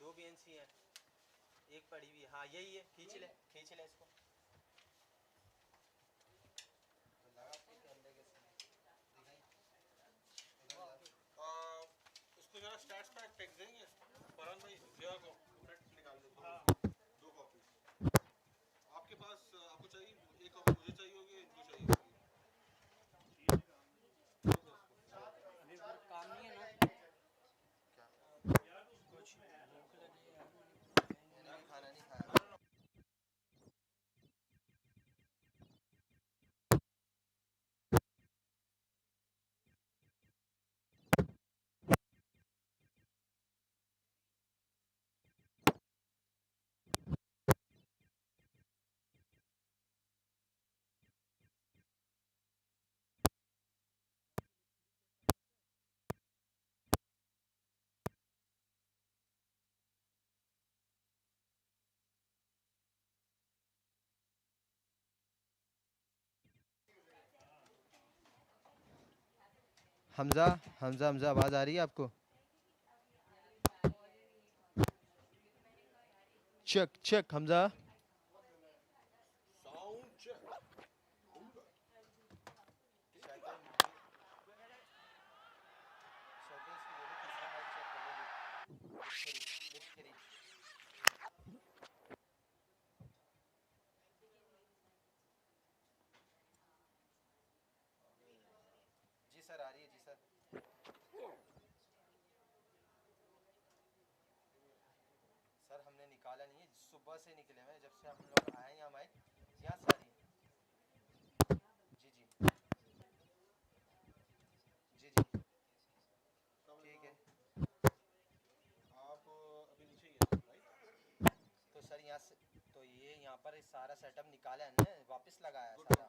2 BNC है, एक पड़ी हुई। हाँ यही है, खींच ले इसको। इसको जरा स्टैट्स पैक टेक देंगे फरहान भाई, जिया को प्रिंट निकाल देते हैं। 2 कॉपी आपके पास, आपको चाहिए? एक कॉपी मुझे चाहिए होगी, इनको चाहिए होगी। काम नहीं है ना क्या कुछ भूख लगी है, मैंने भी खाना नहीं खाया। हमजा आवाज़ आ रही है आपको? चेक हमजा। Sound check. जी सर आ रही है, जी सर। सर हमने निकाला नहीं है, सुबह से निकले हैं, जब से हम लोग आए यहाँ माइक यहाँ सारी। जी जी जी जी ठीक है। आप अभी नीचे ही हैं राइट? तो सर यहाँ से तो ये यहाँ पर सारा सेटअप निकाला है ना, वापस लगाया है सारा।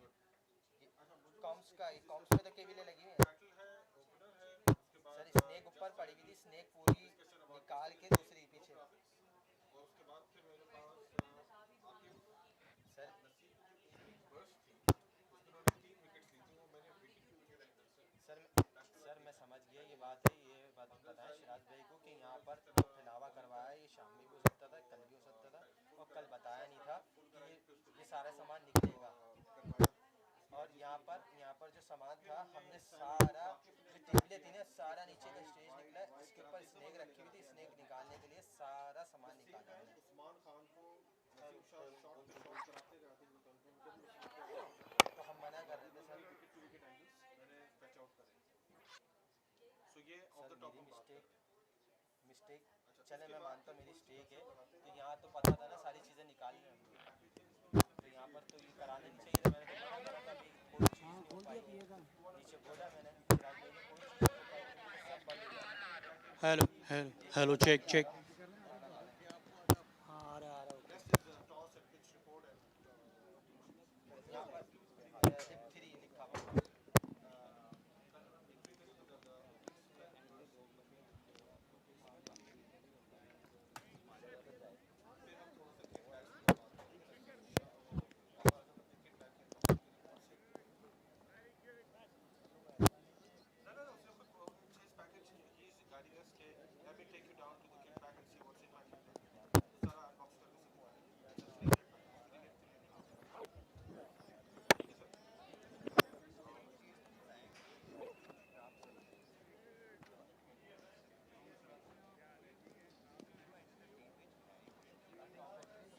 कॉम्स में तो केबलें लगी हुई हैं सर। स्नेक ऊपर पड़ी हुई थी, स्नेक पूरी निकाल के दूसरी पीछे। और उसके बाद फिर मेरे पास आपकी सर बर्स्ट थी, उसमें उन्होंने 3 विकेट्स ली थी, वो मैंने विकेट टू विकेट अंदर से। सर मैं समझ गया ये बात है। ये बात बताएं सिराज भाई को कि यहाँ पर जो फैलावा करवाया ये शाम में भी हो सकता था, कल भी हो सकता था, और कल बताया नहीं था कि ये सारा सामान निकलेगा। और यहाँ पर जो सामान था, हमने सारा जो टेबलें थी ना, सारा नीचे का स्टेज निकला, इसके ऊपर स्नेक रखी हुई थी, स्नेक निकालने के लिए सारा सामान निकाला है। उस्मान खान को शॉट पे शॉट कराते कराते वो कंफर्म तो हम मना कर रहे थे sir. Wicket to wicket angles मैंने फैच आउट करे। सो ये ऑफ द टॉप मिस्टेक चले, मैं मानता हूँ मेरी मिस्टेक है। तो यहाँ तो पता था ना सारी चीज़ें निकालनी है, तो यहाँ पर तो ये कराने नहीं चाहिए था। मैंने तो मना करा था, कोई चीज़ नहीं हो पाई है। नीचे बोला मैंने सिराज भाई ने, कोई चीज़ नहीं हो पाई, सब बंद हो गया। हेलो चेक हाँ आ रहा है। Toss and pitch report and यहाँ पर टिप 3 लिखा हुआ। let me take you down to the kit bag and see what's in my kit bag. सारा अनबॉक्स करके सबको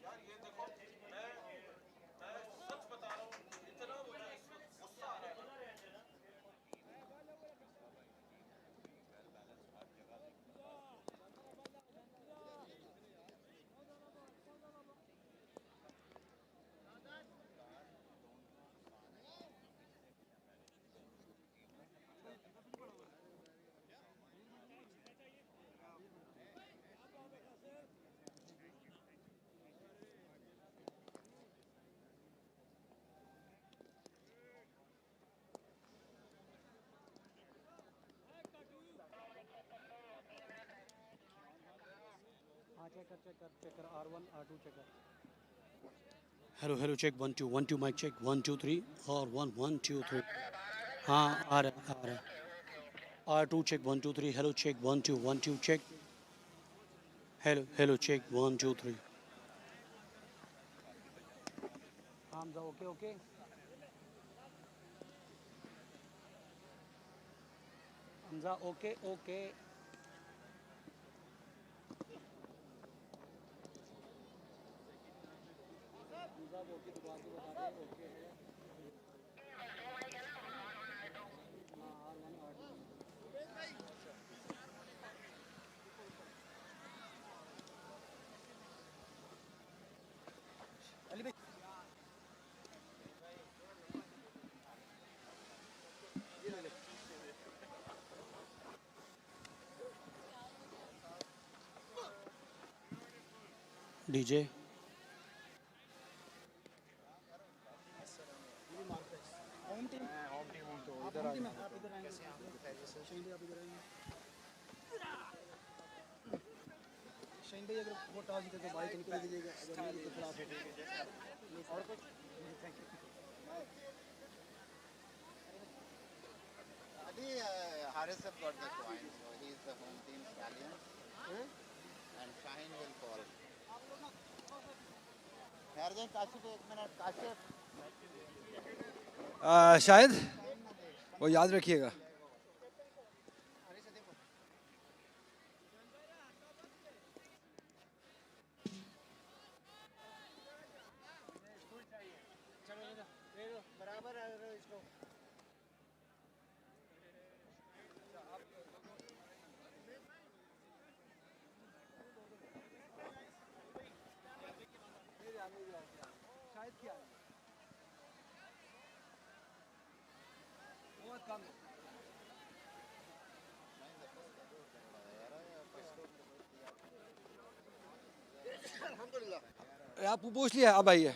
यार ये देखो, मैं सच बता रहा हूँ, इतना मुझे इस वक्त गुस्सा आ रहा है। हाँ चेक कर R1 R2 चेक कर। हेलो चेक 1 2 1 2 माइक चेक 1 2 3 और 1 1 2 3 हाँ आ रहा R2 check 1 2 3 hello check 1 2 1 2 check Hello, check 1 2 3. Hamza, okay. Hamza, okay. Hamza, okay, दोबारा से बता दे, okay है। हाँ, R1 R2। DJ. Home team आप होम टीम आप इधर आएंगे शहीन भाई आप इधर आएंगे शहीन भाई अगर वो टॉस जीते तो भाई को निकल दीजिएगा अगर नहीं जीते तो आप और कुछ thank you Haris have got the coin, so he is the home team Stallions, and Shaheen will call. ठहर जाए काशिफ एक मिनट काशिफ शायद वो याद रखिएगा बराबर है इसको शायद क्या बहुत कम आप पूछ लिया अब आइए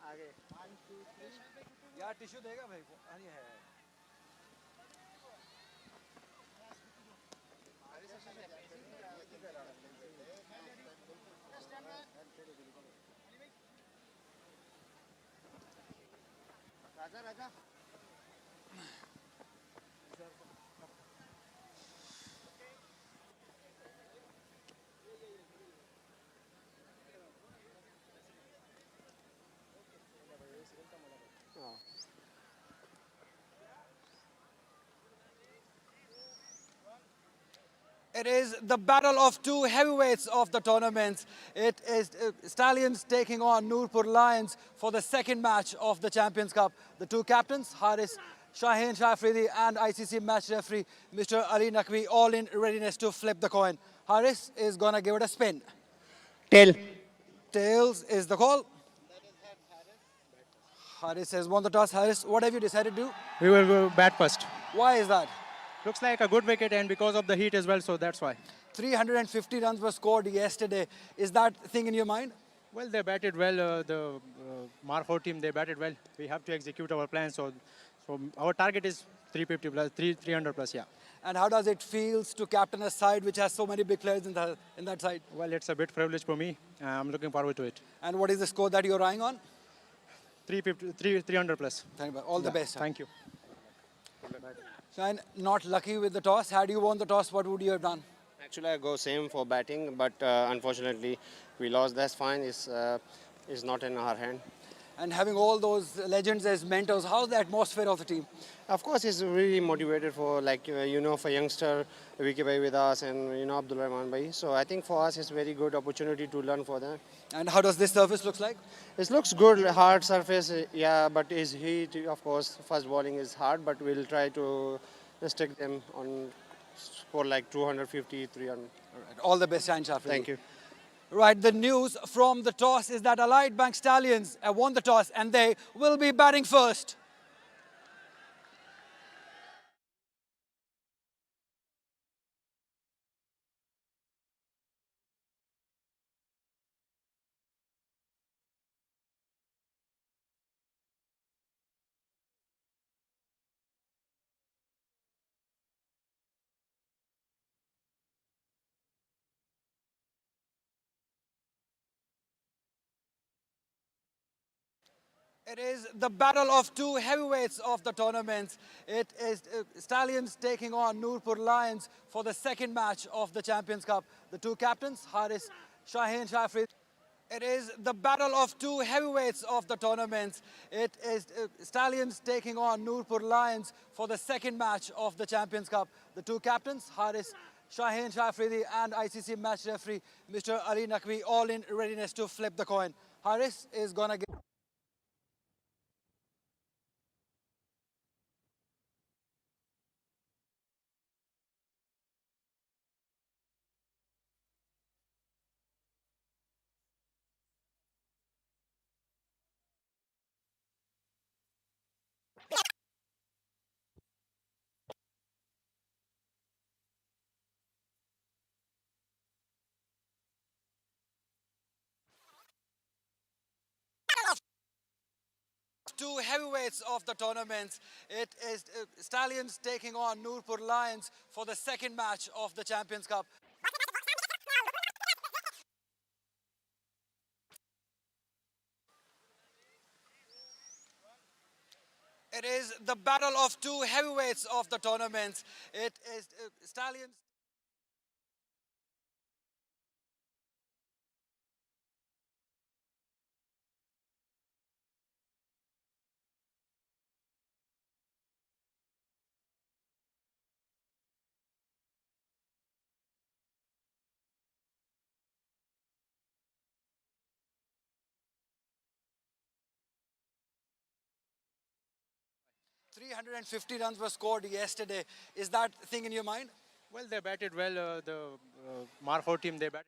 आगे यार टिश्यू देगा भाई को अरे है राजा राजा It is the battle of two heavyweights of the tournament. It is Stallions taking on Nurpur Lions for the second match of the Champions Cup. The two captains, Haris Shaheen Shafridi and ICC match referee Mr. Ali Naqvi, all in readiness to flip the coin. Haris is going to give it a spin. Tail. Tails is the call. Haris has won the toss. Haris, what have you decided to do? We will go bat first. Why is that? Looks like a good wicket, and because of the heat as well, so that's why. 350 runs were scored yesterday. Is that thing in your mind? Well, they batted well. The Marho team, they batted well. We have to execute our plan. So our target is 350 plus, 300 plus, yeah. And how does it feel to captain a side which has so many big players in that side? Well, it's a bit privilege for me. I'm looking forward to it. And what is the score that you're eyeing on? 300 plus. Thank you. All the best. Thank you. Shine, not lucky with the toss. Had you won the toss, what would you have done? Actually, I go same for batting, but unfortunately, we lost. That's fine. It's not in our hand. And having all those legends as mentors, how's the atmosphere of the team? Of course, it's really motivated for for youngster Vicky Bhai with us and Abdul Rahman Bhai. So I think for us, it's a very good opportunity to learn for them. And how does this surface look like? It looks good, hard surface, yeah, but is heat. Of course, first bowling is hard, but we'll try to stick them on for like 250, 300. All the best, Shine Shafri. Thank you. Right, the news from the toss is that Allied Bank Stallions have won the toss and they will be batting first. It is the battle of two heavyweights of the tournament. It is Stallions taking on Nurpur Lions for the second match of the Champions Cup. The two captains, Haris Shaheen Shafri. It is the battle of two heavyweights of the tournament. It is Stallions taking on Nurpur Lions for the second match of the Champions Cup. The two captains, Haris Shaheen Shafri and ICC match referee Mr. Ali Naqvi, all in readiness to flip the coin. Haris is going to get 2 heavyweights of the tournament. It is Stallions taking on Nurpur Lions for the second match of the Champions Cup. It is the battle of 2 heavyweights of the tournament. It is Stallions. $350 runs were scored yesterday. Is that thing in your mind? Well, they batted well. The Marhor team, they batted.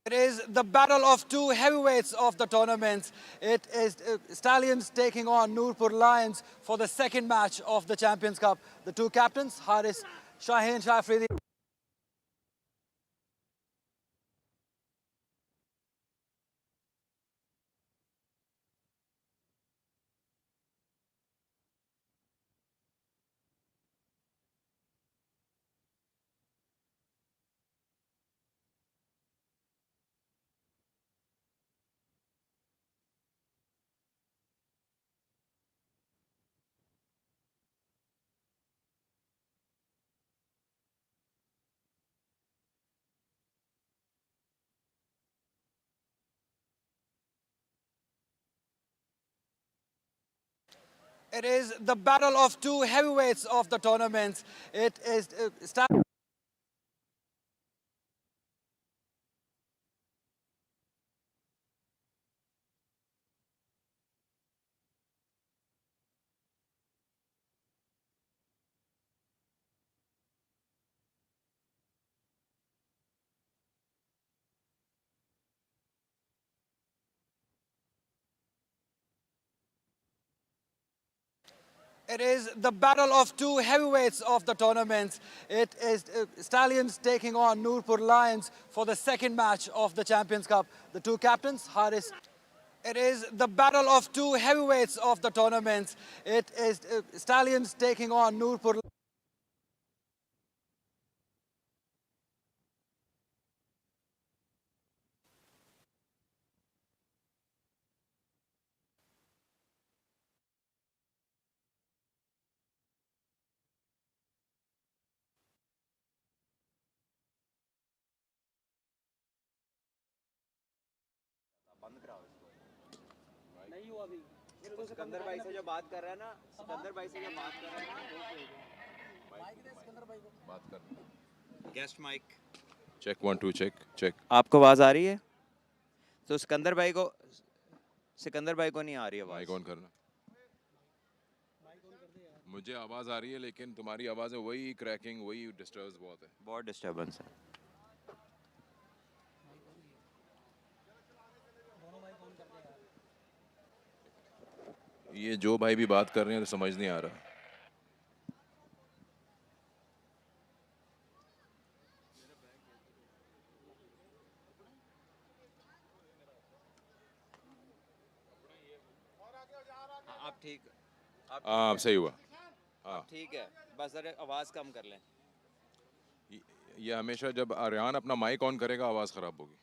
It is the battle of 2 heavyweights of the tournament. It is Stallions taking on Nurpur Lions for the second match of the Champions Cup. The two captains, Haris Shaheen Shafri. It is the battle of 2 heavyweights of the tournament. It is It is the battle of 2 heavyweights of the tournament. It is Stallions taking on Nurpur Lions for the second match of the Champions Cup. The two captains, Haris. It is the battle of 2 heavyweights of the tournament. It is Stallions taking on Nurpur. Sikandar भाई से जो बात कर रहा है ना, सिकंदर भाई से जो बात कर रहा है ना, guest mike check 1 2 check check. आपको आवाज आ रही है? तो सिकंदर भाई को नहीं आ रही है माइक आवाज। ऑन करना। मुझे आवाज आ रही है लेकिन तुम्हारी आवाज है वही क्रैकिंग, वही डिस्टर्ब्स बहुत है। बहुत डिस्टरबेंस है। ये जो भाई भी बात कर रहे हैं तो समझ नहीं आ रहा। आप ठीक, हाँ सही हुआ। हाँ ठीक है, बस जरा आवाज कम कर लें। ये हमेशा जब आर्यन अपना माइक ऑन करेगा आवाज खराब होगी।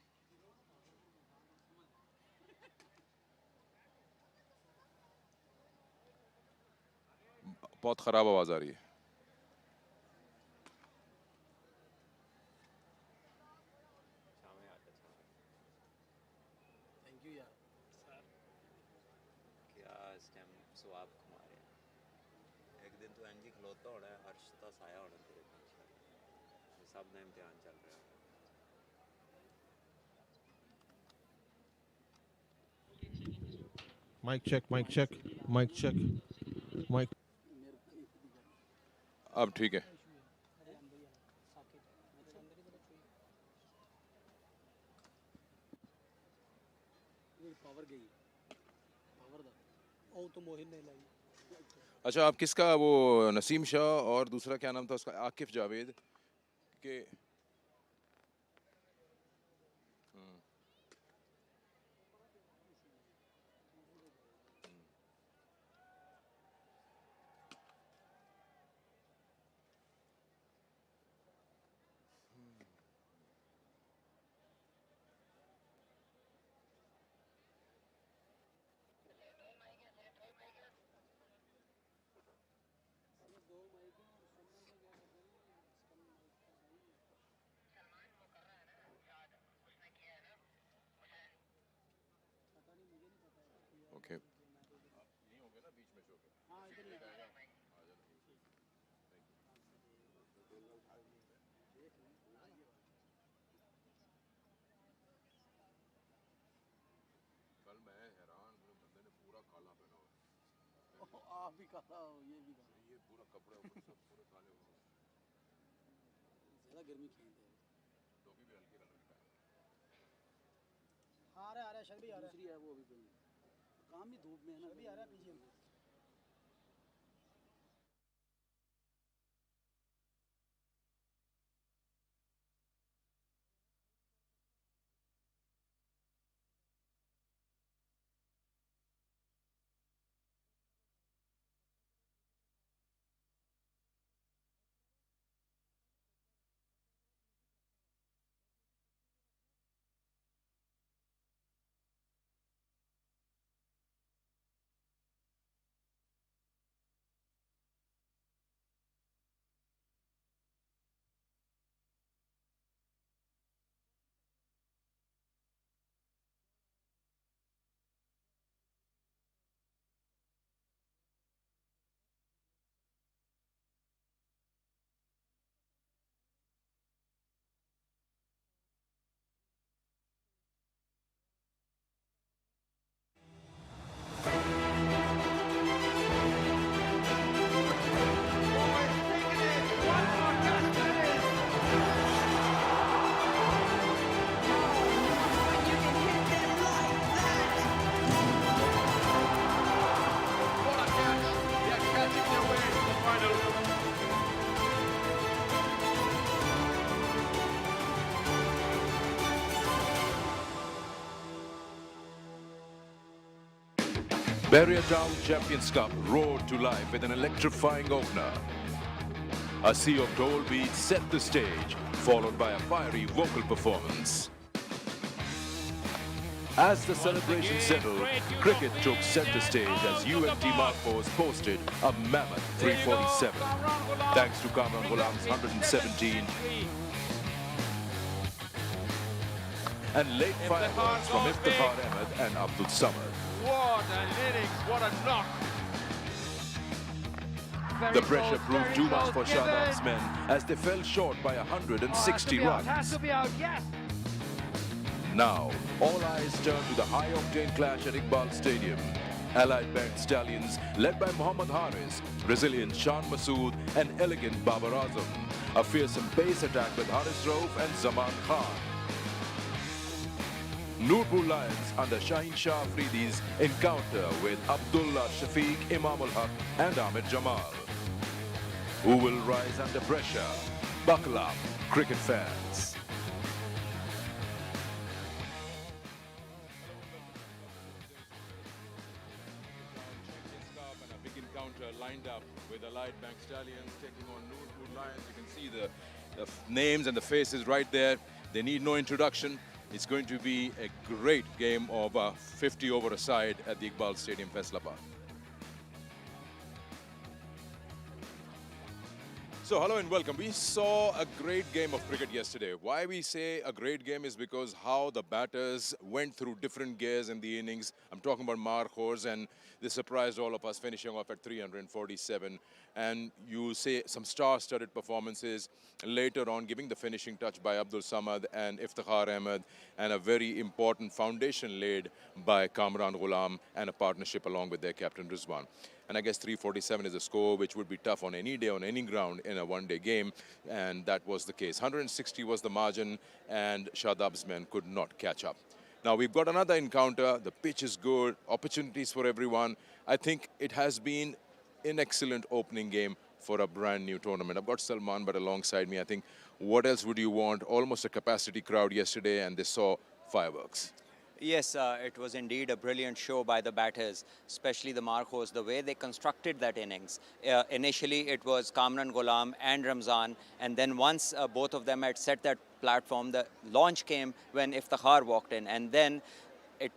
बहुत ख़राब आवाज़ आ रही है. थैंक यू यार. क्या स्टेम स्वाब कुमार है एक दिन तो एनजी खलोता होना है अर्श का साया होना तेरे पीछे सब ने इम्तिहान चल रहा है Mic check, mic check, mic check, mic. अब ठीक है. पावर गई पावर दा ओ तो मोहिन ने लाई. अच्छा, आप किसका वो नसीम शाह और दूसरा क्या नाम था उसका आकिफ जावेद के ओके. कल मैं हैरान हूँ बंदे ने पूरा काला पहना हुआ. आप भी काला हो ये भी काला. ये पूरा कपड़े ऊपर सब पूरे काले हुए. ज़्यादा गर्मी खींचते हैं. टोपी भी हल्की रंग की पहनी. आ रहा है शक भी आ रहा है. दूसरी है वो अभी काम भी धूप में है ना. अभी आ रहा है पीछे. Barrier Town Champions Cup roared to life with an electrifying opener. A sea of dole beats set the stage, followed by a fiery vocal performance. As the celebration settled, cricket took center stage as UMT Marcos posted a mammoth 347, thanks to Kamran Ghulam's 117 and late fireworks from Iftikhar Ahmed and Abdul Samad. What an innings, what a knock. The pressure proved too much for Shadab's men as they fell short by 160 runs. Has to be out, yes. Now, all eyes turn to the high-octane clash at Iqbal Stadium. Allied Bank Stallions, led by Mohammad Haris, resilient Shan Masood and elegant Babar Azam. A fearsome pace attack with Haris Rauf and Zaman Khan. Nurpur Lions under Shaheen Shah Afridi's encounter with Abdullah Shafiq, Imam ul-Haq and Ahmed Jamal. Who will rise under pressure? Buckle up, cricket fans. And a big encounter lined up with Allied Bank Stallions taking on Nurpur Lions. You can see the names and the faces right there. They need no introduction. It's going to be a great game of 50 over a side at the Iqbal Stadium, Faisalabad. So hello and welcome. We saw a great game of cricket yesterday. Why we say a great game is because how the batters went through different gears in the innings. I'm talking about Mark Hors, and they surprised all of us, finishing off at 347. And you say some star-studded performances later on, giving the finishing touch by Abdul Samad and Iftikhar Ahmed, and a very important foundation laid by Kamran Ghulam and a partnership along with their captain Rizwan. And I guess 347 is a score which would be tough on any day, on any ground in a one-day game. And that was the case. 160 was the margin, and Shadab's men could not catch up. Now, we've got another encounter. The pitch is good. Opportunities for everyone. I think it has been an excellent opening game for a brand new tournament. I've got Salman, but alongside me, I think, what else would you want? Almost a capacity crowd yesterday, and they saw fireworks. Yes, it was indeed a brilliant show by the batters, especially the Marcos, the way they constructed that innings. Initially, it was Kamran Ghulam and Ramzan, and then once both of them had set that platform, the launch came when Iftikhar walked in, and then it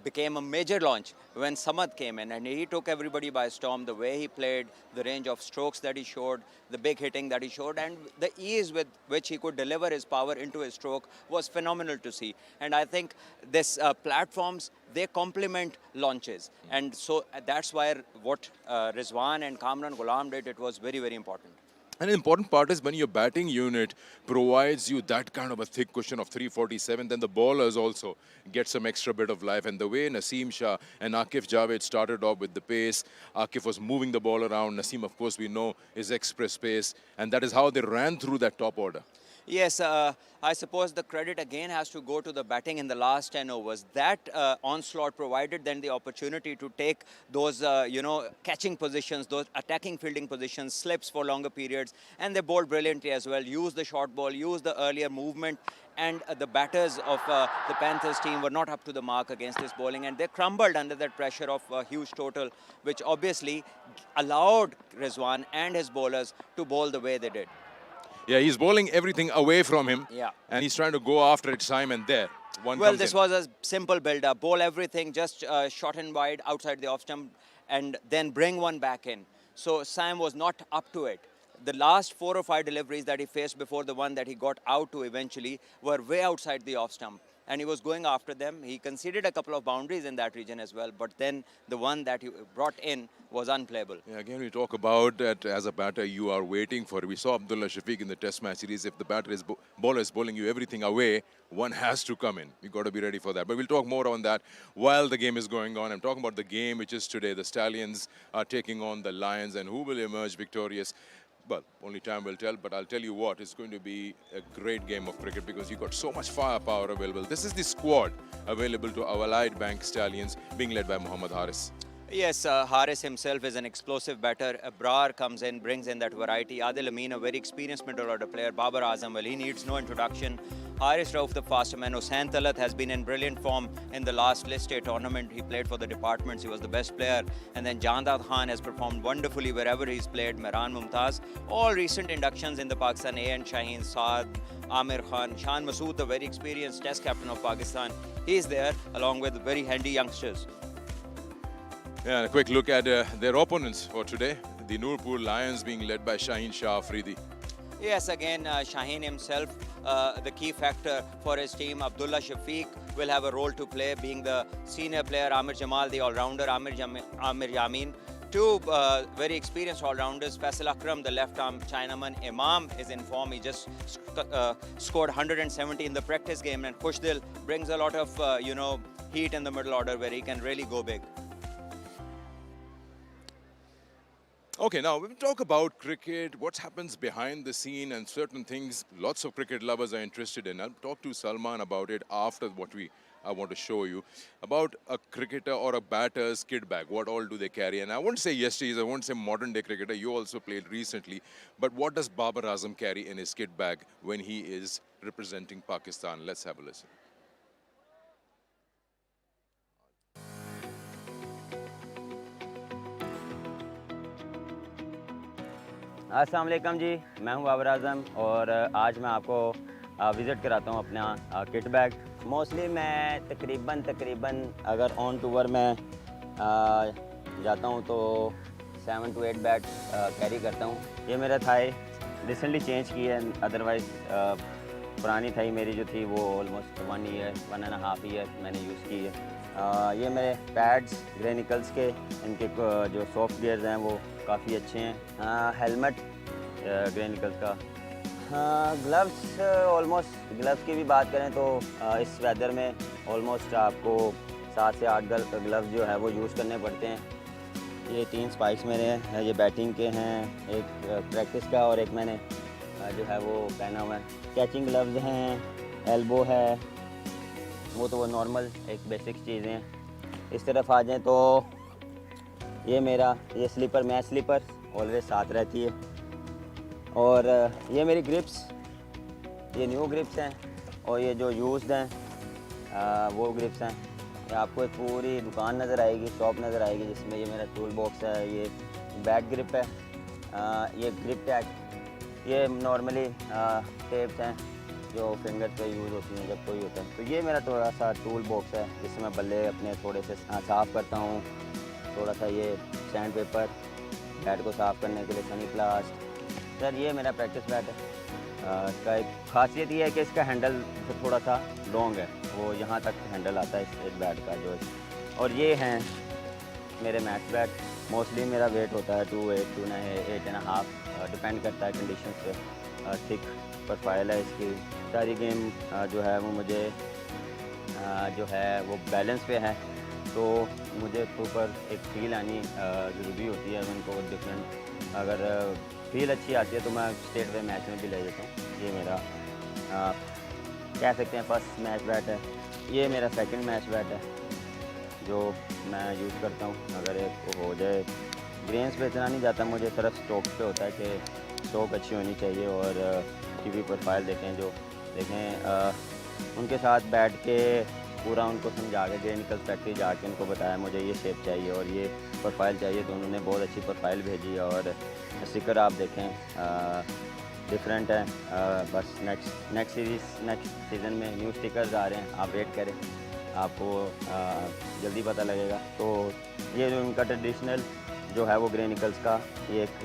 became a major launch when Samad came in, and he took everybody by storm. The way he played, the range of strokes that he showed, the big hitting that he showed, and the ease with which he could deliver his power into his stroke was phenomenal to see. And I think this platforms, they complement launches, and so that's why what Rizwan and Kamran Ghulam did, it was very, very important. An important part is when your batting unit provides you that kind of a thick cushion of 347, then the bowlers also get some extra bit of life. And the way Naseem Shah and Akif Javed started off with the pace, Akif was moving the ball around. Naseem, of course, we know is express pace, and that is how they ran through that top order. Yes, I suppose the credit again has to go to the batting in the last 10 overs. That onslaught provided then the opportunity to take those, catching positions, those attacking fielding positions, slips for longer periods, and they bowled brilliantly as well. Used the short ball, used the earlier movement, and the batters of the Panthers team were not up to the mark against this bowling, and they crumbled under that pressure of a huge total, which obviously allowed Rizwan and his bowlers to bowl the way they did. Yeah, he's bowling everything away from him. Yeah. And he's trying to go after it time and there. Well, this was a simple build-up. Bowl everything, just short and wide outside the off-stump, and then bring one back in. So Sam was not up to it. The last 4 or 5 deliveries that he faced before the one that he got out to eventually were way outside the off-stump. And he was going after them. He conceded a couple of boundaries in that region as well, but then the one that he brought in was unplayable. Yeah, again, we talk about that as a batter, you are waiting for it. We saw Abdullah Shafiq in the Test match series. If the bowler is bowling you everything away, one has to come in. You've got to be ready for that. But we'll talk more on that while the game is going on. I'm talking about the game, which is today. The Stallions are taking on the Lions, and who will emerge victorious? Well, only time will tell, but I'll tell you what, it's going to be a great game of cricket because you've got so much firepower available. This is the squad available to our Allied Bank Stallions, being led by Mohammad Haris. Yes, Haris himself is an explosive batter. Brar comes in, brings in that variety. Adil Amin, a very experienced middle order player. Babar Azam, well, he needs no introduction. Haris Rauf, the faster man. Hussain Talat has been in brilliant form in the last List A tournament. He played for the departments. He was the best player. And then Jandad Khan has performed wonderfully wherever he's played. Mehran Mumtaz. All recent inductions in the Pakistan A and Shaheen Saad, Amir Khan, Shan Masood, the very experienced Test captain of Pakistan. He's there along with very handy youngsters. Yeah, and a quick look at their opponents for today. The Nurpur Lions being led by Shaheen Shah Afridi. Yes, again, Shaheen himself, the key factor for his team. Abdullah Shafiq will have a role to play, being the senior player. Amir Jamal, the all-rounder. Amir Yamin. Two very experienced all-rounders. Faisal Akram, the left-arm Chinaman. Imam is in form. He just scored 170 in the practice game. And Khushdil brings a lot of, heat in the middle order where he can really go big. Okay, now we talk about cricket, what happens behind the scene and certain things lots of cricket lovers are interested in. I'll talk to Salman about it after what I want to show you. About a cricketer or a batter's kit bag. What all do they carry? And I won't say yesterday's, I won't say modern day cricketer. You also played recently. But what does Babar Azam carry in his kit bag when he is representing Pakistan? Let's have a listen. अस्सलाम वालेकुम जी, मैं हूं बाबर आज़म और आज मैं आपको visit कराता हूं अपना किट बैग। मोस्टली मैं तकरीबन अगर ऑन टूर में जाता हूं तो 7 to 8 बैट कैरी करता हूँ। ये मेरा थाई रिसेंटली चेंज की है, अदरवाइज़ पुरानी थाई मेरी जो थी वो ऑलमोस्ट 1 ईयर 1.5 ईयर मैंने यूज़ की है। ये मेरे पैड्स ग्रेनिकल्स के, इनके जो सॉफ्ट गियर्स हैं वो काफ़ी अच्छे हैं। हेलमेट ग्रेनिकल्स का। ग्लव्स ऑलमोस्ट, ग्लव्स की भी बात करें तो इस वेदर में ऑलमोस्ट आपको 7 से 8 ग्लव्स जो है वो यूज़ करने पड़ते हैं। ये 3 स्पाइक्स मेरे हैं, ये बैटिंग के हैं, एक प्रैक्टिस का और एक मैंने जो है वो पहना हुआ है। कैचिंग ग्लव्स हैं, एल्बो है, वो तो वो नॉर्मल एक बेसिक चीज़ें हैं। इस तरफ आ जाएँ तो ये मेरा ये स्लीपर, मैच स्लीपर ऑलवेज साथ रहती है। और ये मेरी ग्रिप्स, ये न्यू ग्रिप्स हैं और ये जो यूज्ड हैं वो ग्रिप्स हैं। ये आपको एक पूरी दुकान नज़र आएगी, शॉप नज़र आएगी जिसमें ये मेरा टूल बॉक्स है। ये बैक ग्रिप है, ये ग्रिप टैग, ये नॉर्मली टेप्स हैं जो फिंगर पे यूज़ होती हैं जब कोई होता है। तो ये मेरा थोड़ा सा टूल बॉक्स है जिसमें मैं बल्ले अपने थोड़े से साफ़ करता हूँ। थोड़ा सा ये सैंड पेपर, बैट को साफ़ करने के लिए सनी प्लास्ट। सर ये मेरा प्रैक्टिस बैट है। इसका एक खासियत ये है कि इसका हैंडल थोड़ा सा लॉन्ग है, वो यहाँ तक हैंडल आता है इस बैट का जो। और ये हैं मेरे मैच बैट। मोस्टली मेरा वेट होता है 2.8 to 8.5, डिपेंड करता है कंडीशन पे। थिक प्रोफाइल है इसकी। सारी गेम जो है वो मुझे जो है वो बैलेंस पे है, तो मुझे इसके ऊपर एक फील आनी ज़रूरी होती है। उनको डिफरेंट अगर फील अच्छी आती है तो मैं स्टेट वे मैच में भी ले जाता हूँ। ये मेरा कह सकते हैं फर्स्ट मैच बैट है। ये मेरा सेकंड मैच बैट है जो मैं यूज़ करता हूँ। अगर एक हो जाए, ग्रेन्स पे इतना नहीं जाता मुझे, सिर्फ स्ट्रोक पे होता है कि स्ट्रोक अच्छी होनी चाहिए। और की भी प्रोफाइल देखें, जो देखें उनके साथ बैठ के पूरा उनको समझा के ग्रेनिकल फैक्ट्री जाके उनको बताया मुझे ये शेप चाहिए और ये प्रोफाइल चाहिए, तो उन्होंने बहुत अच्छी प्रोफाइल भेजी। और स्टिकर आप देखें डिफरेंट है। बस नेक्स्ट सीज़न में न्यू स्टिकर्स आ रहे हैं, आप वेट करें, आपको जल्दी पता लगेगा। तो ये जो इनका ट्रेडिशनल जो है वो ग्रेनिकल्स का ये एक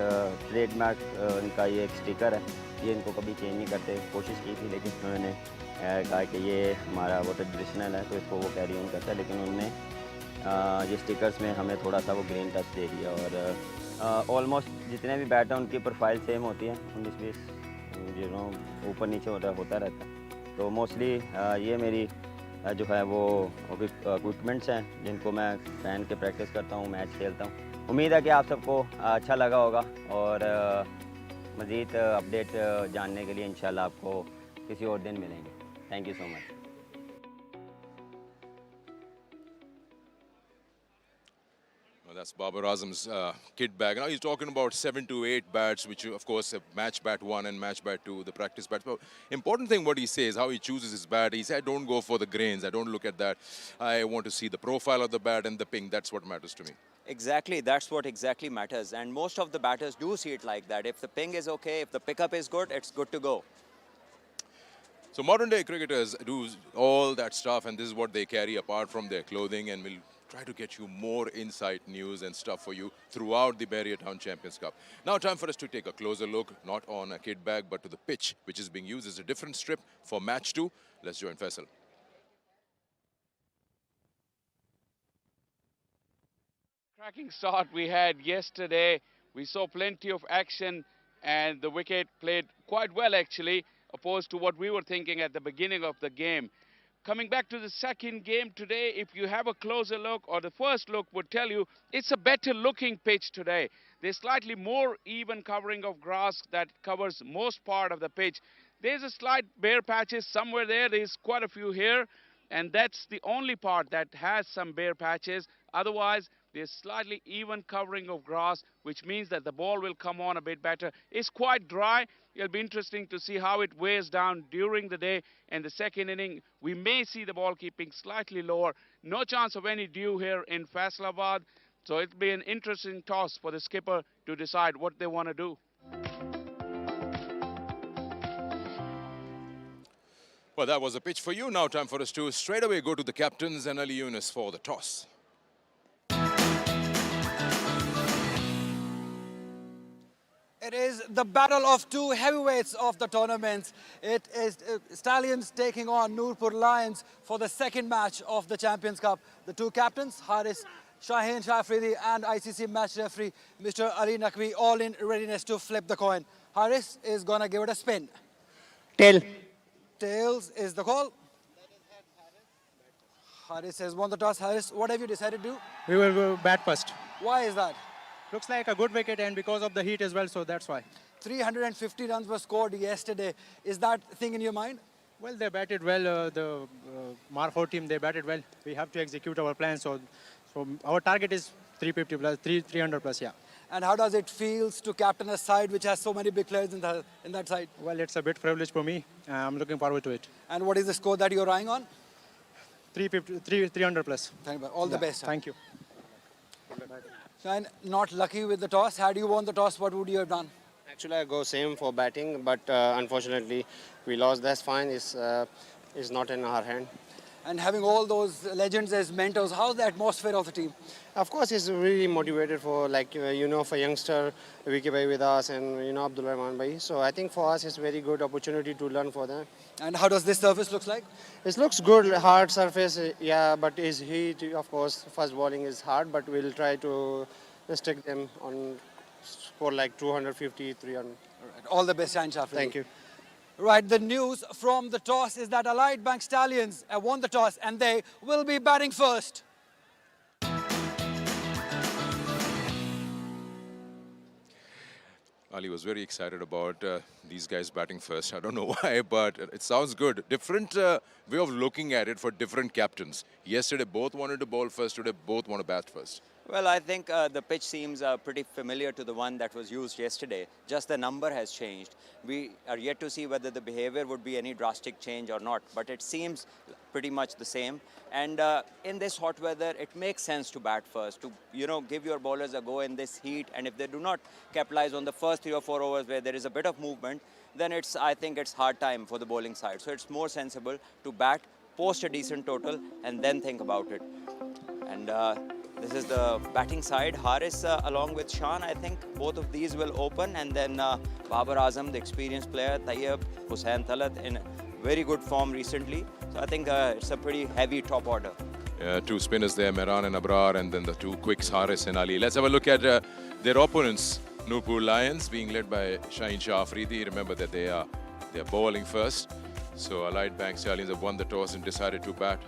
ट्रेडमार्क इनका ये एक स्टिकर है। ये इनको कभी चेंज नहीं करते, कोशिश की थी लेकिन उन्होंने कहा कि ये हमारा वो ट्रेडिशनल है तो इसको वो कैरी ऑन करता है। लेकिन उन्होंने ये स्टिकर्स में हमें थोड़ा सा वो ग्रीन टच दे दिया। और ऑलमोस्ट जितने भी बैट हैं उनकी प्रोफाइल सेम होती है, 19-20 ऊपर नीचे होता रहता है। तो मोस्टली ये मेरी जो है वो इक्विपमेंट्स हैं जिनको मैं पहन के प्रैक्टिस करता हूँ, मैच खेलता हूँ। उम्मीद है कि आप सबको अच्छा लगा होगा और मज़ीद अपडेट जानने के लिए इंशाल्लाह आपको किसी और दिन मिलेंगे। Thank you so much. Well, that's Babar Azam's kit bag. Now he's talking about 7 to 8 bats, which of course match bat 1 and match bat 2, the practice bats. But important thing what he says, how he chooses his bat. He said, I don't go for the grains. I don't look at that. I want to see the profile of the bat and the ping. That's what matters to me. Exactly, that's what exactly matters. And most of the batters do see it like that. If the ping is okay, if the pickup is good, it's good to go. So modern day cricketers do all that stuff, and this is what they carry apart from their clothing, and we'll try to get you more insight, news and stuff for you throughout the Barrier Town Champions Cup. Now time for us to take a closer look, not on a kit bag, but to the pitch, which is being used as a different strip for match 2. Let's join Faisal. Cracking start we had yesterday. We saw plenty of action and the wicket played quite well actually, opposed to what we were thinking at the beginning of the game. Coming back to the second game today, if you have a closer look, or the first look would tell you, it's a better looking pitch today. There's slightly more even covering of grass that covers most part of the pitch. There's a slight bare patches somewhere there. There's quite a few here, and that's the only part that has some bare patches. Otherwise, there's slightly even covering of grass, which means that the ball will come on a bit better. It's quite dry. It'll be interesting to see how it wears down during the day. And the second inning, we may see the ball keeping slightly lower. No chance of any dew here in Faisalabad. So it'll be an interesting toss for the skipper to decide what they want to do. Well, that was a pitch for you. Now time for us to straight away go to the captains and Ali Yunus for the toss. It is the battle of two heavyweights of the tournament. It is Stallions taking on Nurpur Lions for the second match of the Champions Cup. The two captains, Haris Shaheen Shafridi and ICC match referee Mr. Ali Naqvi, all in readiness to flip the coin. Haris is going to give it a spin. Tail. Tails is the call. Haris has won the toss. Haris, what have you decided to do? We will go bat first. Why is that? Looks like a good wicket, and because of the heat as well, so that's why. 350 runs were scored yesterday. Is that thing in your mind? Well, they batted well. The Marhor team, they batted well. We have to execute our plan, so our target is 350 plus, 300 plus, yeah. And how does it feel to captain a side which has so many big players in that side? Well, it's a bit privilege for me. I'm looking forward to it. And what is the score that you're eyeing on? 300 plus. Thank you. All the best. Thank you. And not lucky with the toss. Had you won the toss, what would you have done? Actually, I go same for batting, but unfortunately, we lost. That's fine. It's not in our hand. And having all those legends as mentors, how's the atmosphere of the team? Of course, it's really motivated for for youngster Vicky Bhai with us and Abdul Rahman Bhai. So I think for us it's a very good opportunity to learn for them. And how does this surface look like? It looks good, hard surface, yeah, but is heat. Of course, first bowling is hard, but we'll try to restrict them on score like 250, 300. All the best, Shaheen Shafridi. Thank you. Right, the news from the toss is that Allied Bank Stallions have won the toss and they will be batting first. Ali was very excited about these guys batting first. I don't know why, but it sounds good. Different way of looking at it for different captains. Yesterday, both wanted to bowl first. Today, both want to bat first. Well, I think the pitch seems pretty familiar to the one that was used yesterday. Just the number has changed. We are yet to see whether the behavior would be any drastic change or not, but it seems pretty much the same. And in this hot weather, it makes sense to bat first, to give your bowlers a go in this heat. And if they do not capitalize on the first 3 or 4 overs where there is a bit of movement, then I think it's hard time for the bowling side. So it's more sensible to bat, post a decent total, and then think about it. And this is the batting side. Haris along with Shan, I think both of these will open. And then Babar Azam, the experienced player, Tayyab, Hussain Talat in very good form recently. So I think it's a pretty heavy top order. Two spinners there, Mehran and Abrar, and then the two quicks, Haris and Ali. Let's have a look at their opponents. Nurpur Lions being led by Shaheen Shafridi. Remember that they're bowling first. So Allied Bank Stallions have won the toss and decided to bat.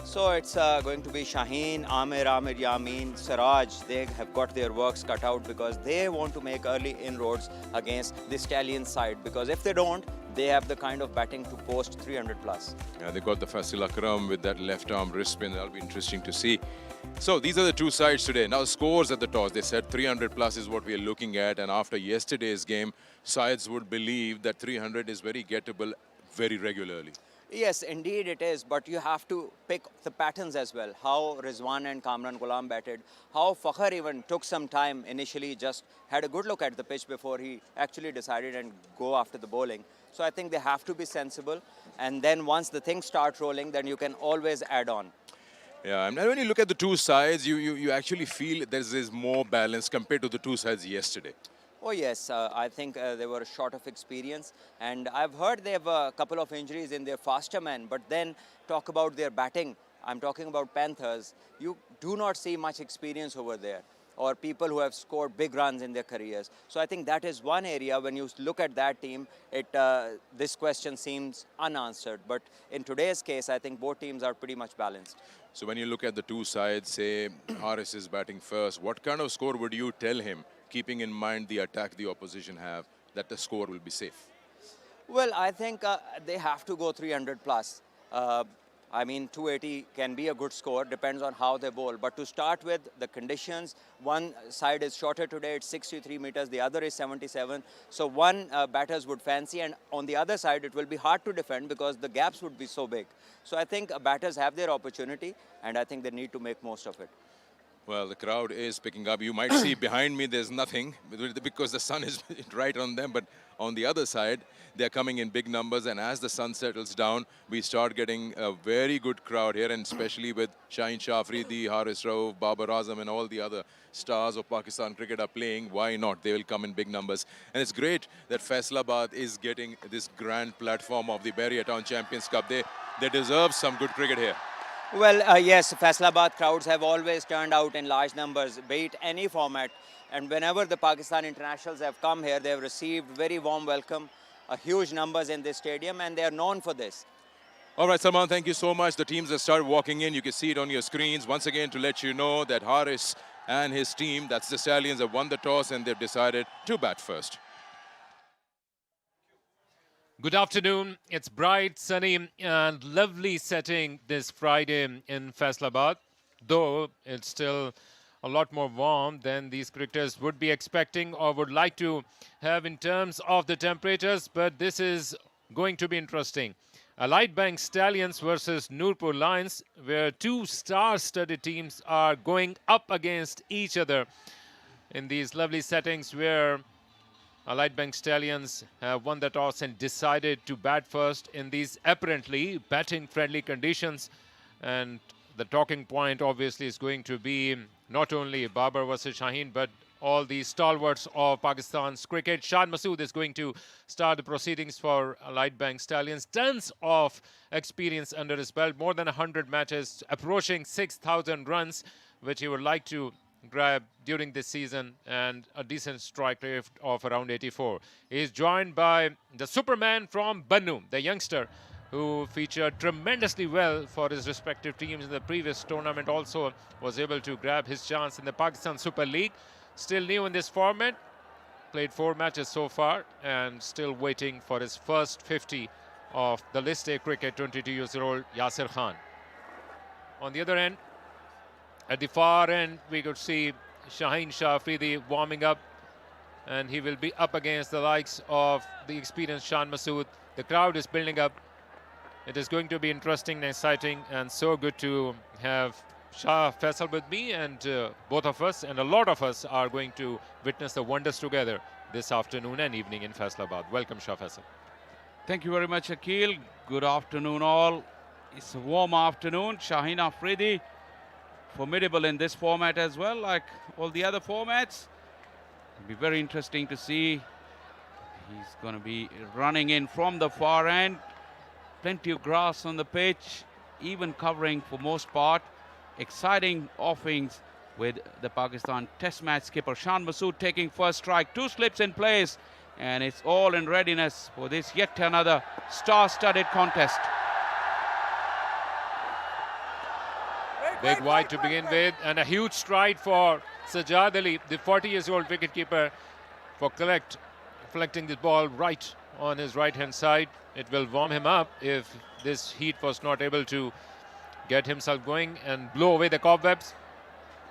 So it's going to be Shaheen, Amir, Yamin, Siraj. They have got their works cut out because they want to make early inroads against the Stallion side. Because if they don't, they have the kind of batting to post 300 plus. Yeah, they got the Fasil Akram with that left arm wrist spin. That'll be interesting to see. So these are the two sides today. Now scores at the toss. They said 300 plus is what we are looking at. And after yesterday's game, sides would believe that 300 is very gettable very regularly. Yes, indeed it is, but you have to pick the patterns as well. How Rizwan and Kamran Ghulam batted, how Fakhr even took some time initially, just had a good look at the pitch before he actually decided and go after the bowling. So I think they have to be sensible, and then once the things start rolling, then you can always add on. Yeah, and when you look at the two sides, you actually feel there's more balance compared to the two sides yesterday. Oh yes, I think they were short of experience, and I've heard they have a couple of injuries in their faster men, but then talk about their batting. I'm talking about Panthers. You do not see much experience over there, or people who have scored big runs in their careers. So I think that is one area when you look at that team, this question seems unanswered. But in today's case, I think both teams are pretty much balanced. So when you look at the two sides, say Haris is batting first, what kind of score would you tell him, keeping in mind the attack the opposition have, that the score will be safe? Well, I think they have to go 300 plus. I mean, 280 can be a good score, depends on how they bowl. But to start with, the conditions, one side is shorter today, it's 63 meters, the other is 77. So one batters would fancy, and on the other side, it will be hard to defend because the gaps would be so big. So I think batters have their opportunity, and I think they need to make most of it. Well, the crowd is picking up. You might see behind me there's nothing because the sun is right on them. But on the other side, they're coming in big numbers. And as the sun settles down, we start getting a very good crowd here. And especially with Shaheen Shah Afridi, Haris Rauf, Babar Azam and all the other stars of Pakistan cricket are playing. Why not? They will come in big numbers. And it's great that Faisalabad is getting this grand platform of the Barrier Town Champions Cup. They deserve some good cricket here. Well, yes, Faisalabad crowds have always turned out in large numbers, be it any format. And whenever the Pakistan internationals have come here, they have received very warm welcome, huge numbers in this stadium, and they are known for this. All right, Salman, thank you so much. The teams have started walking in. You can see it on your screens. Once again, to let you know that Haris and his team, that's the Stallions, have won the toss and they've decided to bat first. Good afternoon. It's bright, sunny and lovely setting this Friday in Faisalabad, though it's still a lot more warm than these cricketers would be expecting or would like to have in terms of the temperatures, but this is going to be interesting. Allied Bank Stallions versus Nurpur Lions, where two star-studded teams are going up against each other in these lovely settings where Allied Bank Stallions have won the toss and decided to bat first in these apparently batting-friendly conditions. And the talking point obviously is going to be not only Babar versus Shaheen, but all the stalwarts of Pakistan's cricket. Shan Masood is going to start the proceedings for Allied Bank Stallions. Tons of experience under his belt, more than 100 matches, approaching 6,000 runs, which he would like to grab during this season, and a decent strike rate of around 84. He is joined by the Superman from Bannu, the youngster who featured tremendously well for his respective teams in the previous tournament, also was able to grab his chance in the Pakistan Super League. Still new in this format, played 4 matches so far and still waiting for his first 50 of the List A cricket. 22 years old Yasir Khan. On the other end, at the far end, we could see Shaheen Shah Afridi warming up, and he will be up against the likes of the experienced Shan Masood. The crowd is building up. It is going to be interesting and exciting, and so good to have Shah Faisal with me, and both of us and a lot of us are going to witness the wonders together this afternoon and evening in Faisalabad. Welcome, Shah Faisal. Thank you very much, Akil. Good afternoon, all. It's a warm afternoon. Shaheen Afridi, formidable in this format as well, like all the other formats. It'll be very interesting to see. He's going to be running in from the far end. Plenty of grass on the pitch, even covering for most part. Exciting offings with the Pakistan Test match skipper Shan Masood taking first strike. 2 slips in place, and it's all in readiness for this yet another star-studded contest. Big wide to begin with, and a huge stride for Sajjad Ali, the 40-year-old wicketkeeper, for collecting the ball right on his right-hand side. It will warm him up if this heat was not able to get himself going and blow away the cobwebs.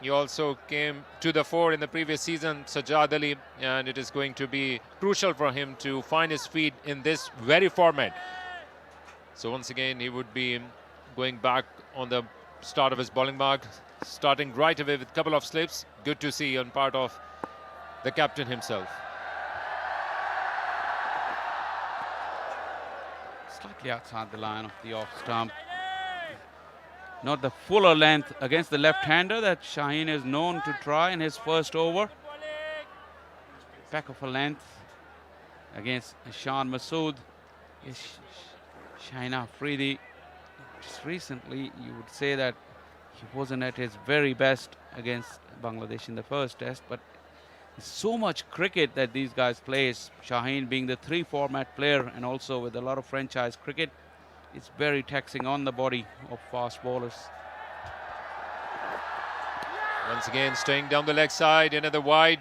He also came to the fore in the previous season, Sajjad Ali, and it is going to be crucial for him to find his feet in this very format. So once again, he would be going back on the start of his bowling mark, starting right away with a couple of slips. Good to see on part of the captain himself. Slightly outside the line of the off stump. Not the fuller length against the left-hander that Shaheen is known to try in his first over. Back of a length against Shan Masood. Shaheen Afridi, just recently you would say that he wasn't at his very best against Bangladesh in the first test, but so much cricket that these guys play, Shaheen being the 3 format player and also with a lot of franchise cricket, it's very taxing on the body of fast bowlers. Once again, staying down the leg side, another wide.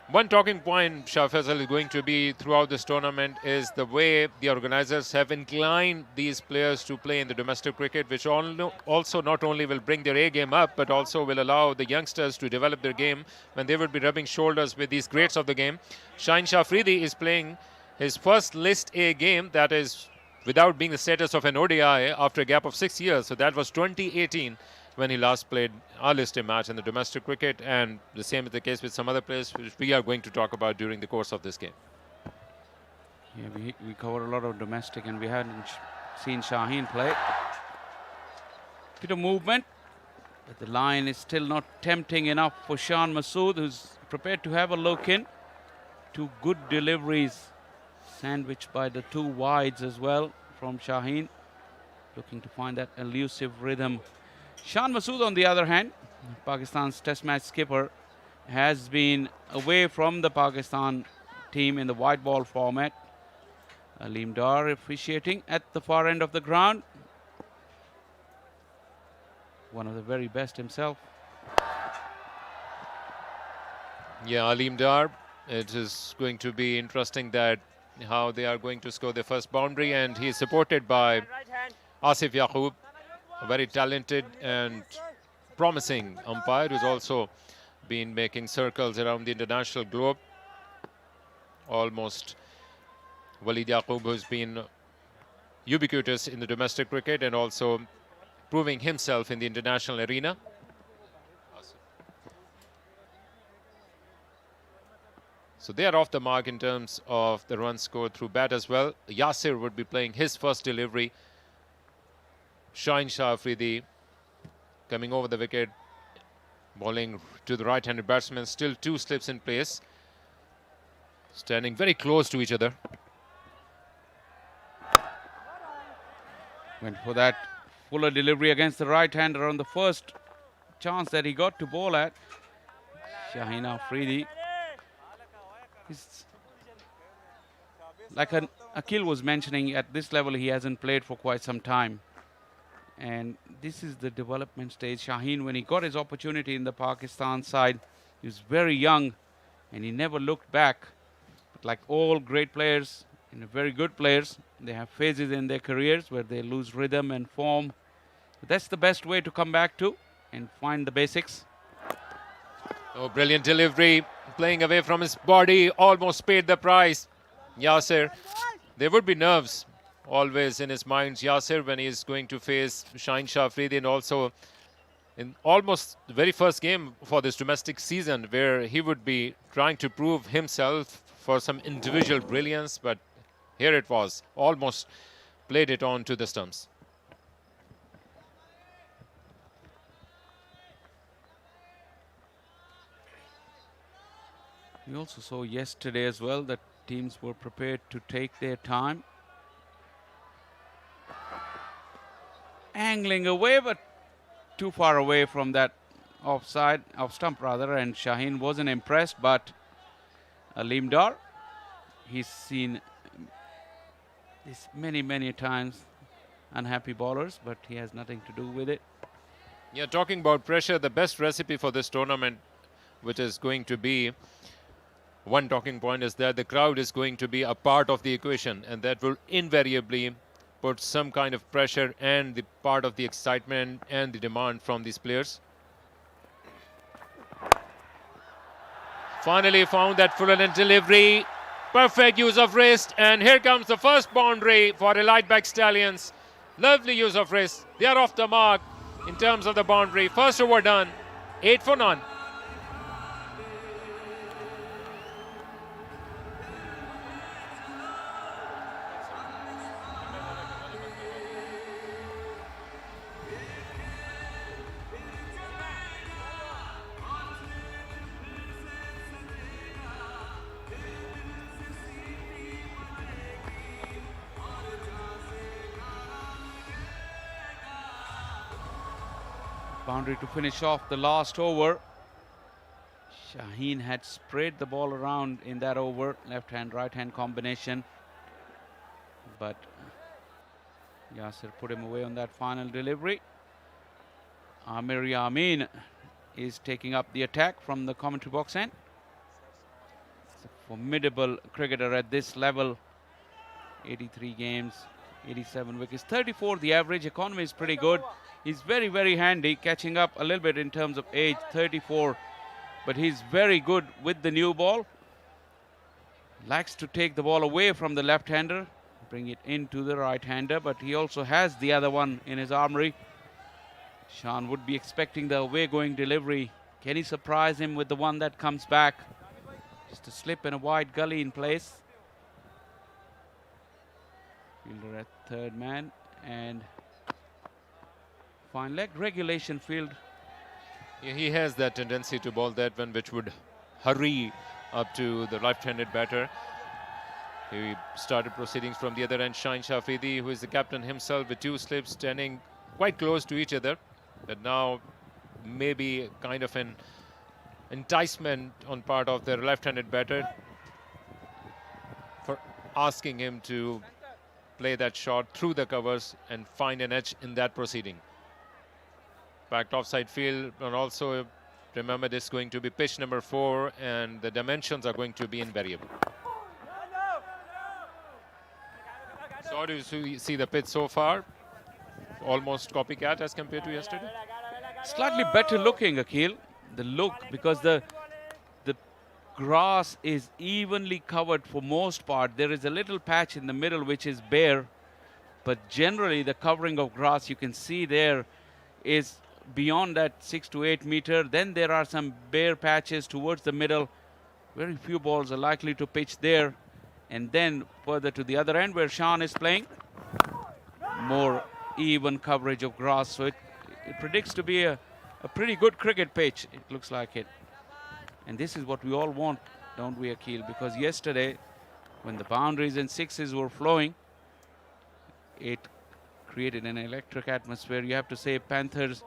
One talking point, Shah Faisal, is going to be throughout this tournament is the way the organizers have inclined these players to play in the domestic cricket, which also not only will bring their A game up, but also will allow the youngsters to develop their game when they will be rubbing shoulders with these greats of the game. Shaheen Shah Afridi is playing his first List A game, that is without being the status of an ODI after a gap of 6 years. So that was 2018. when he last played our listed match in the domestic cricket, and the same is the case with some other players which we are going to talk about during the course of this game. Yeah, we cover a lot of domestic and we haven't seen Shaheen play. Bit of movement, but the line is still not tempting enough for Shan Masood, who's prepared to have a look in. Two good deliveries, sandwiched by the two wides as well from Shaheen, looking to find that elusive rhythm. Shan Masood, on the other hand, Pakistan's test match skipper, has been away from the Pakistan team in the white ball format. Aleem Dar officiating at the far end of the ground. One of the very best himself. Yeah, Aleem Dar. It is going to be interesting that how they are going to score their first boundary, and he is supported by Asif Yaqub, a very talented and promising umpire who's also been making circles around the international globe. Almost Walid Yaqub, who's been ubiquitous in the domestic cricket and also proving himself in the international arena. So they are off the mark in terms of the runs scored through bat as well. Yasir would be playing his first delivery. Shaheen Shah Afridi coming over the wicket, bowling to the right-handed batsman. Still two slips in place, standing very close to each other. Went for that fuller delivery against the right-hander on the first chance that he got to bowl at. Shaheen Afridi. He's, like Akhil was mentioning, at this level he hasn't played for quite some time. And this is the development stage. Shaheen, when he got his opportunity in the Pakistan side, he was very young and he never looked back. But like all great players and very good players, they have phases in their careers where they lose rhythm and form. But that's the best way to come back to and find the basics. Oh, brilliant delivery. Playing away from his body, almost paid the price. Yasir, there would be nerves always in his mind, Yasir, when he is going to face Shaheen Shah Afridi, and also in almost the very first game for this domestic season, where he would be trying to prove himself for some individual brilliance, but here it was, almost played it on to the stumps. We also saw yesterday as well that teams were prepared to take their time. Angling away, but too far away from that offside, off stump rather, and Shaheen wasn't impressed, but Aleem Dar, he's seen this many times, unhappy bowlers, but he has nothing to do with it. Yeah, talking about pressure, the best recipe for this tournament, which is going to be one talking point, is that the crowd is going to be a part of the equation, and that will invariably put some kind of pressure and the part of the excitement and the demand from these players. Finally found that full-length delivery, perfect use of wrist, and here comes the first boundary for Elite Back Stallions. Lovely use of wrist. They are off the mark in terms of the boundary. First over done, 8 for none. Boundary to finish off the last over. Shaheen had sprayed the ball around in that over, left hand, right hand combination. But Yasir put him away on that final delivery. Amir Yamin is taking up the attack from the commentary box end. It's a formidable cricketer at this level. 83 games, 87 wickets, 34 the average. Economy is pretty good. He's very handy, catching up a little bit in terms of age, 34. But he's very good with the new ball. Likes to take the ball away from the left-hander, bring it into the right-hander, but he also has the other one in his armory. Shan would be expecting the away-going delivery. Can he surprise him with the one that comes back? Just a slip in a wide gully in place. Fielder at third man and fine leg regulation field. Yeah, he has that tendency to bowl that one, which would hurry up to the left-handed batter. He started proceedings from the other end. Shaheen Shafidi, who is the captain himself, with two slips standing quite close to each other. But now maybe kind of an enticement on part of their left-handed batter for asking him to play that shot through the covers and find an edge in that proceeding. Back offside field, and also remember this is going to be pitch number 4 and the dimensions are going to be invariable. So how do you see the pitch so far? Almost copycat as compared to yesterday? Slightly better looking, Akhil. The look, because the grass is evenly covered for most part. There is a little patch in the middle which is bare, but generally the covering of grass you can see there is beyond that 6 to 8 meter. Then there are some bare patches towards the middle. Very few balls are likely to pitch there. And then further to the other end where Shan is playing, more even coverage of grass. So it predicts to be a pretty good cricket pitch. It looks like it. And this is what we all want, don't we, Akhil? Because yesterday, when the boundaries and sixes were flowing, it created an electric atmosphere. You have to say Panthers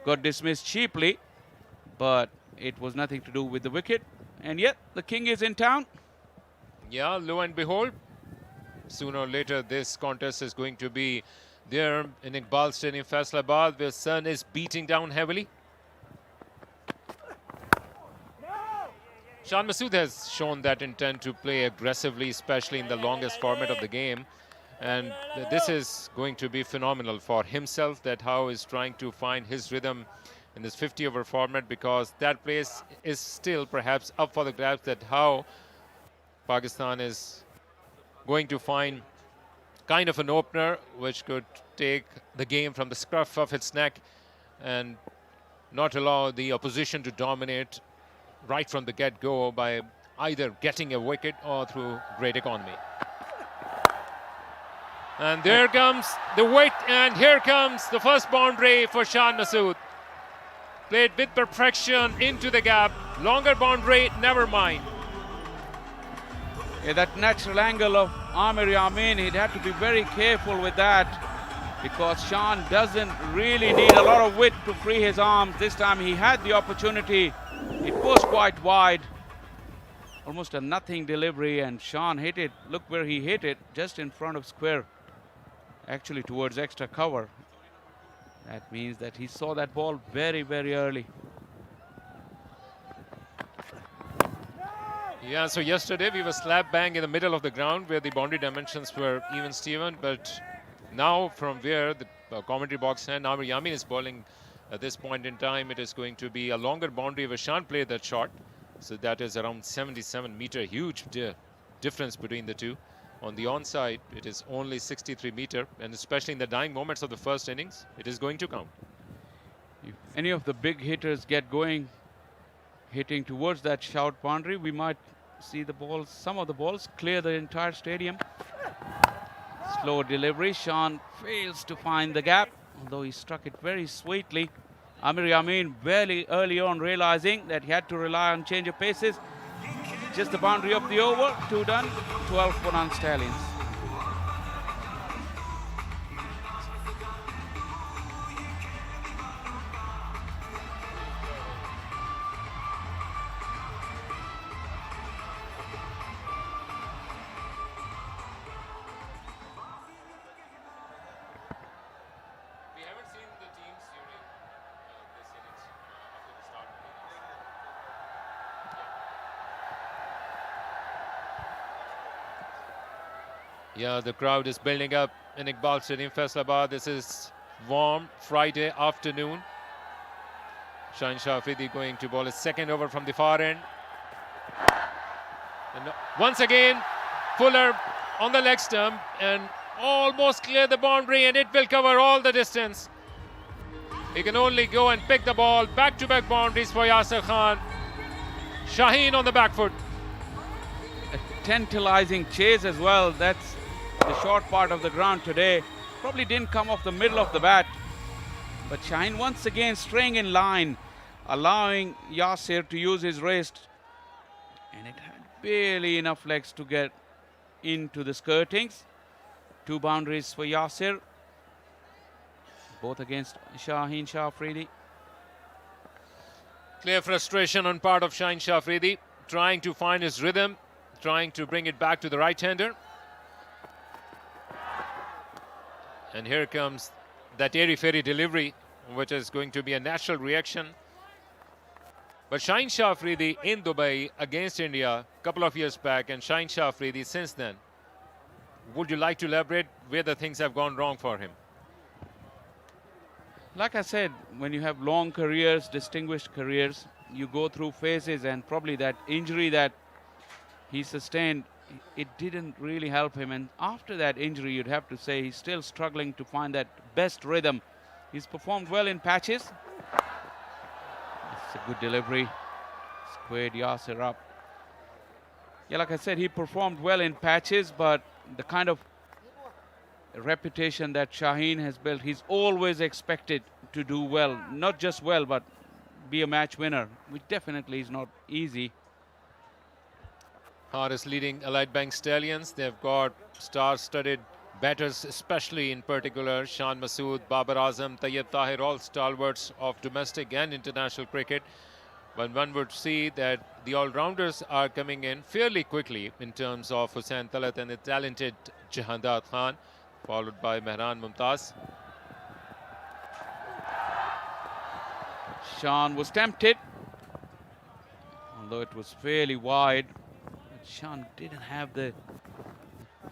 got dismissed cheaply, but it was nothing to do with the wicket. And yet, the king is in town. Yeah, lo and behold, sooner or later this contest is going to be there in Iqbal Stadium, Faisalabad, where sun is beating down heavily. Shan Masood has shown that intent to play aggressively, especially in the longest format of the game. And this is going to be phenomenal for himself, that how he's trying to find his rhythm in this 50-over format, because that place is still perhaps up for the grabs, that how Pakistan is going to find kind of an opener which could take the game from the scruff of its neck and not allow the opposition to dominate right from the get-go by either getting a wicket or through great economy. And there comes the weight, and here comes the first boundary for Shan Masood. Played with perfection into the gap. Longer boundary, never mind. Yeah, that natural angle of Amir Yamin, he'd have to be very careful with that, because Shan doesn't really need a lot of width to free his arms. This time he had the opportunity. It was quite wide. Almost a nothing delivery, and Shan hit it. Look where he hit it, just in front of square. Actually towards extra cover. That means that he saw that ball very, very early. Yeah, so yesterday we were slap bang in the middle of the ground where the boundary dimensions were even Steven, but now from where the commentary box and Amir Yamin is bowling at this point in time, it is going to be a longer boundary where Shan played that shot. So that is around 77 meter, huge difference between the two. On the onside, it is only 63 meter, and especially in the dying moments of the first innings, it is going to count. If any of the big hitters get going, hitting towards that shout boundary, we might see the balls, some of the balls clear the entire stadium. Slow delivery. Shan fails to find the gap, although he struck it very sweetly. Amir Yamin very early on realizing that he had to rely on change of paces. Just the boundary of the over, 2 done, 12 for non-Stallions. We haven't seen the teams during this innings after the start of the innings. Yeah, the crowd is building up in Iqbal Stadium, Faisalabad. This is warm Friday afternoon. Shaheen Shafidi going to bowl his second over from the far end. And once again, Fuller on the leg stump and almost clear the boundary, and it will cover all the distance. He can only go and pick the ball. Back-to-back boundaries for Yasir Khan. Shaheen on the back foot. A tantalizing chase as well. That's the short part of the ground today. Probably didn't come off the middle of the bat. But Shaheen once again staying in line, allowing Yasir to use his wrist. And it had barely enough legs to get into the skirtings. 2 boundaries for Yasir. Both against Shaheen Shah Afridi. Clear frustration on part of Shaheen Shah Afridi, trying to find his rhythm, trying to bring it back to the right-hander. And here comes that airy-fairy delivery, which is going to be a natural reaction. But Shaheen Shah Afridi in Dubai against India a couple of years back, and Shaheen Shah Afridi since then. Would you like to elaborate where the things have gone wrong for him? Like I said, when you have long careers, distinguished careers, you go through phases, and probably that injury that he sustained, it didn't really help him. And after that injury, you'd have to say he's still struggling to find that best rhythm. He's performed well in patches. It's a good delivery. Squared Yasir up. Yeah, like I said, he performed well in patches, but the kind of reputation that Shaheen has built, he's always expected to do well. Not just well, but be a match winner, which definitely is not easy. Haris leading Allied Bank Stallions. They've got star-studded batters, especially in particular Shan Masood, Babar Azam, Tayyib Tahir, all stalwarts of domestic and international cricket. But one would see that the all-rounders are coming in fairly quickly in terms of Hussain Talat and the talented Jahandat Khan, followed by Mehran Mumtaz. Shan was tempted, although it was fairly wide. But Shan didn't have the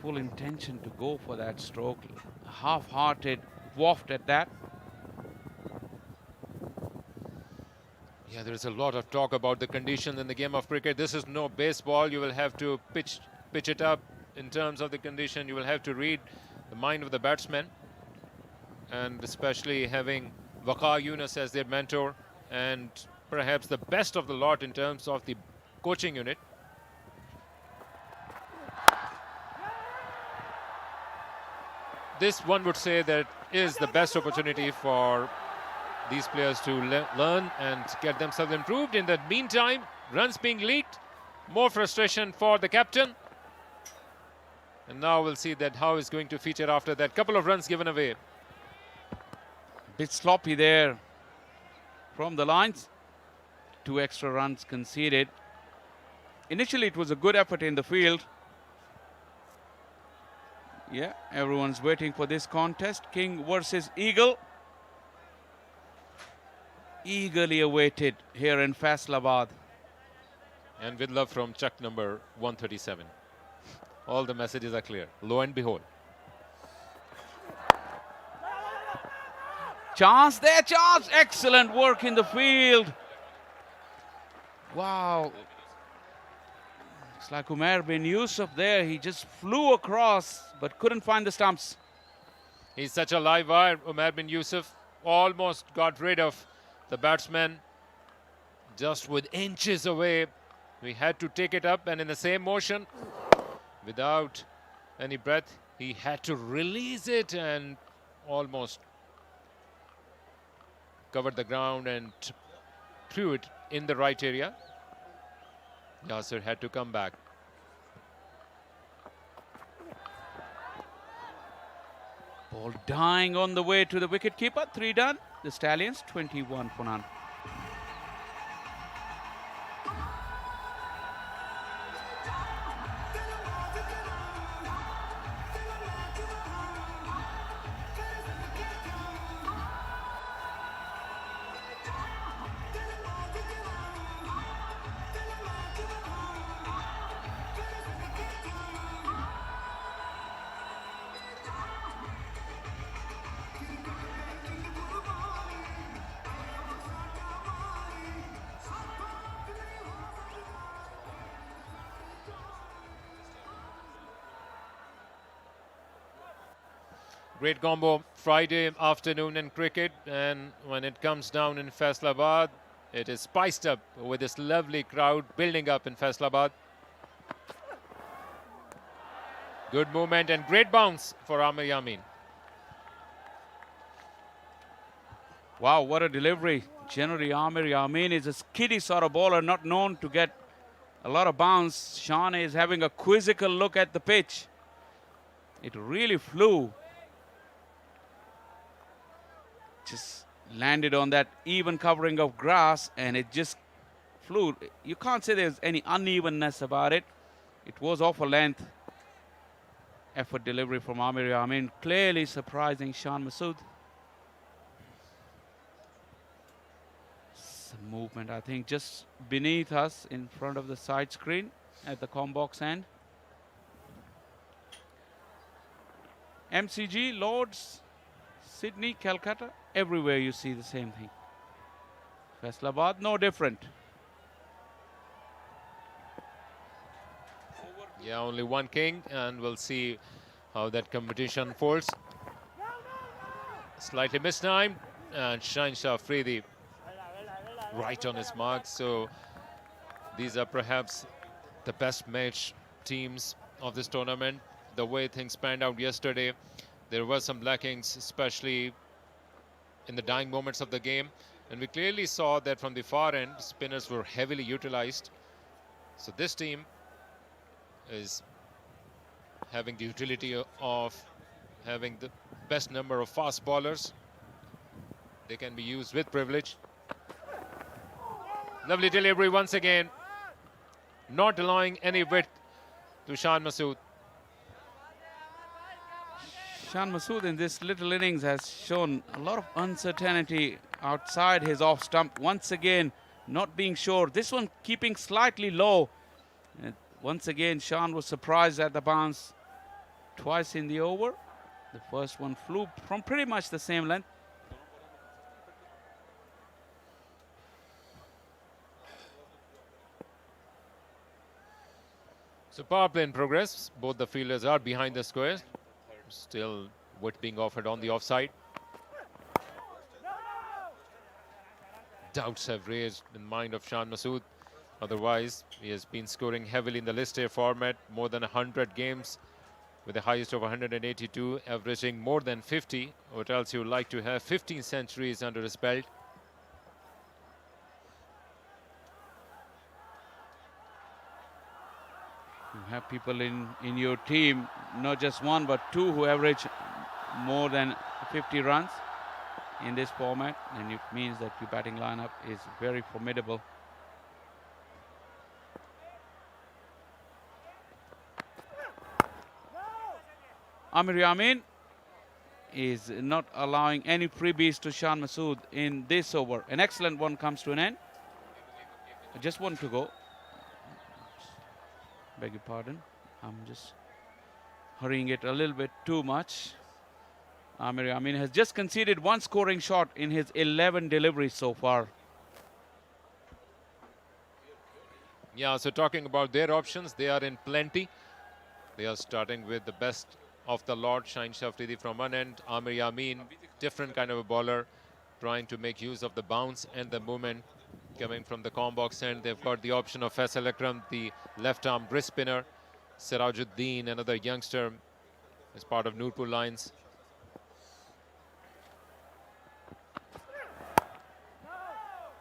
full intention to go for that stroke. Half-hearted waft at that. Yeah, there is a lot of talk about the conditions in the game of cricket. This is no baseball. You will have to pitch it up in terms of the condition. You will have to read the mind of the batsman, and especially having Waqa Yunus as their mentor and perhaps the best of the lot in terms of the coaching unit. This, one would say, that is the best opportunity for these players to learn and get themselves improved. In the meantime, runs being leaked, more frustration for the captain. And now we'll see that how he's going to feature after that. Couple of runs given away. Bit sloppy there from the lines. 2 extra runs conceded. Initially, it was a good effort in the field. Yeah, everyone's waiting for this contest. King versus Eagle. Eagerly awaited here in Faisalabad. And with love from Chuck number 137. All the messages are clear. Lo and behold. Chance there, chance. Excellent work in the field. Wow. It's like Umair bin Yusuf there. He just flew across but couldn't find the stumps. He's such a live wire. Umair bin Yusuf almost got rid of the batsman just with inches away. We had to take it up, and in the same motion, without any breath, he had to release it and almost covered the ground and threw it in the right area. Yasir had to come back. Ball dying on the way to the wicketkeeper. 3 done. The Stallions 21 for none. Great combo Friday afternoon in cricket, and when it comes down in Faisalabad, it is spiced up with this lovely crowd building up in Faisalabad. Good movement and great bounce for Amir Yamin. Wow, what a delivery. Generally, Amir Yamin is a skiddy sort of bowler, not known to get a lot of bounce. Sean is having a quizzical look at the pitch. It really flew. Just landed on that even covering of grass and it just flew. You can't say there's any unevenness about it. It was off a length. Effort delivery from Amir Yamin, clearly surprising Shan Masood. Some movement, I think, just beneath us in front of the side screen at the com box end. MCG, Lords, Sydney, Calcutta, everywhere you see the same thing. Faisalabad, no different. Yeah, only one king, and we'll see how that competition unfolds. Slightly mistimed, and Shaheen Afridi right on his mark. So these are perhaps the best match teams of this tournament. The way things panned out yesterday, there were some lackings, especially in the dying moments of the game. And we clearly saw that from the far end, spinners were heavily utilized. So this team is having the utility of having the best number of fast bowlers. They can be used with privilege. Lovely delivery once again, not allowing any width to Shan Masood. Shan Masood in this little innings has shown a lot of uncertainty outside his off stump. Once again, not being sure. This one keeping slightly low. And once again, Shan was surprised at the bounce twice in the over. The first one flew from pretty much the same length. So power play in progress. Both the fielders are behind the squares. Still width being offered on the offside. Doubts have raised in the mind of Shan Masood. Otherwise, he has been scoring heavily in the list A format, more than 100 games with the highest of 182, averaging more than 50. What else you would like to have? 15 centuries under his belt. You have people in your team, not just one, but two who average more than 50 runs in this format. And it means that your batting lineup is very formidable. Amir Yamin is not allowing any freebies to Shan Masood in this over. An excellent one comes to an end. Just one to go. Beg your pardon. I'm just hurrying it a little bit too much. Amir Yamin has just conceded one scoring shot in his 11 deliveries so far. Yeah, so talking about their options, they are in plenty. They are starting with the best of the lot. Shaheen Afridi from one end, Amir Yamin, different kind of a bowler, trying to make use of the bounce and the movement coming from the com box end. They've got the option of Faisal Akram, the left-arm wrist spinner. Sirajuddin, another youngster, as part of Nurpur lines.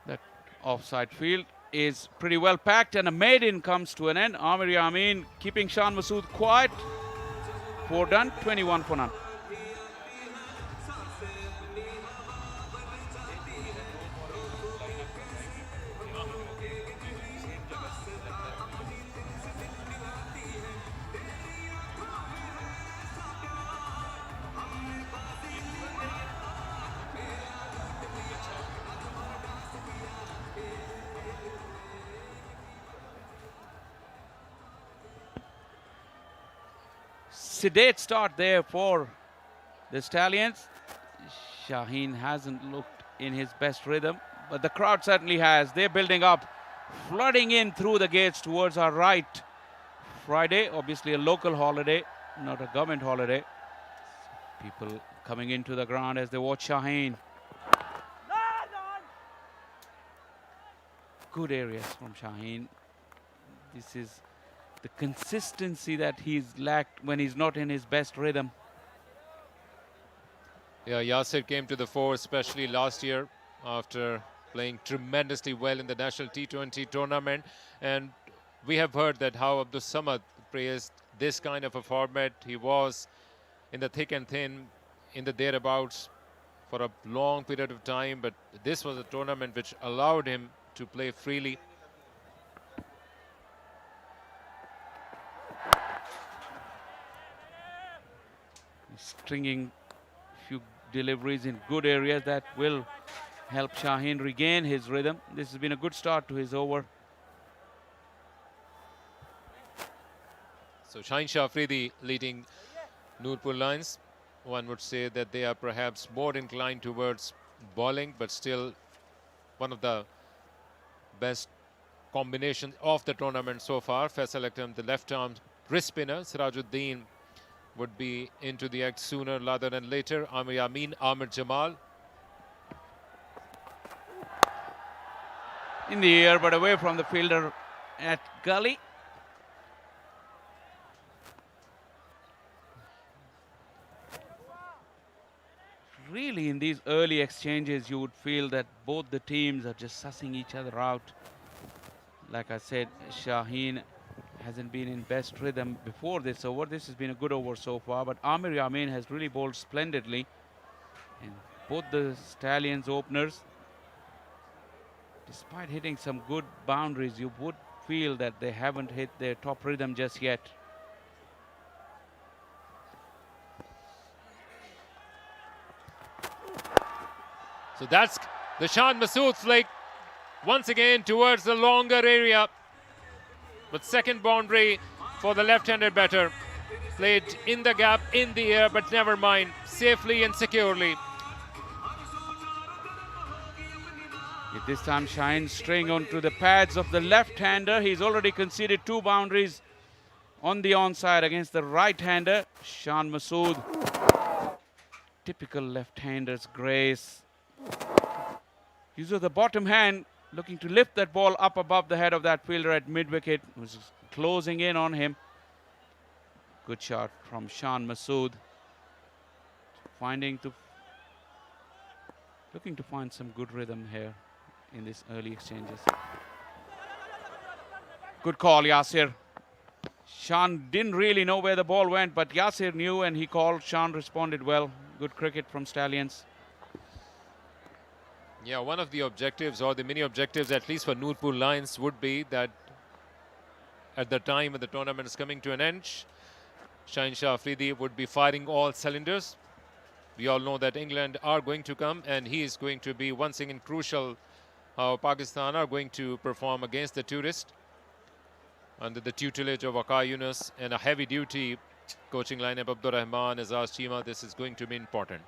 That offside field is pretty well packed, and a maiden comes to an end. Amir Yamin keeping Shan Masood quiet. 4 done, 21 for none. Sedate start there for the Stallions. Shaheen hasn't looked in his best rhythm, but the crowd certainly has. They're building up, flooding in through the gates towards our right. Friday, obviously a local holiday, not a government holiday. People coming into the ground as they watch Shaheen. Good areas from Shaheen. This is the consistency that he's lacked when he's not in his best rhythm. Yeah, Yasir came to the fore, especially last year after playing tremendously well in the national T20 tournament. And we have heard that how Abdul Samad praised this kind of a format. He was in the thick and thin, in the thereabouts for a long period of time. But this was a tournament which allowed him to play freely. Stringing few deliveries in good areas that will help Shaheen regain his rhythm. This has been a good start to his over. So Shaheen Shah Afridi leading Nurpur Lions. One would say that they are perhaps more inclined towards bowling, but still one of the best combinations of the tournament so far. Faisal Akram, the left arm wrist spinner. Sirajuddin would be into the act sooner rather than later. Amir Amin, Amir Jamal. In the air, but away from the fielder at gully. Really, in these early exchanges, you would feel that both the teams are just sussing each other out. Like I said, Shaheen hasn't been in best rhythm before this over. This has been a good over so far, but Amir Yamin has really bowled splendidly. And both the Stallions openers, despite hitting some good boundaries, you would feel that they haven't hit their top rhythm just yet. So that's the Shan Masood flick once again towards the longer area. But second boundary for the left-handed batter. Played in the gap, in the air, but never mind. Safely and securely. This time Shaheen string onto the pads of the left-hander. He's already conceded 2 boundaries on the onside against the right-hander, Shan Masood. Typical left-hander's grace. Use of the bottom hand, looking to lift that ball up above the head of that fielder at mid-wicket, who's closing in on him. Good shot from Shan Masood. Looking to find some good rhythm here in these early exchanges. Good call, Yasir. Shan didn't really know where the ball went, but Yasir knew and he called. Shan responded well. Good cricket from Stallions. Yeah, one of the objectives, or the many objectives, at least for Nurpur Lions, would be that at the time when the tournament is coming to an end, Shaheen Shah Afridi would be firing all cylinders. We all know that England are going to come, and he is going to be once again crucial how Pakistan are going to perform against the tourist under the tutelage of Waqar Yunus and a heavy-duty coaching lineup, Abdur Rahman, Azaz Chima. This is going to be important.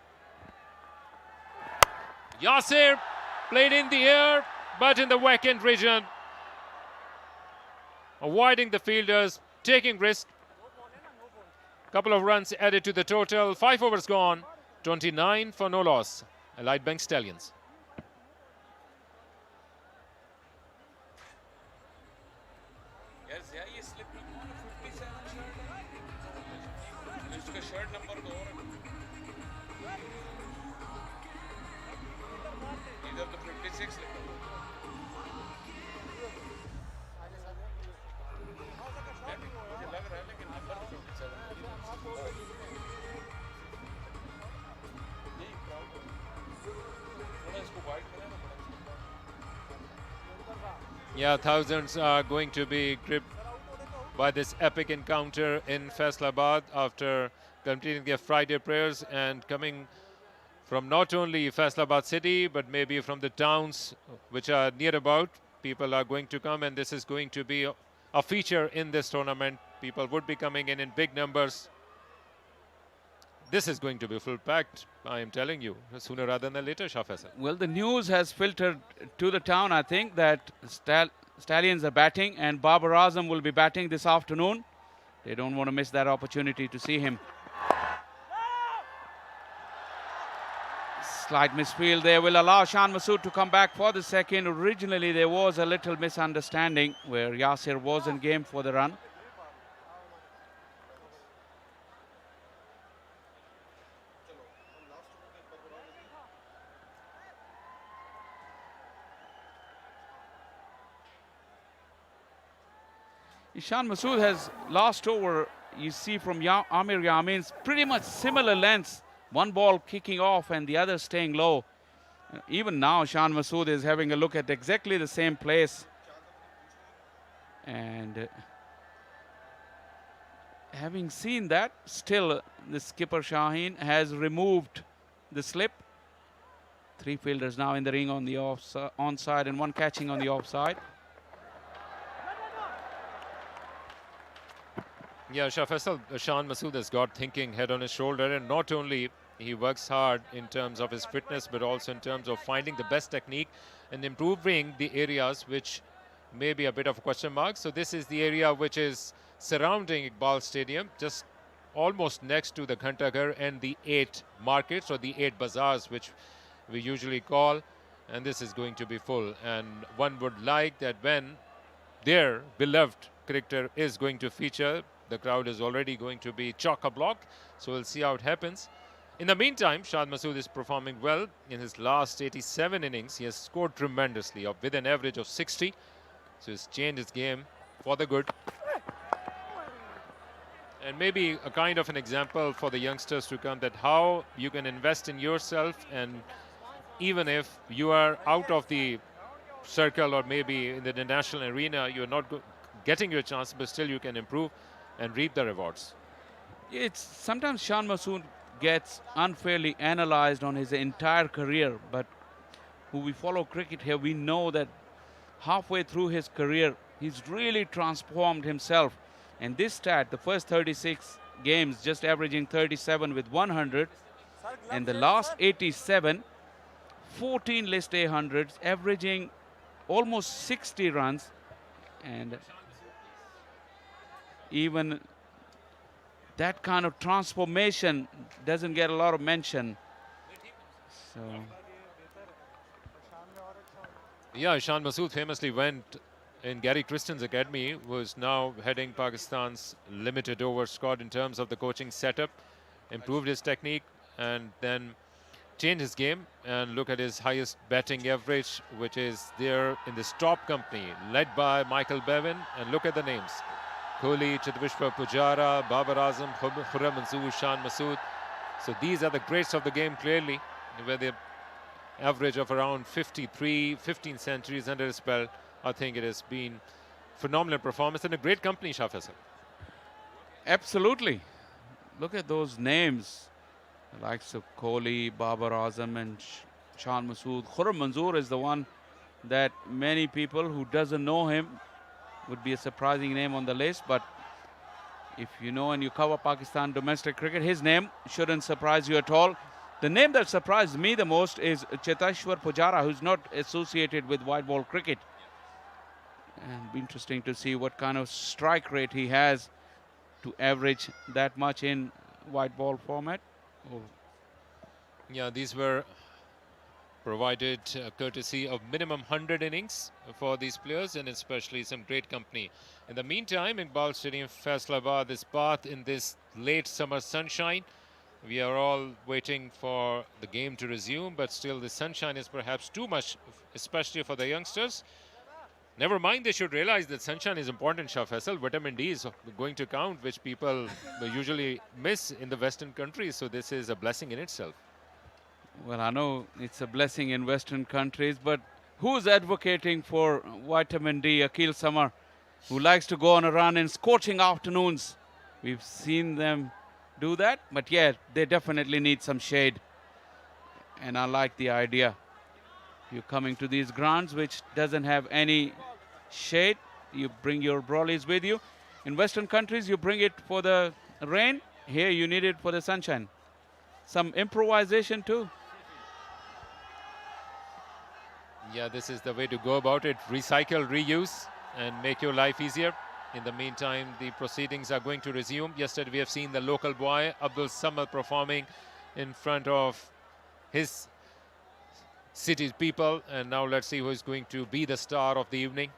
Yasir played in the air, but in the vacant region. Avoiding the fielders, taking risk. Couple of runs added to the total. 5 overs gone. 29 for no loss. Allied Bank Stallions. Yeah, thousands are going to be gripped by this epic encounter in Faisalabad after completing their Friday prayers and coming from not only Faisalabad city, but maybe from the towns which are near about. People are going to come, and this is going to be a feature in this tournament. People would be coming in big numbers. This is going to be full packed, I am telling you, sooner rather than later, Shah Faisal. Well, the news has filtered to the town, I think, that Stallions are batting and Babar Azam will be batting this afternoon. They don't want to miss that opportunity to see him. Slight misfield there will allow Shan Masood to come back for the second. Originally, there was a little misunderstanding where Yasir wasn't game for the run. Shan Masood has last over, you see from Amir Yamin's pretty much similar lengths. One ball kicking off and the other staying low. Even now, Shan Masood is having a look at exactly the same place. And having seen that, still the skipper Shaheen has removed the slip. 3 fielders now in the ring on the onside and 1 catching on the offside. Yeah, Shah Faisal, Shan Masood has got thinking head on his shoulder, and not only he works hard in terms of his fitness, but also in terms of finding the best technique and improving the areas which may be a bit of a question mark. So this is the area which is surrounding Iqbal Stadium, just almost next to the Ghantaghar and the 8 markets or the 8 bazaars, which we usually call, and this is going to be full. And one would like that when their beloved cricketer is going to feature, the crowd is already going to be chock-a-block, so we'll see how it happens. In the meantime, Shan Masood is performing well. In his last 87 innings, he has scored tremendously with an average of 60. So he's changed his game for the good. And maybe a kind of an example for the youngsters to come, that how you can invest in yourself, and even if you are out of the circle or maybe in the national arena, you're not getting your chance, but still you can improve and reap the rewards. It's sometimes Shan Masood gets unfairly analyzed on his entire career, but who we follow cricket here, we know that halfway through his career, he's really transformed himself. And this stat, the first 36 games, just averaging 37 with 100, and the last 87, 14 list A hundreds, averaging almost 60 runs, and even that kind of transformation doesn't get a lot of mention. So yeah, Shan Masood famously went in Gary Kristen's academy, was now heading Pakistan's limited over squad in terms of the coaching setup, improved his technique, and then changed his game. And look at his highest batting average, which is there in this top company, led by Michael Bevan. And look at the names: Kohli, Chitwishwa Pujara, Babar Azam, Khurram Mansoor, Shan Masood. So these are the greats of the game, clearly, where the average of around 53, 15 centuries under his belt. I think it has been phenomenal performance and a great company, Shah Faisal. absolutely. Look at those names, the likes of Kohli, Babar Azam and Shan Masood. Khurram Mansoor is the one that many people who doesn't know him would be a surprising name on the list, but if you know and you cover Pakistan domestic cricket, his name shouldn't surprise you at all. The name that surprised me the most is Cheteshwar Pujara, who's not associated with white ball cricket. And it'll be interesting to see what kind of strike rate he has to average that much in white ball format. Oh. Yeah, these were provided courtesy of minimum 100 innings for these players, and especially some great company. In the meantime, Iqbal Stadium, Faisalabad is bathed in this late summer sunshine. We are all waiting for the game to resume, but still the sunshine is perhaps too much, especially for the youngsters. Never mind, they should realize that sunshine is important, Shah Faisal. Vitamin D is going to count, which people usually miss in the Western countries. So this is a blessing in itself. Well, I know it's a blessing in Western countries, but who's advocating for vitamin D? Akil Samar, who likes to go on a run in scorching afternoons. We've seen them do that, but yeah, they definitely need some shade. And I like the idea. You're coming to these grounds which doesn't have any shade. You bring your brollies with you. In Western countries, you bring it for the rain. Here, you need it for the sunshine. Some improvisation too. Yeah, this is the way to go about it. Recycle, reuse, and make your life easier. In the meantime, the proceedings are going to resume. Yesterday, we have seen the local boy, Abdul Samad, performing in front of his city people. And now let's see who is going to be the star of the evening.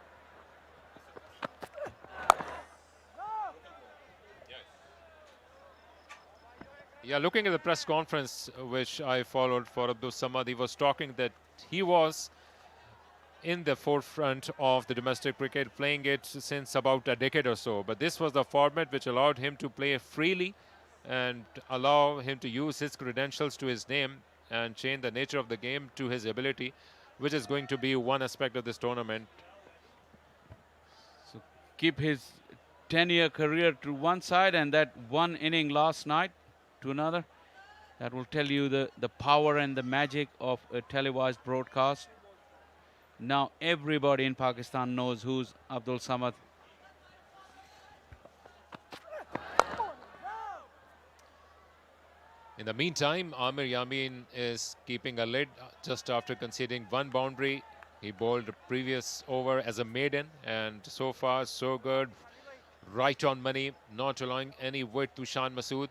Yeah, looking at the press conference which I followed for Abdul Samad, he was talking that he was in the forefront of the domestic cricket, playing it since about a decade or so. But this was the format which allowed him to play freely and allow him to use his credentials to his name and change the nature of the game to his ability, which is going to be one aspect of this tournament. So keep his 10-year career to one side and that one inning last night to another. That will tell you the power and the magic of a televised broadcast. Now everybody in Pakistan knows who's Abdul Samad. In the meantime, Amir Yamin is keeping a lid just after conceding one boundary. He bowled the previous over as a maiden, and so far so good. Right on money, not allowing any width to Shan Masood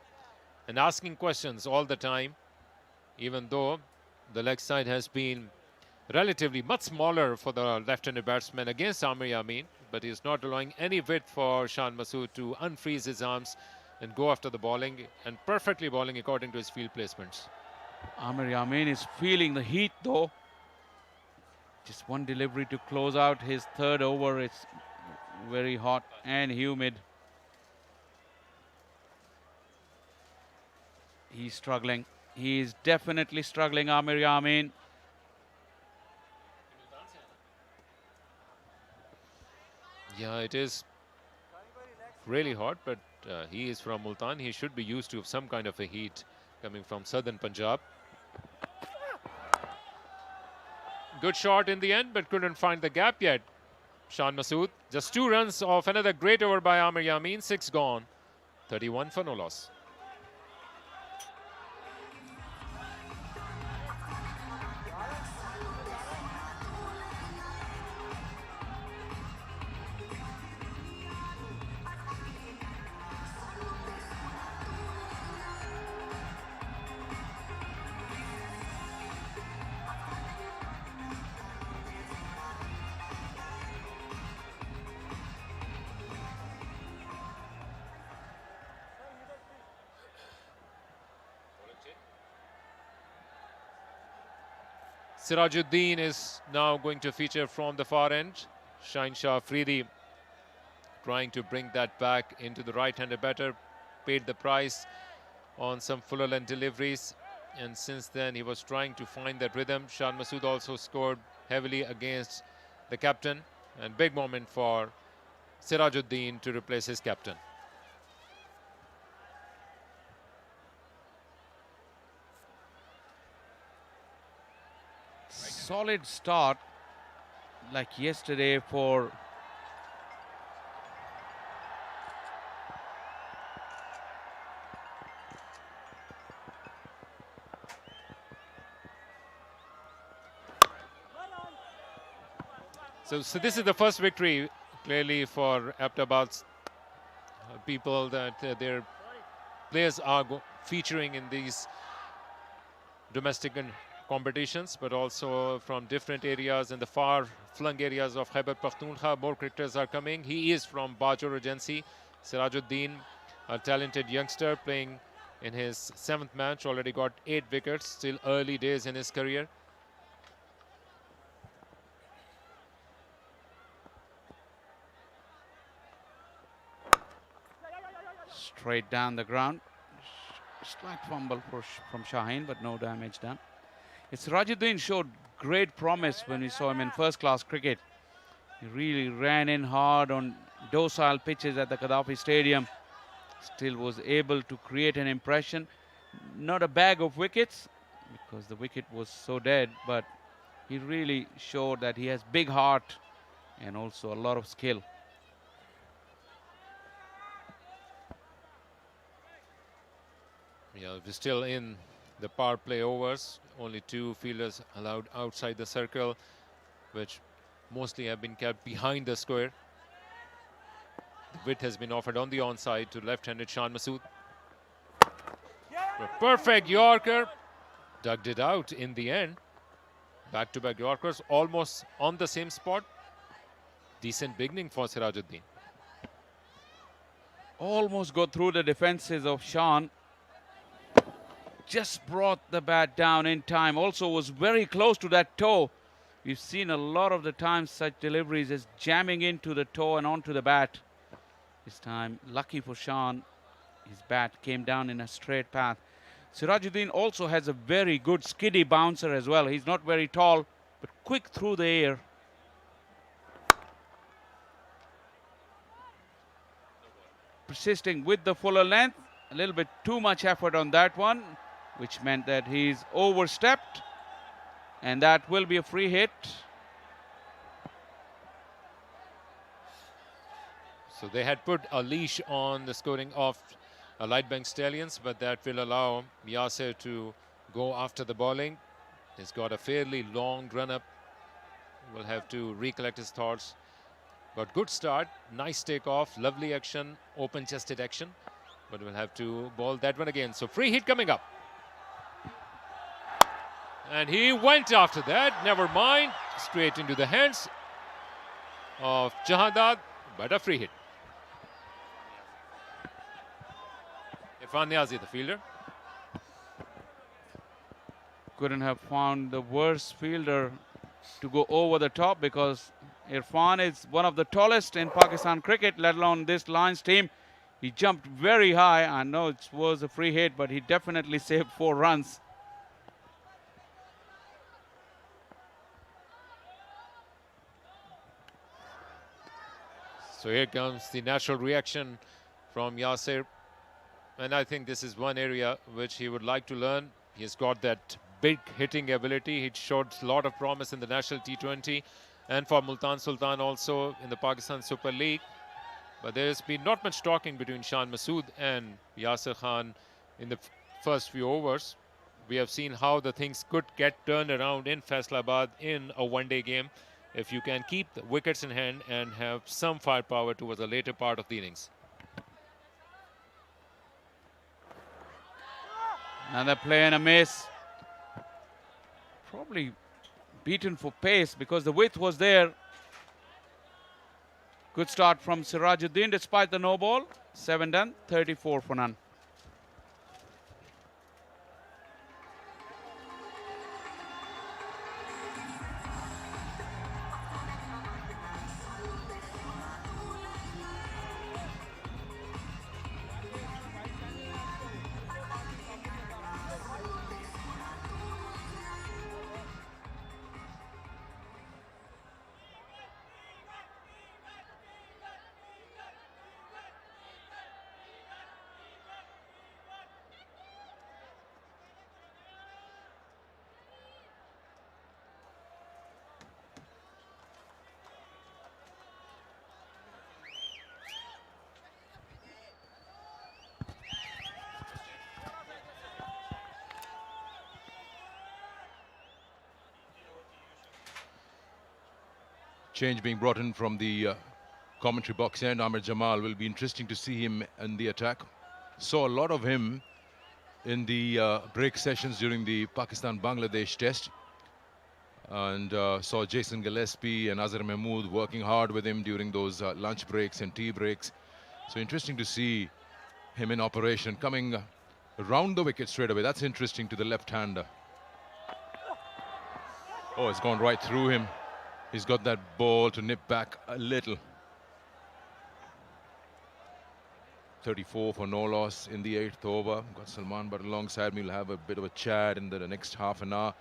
and asking questions all the time, even though the leg side has been relatively much smaller for the left-handed batsman against Amir Yamin, but he's not allowing any width for Shan Masood to unfreeze his arms and go after the bowling, and perfectly bowling according to his field placements. Amir Yamin is feeling the heat though. Just one delivery to close out his third over. It's very hot and humid. He's struggling. He's definitely struggling, Amir Yamin. Yeah, it is really hot, but he is from Multan. He should be used to some kind of a heat coming from southern Punjab. Good shot in the end, but couldn't find the gap yet. Shan Masood, just 2 runs off another great over by Amir Yamin. 6 gone, 31 for no loss. Sirajuddin is now going to feature from the far end. Shaheen Shah Afridi trying to bring that back into the right-handed batter. Paid the price on some fuller length deliveries, and since then he was trying to find that rhythm. Shan Masood also scored heavily against the captain, and big moment for Sirajuddin to replace his captain. Solid start like yesterday for So this is the first victory clearly for Aptabad's people, that their players are featuring in these domestic competitions, but also from different areas in the far-flung areas of Khyber Pakhtunkhwa. More cricketers are coming. He is from Bajor Regency. Sirajuddin, a talented youngster playing in his 7th match, already got 8 wickets, still early days in his career. straight down the ground. Slight fumble from Shaheen, but no damage done. Sirajuddin showed great promise when we saw him in first-class cricket. He really ran in hard on docile pitches at the Gaddafi Stadium. Still was able to create an impression. Not a bag of wickets, because the wicket was so dead, but he really showed that he has big heart and also a lot of skill. Yeah, we're still in the power play overs. Only 2 fielders allowed outside the circle, which mostly have been kept behind the square. The width has been offered on the onside to left-handed Shan Masood. A perfect Yorker. Dug it out in the end. Back-to-back Yorkers, almost on the same spot. Decent beginning for Sirajuddin. Almost got through the defenses of Sean. Just brought the bat down in time. Also was very close to that toe. We've seen a lot of the times such deliveries is jamming into the toe and onto the bat. This time, lucky for Sean, his bat came down in a straight path. Sirajuddin also has a very good skiddy bouncer as well. He's not very tall, but quick through the air. Persisting with the fuller length. A little bit too much effort on that one, which meant that he's overstepped. And that will be a free hit. So they had put a leash on the scoring of Light Bank Stallions, but that will allow Yasser to go after the bowling. He's got a fairly long run-up. Will have to recollect his thoughts. But good start, nice takeoff, lovely action, open-chested action. But we'll have to bowl that one again. So free hit coming up. And he went after that, never mind. Straight into the hands of Jahandad, but a free hit. Irfan Niazi, the fielder. Couldn't have found the worst fielder to go over the top, because Irfan is one of the tallest in Pakistan cricket, let alone this Lions team. He jumped very high. I know it was a free hit, but he definitely saved 4 runs. So here comes the natural reaction from Yasser. And I think this is one area which he would like to learn. He's got that big hitting ability. He showed a lot of promise in the national T20 and for Multan Sultan also in the Pakistan Super League. But there's been not much talking between Shan Masood and Yasser Khan in the first few overs. We have seen how the things could get turned around in Faisalabad in a one-day game if you can keep the wickets in hand and have some firepower towards the later part of the innings. Another play and a miss. Probably beaten for pace because the width was there. Good start from Sirajuddin despite the no ball. 7 done, 34 for none. Change being brought in from the commentary box end. Ahmed Jamal will be interesting to see him in the attack. Saw a lot of him in the break sessions during the Pakistan-Bangladesh test. And saw Jason Gillespie and Azhar Mahmood working hard with him during those lunch breaks and tea breaks. So interesting to see him in operation, coming around the wicket straight away. That's interesting to the left-hander. Oh, it's gone right through him. He's got that ball to nip back a little. 34 for no loss in the 8th over. Got Salman Butt alongside me. We'll have a bit of a chat in the next half an hour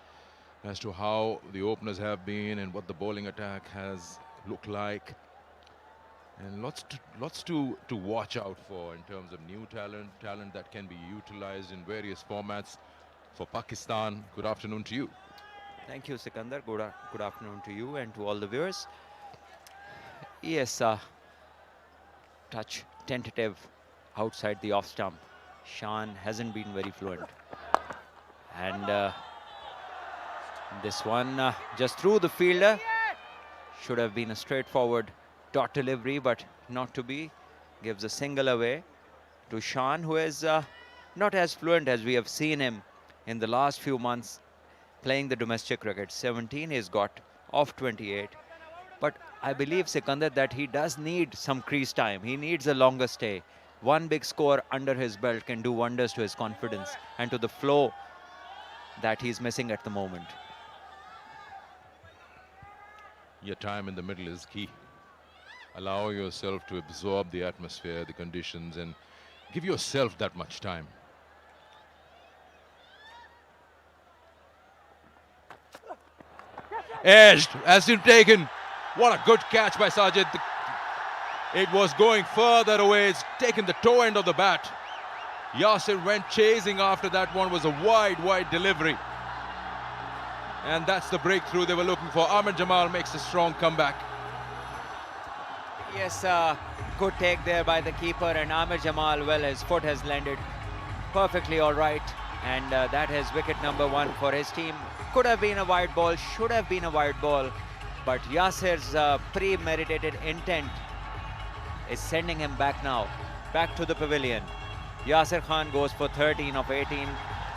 as to how the openers have been and what the bowling attack has looked like. And lots to watch out for in terms of new talent that can be utilized in various formats for Pakistan. Good afternoon to you. Thank you, Sikandar. Good afternoon to you and to all the viewers. Yes, touch tentative outside the off stump. Shan hasn't been very fluent. And this one just through the fielder. Should have been a straightforward dot delivery, but not to be. Gives a single away to Shan, who is not as fluent as we have seen him in the last few months. playing the domestic cricket. 17 he's got off 28. But I believe, Sikandar, that he does need some crease time. He needs a longer stay. One big score under his belt can do wonders to his confidence and to the flow that he's missing at the moment. Your time in the middle is key. Allow yourself to absorb the atmosphere, the conditions, and give yourself that much time. Edged, has been taken. What a good catch by Sajid. It was going further away. It's taken the toe end of the bat. Yasir went chasing after that one. Was a wide delivery. And that's the breakthrough they were looking for. Ahmed Jamal makes a strong comeback. Yes, good take there by the keeper, and Ahmed Jamal, well, his foot has landed perfectly all right. And that is wicket number 1 for his team. Could have been a wide ball, should have been a wide ball. But Yasir's premeditated intent is sending him back now, back to the pavilion. Yasir Khan goes for 13 of 18,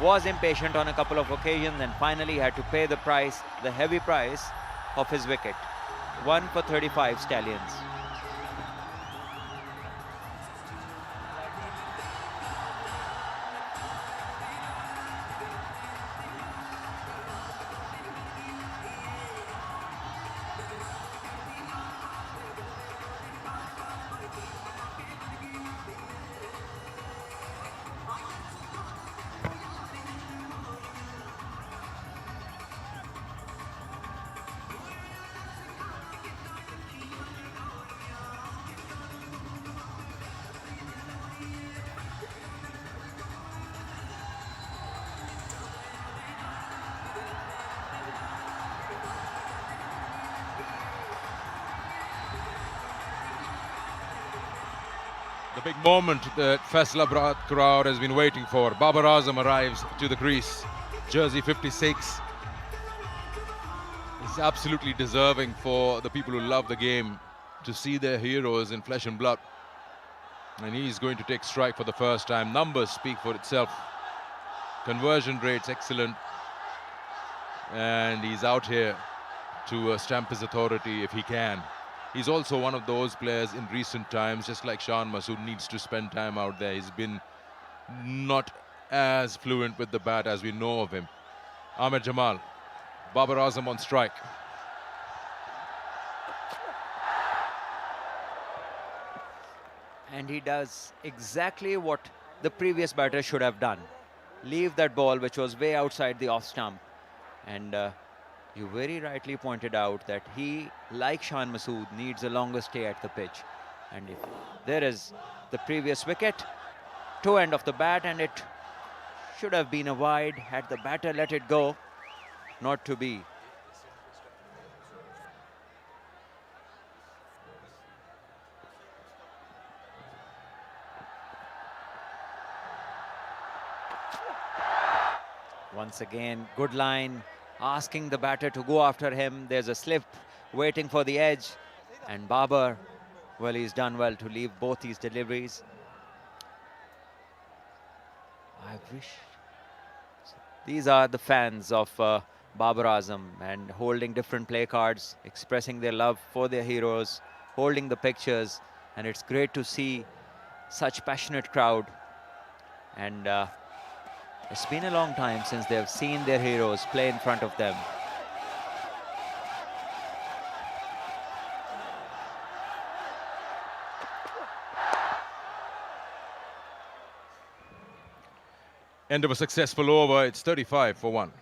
was impatient on a couple of occasions and finally had to pay the price, the heavy price of his wicket. 1 for 35 Stallions. The big moment that Faisalabad crowd has been waiting for. Babar Azam arrives to the crease. Jersey 56. It's absolutely deserving for the people who love the game to see their heroes in flesh and blood. And he's going to take strike for the first time. Numbers speak for itself. Conversion rates excellent. And he's out here to stamp his authority if he can. He's also one of those players in recent times, just like Shan Masood, needs to spend time out there. He's been not as fluent with the bat as we know of him. Ahmed Jamal, Babar Azam on strike. And he does exactly what the previous batter should have done. Leave that ball which was way outside the off stump. And you very rightly pointed out that he, like Shan Masood, needs a longer stay at the pitch. And if there is the previous wicket, toe end of the bat, and it should have been a wide had the batter let it go. Not to be. Once again, good line, asking the batter to go after him. There's a slip waiting for the edge. And Babar, well, he's done well to leave both these deliveries. I wish. These are the fans of Babar Azam, and holding different play cards, expressing their love for their heroes, holding the pictures. And it's great to see such passionate crowd. And it's been a long time since they've seen their heroes play in front of them. End of a successful over. It's 35 for 1.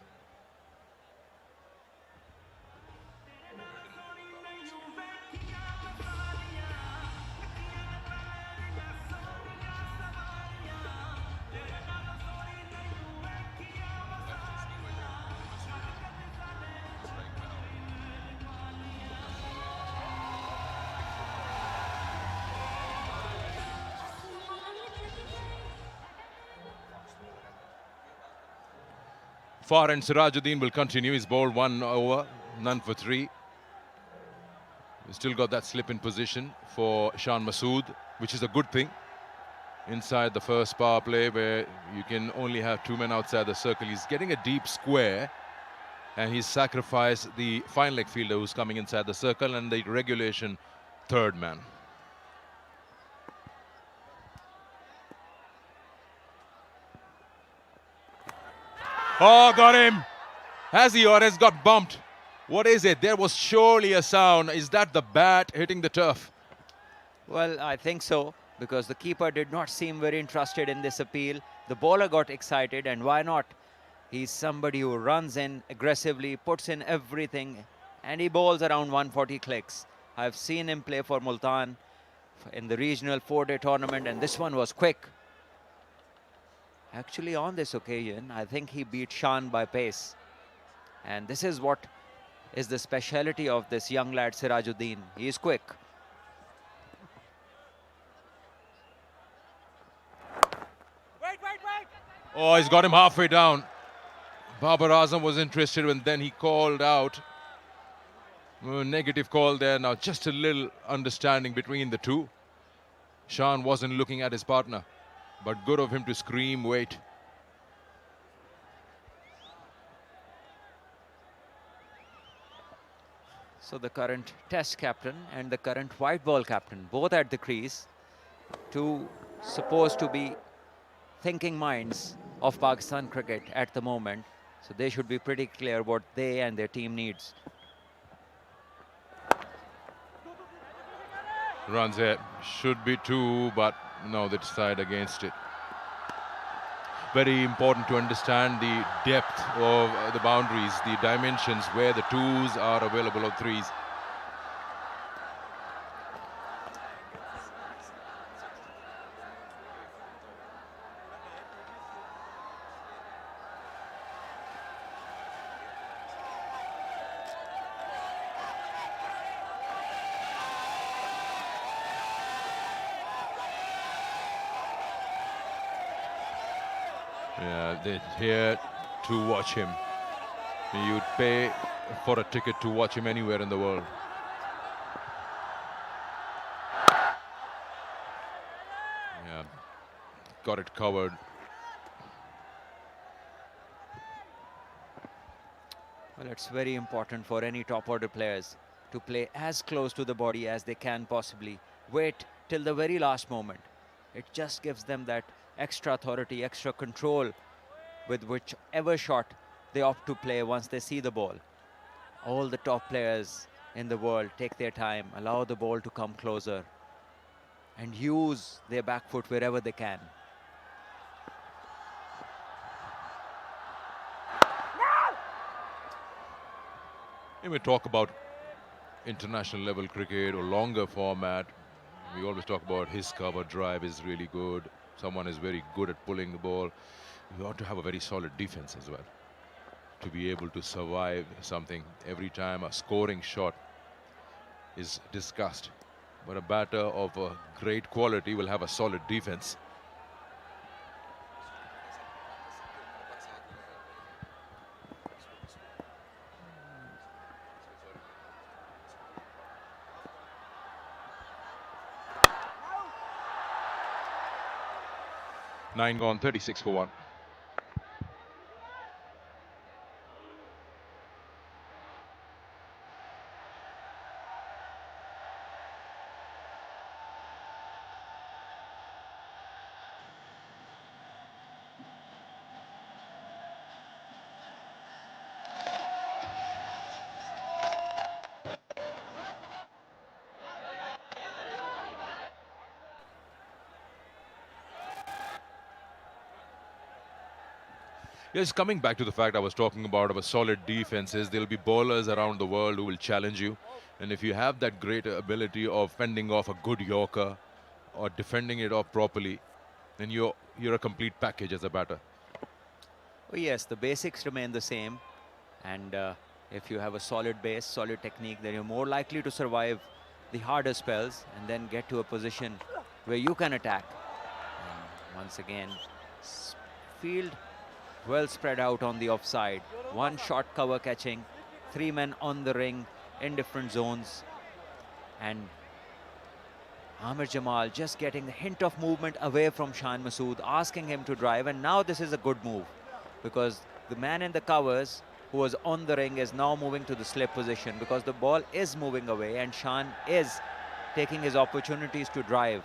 Far and Sirajuddin will continue. He's bowled 1 over, none for 3. We've still got that slip in position for Shan Masood, which is a good thing. Inside the first power play where you can only have 2 men outside the circle. He's getting a deep square and he sacrificed the fine leg fielder who's coming inside the circle and the regulation third man. Oh, got him! Has he or has got bumped? What is it? There was surely a sound. Is that the bat hitting the turf? Well, I think so, because the keeper did not seem very interested in this appeal. The bowler got excited, and why not? He's somebody who runs in aggressively, puts in everything, and he bowls around 140 clicks. I've seen him play for Multan in the regional 4-day tournament, and this one was quick. Actually, on this occasion, I think he beat Shan by pace. And this is what is the speciality of this young lad, Sirajuddin. He is quick. Oh, he's got him halfway down. Babar Azam was interested and then he called out. Negative call there. Now just a little understanding between the two. Shan wasn't looking at his partner, but good of him to scream, wait. So the current test captain and the current white ball captain, both at the crease, two supposed to be thinking minds of Pakistan cricket at the moment. So they should be pretty clear what they and their team needs. Runs here. Should be two, but no, they decide against it. Very important to understand the depth of the boundaries, the dimensions where the twos are available or threes. Yeah, they're here to watch him. You'd pay for a ticket to watch him anywhere in the world. Yeah, got it covered. Well, it's very important for any top order players to play as close to the body as they can possibly. Wait till the very last moment. It just gives them that extra authority, extra control with whichever shot they opt to play once they see the ball. All the top players in the world take their time, allow the ball to come closer, and use their back foot wherever they can. When we talk about international level cricket or longer format, we always talk about his cover drive is really good. Someone is very good at pulling the ball. You ought to have a very solid defense as well to be able to survive something every time a scoring shot is discussed. But a batter of a great quality will have a solid defense. Nine gone, 36 for 1. Yes, coming back to the fact I was talking about a solid defenses, there'll be bowlers around the world who will challenge you. And if you have that great ability of fending off a good Yorker or defending it off properly, then you're a complete package as a batter. Oh yes, the basics remain the same. And if you have a solid base, solid technique, then you're more likely to survive the harder spells and then get to a position where you can attack. And once again, field well spread out on the offside. One shot cover catching, 3 men on the ring in different zones. And Amir Jamal just getting the hint of movement away from Shan Masood, asking him to drive. And now this is a good move because the man in the covers who was on the ring, is now moving to the slip position because the ball is moving away and Shan is taking his opportunities to drive.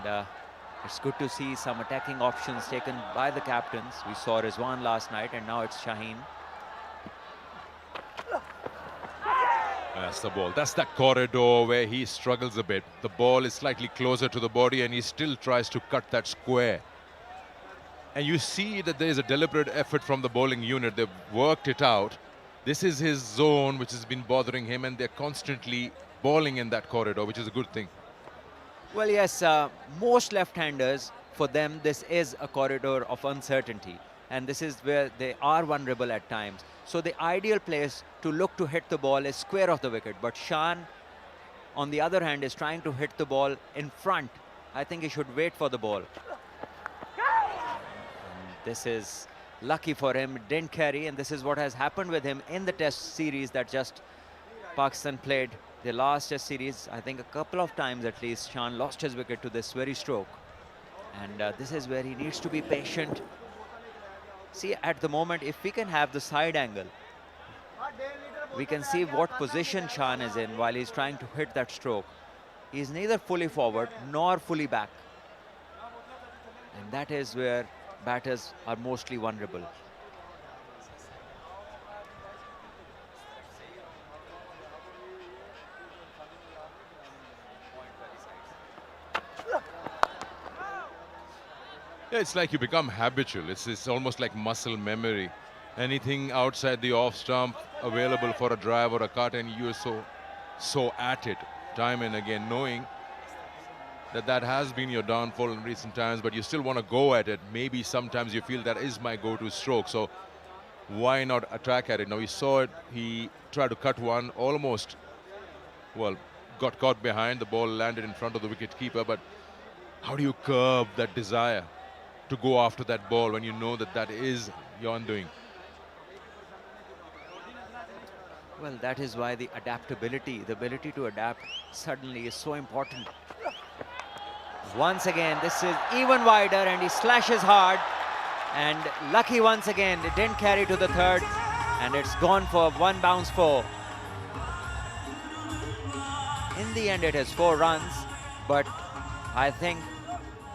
And it's good to see some attacking options taken by the captains. We saw Rizwan last night and now it's Shaheen. That's the ball. That's that corridor where he struggles a bit. The ball is slightly closer to the body and he still tries to cut that square. And you see that there is a deliberate effort from the bowling unit. They've worked it out. This is his zone which has been bothering him and they're constantly bowling in that corridor, which is a good thing. Well, yes, most left-handers, for them, this is a corridor of uncertainty. And this is where they are vulnerable at times. So the ideal place to look to hit the ball is square of the wicket. But Shan, on the other hand, is trying to hit the ball in front. I think he should wait for the ball. And this is lucky for him. It didn't carry, and this is what has happened with him in the test series that just Pakistan played. The last test series, I think a couple of times at least, Shan lost his wicket to this very stroke. And this is where he needs to be patient. See, at the moment, if we can have the side angle, we can see what position Shan is in while he's trying to hit that stroke. He's neither fully forward nor fully back. And that is where batters are mostly vulnerable. Yeah, it's like you become habitual. It's almost like muscle memory. Anything outside the off stump available for a drive or a cut, and you're so at it time and again, knowing that that has been your downfall in recent times, but you still want to go at it. Maybe sometimes you feel that is my go-to stroke, so why not attack at it? Now, we saw it, he tried to cut one, almost, well, got caught behind, the ball landed in front of the wicket keeper, but how do you curb that desire to go after that ball when you know that that is your undoing? Well, that is why the adaptability, the ability to adapt suddenly is so important. Once again, this is even wider and he slashes hard. And lucky once again, it didn't carry to the third and it's gone for one bounce four. In the end, it is 4 runs, but I think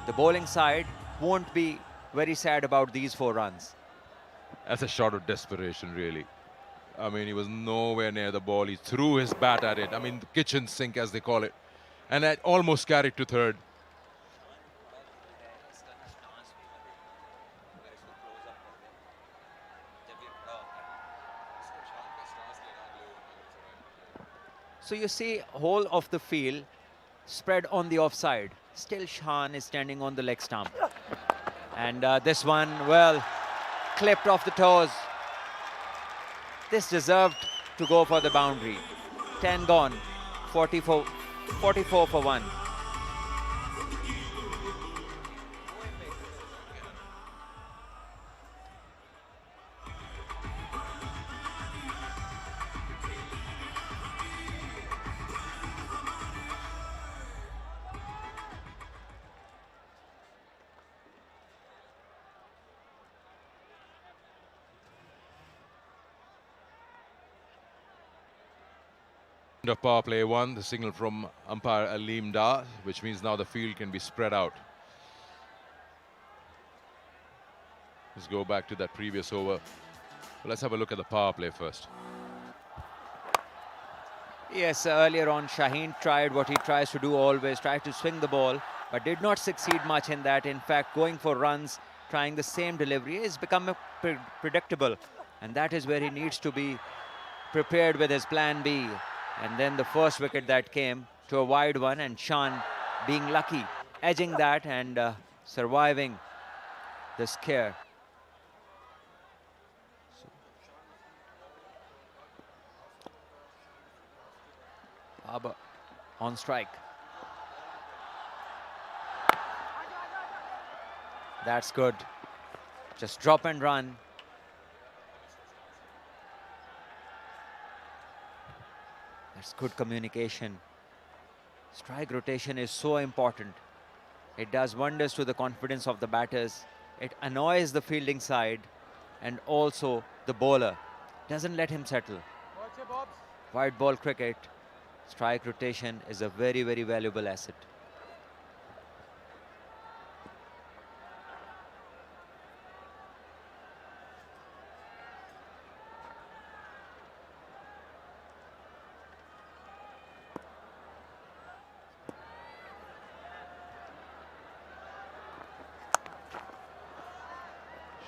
the bowling side won't be very sad about these 4 runs. That's a shot of desperation, really. I mean, he was nowhere near the ball. He threw his bat at it. I mean, the kitchen sink, as they call it. And it almost carried to third. So you see whole of the field spread on the offside. Still Shan is standing on the leg stump. And this one, well, clipped off the toes. This deserved to go for the boundary. 10 gone, 44 for 1. Of power play 1, the signal from umpire Aleem Dar, which means now the field can be spread out. Let's go back to that previous over. Well, let's have a look at the power play first. Yes, earlier on Shaheen tried what he tries to do always, tried to swing the ball, but did not succeed much in that. In fact, going for runs, trying the same delivery is become predictable. And that is where he needs to be prepared with his plan B. And then the first wicket that came to a wide one, and Shan being lucky, edging that and surviving the scare. Babar on strike. That's good. Just drop and run. That's good communication. Strike rotation is so important. It does wonders to the confidence of the batters. It annoys the fielding side. and also the bowler doesn't let him settle. White ball cricket, strike rotation is a very, very valuable asset.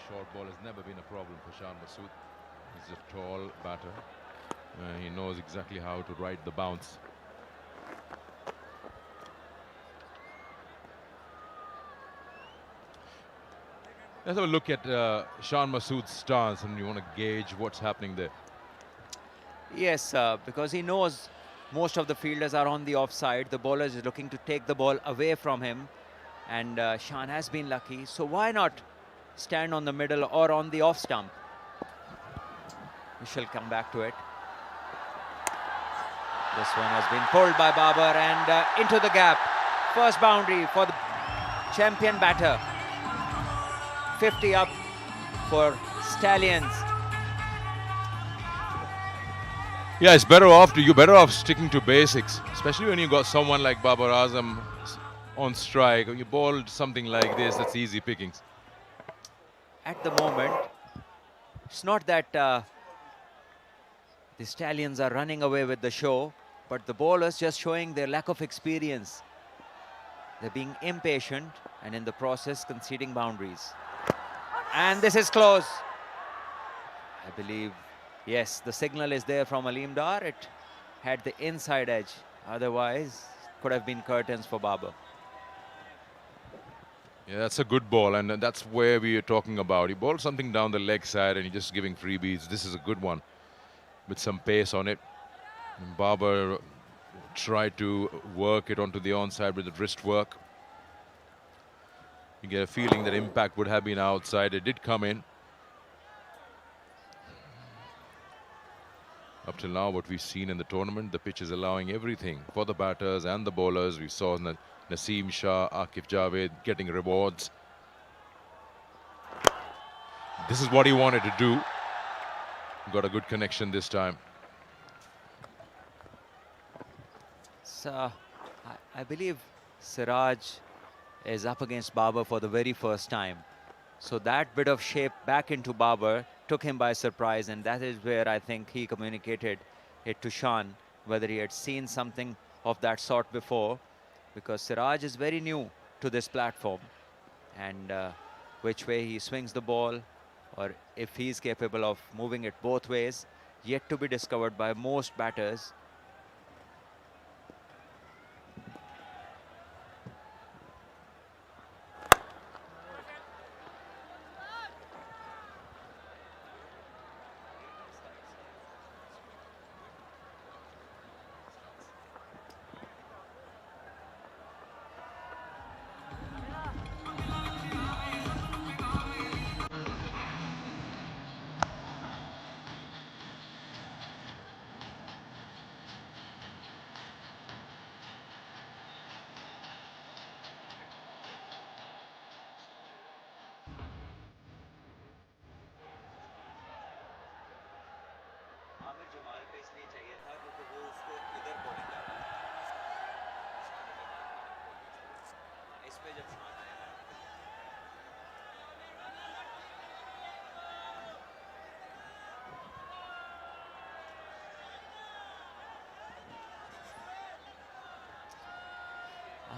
Short ball has never been a problem for Shan Masood. He's a tall batter. He knows exactly how to ride the bounce. Let's have a look at Shan Masood's stance, and you want to gauge what's happening there. Yes, because he knows most of the fielders are on the offside. The bowler is looking to take the ball away from him, and Shan has been lucky. So why not stand on the middle or on the off stump? We shall come back to it. This one has been pulled by Babar and into the gap. First boundary for the champion batter. 50 up for Stallions. Yeah, it's better off you're better off sticking to basics, especially when you got someone like Babar Azam on strike. When you bowled something like this, that's easy pickings. At the moment, it's not that the Stallions are running away with the show, but the bowlers just showing their lack of experience. They're being impatient and in the process conceding boundaries. And this is close. I believe, yes, the signal is there from Aleem Dar. It had the inside edge. Otherwise, could have been curtains for Babar. Yeah, that's a good ball, and that's where we are talking about. He bowled something down the leg side, and you're just giving freebies. This is a good one with some pace on it. And Babar tried to work it onto the onside with the wrist work. You get a feeling that impact would have been outside. It did come in. Up till now, what we've seen in the tournament, the pitch is allowing everything for the batters and the bowlers. We saw Naseem Shah, Akif Javed getting rewards. This is what he wanted to do. Got a good connection this time. So, I believe Siraj is up against Babar for the very first time. So that bit of shape back into Babar took him by surprise, and that is where I think he communicated it to Shan, whether he had seen something of that sort before, because Siraj is very new to this platform, and which way he swings the ball, or if he's capable of moving it both ways, yet to be discovered by most batters.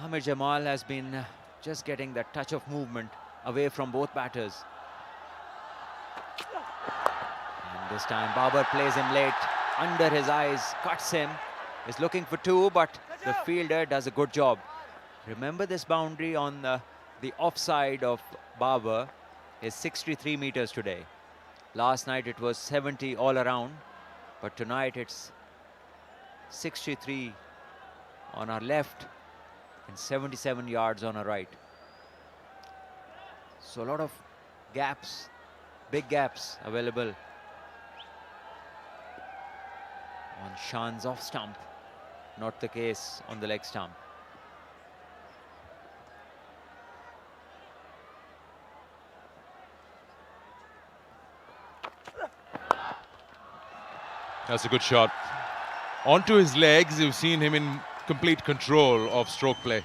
Amir Jamal has been just getting that touch of movement away from both batters. And this time Babar plays him late, under his eyes, cuts him, is looking for two, but the fielder does a good job. Remember, this boundary on the offside of Babar is 63 meters today. Last night it was 70 all around, but tonight it's 63 on our left and 77 yards on our right. So a lot of gaps, big gaps available on Shan's off stump. Not the case on the leg stump. That's a good shot. Onto his legs, you've seen him in complete control of stroke play.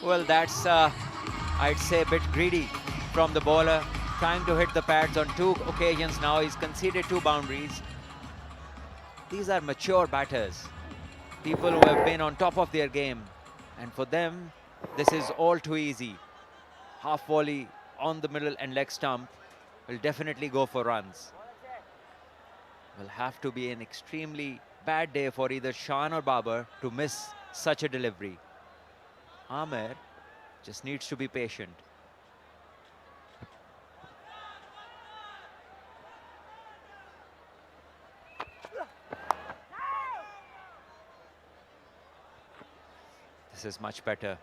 Well, that's, I'd say, a bit greedy from the bowler, trying to hit the pads on 2 occasions now. He's conceded 2 boundaries. These are mature batters, people who have been on top of their game. And for them, this is all too easy. Half volley on the middle and leg stump will definitely go for runs. Will have to be an extremely bad day for either Shan or Babar to miss such a delivery. Amer just needs to be patient. This is much better.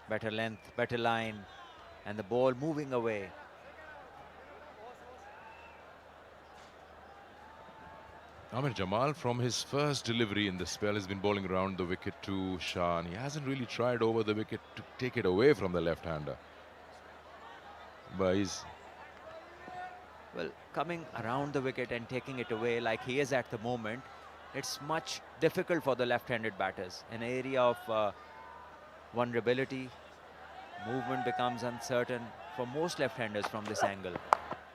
Better length, better line, and the ball moving away. Amir Jamal, from his first delivery in the spell, has been bowling around the wicket to Shan. He hasn't really tried over the wicket to take it away from the left-hander. But he's... Well, coming around the wicket and taking it away like he is at the moment, it's much difficult for the left-handed batters. An area of vulnerability, movement becomes uncertain for most left-handers from this angle.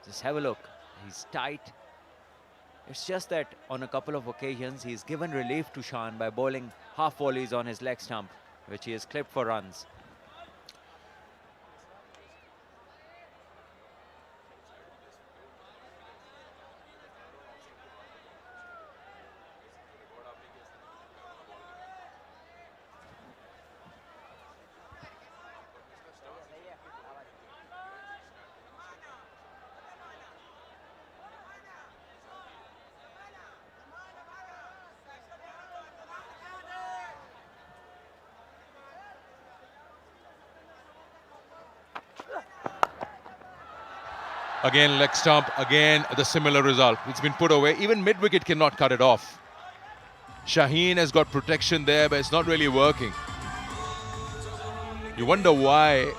Just have a look. He's tight. It's just that on a couple of occasions, he's given relief to Shan by bowling half volleys on his leg stump, which he has clipped for runs. Again, leg stump, again, the similar result. It's been put away. Even mid-wicket cannot cut it off. Shaheen has got protection there, but it's not really working. You wonder why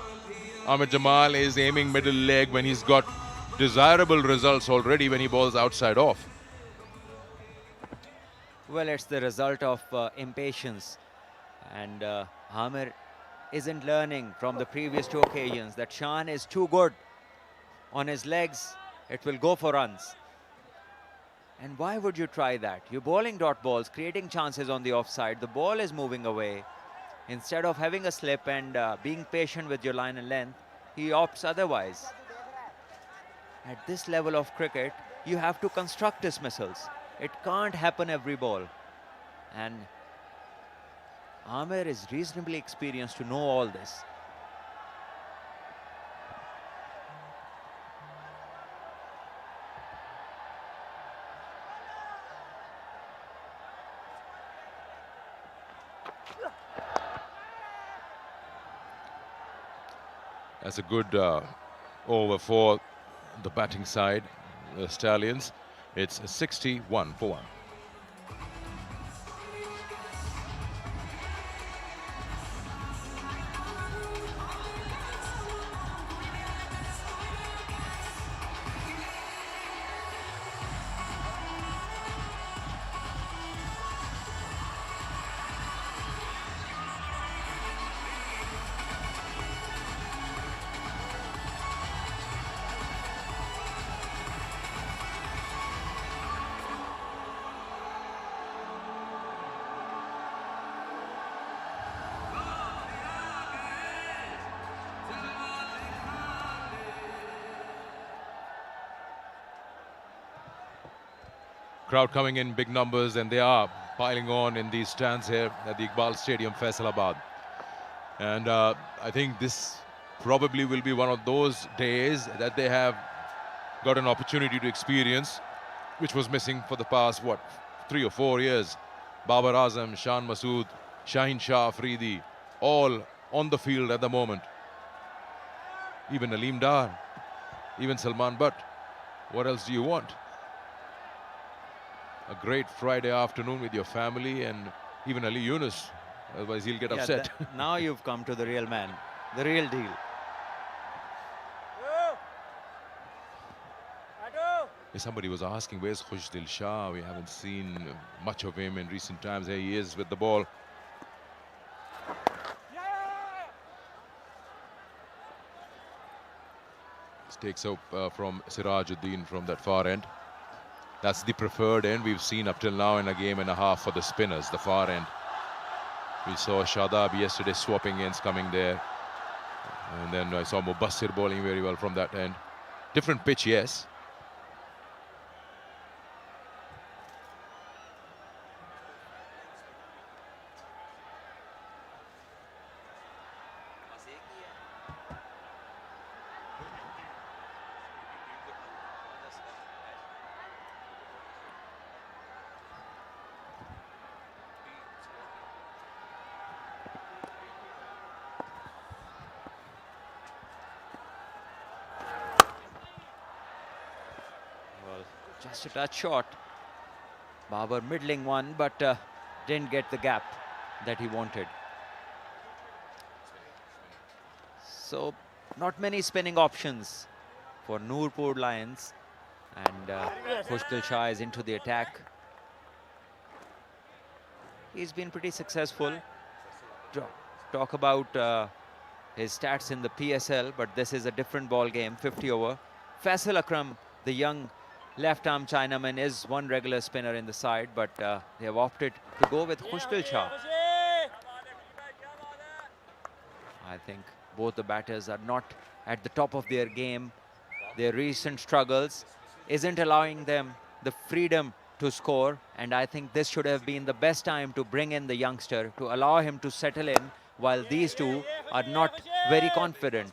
Amir Jamal is aiming middle leg when he's got desirable results already when he bowls outside off. Well, it's the result of impatience. And Amir isn't learning from the previous 2 occasions that Shan is too good. On his legs, it will go for runs. And why would you try that? You're bowling dot balls, creating chances on the offside. The ball is moving away. Instead of having a slip and being patient with your line and length, he opts otherwise. At this level of cricket, you have to construct dismissals. It can't happen every ball. And Amir is reasonably experienced to know all this. That's a good over for the batting side, the Stallions. It's 61 for 1. Crowd coming in big numbers, and they are piling on in these stands here at the Iqbal Stadium, Faisalabad. And I think this probably will be one of those days that they have got an opportunity to experience, which was missing for the past, 3 or 4 years. Babar Azam, Shan Masood, Shaheen Shah Afridi, all on the field at the moment. Even Aleem Dar, even Salman Butt. What else do you want? A great Friday afternoon with your family and even Ali Yunus. Otherwise, he'll get upset. Now you've come to the real man, the real deal. Somebody was asking, where's Khushdil Shah? We haven't seen much of him in recent times. There he is with the ball. This takes up from Sirajuddin from that far end. That's the preferred end we've seen up till now in a game and a half for the spinners, the far end. We saw Shadab yesterday swapping ends coming there. And then I saw Mubassir bowling very well from that end. Different pitch, yes. Just a touch short. Babar middling one, but didn't get the gap that he wanted. So not many spinning options for Nurpur Lions. And Khushdil Shah is into the attack. He's been pretty successful. Talk about his stats in the PSL, but this is a different ball game, 50 over. Faisal Akram, the young left-arm Chinaman, is one regular spinner in the side, but they have opted to go with Khushdil Shah. I think both the batters are not at the top of their game. Their recent struggles isn't allowing them the freedom to score, and I think this should have been the best time to bring in the youngster, to allow him to settle in, while these two are not very confident.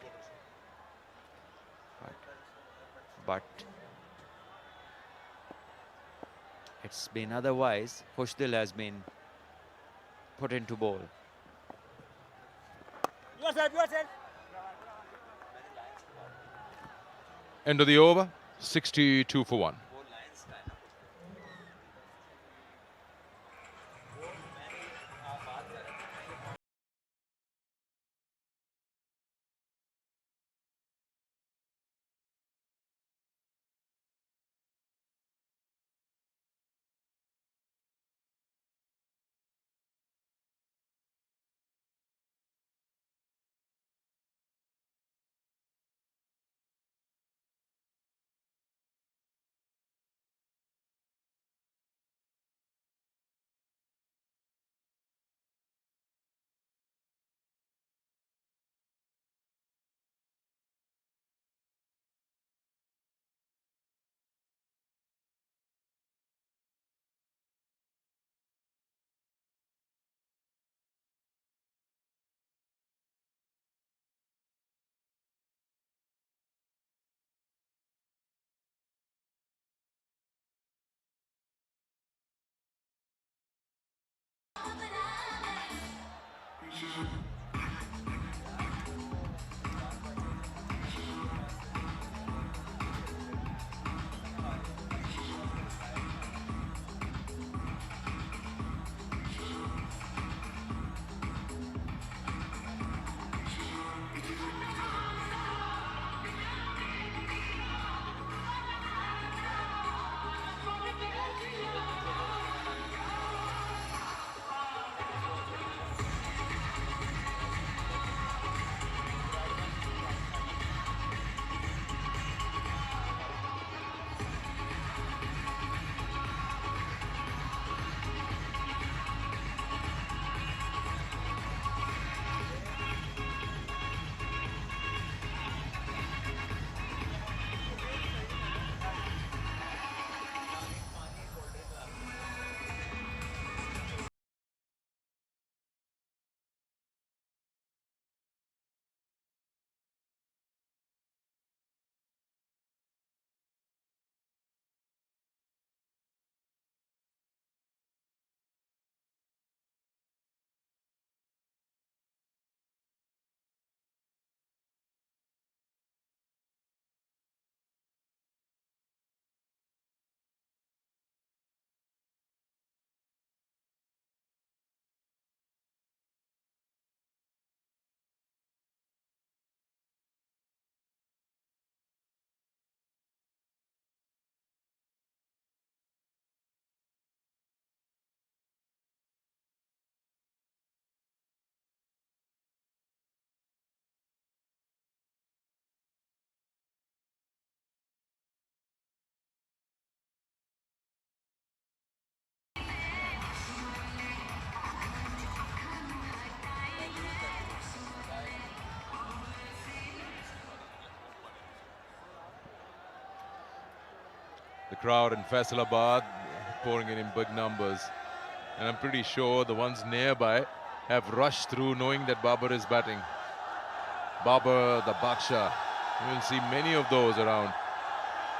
But it's been otherwise. Khushdil has been put into bowl. End of the over, 62 for 1. crowd in Faisalabad pouring in big numbers. And I'm pretty sure the ones nearby have rushed through knowing that Babar is batting. Babar, the Baksha. You will see many of those around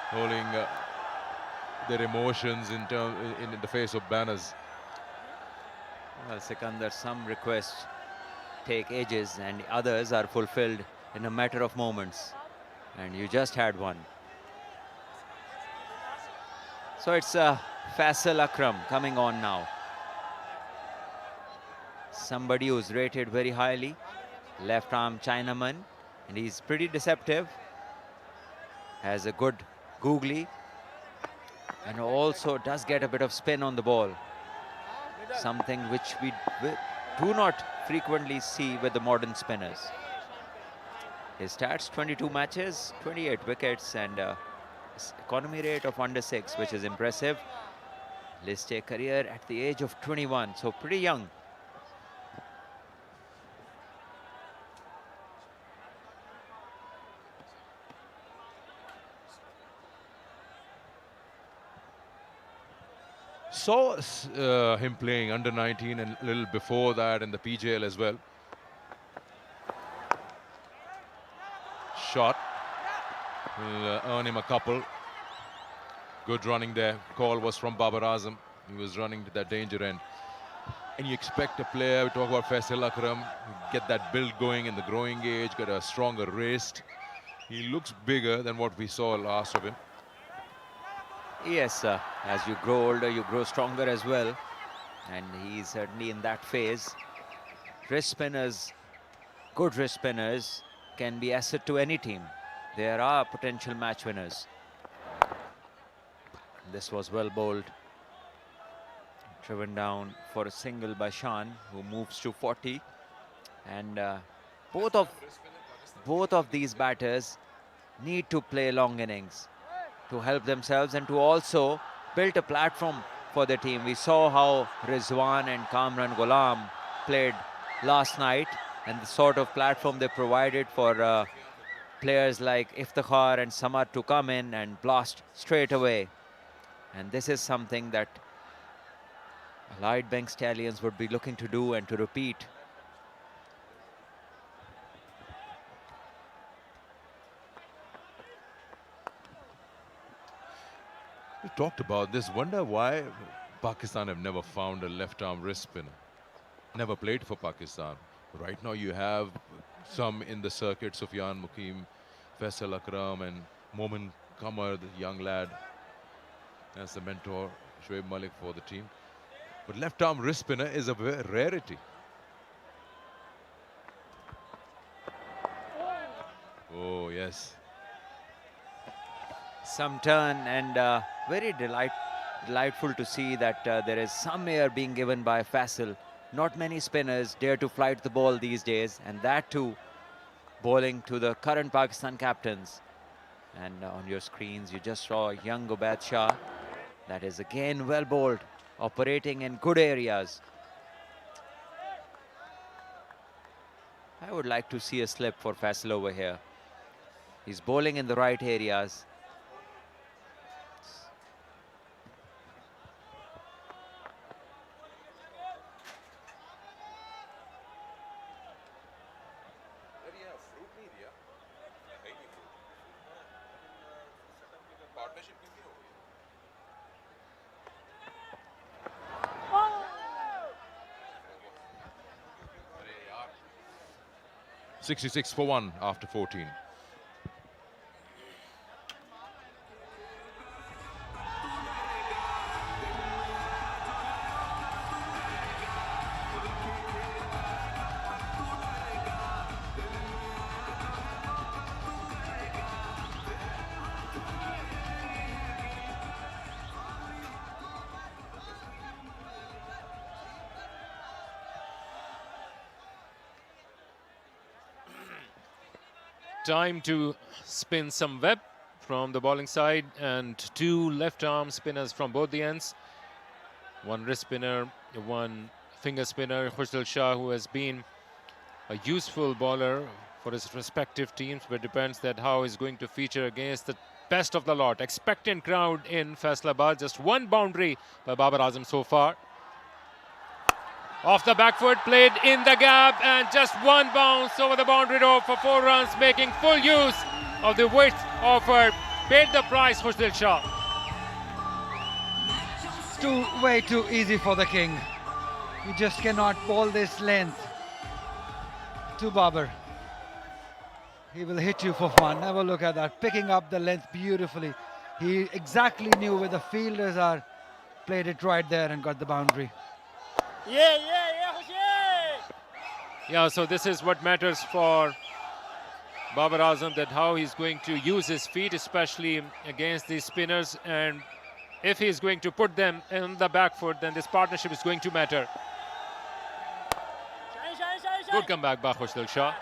holding their emotions in the face of banners. Well, Sikandar, some requests take ages and others are fulfilled in a matter of moments. And you just had one. So it's Faisal Akram coming on now. Somebody who's rated very highly. Left arm Chinaman. And he's pretty deceptive. Has a good googly. And also does get a bit of spin on the ball. Something which we do not frequently see with the modern spinners. His stats, 22 matches, 28 wickets and economy rate of under 6, which is impressive. List A career at the age of 21, so pretty young. Saw him playing under 19 and a little before that in the PJL as well. Shot will earn him a couple. Good running there. Call was from Babar Azam. He was running to that danger end. And you expect a player, we talk about Faisal Akram, get that build going in the growing age, get a stronger wrist. He looks bigger than what we saw last of him. Yes, as you grow older, you grow stronger as well. And he's certainly in that phase. Wrist spinners, good wrist spinners, can be asset to any team. There are potential match winners. This was well bowled. Driven down for a single by Shan, who moves to 40. And both of these batters need to play long innings to help themselves and to also build a platform for the team. We saw how Rizwan and Kamran Ghulam played last night and the sort of platform they provided for players like Iftikhar and Samad to come in and blast straight away. And this is something that Allied Bank Stallions would be looking to do and to repeat. We talked about this. Wonder why Pakistan have never found a left-arm wrist spinner. Never played for Pakistan. Right now you have some in the circuit, Sufyan Mukim, Faisal Akram and Momin Qamar, the young lad, as the mentor, Shoaib Malik for the team. But left-arm wrist spinner is a rarity. Oh, yes. Some turn and very delightful to see that there is some air being given by Faisal. Not many spinners dare to flight the ball these days, and that too bowling to the current Pakistan captains. And on your screens you just saw young Ubaid Shah. That is again well bowled, operating in good areas. I would like to see a slip for Faisal over here. He's bowling in the right areas. Partnership 66 for 1 after 14. Time to spin some web from the bowling side, and two left arm spinners from both the ends. One wrist spinner, one finger spinner. Khushal Shah, who has been a useful bowler for his respective teams, but depends that how he's going to feature against the best of the lot. Expectant crowd in Faisalabad. Just one boundary by Babar Azam so far. Off the back foot, played in the gap, and just one bounce over the boundary rope for 4 runs, making full use of the width offered. Paid the price, Khushdil Shah. It's way too easy for the king. You just cannot bowl this length to Babar. He will hit you for fun. Have a look at that. Picking up the length beautifully. He exactly knew where the fielders are. Played it right there and got the boundary. Yeah, so this is what matters for Babar Azam, that how he's going to use his feet, especially against these spinners. And if he's going to put them in the back foot, then this partnership is going to matter. Good comeback by Khushdil Shah.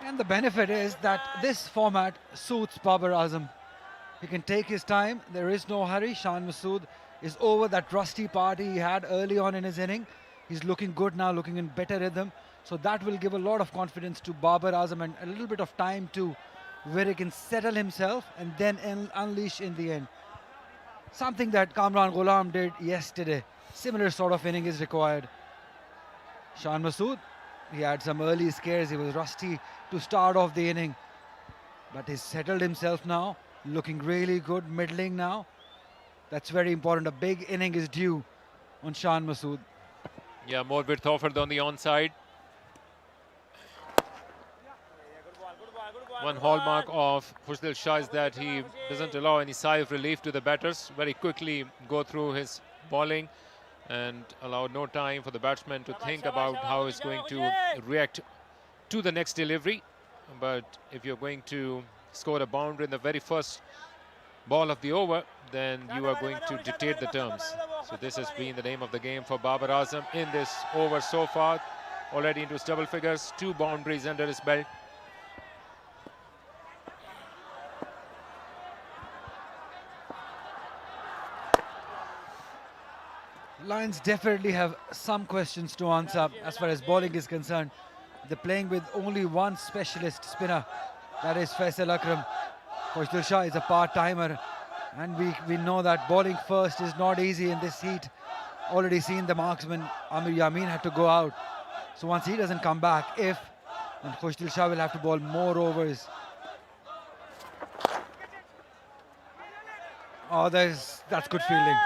And the benefit is that this format suits Babar Azam. He can take his time. There is no hurry. Shan Masood is over that rusty part he had early on in his inning. He's looking good now, looking in better rhythm. So that will give a lot of confidence to Babar Azam and a little bit of time too, where he can settle himself and then unleash in the end. Something that Kamran Ghulam did yesterday. Similar sort of inning is required. Shan Masood, he had some early scares. He was rusty to start off the inning. But he's settled himself now, looking really good, middling now. That's very important. A big inning is due on Shan Masood. Yeah, more width offered on the onside. One hallmark of Khushdil Shah is that he doesn't allow any sigh of relief to the batters. Very quickly go through his bowling and allow no time for the batsman to think about how he's going to react to the next delivery. But if you're going to score a boundary in the very first ball of the over, then you are going to dictate the terms. So this has been the name of the game for Babar Azam in this over so far. Already into his double figures, 2 boundaries under his belt. Lions definitely have some questions to answer as far as bowling is concerned. They're playing with only one specialist spinner, that is Faisal Akram. Khushdil Shah is a part-timer, and we know that bowling first is not easy in this heat. Already seen the marksman Amir Yamin had to go out. So once he doesn't come back, then Khushdil Shah will have to bowl more overs. Oh, that's good fielding.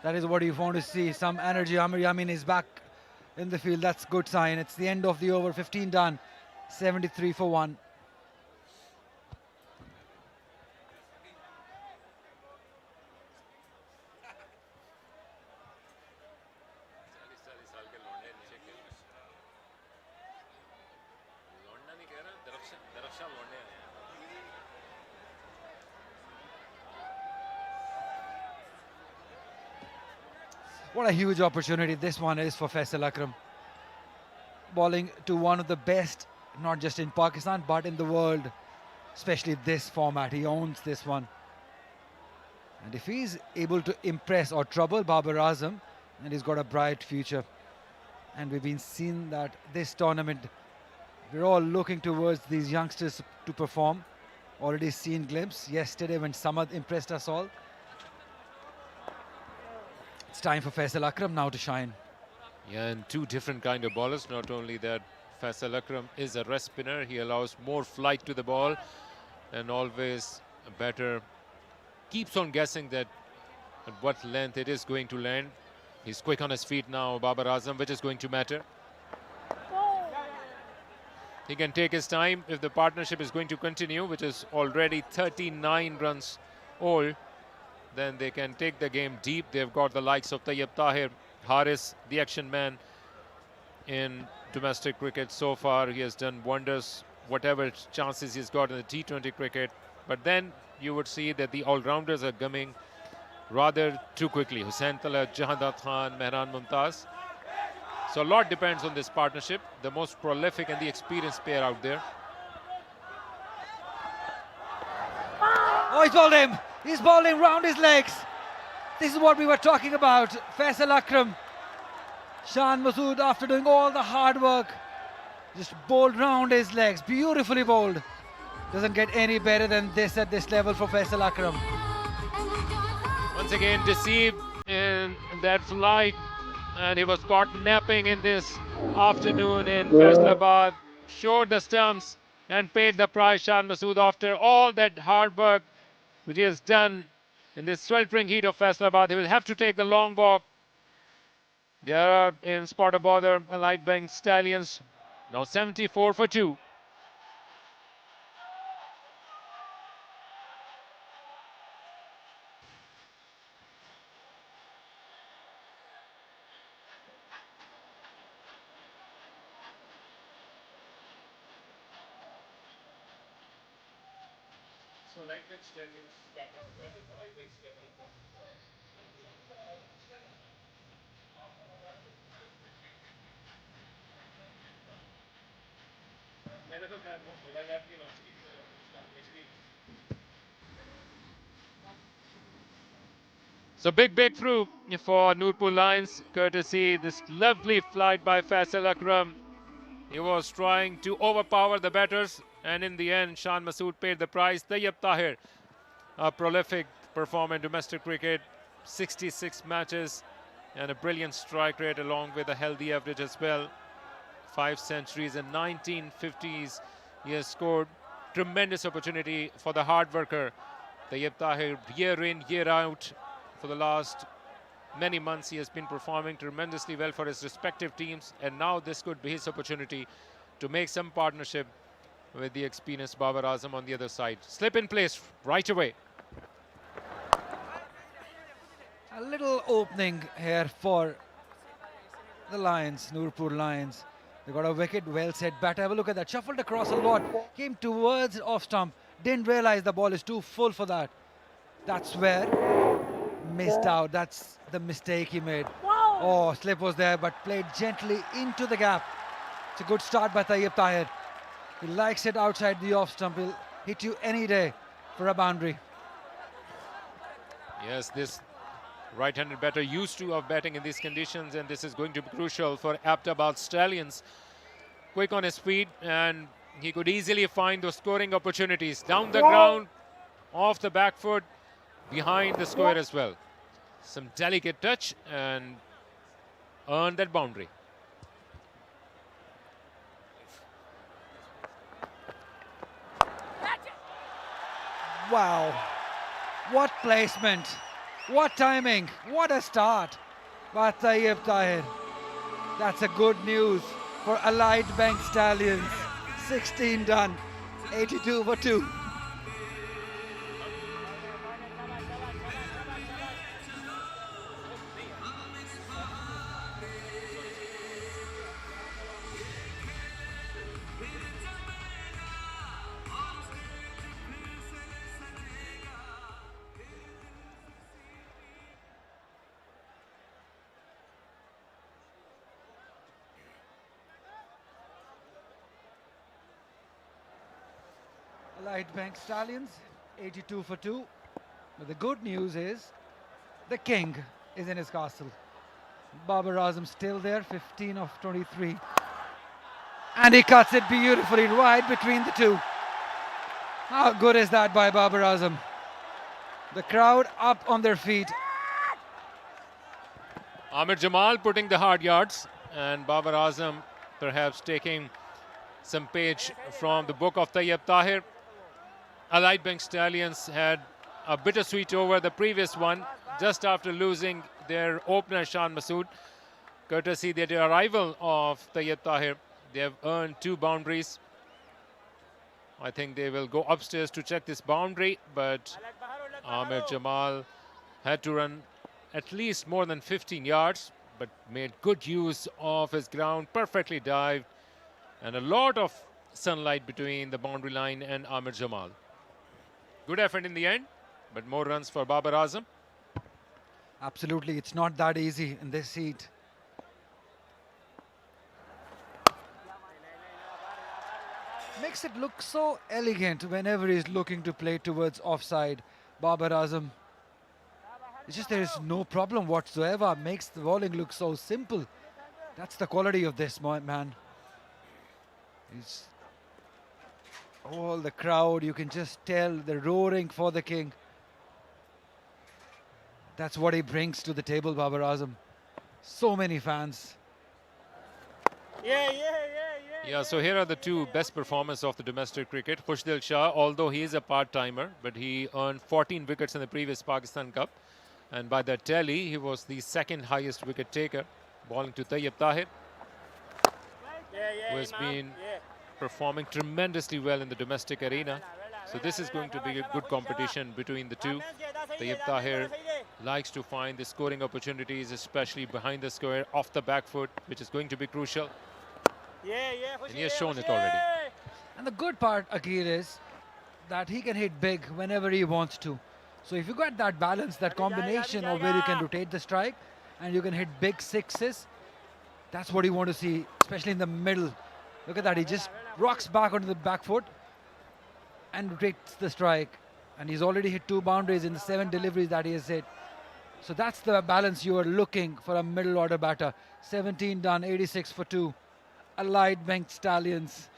That is what you want to see. Some energy. Amir Yamin is back in the field. That's good sign. It's the end of the over. 15 done. 73 for 1. What a huge opportunity this one is for Faisal Akram. Bowling to one of the best, not just in Pakistan, but in the world, especially this format. He owns this one. And if he's able to impress or trouble Babar Azam, then he's got a bright future. And we've been seeing that this tournament, we're all looking towards these youngsters to perform. Already seen glimpse yesterday when Samad impressed us all. It's time for Faisal Akram now to shine. Yeah, and 2 different kind of bowlers. Not only that, Faisal Akram is a rest spinner. He allows more flight to the ball and always a batter keeps on guessing that at what length it is going to land. He's quick on his feet now, Babar Azam, which is going to matter. He can take his time if the partnership is going to continue, which is already 39 runs old. Then they can take the game deep. They've got the likes of Tayyab Tahir, Haris, the action man in domestic cricket so far. He has done wonders, whatever chances he's got in the T20 cricket. But then you would see that the all-rounders are coming rather too quickly. Hussain Tala, Jahandat Khan, Mehran Mumtaz. So a lot depends on this partnership. The most prolific and the experienced pair out there. Oh, he's bowled him. He's bowling round his legs. This is what we were talking about. Faisal Akram. Shan Masood, after doing all the hard work, just bowled round his legs. Beautifully bowled. Doesn't get any better than this at this level for Faisal Akram. Once again deceived in that flight, and he was caught napping in this afternoon in Faisalabad. Showed the stumps and paid the price. Shan Masood, after all that hard work which he has done in this sweltering heat of Faisalabad, he will have to take the long walk. They are in spot of bother, Allied Bank Stallions. Now 74 for 2. So big breakthrough for Nurpur Lions, courtesy this lovely flight by Faisal Akram. He was trying to overpower the batters, and in the end, Shan Masood paid the price. Tayyab Tahir, a prolific performer in domestic cricket, 66 matches and a brilliant strike rate along with a healthy average as well. 5 centuries and 1950s. He has scored tremendous opportunity for the hard worker. Tayyab Tahir, year in, year out, for the last many months, he has been performing tremendously well for his respective teams, and now this could be his opportunity to make some partnership with the experienced Babar Azam on the other side. Slip in place right away. A little opening here for the Lions, Nurpur Lions. They got a wicket, well set bat. Have a look at that. Shuffled across a lot. Came towards off stump. Didn't realize the ball is too full for that. That's where missed out. That's the mistake he made. Oh, slip was there, but played gently into the gap. It's a good start by Tayyab Tahir. He likes it outside the off stump. He'll hit you any day for a boundary. Yes, this right-handed batter used to of batting in these conditions, and this is going to be crucial for Aptabad Stallions. Quick on his feet, and he could easily find those scoring opportunities. Down the ground, off the back foot, behind the square as well. Some delicate touch and earned that boundary. Wow, what placement, what timing, what a start by Tayyab Tahir. That's a good news for Allied Bank Stallions. 16 done, 82 for 2. Allied Bank Stallions, 82 for 2. But the good news is the king is in his castle. Babar Azam still there, 15 of 23. And he cuts it beautifully right between the two. How good is that by Babar Azam? The crowd up on their feet. Amir Jamal putting the hard yards, and Babar Azam perhaps taking some page from the book of Tayyab Tahir. Allied Bank Stallions had a bittersweet over the previous one, just after losing their opener Shan Masood. Courtesy the arrival of Tayyab Tahir, they have earned 2 boundaries. I think they will go upstairs to check this boundary, but Amir Jamal had to run at least more than 15 yards, but made good use of his ground, perfectly dived, and a lot of sunlight between the boundary line and Amir Jamal. Good effort in the end, but more runs for Babar Azam. Absolutely, it's not that easy in this heat. Makes it look so elegant whenever he's looking to play towards offside. Babar Azam, it's just there is no problem whatsoever. Makes the bowling look so simple. That's the quality of this man. He's All the crowd, you can just tell they're roaring for the king. That's what he brings to the table, Babar Azam. So many fans. Yeah, so here are the two best performers of the domestic cricket. Khushdil Shah, although he is a part-timer, but he earned 14 wickets in the previous Pakistan Cup. And by that tally, he was the second highest wicket taker, bowling to Tayyib Tahir, who has been performing tremendously well in the domestic arena. So this is going to be a good competition between the two. Tayyib Tahir likes to find the scoring opportunities, especially behind the square, off the back foot, which is going to be crucial. And he has shown it already. And the good part, Akil, is that he can hit big whenever he wants to. So if you got that balance, that combination of where you can rotate the strike and you can hit big sixes, that's what you want to see, especially in the middle. Look at that, he just rocks back onto the back foot and rotates the strike. And he's already hit 2 boundaries in the 7 deliveries that he has hit. So that's the balance you are looking for a middle order batter. 17 done, 86 for 2. Allied Bank Stallions.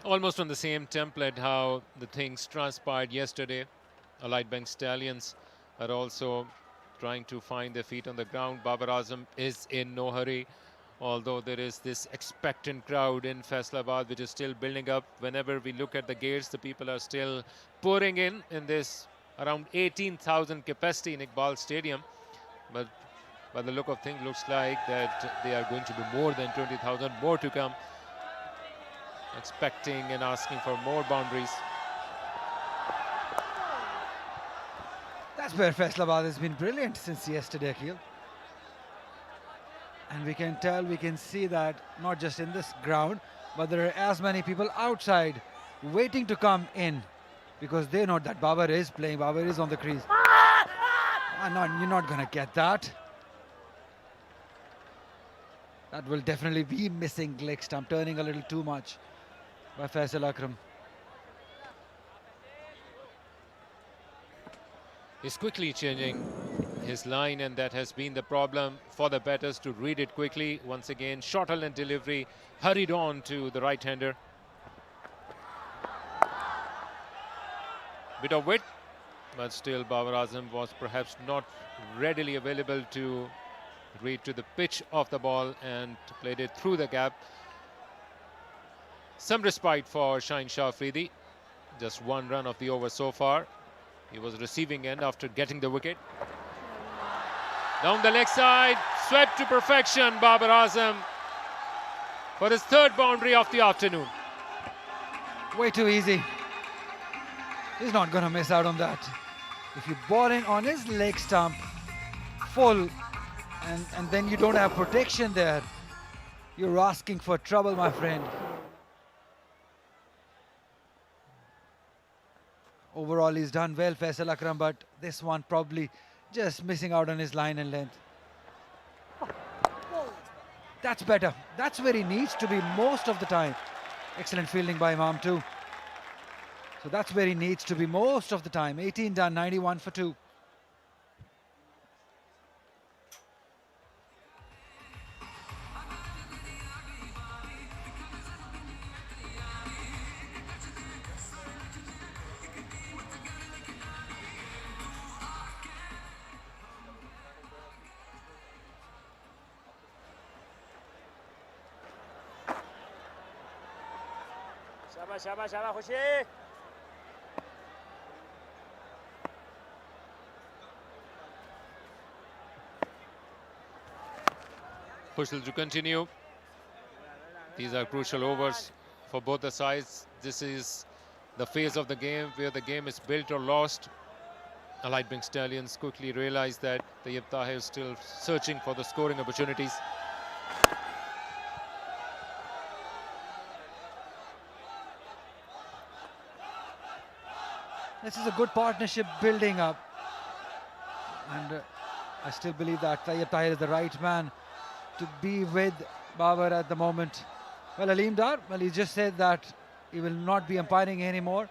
Almost on the same template how the things transpired yesterday. Allied Bank Stallions are also trying to find their feet on the ground. Babar Azam is in no hurry, although there is this expectant crowd in Faisalabad which is still building up. Whenever we look at the gates, the people are still pouring in this around 18,000 capacity in Iqbal Stadium. But by the look of things, looks like that they are going to be more than 20,000, more to come. Expecting and asking for more boundaries. That's where Faisalabad has been brilliant since yesterday, Akil. And we can tell, we can see that not just in this ground, but there are as many people outside waiting to come in because they know that Babar is playing, Babar is on the crease. You're not going to get that. That will definitely be missing leg stump, turning a little too much by Faisal Akram. He's quickly changing his line, and that has been the problem for the batters to read it quickly. Once again, shorter length delivery, hurried on to the right-hander. Bit of width, but still Babar Azam was perhaps not readily available to read to the pitch of the ball and played it through the gap. Some respite for Shaheen Shah Afridi. Just 1 run of the over so far. He was receiving end after getting the wicket. Down the leg side, swept to perfection, Babar Azam for his 3rd boundary of the afternoon. Way too easy. He's not going to miss out on that. If you're balling on his leg stump full and then you don't have protection there, you're asking for trouble, my friend. Overall, he's done well, Faisal Akram, but this one probably just missing out on his line and length. That's better. That's where he needs to be most of the time. Excellent fielding by Imam too. So that's where he needs to be most of the time. 18 done, 91 for 2. शाबाश शाबाश खुशी Khushdil to continue. These are crucial overs for both the sides. This is the phase of the game where the game is built or lost. Allied Bank Stallions quickly realized that Tayyib Tahir is still searching for the scoring opportunities. This is a good partnership building up. And I still believe that Tayyip Tahir is the right man to be with Babar at the moment. Well, Aleem Dar, well, he just said that he will not be umpiring anymore.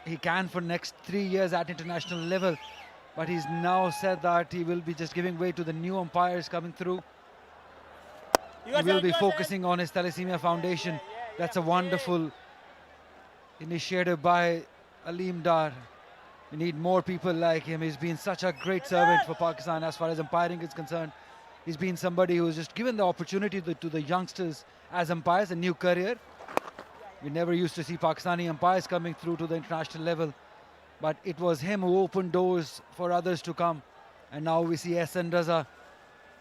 He can for next 3 years at international level. But he's now said that he will be just giving way to the new umpires coming through. He will be focusing on his Thalassemia Foundation. That's a wonderful initiative by Aleem Dar. We need more people like him. He's been such a great servant for Pakistan as far as umpiring is concerned. He's been somebody who's just given the opportunity to the youngsters as umpires, a new career. We never used to see Pakistani umpires coming through to the international level, but it was him who opened doors for others to come. And now we see Ehsan Raza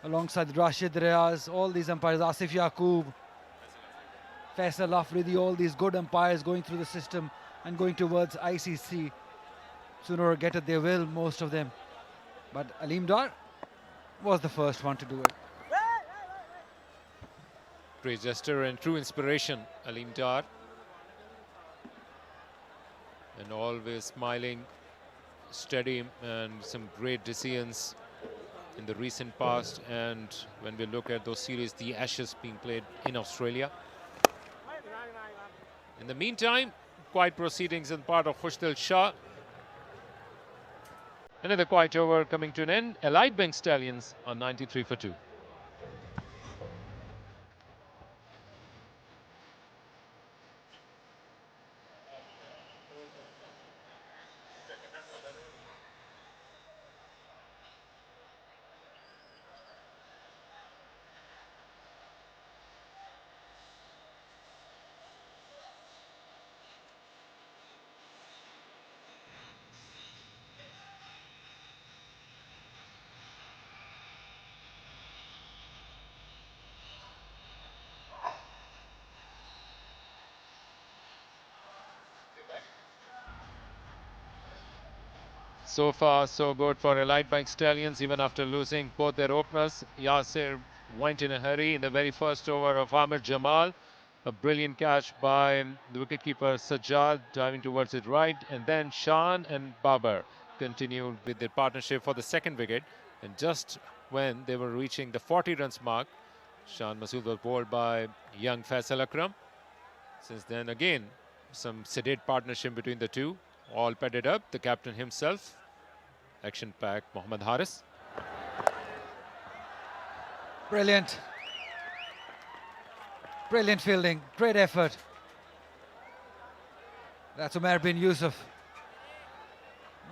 alongside Rashid Riaz, all these umpires, Asif Yaqub, Faisal Afridi, all these good umpires going through the system and going towards ICC. Sooner or later they will, most of them. But Aleem Dar was the first one to do it. Great gesture and true inspiration, Aleem Dar. And always smiling, steady, and some great decisions in the recent past. And when we look at those series, the Ashes being played in Australia. In the meantime, quiet proceedings on part of Khushdil Shah. Another quiet over coming to an end. Allied Bank Stallions on 93 for 2. So far, so good for Allied Bank Stallions, even after losing both their openers. Yasir went in a hurry in the very first over of Amir Jamal. A brilliant catch by the wicketkeeper Sajjad, diving towards it right. And then Shan and Babar continued with their partnership for the second wicket. And just when they were reaching the 40 runs mark, Shan Masood was bowled by young Faisal Akram. Since then, again, some sedate partnership between the two. All padded up, the captain himself, action-packed Mohammad Haris. Brilliant. Brilliant fielding, great effort. That's Umar bin Yusuf.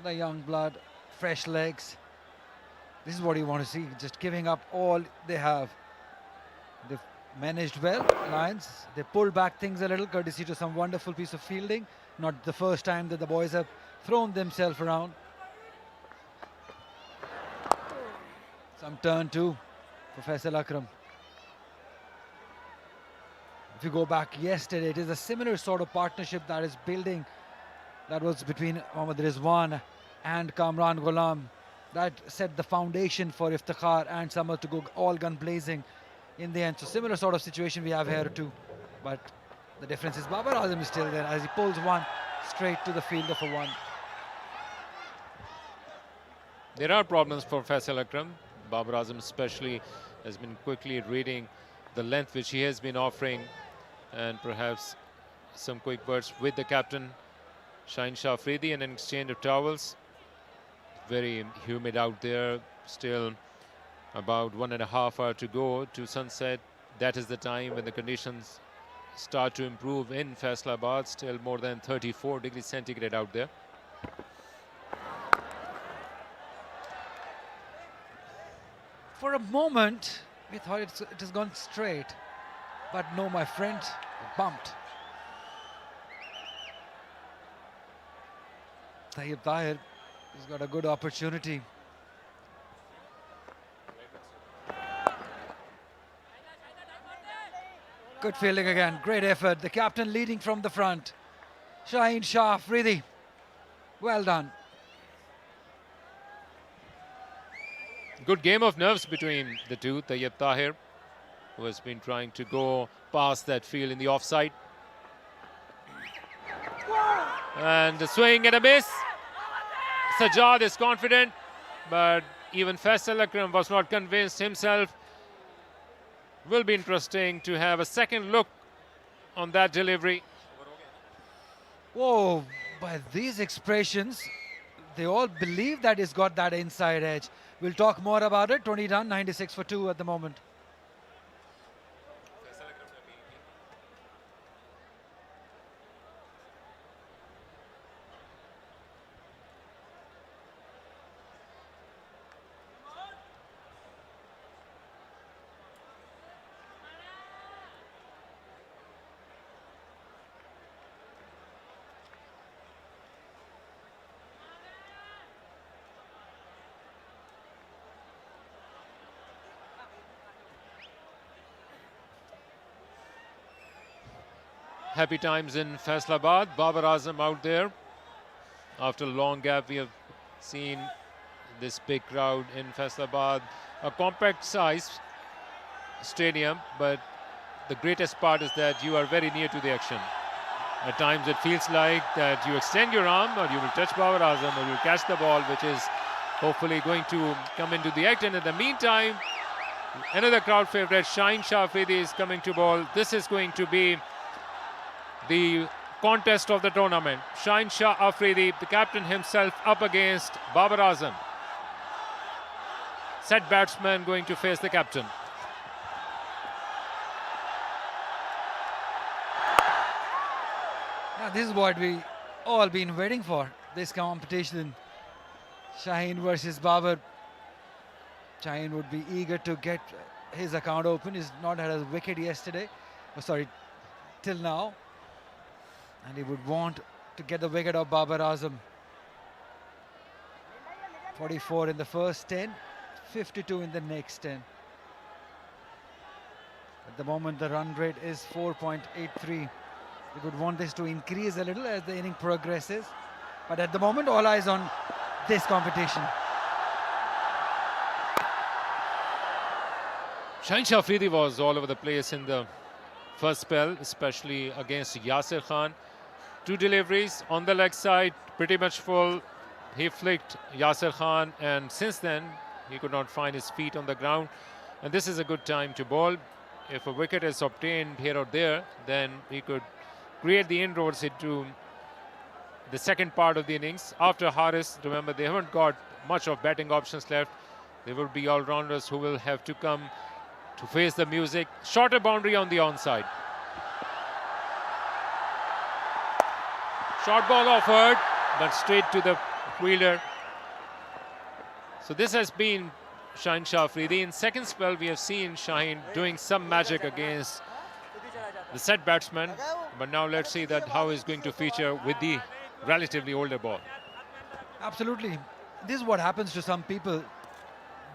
The young blood, fresh legs. This is what you want to see, just giving up all they have. They've managed well, Lions. They pulled back things a little, courtesy to some wonderful piece of fielding. Not the first time that the boys have thrown themselves around. Some turn too for Faisal Akram. If you go back yesterday, it is a similar sort of partnership that is building. That was between Mohammad Rizwan and Kamran Ghulam. That set the foundation for Iftikhar and Samad to go all gun blazing in the end. So similar sort of situation we have here too. But the difference is Babar Azam is still there as he pulls one straight to the fielder for one. There are problems for Faisal Akram. Babar Azam especially has been quickly reading the length which he has been offering, and perhaps some quick bursts with the captain Shaheen Shah Afridi and an exchange of towels. Very humid out there, still about 1.5 hours to go to sunset. That is the time when the conditions start to improve in Faisalabad. Still more than 34 degrees centigrade out there. For a moment, we thought it has gone straight. But no, my friend, bumped. Tayyip Tahir has got a good opportunity. Good fielding again, great effort. The captain leading from the front. Shaheen Shah Afridi. Well done. Good game of nerves between the two. Tayyip Tahir, who has been trying to go past that field in the offside. And a swing and a miss. Sajjad is confident, but even Faisal Akram was not convinced himself. Will be interesting to have a second look on that delivery. Whoa, by these expressions, they all believe that he's got that inside edge. We'll talk more about it. 20 done, 96 for 2 at the moment. Happy times in Faisalabad. Babar Azam out there. After a long gap, we have seen this big crowd in Faisalabad. A compact size stadium, but the greatest part is that you are very near to the action. At times it feels like that you extend your arm or you will touch Babar Azam or you'll catch the ball, which is hopefully going to come into the act. And in the meantime, another crowd favorite, Shaheen Shah Afridi, is coming to ball. This is going to be the contest of the tournament. Shaheen Shah Afridi, the captain himself, up against Babar Azam. Set batsman going to face the captain. Now this is what we all been waiting for, this competition. Shaheen versus Babar. Shaheen would be eager to get his account open. He's not had a wicket yesterday, till now. And he would want to get the wicket of Babar Azam. 44 in the first 10, 52 in the next 10. At the moment, the run rate is 4.83. We would want this to increase a little as the inning progresses. But at the moment, all eyes on this competition. Shaheen Shah Afridi was all over the place in the first spell, especially against Yasir Khan. 2 deliveries on the leg side, pretty much full. He flicked Yasir Khan, and since then, he could not find his feet on the ground. And this is a good time to bowl. If a wicket is obtained here or there, then he could create the inroads into the second part of the innings. After Haris, remember, they haven't got much of batting options left. There will be all-rounders who will have to come to face the music. Shorter boundary on the onside. Short ball offered, but straight to the fielder. So this has been Shaheen Shah Afridi. In second spell, we have seen Shaheen doing some magic against the set batsman. But now let's see that how he's going to feature with the relatively older ball. Absolutely. This is what happens to some people.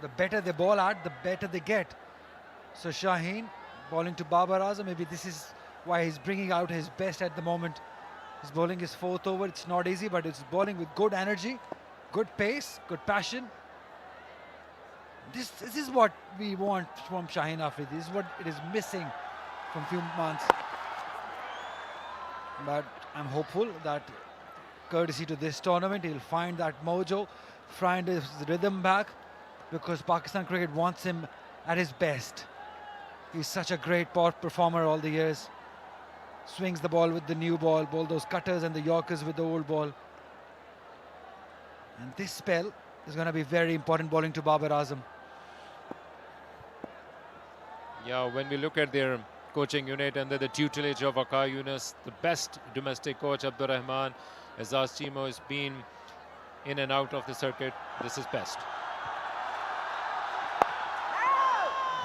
The better they ball at, the better they get. So Shaheen bowling to Babar Azam. Maybe this is why he's bringing out his best at the moment. He's bowling his 4th over. It's not easy, but it's bowling with good energy, good pace, good passion. This is what we want from Shaheen Afridi. This is what it is missing from few months. But I'm hopeful that courtesy to this tournament, he'll find that mojo, find his rhythm back, because Pakistan cricket wants him at his best. He's such a great performer all the years. Swings the ball with the new ball, bowl those cutters and the Yorkers with the old ball. And this spell is going to be very important bowling to Babar Azam. Yeah, when we look at their coaching unit under the tutelage of Aka Yunus, the best domestic coach, Abdur Rahman, Azaz Chimo, has been in and out of the circuit. This is best.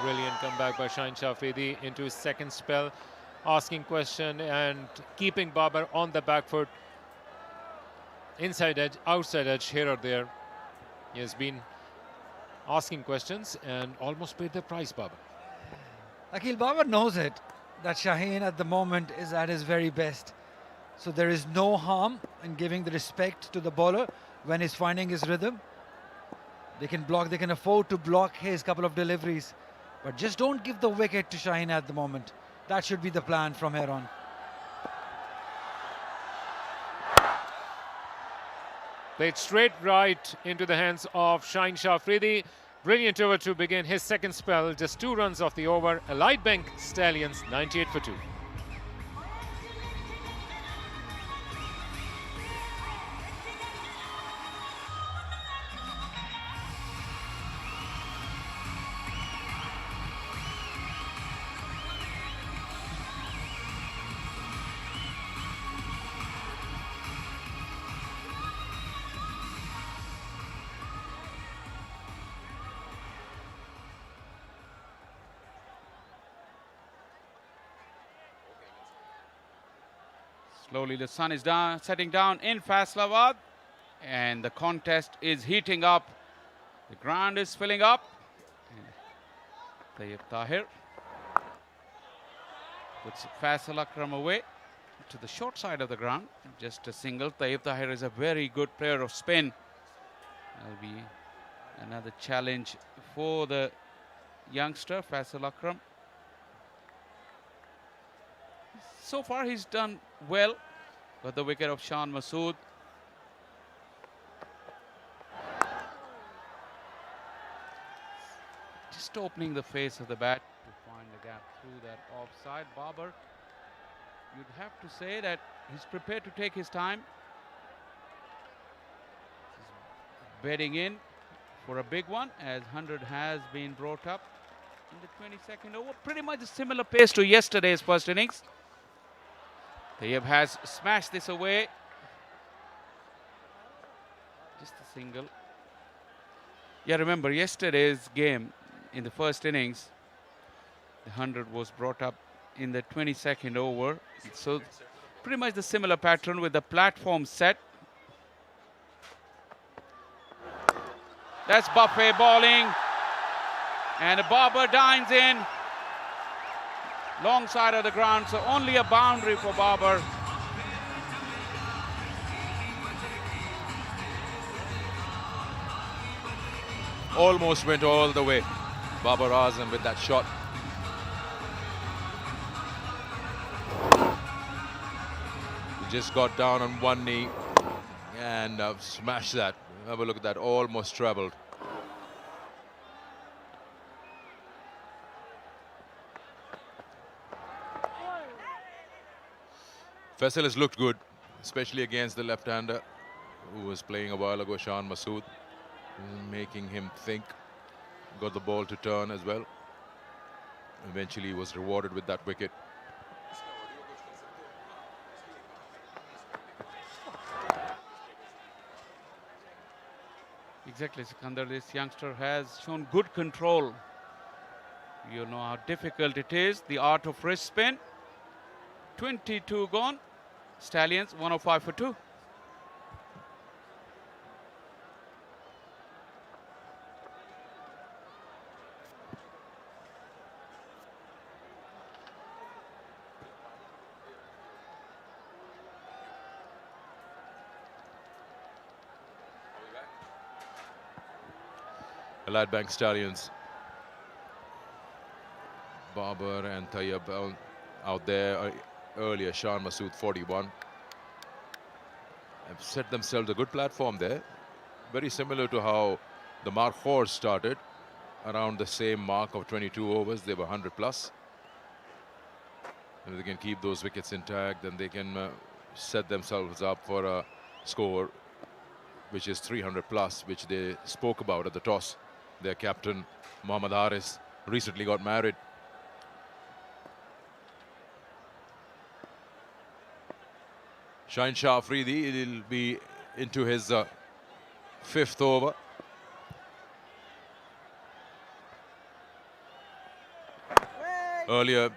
Brilliant comeback by Shaheen Shah Afridi into his second spell. Asking question and keeping Babar on the back foot. Inside edge, outside edge, here or there. He has been asking questions and almost paid the price, Babar. Akil, Babar knows it, that Shaheen at the moment is at his very best. So there is no harm in giving the respect to the bowler when he's finding his rhythm. They can block, they can afford to block his couple of deliveries. But just don't give the wicket to Shaheen at the moment. That should be the plan from here on. Played straight right into the hands of Shaheen Shah Afridi. Brilliant over to begin his second spell. Just 2 runs off the over. Allied Bank Stallions 98 for 2. Slowly the sun is down, setting down in Faisalabad, and the contest is heating up. The ground is filling up. Tayyib Tahir puts Faisal Akram away to the short side of the ground. Just a single. Tayyib Tahir is a very good player of spin. That'll be another challenge for the youngster Faisal Akram. So far he's done well, but the wicket of Shan Masood. Just opening the face of the bat to find the gap through that offside. Babar, you'd have to say that he's prepared to take his time. He's bedding in for a big one, as 100 has been brought up in the 22nd over. Pretty much a similar pace to yesterday's first innings. Tayyib has smashed this away. Just a single. Yeah, remember yesterday's game in the first innings, the 100 was brought up in the 22nd over. So pretty much the similar pattern with the platform set. That's Buffet bowling. And Babar dines in. Long side of the ground, so only a boundary for Babar. Almost went all the way. Babar Azam with that shot. He just got down on one knee and smashed that. Have a look at that, almost trebled. Faisal has looked good, especially against the left-hander who was playing a while ago, Shan Masood, making him think. Got the ball to turn as well. Eventually he was rewarded with that wicket. Exactly, Sikandar. This youngster has shown good control. You know how difficult it is, the art of wrist spin. 22 gone. Stallions 105 for 2. Allied Bank Stallions. Babar and Tayyib out there earlier. Shan Masood 41. Have set themselves a good platform there. Very similar to how the Markhor started. Around the same mark of 22 overs. They were 100 plus. If they can keep those wickets intact, then they can set themselves up for a score which is 300 plus, which they spoke about at the toss. Their captain, Mohammad Haris, recently got married. Shaheen Shah Afridi, he'll be into his 5th over. Earlier,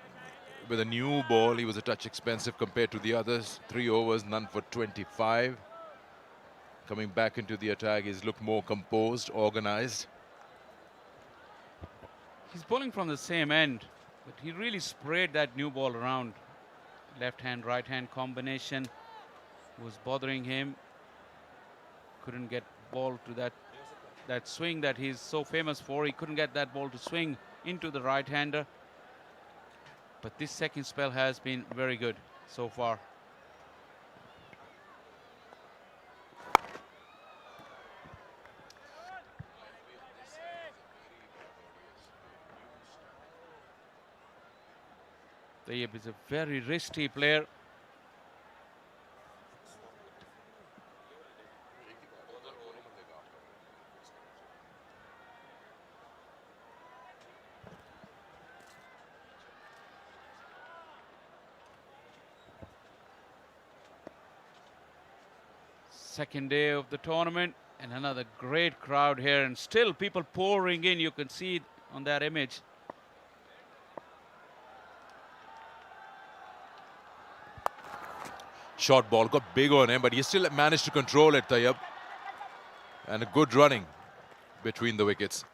with a new ball, he was a touch expensive compared to the others. 3 overs, none for 25. Coming back into the attack, he's looked more composed, organized. He's bowling from the same end, but he really sprayed that new ball around. Left hand, right hand combination was bothering him. Couldn't get ball to that swing that he's so famous for. He couldn't get that ball to swing into the right hander. But this second spell has been very good so far. Tayyib is a very risky player. Second day of the tournament and another great crowd here, and still people pouring in. You can see it on that image. Short ball got big on him, but he still managed to control it, Tayyab. And a good running between the wickets.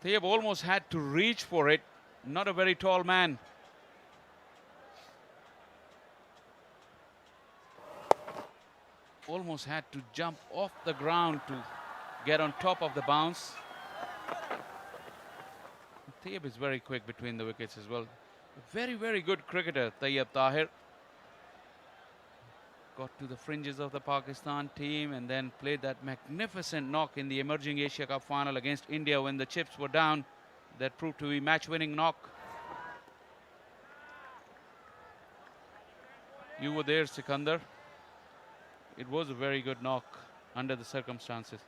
Tayyab almost had to reach for it. Not a very tall man. Almost had to jump off the ground to get on top of the bounce. Tayyab is very quick between the wickets as well. A very, very good cricketer, Tayyab Tahir. Got to the fringes of the Pakistan team and then played that magnificent knock in the emerging Asia Cup final against India when the chips were down. That proved to be match-winning knock. You were there, Sikandar. It was a very good knock under the circumstances.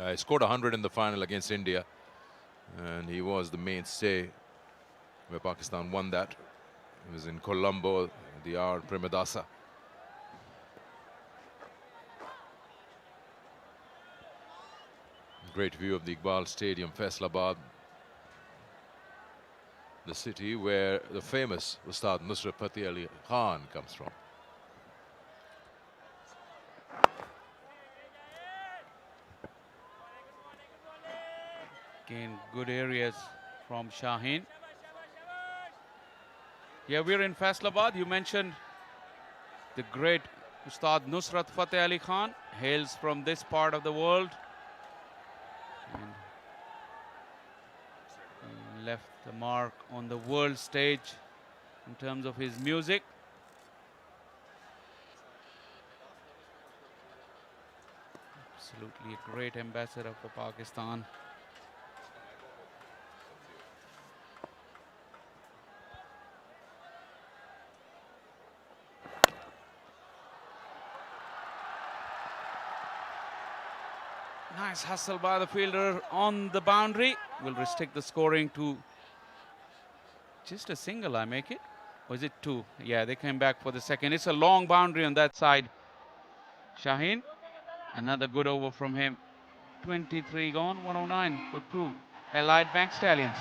He scored 100 in the final against India, and he was the mainstay where Pakistan won that. It was in Colombo, the R. Premadasa. Great view of the Iqbal Stadium, Faisalabad, the city where the famous Ustad Nusrat Fateh Ali Khan comes from. Again, good areas from Shaheen. Yeah, we're in Faisalabad. You mentioned the great Ustad Nusrat Fateh Ali Khan hails from this part of the world. And left the mark on the world stage in terms of his music. Absolutely a great ambassador for Pakistan. Nice hustle by the fielder on the boundary. Will restrict the scoring to just a single, I make it. Or is it two? Yeah, they came back for the second. It's a long boundary on that side. Shaheen, another good over from him. 23 gone, 109 for two. Allied Bank Stallions.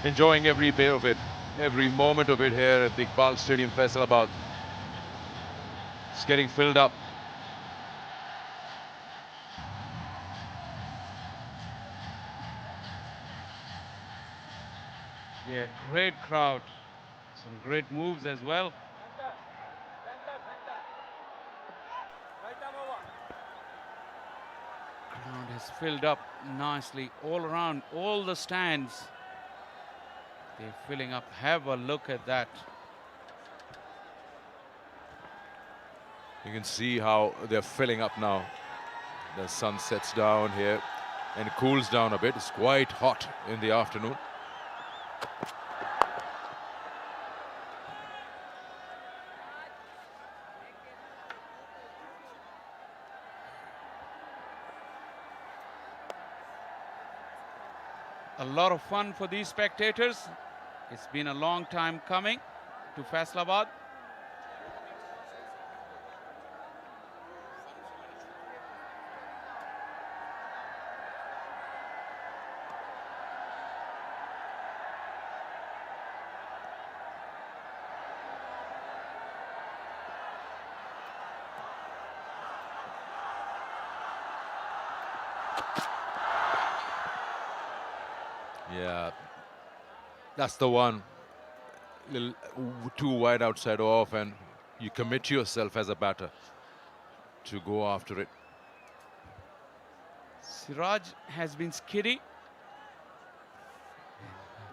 Enjoying every bit of it, every moment of it here at the Iqbal Stadium, Faisalabad. It's getting filled up. Yeah, great crowd. Some great moves as well. Ground has filled up nicely all around, all the stands. They're filling up. Have a look at that. You can see how they're filling up now. The sun sets down here and cools down a bit. It's quite hot in the afternoon. A lot of fun for these spectators. It's been a long time coming to Faisalabad. Yeah, that's the one. Little too wide outside off, and you commit yourself as a batter to go after it. Siraj has been skiddy.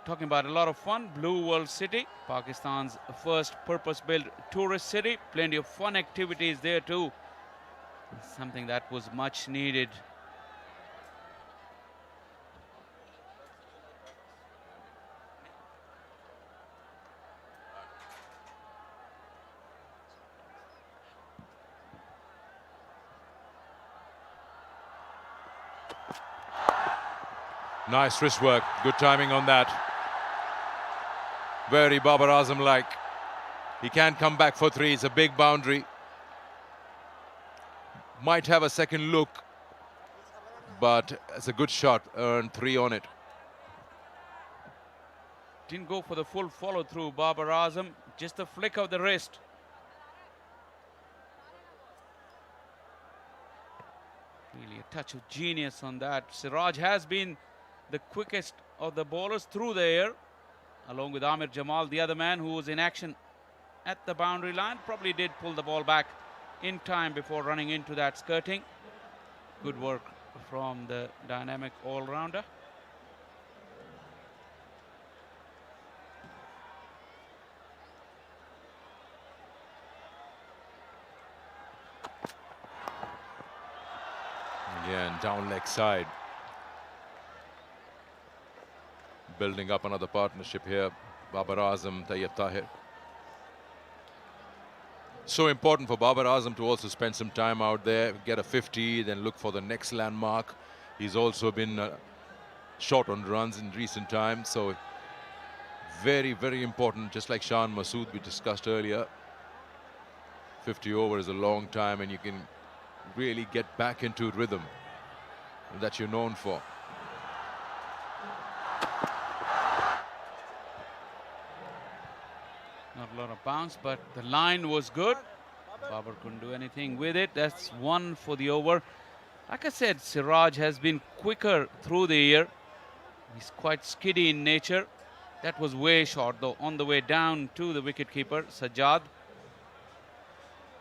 Talking about a lot of fun. Blue World City, Pakistan's first purpose-built tourist city. Plenty of fun activities there too. Something that was much needed. Nice wrist work, good timing on that. Very Babar Azam-like. He can come back for three, it's a big boundary. Might have a second look, but it's a good shot, earned three on it. Didn't go for the full follow-through, Babar Azam. Just a flick of the wrist. Really a touch of genius on that. Siraj has been the quickest of the bowlers through the air, along with Amir Jamal, the other man who was in action at the boundary line. Probably did pull the ball back in time before running into that skirting. Good work from the dynamic all-rounder. Again, down leg side. Building up another partnership here. Babar Azam, Tayyab Tahir. So important for Babar Azam to also spend some time out there, get a 50, then look for the next landmark. He's also been short on runs in recent times, so very, very important, just like Shan Masood we discussed earlier. 50 over is a long time, and you can really get back into rhythm that you're known for. Not a lot of bounce, but the line was good. Babar couldn't do anything with it. That's one for the over. Like I said, Siraj has been quicker through the air. He's quite skiddy in nature. That was way short, though, on the way down to the wicketkeeper, Sajjad.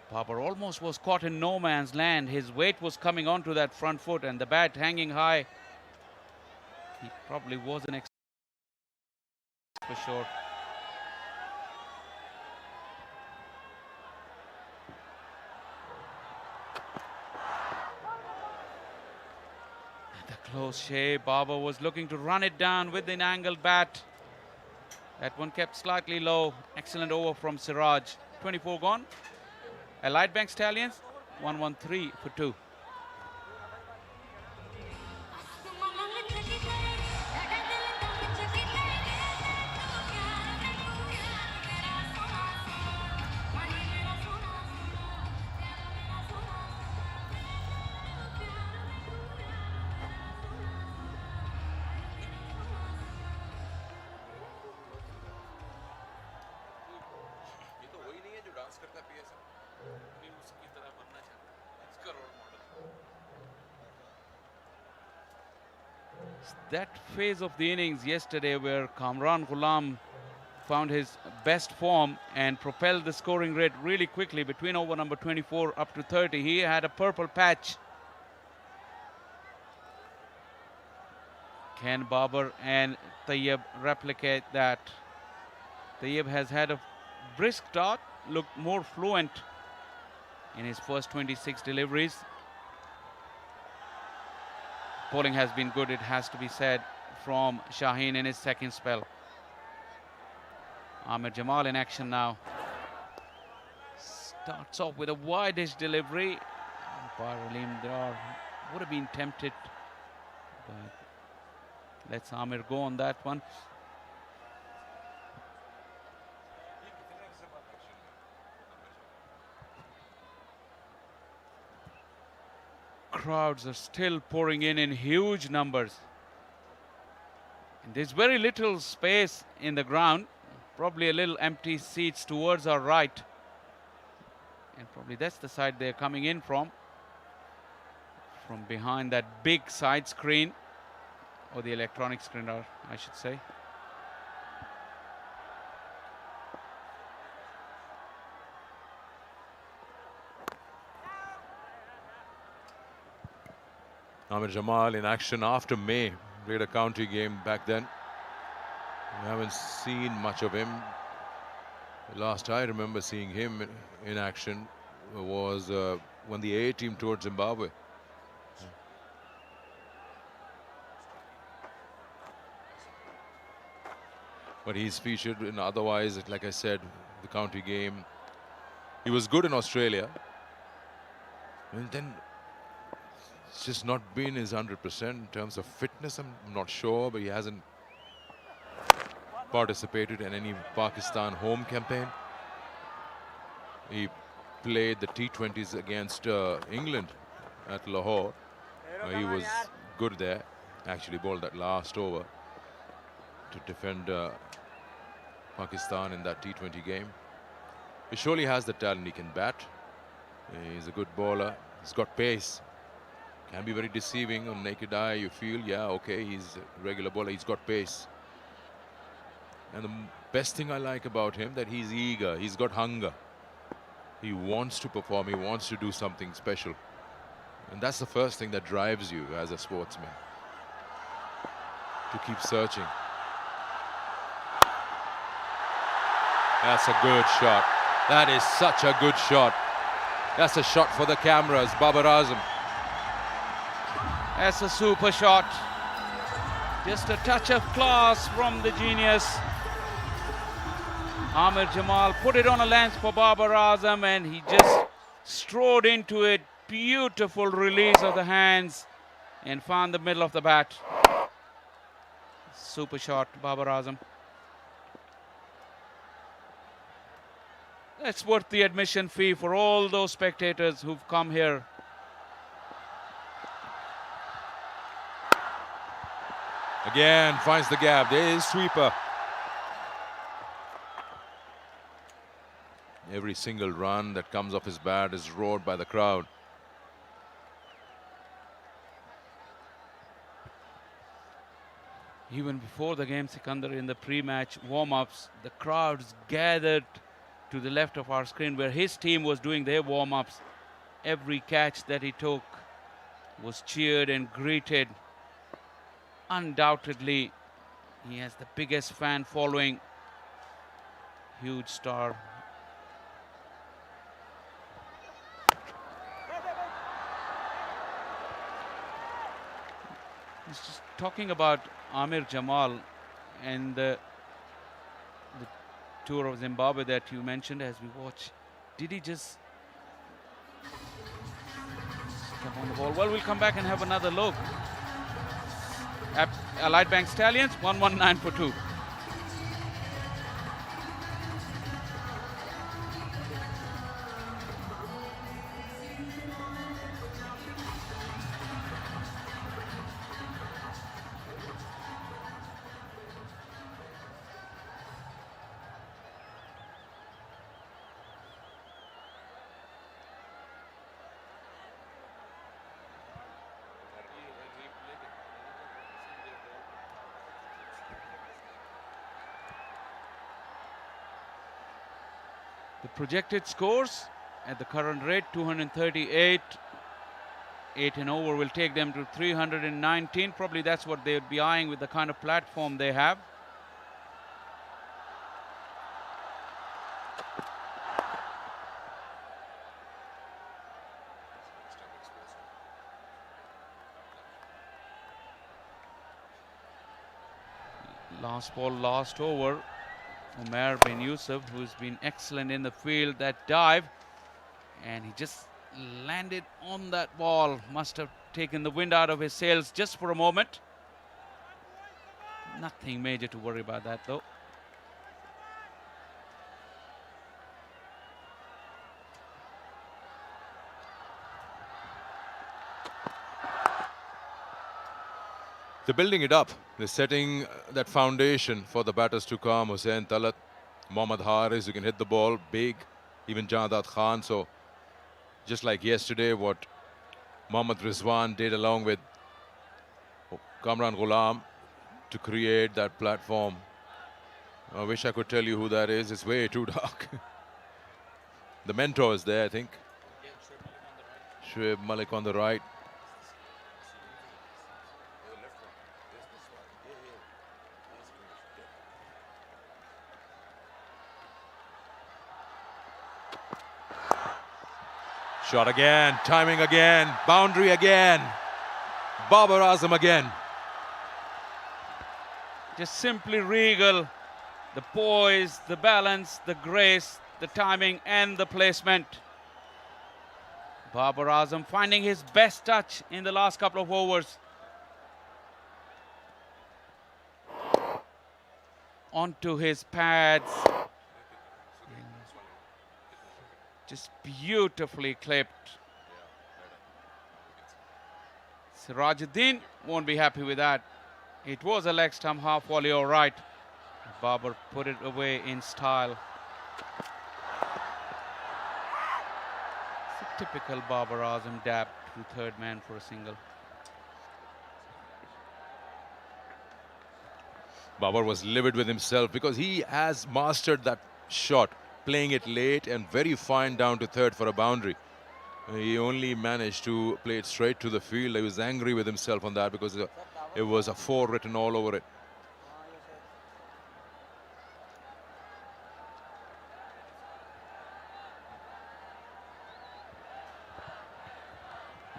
Babar almost was caught in no man's land. His weight was coming onto that front foot and the bat hanging high. He probably wasn't for sure. The close shave. Babar was looking to run it down with an angled bat. That one kept slightly low. Excellent over from Siraj. 24 gone. Allied Bank Stallions, 113 for 2. That phase of the innings yesterday where Kamran Ghulam found his best form and propelled the scoring rate really quickly between over number 24 up to 30. He had a purple patch. Can Babar and Tayyab replicate that? Tayyab has had a brisk start, looked more fluent in his first 26 deliveries. Bowling has been good, it has to be said, from Shaheen in his second spell. Amir Jamal in action now. Starts off with a wide-ish delivery. Aleem Dar would have been tempted, but lets Amir go on that one. Crowds are still pouring in huge numbers. And there's very little space in the ground. Probably a little empty seats towards our right. And probably that's the side they're coming in from. from behind that big side screen, or the electronic screen, I should say. Amir Jamal in action after May. Played a county game back then. We haven't seen much of him. The last I remember seeing him in action was when the A team toured Zimbabwe. But he's featured in otherwise, like I said, the county game. He was good in Australia. And then it's just not been his 100% in terms of fitness. I'm not sure, but he hasn't participated in any Pakistan home campaign. He played the T20s against England at Lahore. He was good there. Actually bowled that last over to defend Pakistan in that T20 game. He surely has the talent. He can bat. He's a good bowler. He's got pace. Can be very deceiving on naked eye. You feel, yeah, okay, he's a regular bowler. He's got pace. And the best thing I like about him, that he's eager. He's got hunger. He wants to perform. He wants to do something special. And that's the first thing that drives you as a sportsman, to keep searching. That's a good shot. That is such a good shot. That's a shot for the cameras, Babar Azam. That's a super shot. Just a touch of class from the genius. Amir Jamal put it on a length for Babar Azam, and he just strode into it. Beautiful release of the hands and found the middle of the bat. Super shot, Babar Azam. That's worth the admission fee for all those spectators who've come here. Again, finds the gap. There is sweeper. Every single run that comes off his bat is roared by the crowd. Even before the game, Sikandar, in the pre-match warm-ups, the crowds gathered to the left of our screen where his team was doing their warm-ups. Every catch that he took was cheered and greeted. Undoubtedly, he has the biggest fan following. Huge star. He's just talking about Amir Jamal and the tour of Zimbabwe that you mentioned as we watch. Did he just step on the ball? Well, we'll come back and have another look. Allied Bank Stallions, 119 for 2. The projected scores at the current rate, 238. 8 and over will take them to 319. Probably that's what they would be eyeing with the kind of platform they have. Last ball, last over. Umar bin Yusuf, who's been excellent in the field, that dive, and he just landed on that ball. Must have taken the wind out of his sails just for a moment. Nothing major to worry about that though. They're building it up. They're setting that foundation for the batters to come. Hussain Talat, Mohammad Haris, who can hit the ball big. Even Jahadat Khan. So just like yesterday, what Mohammad Rizwan did along with Kamran Ghulam to create that platform. I wish I could tell you who that is. It's way too dark. The mentor is there, I think. Shoaib Malik on the right. Shot again, timing again, boundary again. Babar Azam again. Just simply regal. The poise, the balance, the grace, the timing and the placement. Babar Azam finding his best touch in the last couple of overs. Onto his pads. Just beautifully clipped. Sirajuddin won't be happy with that. It was a leg stump half volley, all right. Babar put it away in style. It's a typical Babar Azam dab to third man for a single. Babar was livid with himself because he has mastered that shot, playing it late and very fine down to third for a boundary. He only managed to play it straight to the field. He was angry with himself on that because it was a 4 written all over it.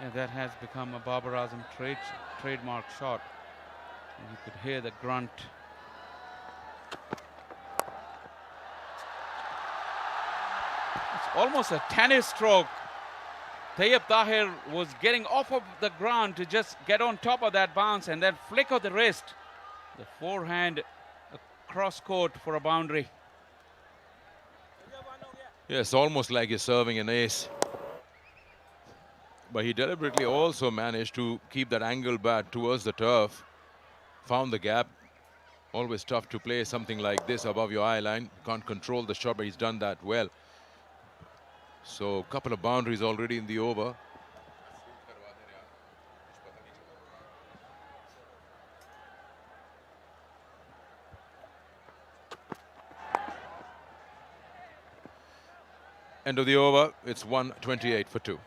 Yeah, that has become a Babar Azam trademark shot. You could hear the grunt. It's almost a tennis stroke. Tayyip Tahir was getting off of the ground to just get on top of that bounce and then flick of the wrist. The forehand cross court for a boundary. Yes, almost like he's serving an ace. But he deliberately also managed to keep that angle bat towards the turf. Found the gap. Always tough to play something like this above your eye line. Can't control the shot, but he's done that well. So a couple of boundaries already in the over. End of the over, it's 128 for 2.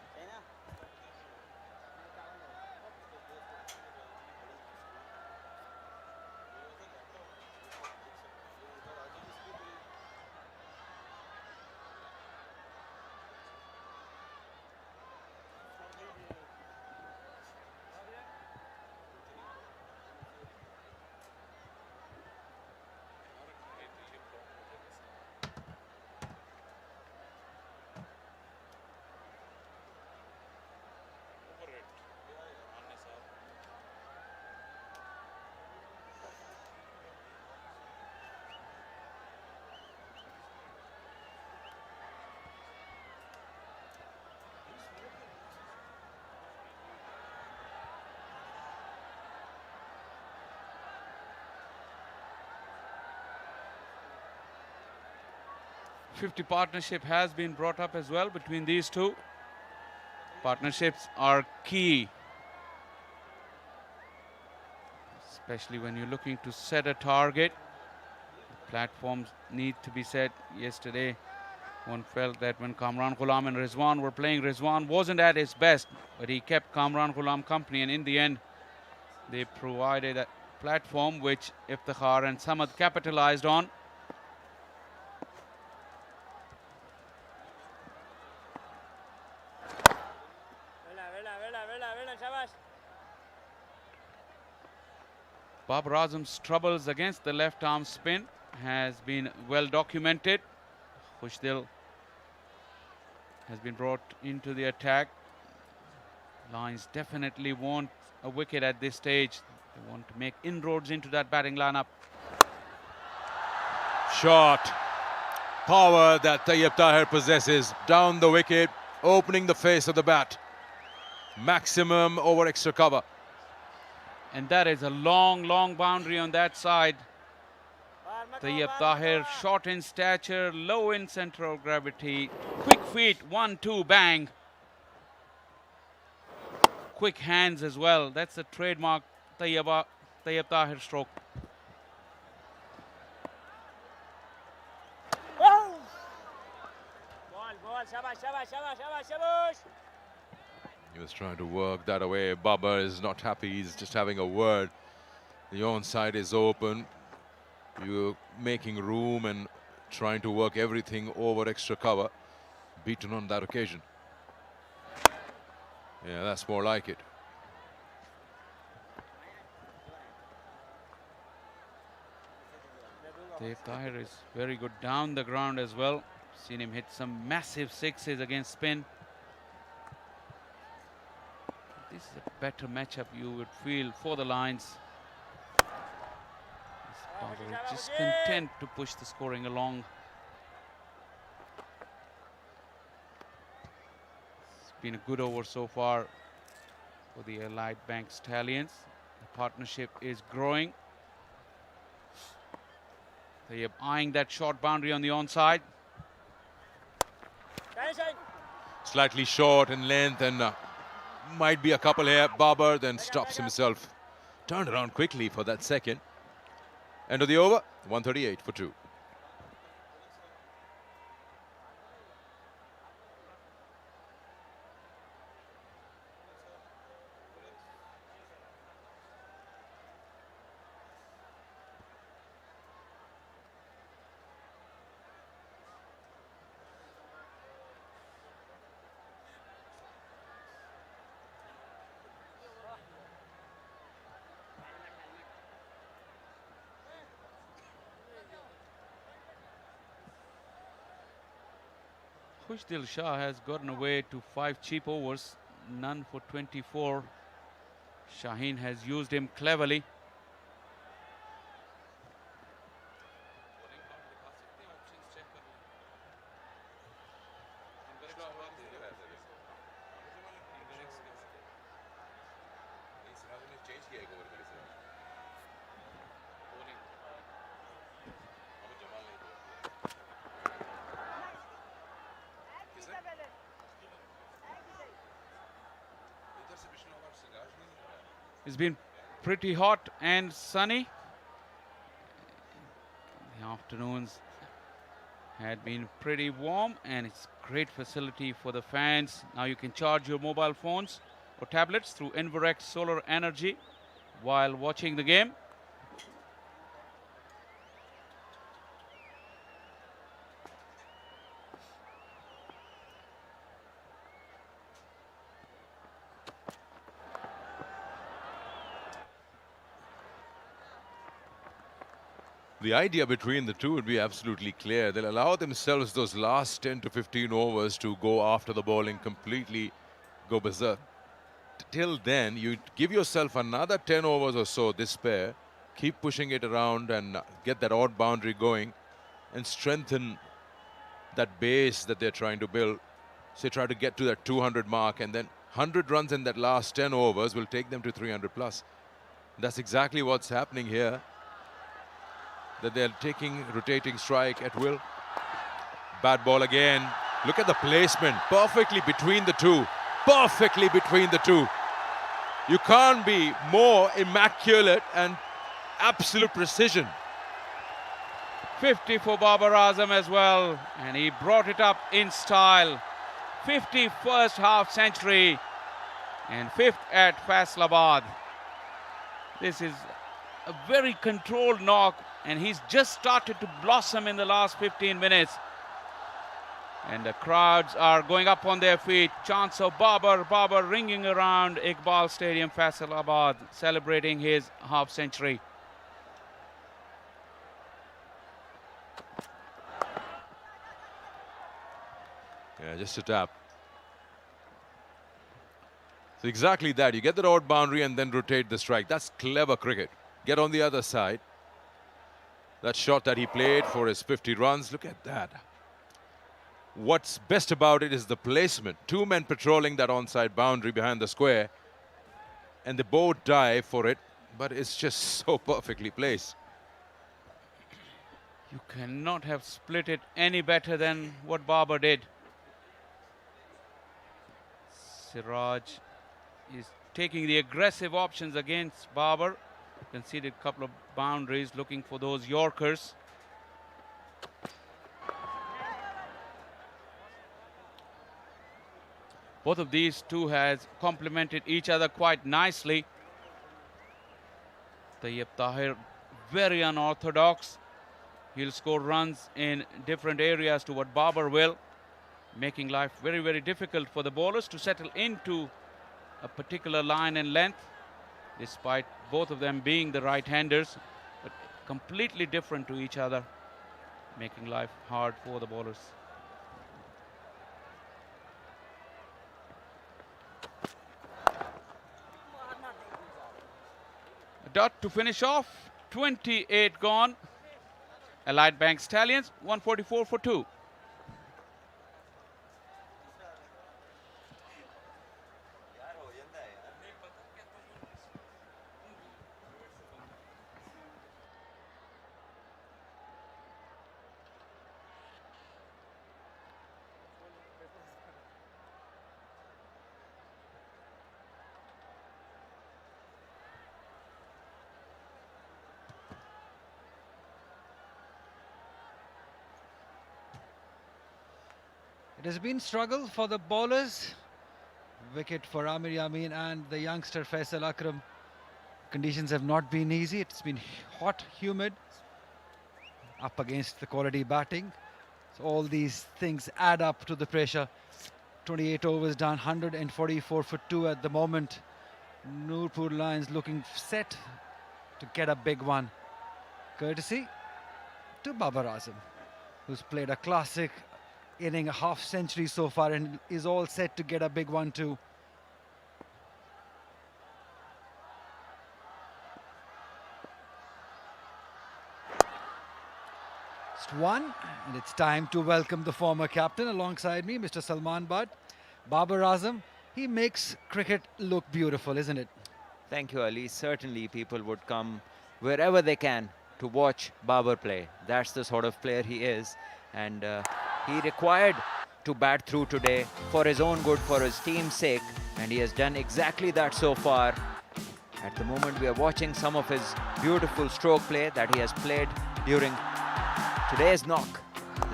.50 partnership has been brought up as well between these two. Partnerships are key, especially when you're looking to set a target. Platforms need to be set. Yesterday, one felt that when Kamran Ghulam and Rizwan were playing, Rizwan wasn't at his best, but he kept Kamran Ghulam company, and in the end, they provided that platform which Iftikhar and Samad capitalized on. Babar Azam's troubles against the left arm spin has been well documented. Khushdil has been brought into the attack. Lions definitely want a wicket at this stage. They want to make inroads into that batting lineup. Shot. Power that Tayyip Tahir possesses. Down the wicket, opening the face of the bat. Maximum over extra cover. And that is a long, long boundary on that side. Tayyip Tahir, short in stature, low in center of gravity. Quick feet, 1-2, bang. quick hands as well. That's a trademark Tayyab Tahir stroke. Ball, shabash, shabash, shabash, shabash, shabash. He was trying to work that away. Babar is not happy. He's just having a word. The onside is open. You're making room and trying to work everything over extra cover. Beaten on that occasion. Yeah, that's more like it. Tayyab Tahir is very good down the ground as well. Seen him hit some massive sixes against spin. This is a better matchup you would feel for the Lions. Babar is just content to push the scoring along. It's been a good over so far for the Allied Bank Stallions. The partnership is growing. They are eyeing that short boundary on the onside. Slightly short in length and might be a couple here. Babar then stops himself. Turned around quickly for that second. End of the over, 138 for 2. Khushdil Shah has gotten away to 5 cheap overs, none for 24. Shaheen has used him cleverly. It's been pretty hot and sunny. The afternoons had been pretty warm and it's great facility for the fans. Now you can charge your mobile phones or tablets through Inverect solar energy while watching the game. The idea between the two would be absolutely clear. They'll allow themselves those last 10 to 15 overs to go after the bowling, completely go berserk. Till then, you give yourself another 10 overs or so, this pair, keep pushing it around and get that odd boundary going and strengthen that base that they're trying to build. So try to get to that 200 mark, and then 100 runs in that last 10 overs will take them to 300 plus. That's exactly what's happening here. That they're taking rotating strike at will. Bad ball again. Look at the placement. Perfectly between the two. Perfectly between the two. You can't be more immaculate and absolute precision. 50 for Babar Azam as well, and he brought it up in style. 51st half century and 5th at Faisalabad. This is a very controlled knock, and he's just started to blossom in the last 15 minutes. And the crowds are going up on their feet. Chants of Babar ringing around Iqbal Stadium, Faisalabad, celebrating his half century. Yeah, just a tap. So exactly that. You get that odd boundary and then rotate the strike. That's clever cricket. Get on the other side. That shot that he played for his 50 runs. Look at that. What's best about it is the placement. 2 men patrolling that onside boundary behind the square. And they both dive for it. But it's just so perfectly placed. You cannot have split it any better than what Babar did. Siraj is taking the aggressive options against Babar. Conceded a couple of boundaries, looking for those Yorkers. Both of these two has complemented each other quite nicely. Tayyib Tahir, very unorthodox. He'll score runs in different areas to what Babar will, making life very, very difficult for the bowlers to settle into a particular line and length, despite both of them being the right-handers, but completely different to each other, making life hard for the bowlers. A dot to finish off, 28 gone. Allied Bank Stallions, 144 for 2. It has been struggle for the bowlers. Wicket for Amir Yamin and the youngster Faisal Akram. Conditions have not been easy. It's been hot, humid, up against the quality batting. So all these things add up to the pressure. 28 overs done, 144 for 2 at the moment. Nurpur Lions looking set to get a big one. Courtesy to Babar Azam, who's played a classic inning, a half century so far, and is all set to get a big one too. Just one, and it's time to welcome the former captain alongside me, Mr. Salman Butt. Babar Azam, he makes cricket look beautiful, isn't it? Thank you, Ali. Certainly people would come wherever they can to watch Babar play. That's the sort of player he is, and he required to bat through today for his own good, for his team's sake, and he has done exactly that so far. At the moment we are watching some of his beautiful stroke play that he has played during today's knock.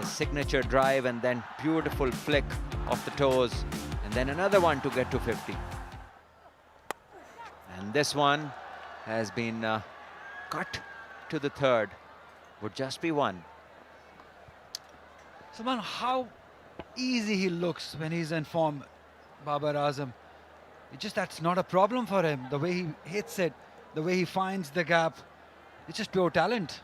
The signature drive and then beautiful flick of the toes, and then another one to get to 50. And this one has been cut to the third. Would just be one. Salman, how easy he looks when he's in form, Babar Azam. It's just that's not a problem for him. The way he hits it, the way he finds the gap, it's just pure talent.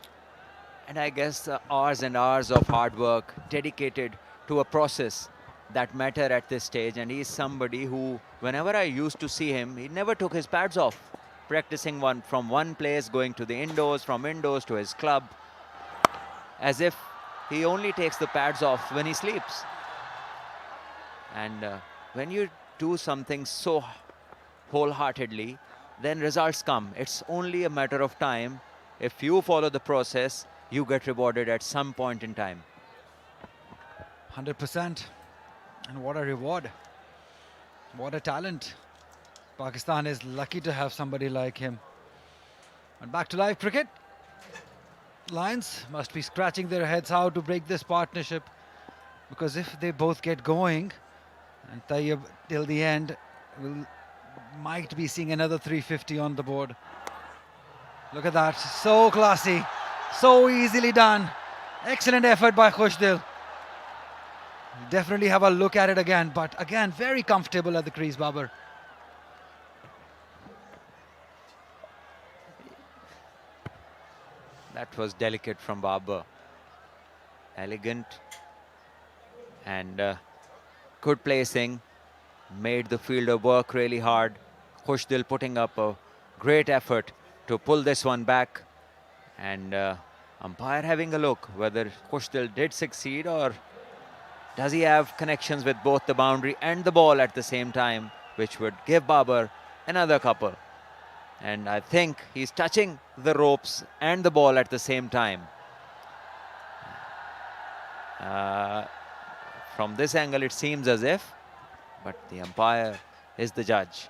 And I guess hours and hours of hard work dedicated to a process that matter at this stage. And he's somebody who, whenever I used to see him, he never took his pads off. Practicing from one place, going to the indoors, from indoors to his club, as if he only takes the pads off when he sleeps. And when you do something so wholeheartedly, then results come. It's only a matter of time. If you follow the process, you get rewarded at some point in time. 100%. And what a reward. What a talent. Pakistan is lucky to have somebody like him. And back to live cricket. Lions must be scratching their heads how to break this partnership, because if they both get going, and Tayyib till the end might be seeing another 350 on the board. Look at that, so classy, so easily done. Excellent effort by Khushdil. Definitely have a look at it again, but again very comfortable at the crease, Babar. That was delicate from Babar. Elegant and good placing. Made the fielder work really hard. Khushdil putting up a great effort to pull this one back. And umpire having a look whether Khushdil did succeed, or does he have connections with both the boundary and the ball at the same time, which would give Babar another couple. And I think he's touching the ropes and the ball at the same time. From this angle it seems as if, but the umpire is the judge.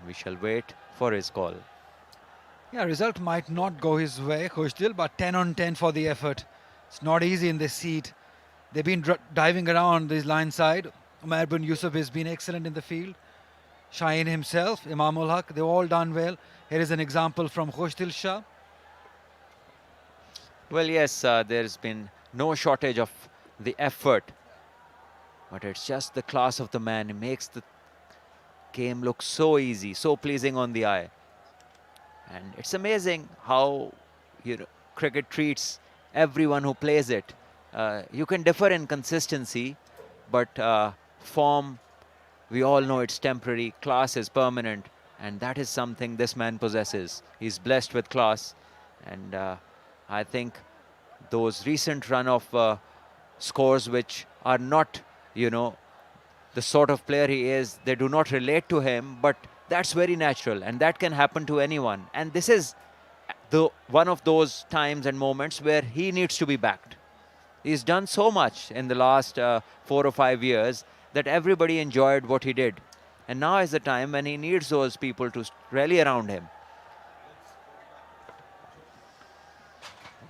We shall wait for his call. Yeah, result might not go his way, Khushdil, but 10 on 10 for the effort. It's not easy in this seat. They've been diving around this line side. Umair bin Yusuf has been excellent in the field. Shaheen himself, Imam ul Haq, they've all done well. Here is an example from Khushdil Shah. Well, yes, there's been no shortage of the effort, but it's just the class of the man. He makes the game look so easy, so pleasing on the eye. And it's amazing how cricket treats everyone who plays it. You can differ in consistency, but form, we all know it's temporary. Class is permanent, and that is something this man possesses. He's blessed with class, and I think those recent run of scores which are not, the sort of player he is, they do not relate to him, but that's very natural, and that can happen to anyone. And this is one of those times and moments where he needs to be backed. He's done so much in the last 4 or 5 years that everybody enjoyed what he did. And now is the time when he needs those people to rally around him.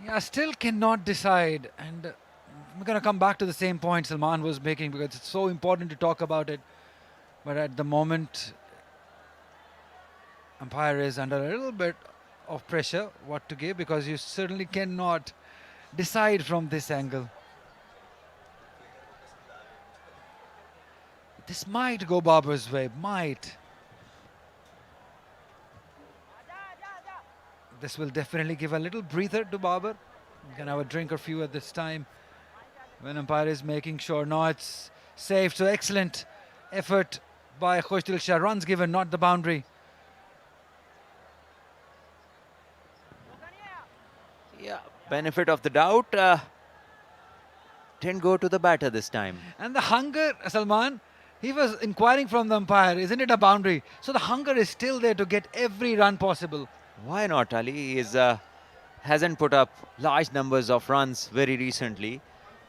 Yeah, still cannot decide. And we're going to come back to the same point Salman was making because it's so important to talk about it. But at the moment, umpire is under a little bit of pressure what to give, because you certainly cannot decide from this angle. This might go Babar's way, might. This will definitely give a little breather to Babar. You can have a drink or few at this time when umpire is making sure. No, it's safe. So excellent effort by Khushdil Shah. Runs given, not the boundary. Yeah, benefit of the doubt. Didn't go to the batter this time. And the hunger, Salman, he was inquiring from the umpire, isn't it a boundary? So the hunger is still there to get every run possible. Why not, Ali? He hasn't put up large numbers of runs very recently.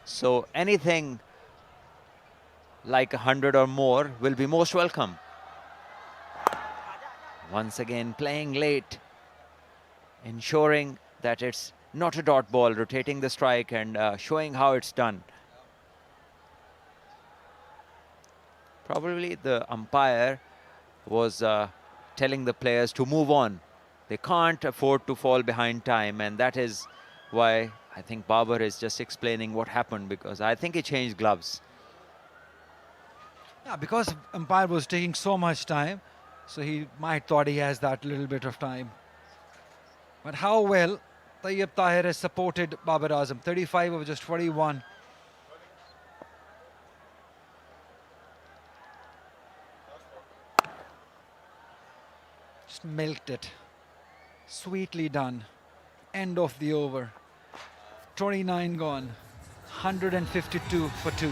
So anything like 100 or more will be most welcome. Once again, playing late, ensuring that it's not a dot ball, rotating the strike and showing how it's done. Probably the umpire was telling the players to move on. They can't afford to fall behind time, and that is why I think Babar is just explaining what happened, because I think he changed gloves. Yeah, because umpire was taking so much time, so he might thought he has that little bit of time. But how well Tayyib Tahir has supported Babar Azam, 35 over just 41. Just milked it. Sweetly done. End of the over. 29 gone. 152 for 2.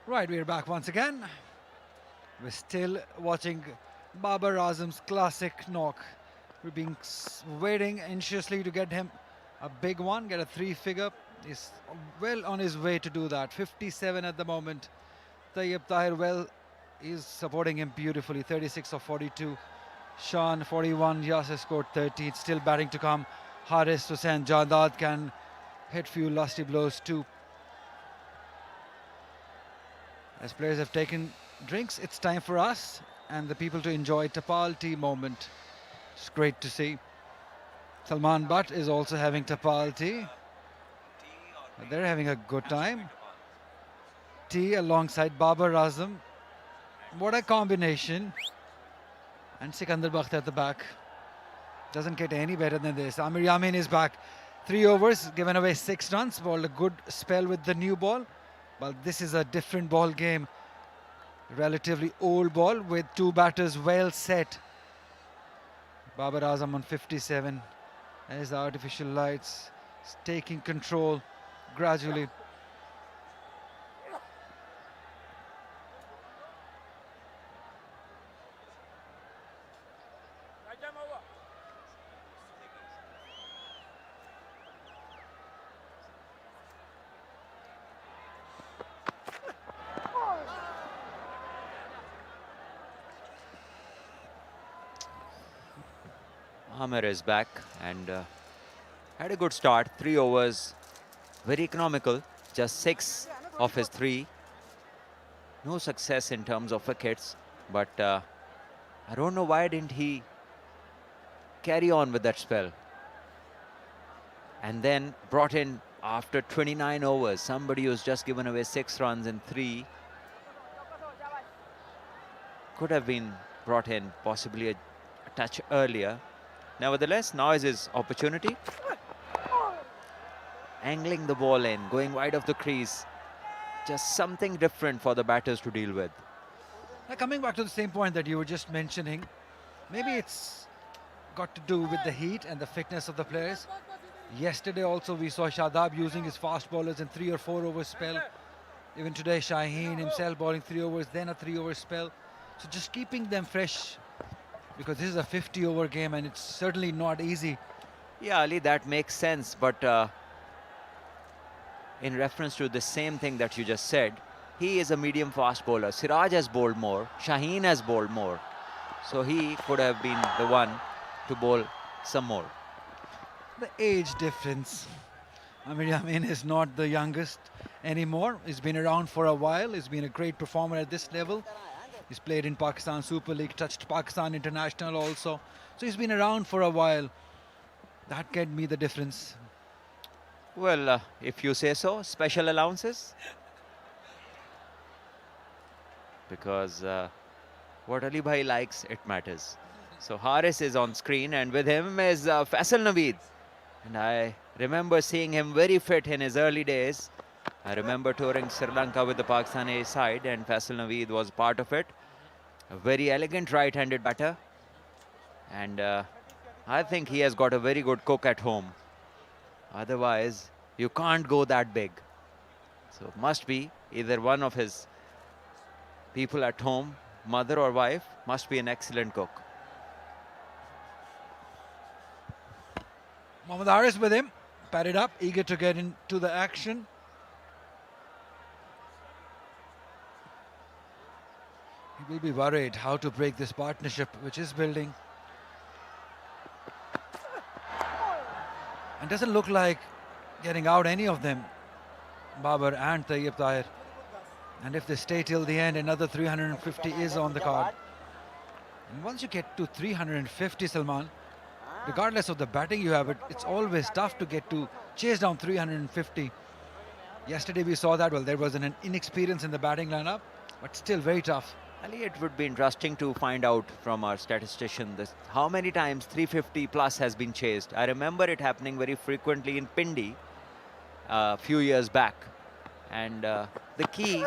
Right, we're back once again. We're still watching Babar Azam's classic knock. We're waiting anxiously to get him a big one, get a 3-figure. He's well on his way to do that. 57 at the moment. Tayyib Tahir, well, he's supporting him beautifully. 36 of 42. Shan 41, Yasser scored 30. It's still batting to come. Haris Hussain Jadad can hit few lusty blows too. As players have taken drinks, it's time for us and the people to enjoy Tapal tea moment. It's great to see. Salman Butt is also having Tapal tea. They're having a good time. Tea alongside Babar Azam. What a combination. And Sikandar Bakht at the back. Doesn't get any better than this. Amir Yamin is back. 3 overs, given away 6 runs. Bowled a good spell with the new ball. But this is a different ball game. Relatively old ball with 2 batters well set. Babar Azam on 57. There's the artificial lights. It's taking control gradually. Amir is back and had a good start. 3 overs, very economical. Just 6 of his 3. No success in terms of wickets, but I don't know why didn't he carry on with that spell. And then brought in after 29 overs, somebody who's just given away 6 runs in 3. Could have been brought in possibly a touch earlier. Nevertheless, now is his opportunity. Angling the ball in, going wide of the crease. Just something different for the batters to deal with. Now coming back to the same point that you were just mentioning, maybe it's got to do with the heat and the fitness of the players. Yesterday also we saw Shadab using his fast bowlers in 3 or 4 over spell. Even today Shaheen himself bowling 3 overs, then a 3 over spell. So just keeping them fresh, because this is a 50 over game and it's certainly not easy. Yeah, Ali, that makes sense, but in reference to the same thing that you just said, he is a medium fast bowler. Siraj has bowled more, Shaheen has bowled more. So he could have been the one to bowl some more. The age difference. Amir Yamin is not the youngest anymore. He's been around for a while. He's been a great performer at this level. He's played in Pakistan Super League, touched Pakistan International also. So he's been around for a while. That can be the difference. Well, if you say so, special allowances. Because what Ali Bhai likes, it matters. So Haris is on screen and with him is Faisal Naveed. And I remember seeing him very fit in his early days. I remember touring Sri Lanka with the Pakistani side and Faisal Naveed was part of it. A very elegant right-handed batter. And I think he has got a very good cook at home. Otherwise, you can't go that big. So must be either one of his people at home, mother or wife, must be an excellent cook. Mohammad Haris with him, padded up, eager to get into the action. He will be worried how to break this partnership which is building. And doesn't look like getting out any of them, Babar and Tayyib Tahir. And if they stay till the end, another 350 is on the card. And once you get to 350, Salman, regardless of the batting you have, it's always tough to get to chase down 350. Yesterday we saw that, well, there was an inexperience in the batting lineup, but still very tough. Ali, it would be interesting to find out from our statistician this, how many times 350 plus has been chased. I remember it happening very frequently in Pindi a few years back. And the key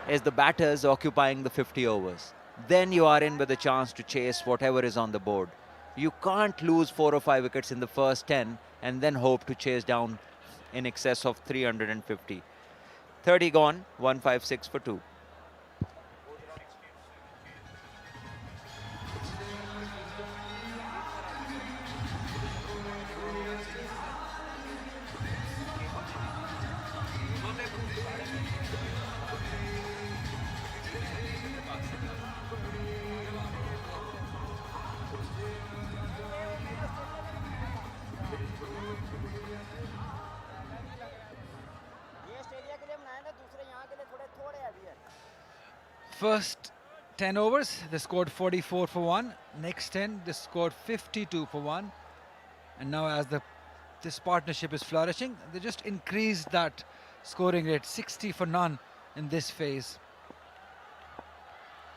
is the batters occupying the 50 overs. Then you are in with a chance to chase whatever is on the board. You can't lose 4 or 5 wickets in the first 10 and then hope to chase down in excess of 350. 30 gone, 156 for 2. first 10 overs, they scored 44 for 1. Next 10, they scored 52 for 1. And now as this partnership is flourishing, they just increased that scoring rate, 60 for none in this phase.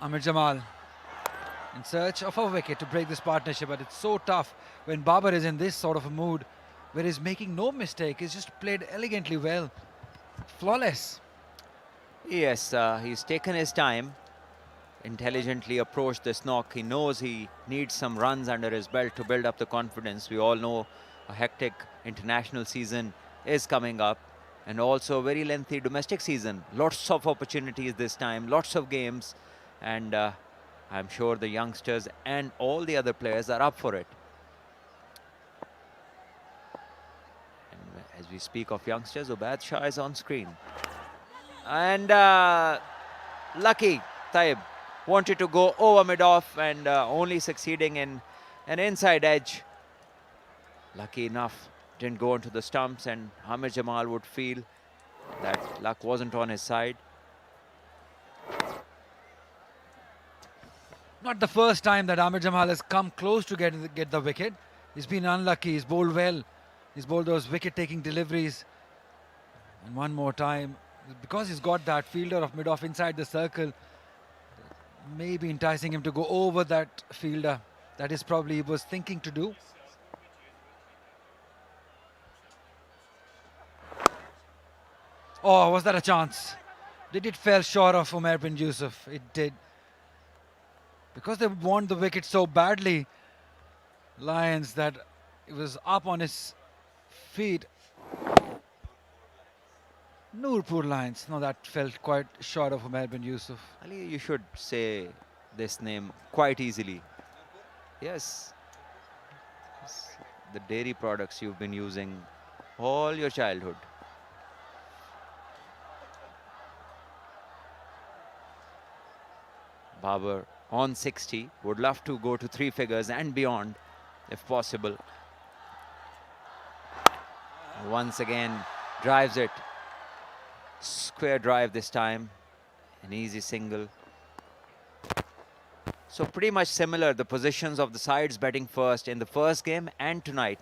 Amir Jamal in search of a wicket to break this partnership, but it's so tough when Babar is in this sort of a mood where he's making no mistake. He's just played elegantly well, flawless. Yes, he's taken his time, intelligently approached this knock. He knows he needs some runs under his belt to build up the confidence. We all know a hectic international season is coming up, and also a very lengthy domestic season. Lots of opportunities this time, lots of games, and I'm sure the youngsters and all the other players are up for it. And as we speak of youngsters, Ubaid Shah is on screen. And lucky Taib wanted to go over mid-off and only succeeding in an inside edge. Lucky enough, didn't go onto the stumps, and Amir Jamal would feel that luck wasn't on his side. Not the first time that Amir Jamal has come close to get the wicket. He's been unlucky. He's bowled well. He's bowled those wicket-taking deliveries. And one more time, because he's got that fielder of mid-off inside the circle, maybe enticing him to go over that fielder. That is probably he was thinking to do. Oh, was that a chance? Did it fell short of Umair bin Yusuf? It did. Because they want the wicket so badly, Lions, that it was up on his feet. Nurpur Lions. No, that felt quite short of Umair bin Yusuf. Ali, you should say this name quite easily. Yes. The dairy products you've been using all your childhood. Babar on 60, would love to go to 3 figures and beyond if possible. Once again drives it, square drive this time, an easy single. So pretty much similar, the positions of the sides batting first in the first game and tonight.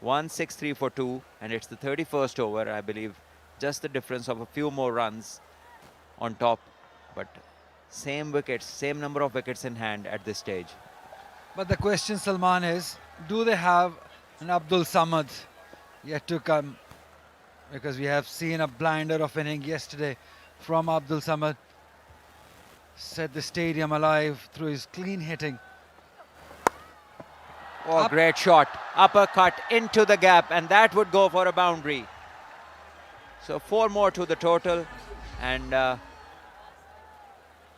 1-6-3 for 2, and it's the 31st over, I believe. Just the difference of a few more runs on top, but same wickets, same number of wickets in hand at this stage. But the question, Salman, is do they have an Abdul Samad yet to come? Because we have seen a blinder of inning yesterday from Abdul Samad. Set the stadium alive through his clean hitting. Oh, great shot. Uppercut into the gap, and that would go for a boundary. So 4 more to the total, and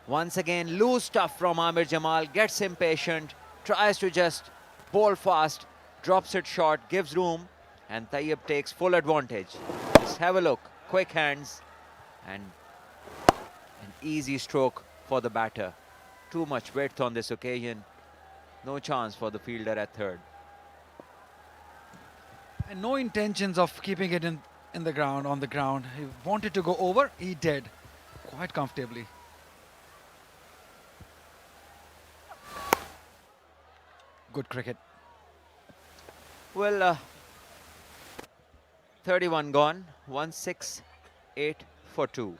once again, loose stuff from Amir Jamal, gets impatient, tries to just bowl fast, drops it short, gives room, and Tayyib takes full advantage. Just have a look, quick hands, and an easy stroke for the batter. Too much width on this occasion, no chance for the fielder at third. And no intentions of keeping it in the ground, on the ground. He wanted to go over, he did, quite comfortably. Good cricket. Well, 31 gone, 1-6-8 for 2.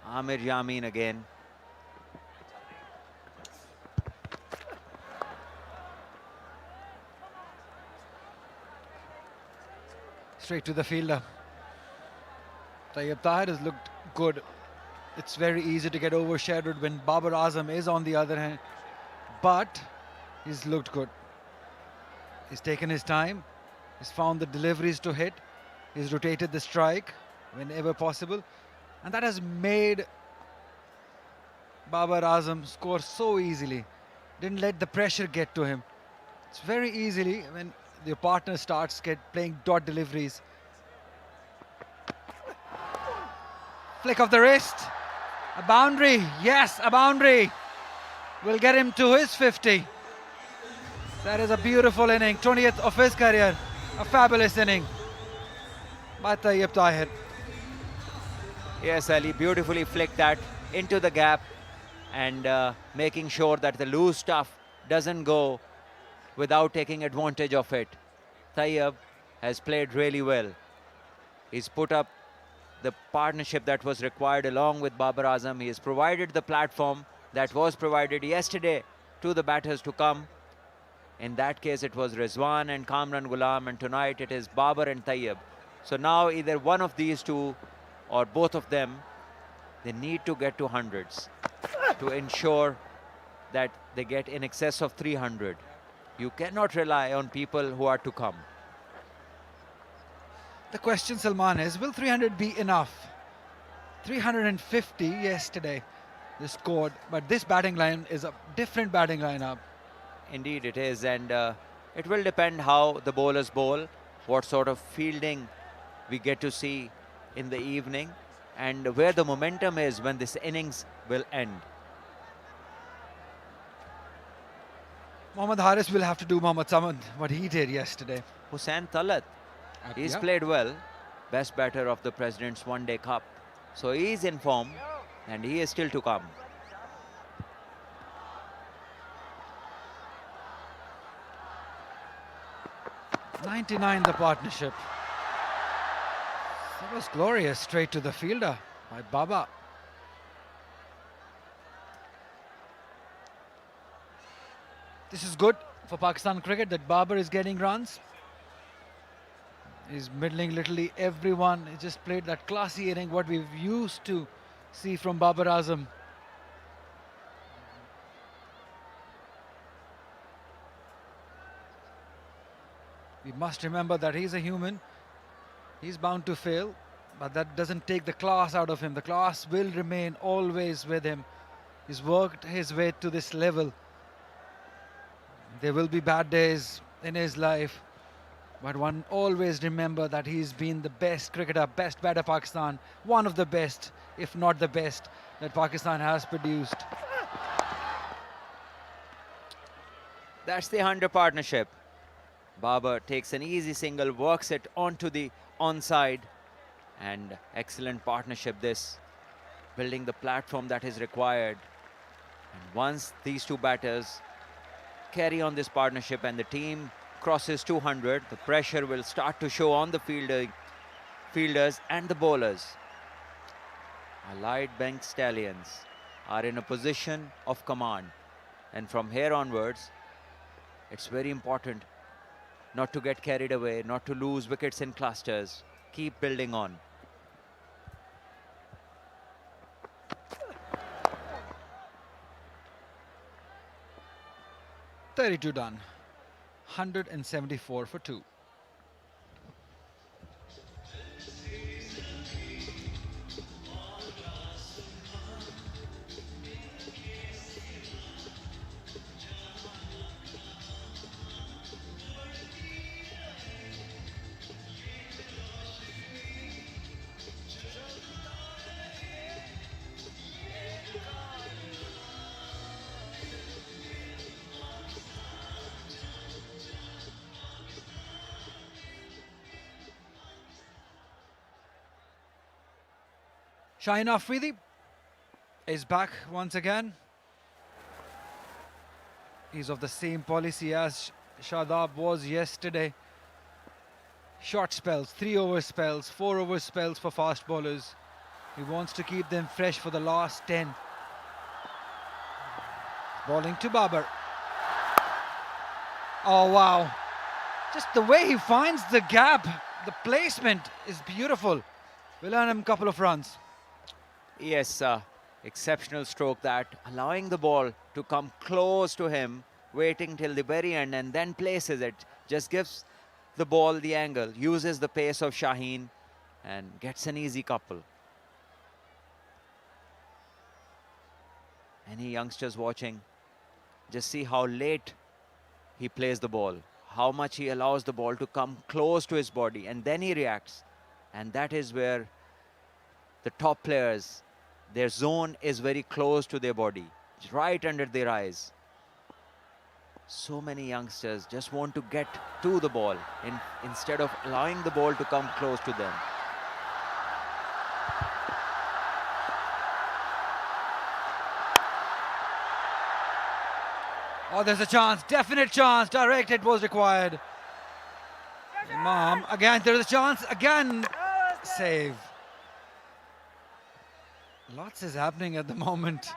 Amir Yamin again. Straight to the fielder. Tayyib Tahir has looked good. It's very easy to get overshadowed when Babar Azam is on the other hand, but he's looked good. He's taken his time, he's found the deliveries to hit, he's rotated the strike whenever possible, and that has made Babar Azam score so easily. Didn't let the pressure get to him. It's very easily when your partner starts playing dot deliveries. Flick of the wrist. A boundary. Yes, a boundary. Will get him to his 50. That is a beautiful inning. 20th of his career. A fabulous inning by Tayyib Tahir. Yes, Ali beautifully flicked that into the gap and making sure that the loose stuff doesn't go without taking advantage of it. Tayyib has played really well. He's put up the partnership that was required along with Babar Azam. He has provided the platform that was provided yesterday to the batters to come. In that case, it was Rizwan and Kamran Ghulam, and tonight it is Babar and Tayyib. So now either one of these two or both of them, they need to get to hundreds to ensure that they get in excess of 300. You cannot rely on people who are to come. The question, Salman, is will 300 be enough? 350 yesterday they scored, but this batting line is a different batting lineup. Indeed it is, and it will depend how the bowlers bowl, what sort of fielding we get to see in the evening, and where the momentum is when this innings will end. Mohammad Haris will have to do Mohammad Samad what he did yesterday. Hussain Talat, he's yeah. played well, best batter of the President's One-Day Cup. So he is in form and he is still to come. '99 the partnership. That was glorious, straight to the fielder by Baba. This is good for Pakistan cricket that Babar is getting runs. He's middling literally everyone. He just played that classy inning, what we've used to see from Babar Azam. We must remember that he's a human. He's bound to fail, but that doesn't take the class out of him. The class will remain always with him. He's worked his way to this level. There will be bad days in his life, but one always remember that he's been the best cricketer, best batter Pakistan, one of the best, if not the best, that Pakistan has produced. That's the 100 partnership. Babar takes an easy single, works it onto the onside, and excellent partnership this, building the platform that is required. And once these two batters carry on this partnership and the team crosses 200, the pressure will start to show on the fielders and the bowlers. Allied Bank Stallions are in a position of command, and from here onwards it's very important not to get carried away, not to lose wickets in clusters. Keep building on. .32 done. 174 for 2. Shaheen Afridi is back once again. He's of the same policy as Shadab was yesterday. Short spells, 3-over spells, 4-over spells for fast bowlers. He wants to keep them fresh for the last 10. Bowling to Babar. Oh wow. Just the way he finds the gap, the placement is beautiful. will earn him a couple of runs. Yes, exceptional stroke that, allowing the ball to come close to him, waiting till the very end and then places it. Just gives the ball the angle, uses the pace of Shaheen and gets an easy couple. Any youngsters watching, just see how late he plays the ball, how much he allows the ball to come close to his body, and then he reacts. And that is where the top players, their zone is very close to their body, it's right under their eyes. So many youngsters just want to get to the ball instead of allowing the ball to come close to them. Oh, there's a chance, definite chance, direct hit was required. Imam, again, there's a chance, again, save. Lots is happening at the moment.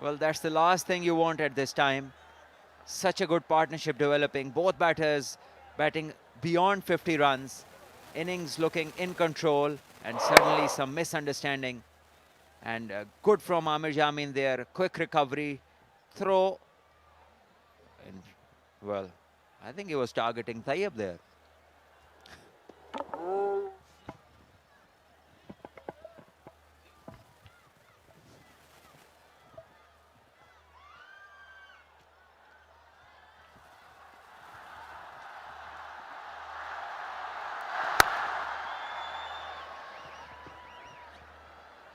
Well, that's the last thing you want at this time. Such a good partnership developing. Both batters batting beyond 50 runs. Innings looking in control, and suddenly some misunderstanding. And good from Amir Jamin there. Quick recovery. Throw. And, well, I think he was targeting Tayyab there.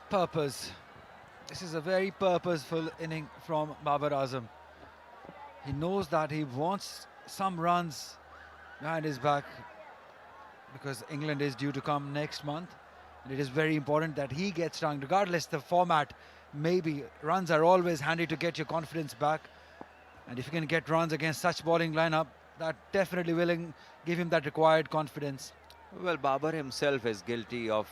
Purpose. This is a very purposeful inning from Babar Azam. He knows that he wants some runs behind his back because England is due to come next month. And it is very important that he gets done, regardless the format. Maybe runs are always handy to get your confidence back. And if you can get runs against such bowling lineup, that definitely will give him that required confidence. Well, Babar himself is guilty of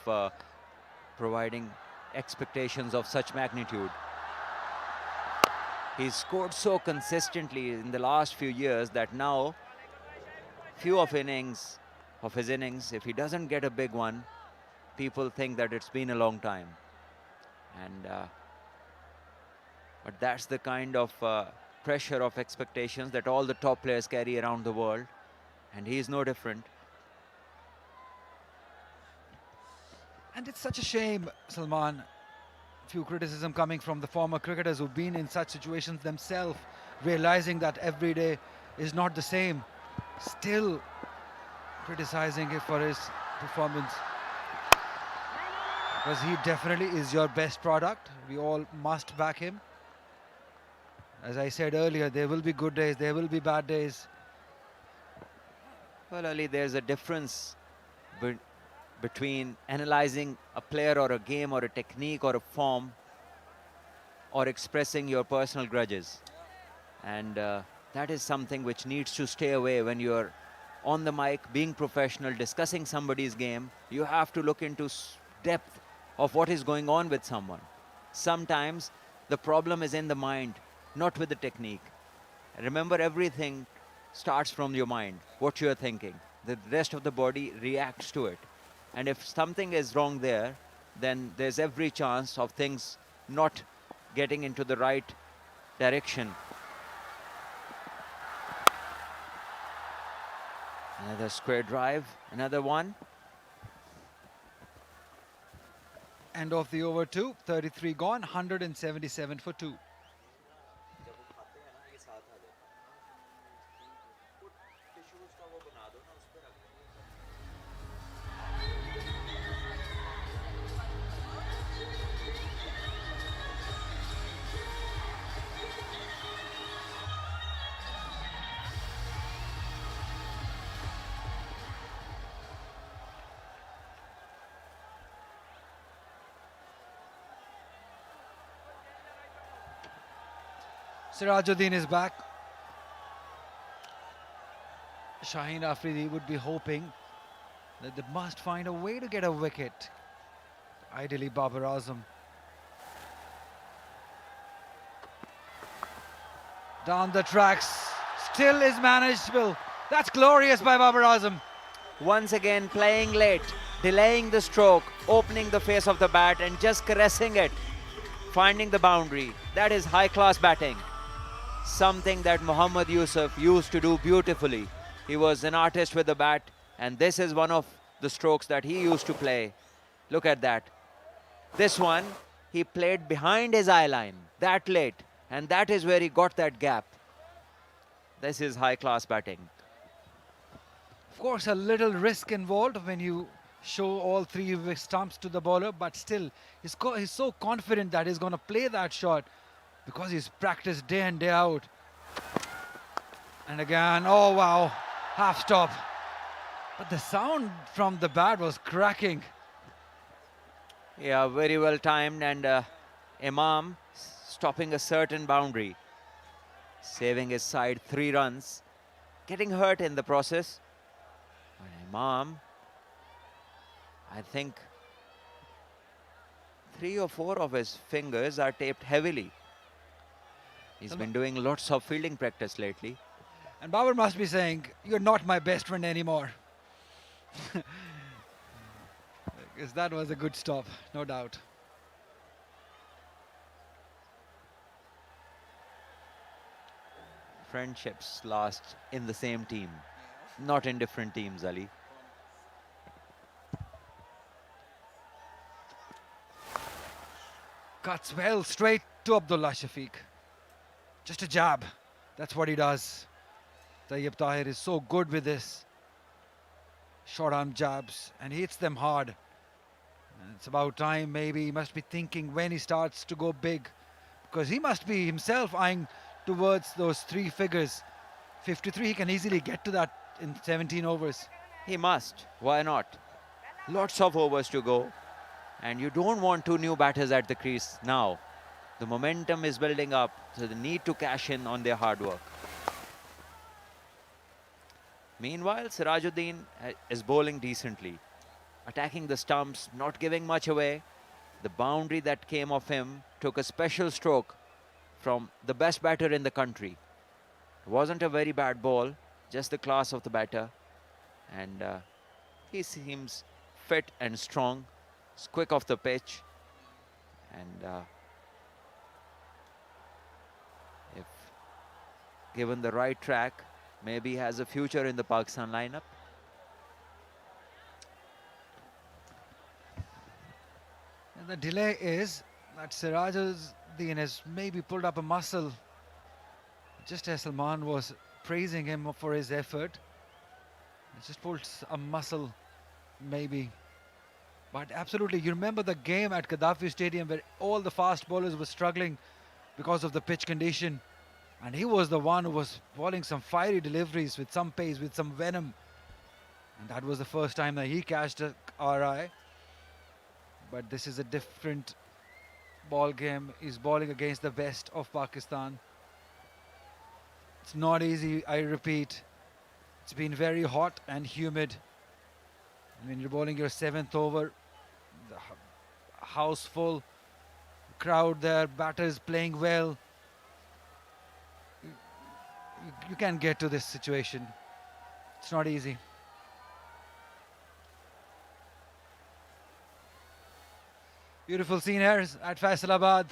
providing expectations of such magnitude. He's scored so consistently in the last few years that now few of his innings, if he doesn't get a big one, people think that it's been a long time. And but that's the kind of pressure of expectations that all the top players carry around the world, and he's no different. And it's such a shame, Salman, few criticism coming from the former cricketers who've been in such situations themselves, realizing that every day is not the same, still criticizing him for his performance. Because he definitely is your best product. We all must back him. As I said earlier, there will be good days, there will be bad days. Well, Ali, there's a difference between analyzing a player or a game or a technique or a form or expressing your personal grudges. And that is something which needs to stay away when you're on the mic, being professional, discussing somebody's game. You have to look into depth of what is going on with someone. Sometimes the problem is in the mind, not with the technique. Remember, everything starts from your mind, what you're thinking. The rest of the body reacts to it. And if something is wrong there, then there's every chance of things not getting into the right direction. Another square drive, another one. End of the over 2, 33 gone, 177 for 2. Sirajuddin is back. Shaheen Afridi would be hoping that they must find a way to get a wicket. Ideally, Babar Azam. Down the tracks, still is manageable. That's glorious by Babar Azam. Once again playing late, delaying the stroke, opening the face of the bat and just caressing it, finding the boundary. That is high-class batting. Something that Mohammad Yusuf used to do beautifully. He was an artist with the bat, and this is one of the strokes that he used to play. Look at that. This one, he played behind his eye line that late, and that is where he got that gap. This is high-class batting. Of course, a little risk involved when you show all three stumps to the bowler, but still, he's so confident that he's going to play that shot because he's practiced day in, day out. And again, oh wow, half stop. But the sound from the bat was cracking. Yeah, very well timed, and Imam stopping a certain boundary, saving his side 3 runs, getting hurt in the process. But Imam, I think 3 or 4 of his fingers are taped heavily. He's been doing lots of fielding practice lately. And Babar must be saying, you're not my best friend anymore. Because that was a good stop, no doubt. Friendships last in the same team, not in different teams, Ali. Cuts well straight to Abdullah Shafiq. Just a jab. That's what he does. Tayyib Tahir is so good with this. Short arm jabs, and he hits them hard. And it's about time, maybe he must be thinking when he starts to go big, because he must be himself eyeing towards those 3 figures. 53, he can easily get to that in 17 overs. He must. Why not? Lots of overs to go. And you don't want 2 new batters at the crease now. The momentum is building up, so they need to cash in on their hard work. Meanwhile, Sirajuddin is bowling decently, attacking the stumps, not giving much away. The boundary that came off him took a special stroke from the best batter in the country. It wasn't a very bad ball, just the class of the batter. And he seems fit and strong. He's quick off the pitch. And if given the right track, maybe he has a future in the Pakistan lineup. And the delay is that Sirajuddin has maybe pulled up a muscle, just as Salman was praising him for his effort. He just pulled a muscle, maybe. But absolutely, you remember the game at Gaddafi Stadium where all the fast bowlers were struggling because of the pitch condition. And he was the one who was bowling some fiery deliveries with some pace, with some venom. And that was the first time that he cashed a RI. But this is a different ball game. He's bowling against the best of Pakistan. It's not easy, I repeat. It's been very hot and humid. When you're bowling your 7th over, the house full, crowd there, batters playing well. You can get to this situation. It's not easy. Beautiful scene here at Faisalabad.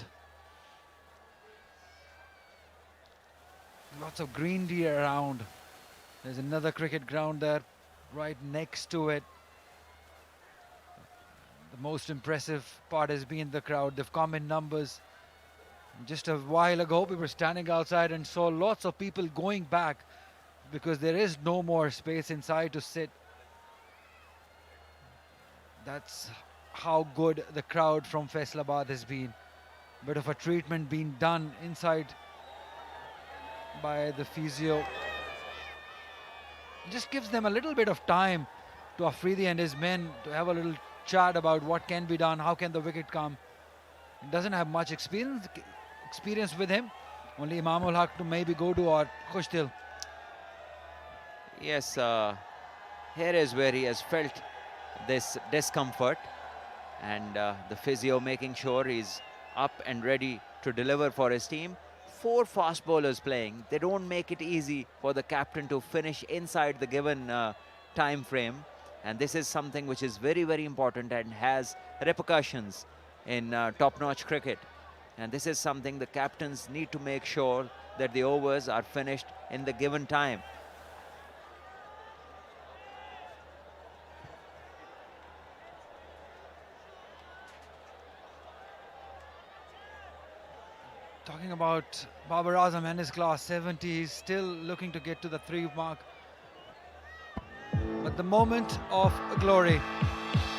Lots of greenery around. There's another cricket ground there right next to it. The most impressive part has been the crowd. They've come in numbers. Just a while ago, we were standing outside and saw lots of people going back because there is no more space inside to sit. That's how good the crowd from Faisalabad has been. Bit of a treatment being done inside by the physio. It just gives them a little bit of time to Afridi and his men to have a little chat about what can be done, how can the wicket come. He doesn't have much experience with him. Only Imam ul Haq to maybe go to or Khushtil. Yes, here is where he has felt this discomfort, and the physio making sure he's up and ready to deliver for his team. 4 fast bowlers playing. They don't make it easy for the captain to finish inside the given time frame. And this is something which is very, very important and has repercussions in top-notch cricket. And this is something the captains need to make sure that the overs are finished in the given time. Talking about Babar Azam and his class 70, he's still looking to get to the 3 mark. But the moment of glory,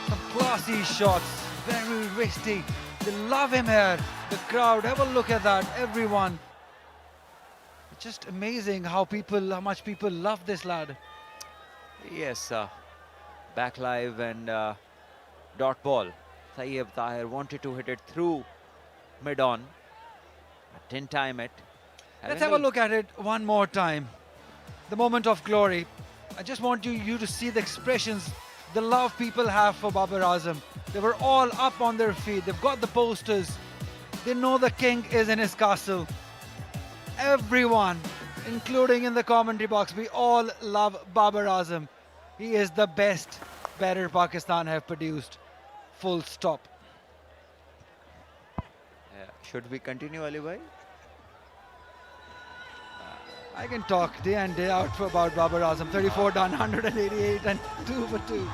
some classy shots, very risky. They love him here. The crowd, have a look at that, everyone. It's just amazing how much people love this lad. Yes, back live and dot ball. Tayyib Tahir wanted to hit it through mid-on, but didn't time it. Let's have a look at it one more time. The moment of glory. I just want you to see the expressions, the love people have for Babar Azam. They were all up on their feet. They've got the posters. They know the king is in his castle. Everyone, including in the commentary box, we all love Babar Azam. He is the best batter Pakistan have produced. Full stop. Should we continue, Ali bhai? I can talk day and day out about Babar Azam. 34 done, 188 and 2 for 2.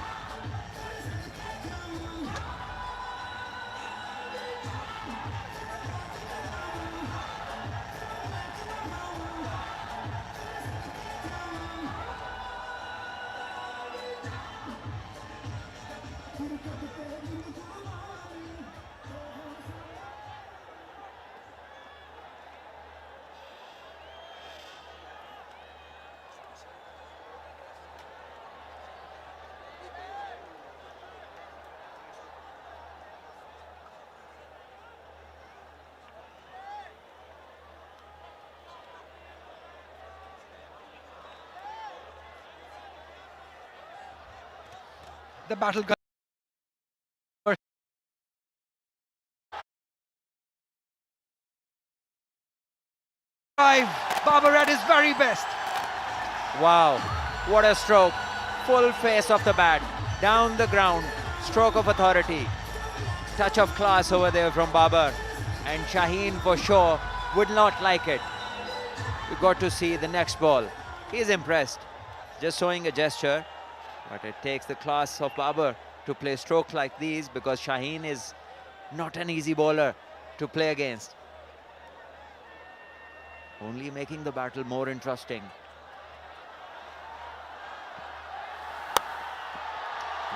The battle gun. Babar at his very best. Wow, what a stroke. Full face of the bat, down the ground, stroke of authority. Touch of class over there from Babar. And Shaheen for sure would not like it. We got to see the next ball. He's impressed, just showing a gesture. But it takes the class of Babar to play strokes like these because Shaheen is not an easy bowler to play against. Only making the battle more interesting.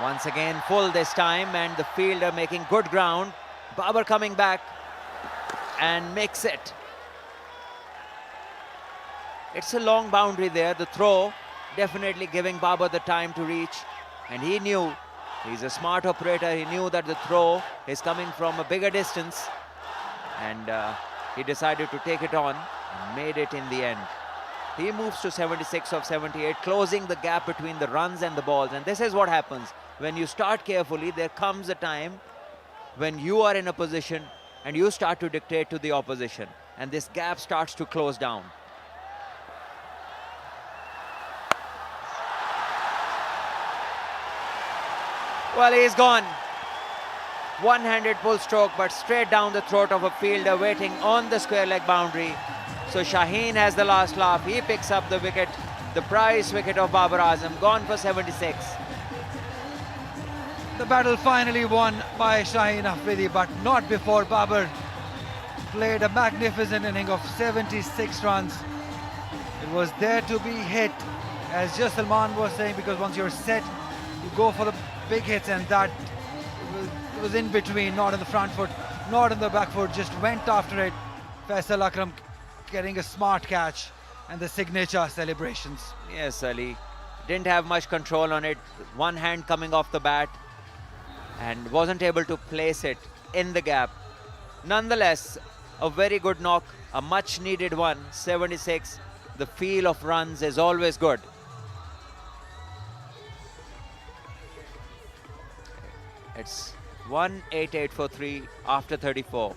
Once again, full this time, and the fielder making good ground. Babar coming back and makes it. It's a long boundary there, the throw. Definitely giving Babar the time to reach, and he knew, he's a smart operator, he knew that the throw is coming from a bigger distance, and he decided to take it on and made it in the end. He moves to 76 of 78, closing the gap between the runs and the balls, and this is what happens. When you start carefully, there comes a time when you are in a position and you start to dictate to the opposition, and this gap starts to close down. Well, he's gone. One-handed pull stroke, but straight down the throat of a fielder waiting on the square leg boundary. So Shaheen has the last laugh. He picks up the wicket, the prize wicket of Babar Azam, gone for 76. The battle finally won by Shaheen Afridi, but not before Babar played a magnificent inning of 76 runs. It was there to be hit, as just Salman was saying, because once you're set, you go for the big hits, and that it was in between, not in the front foot, not in the back foot, just went after it. Faisal Akram getting a smart catch and the signature celebrations. Yes, Ali. Didn't have much control on it. One hand coming off the bat and wasn't able to place it in the gap. Nonetheless, a very good knock, a much needed one, 76. The feel of runs is always good. It's 188 for 3 after 34.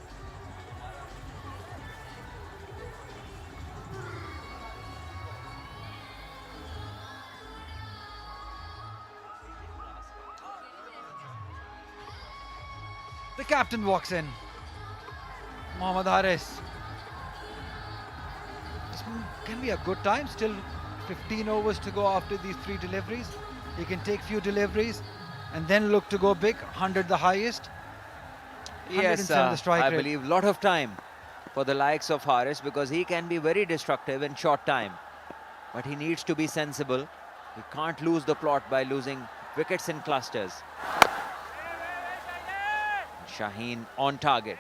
The captain walks in. Mohammad Haris. This can be a good time. Still 15 overs to go after these 3 deliveries. He can take few deliveries and then look to go big. 100 the highest. Yes, the strike I rate. believe lot of time for the likes of Haris, because he can be very destructive in short time. But he needs to be sensible. He can't lose the plot by losing wickets in clusters. Shaheen on target.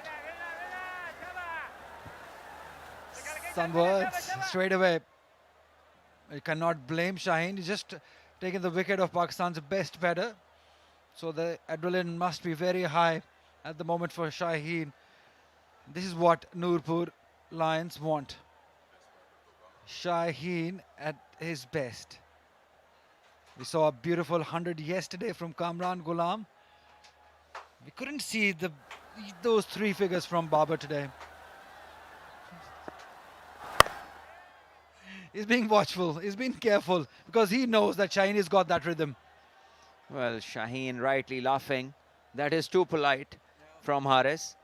Some words straight away. You cannot blame Shaheen. He's just taken the wicket of Pakistan's best batter. So the adrenaline must be very high at the moment for Shaheen. This is what Nurpur Lions want. Shaheen at his best. We saw a beautiful 100 yesterday from Kamran Ghulam. We couldn't see those 3 figures from Babar today. He's being watchful, he's being careful, because he knows that Shaheen has got that rhythm. Well, Shaheen rightly laughing. That is too polite from Haris,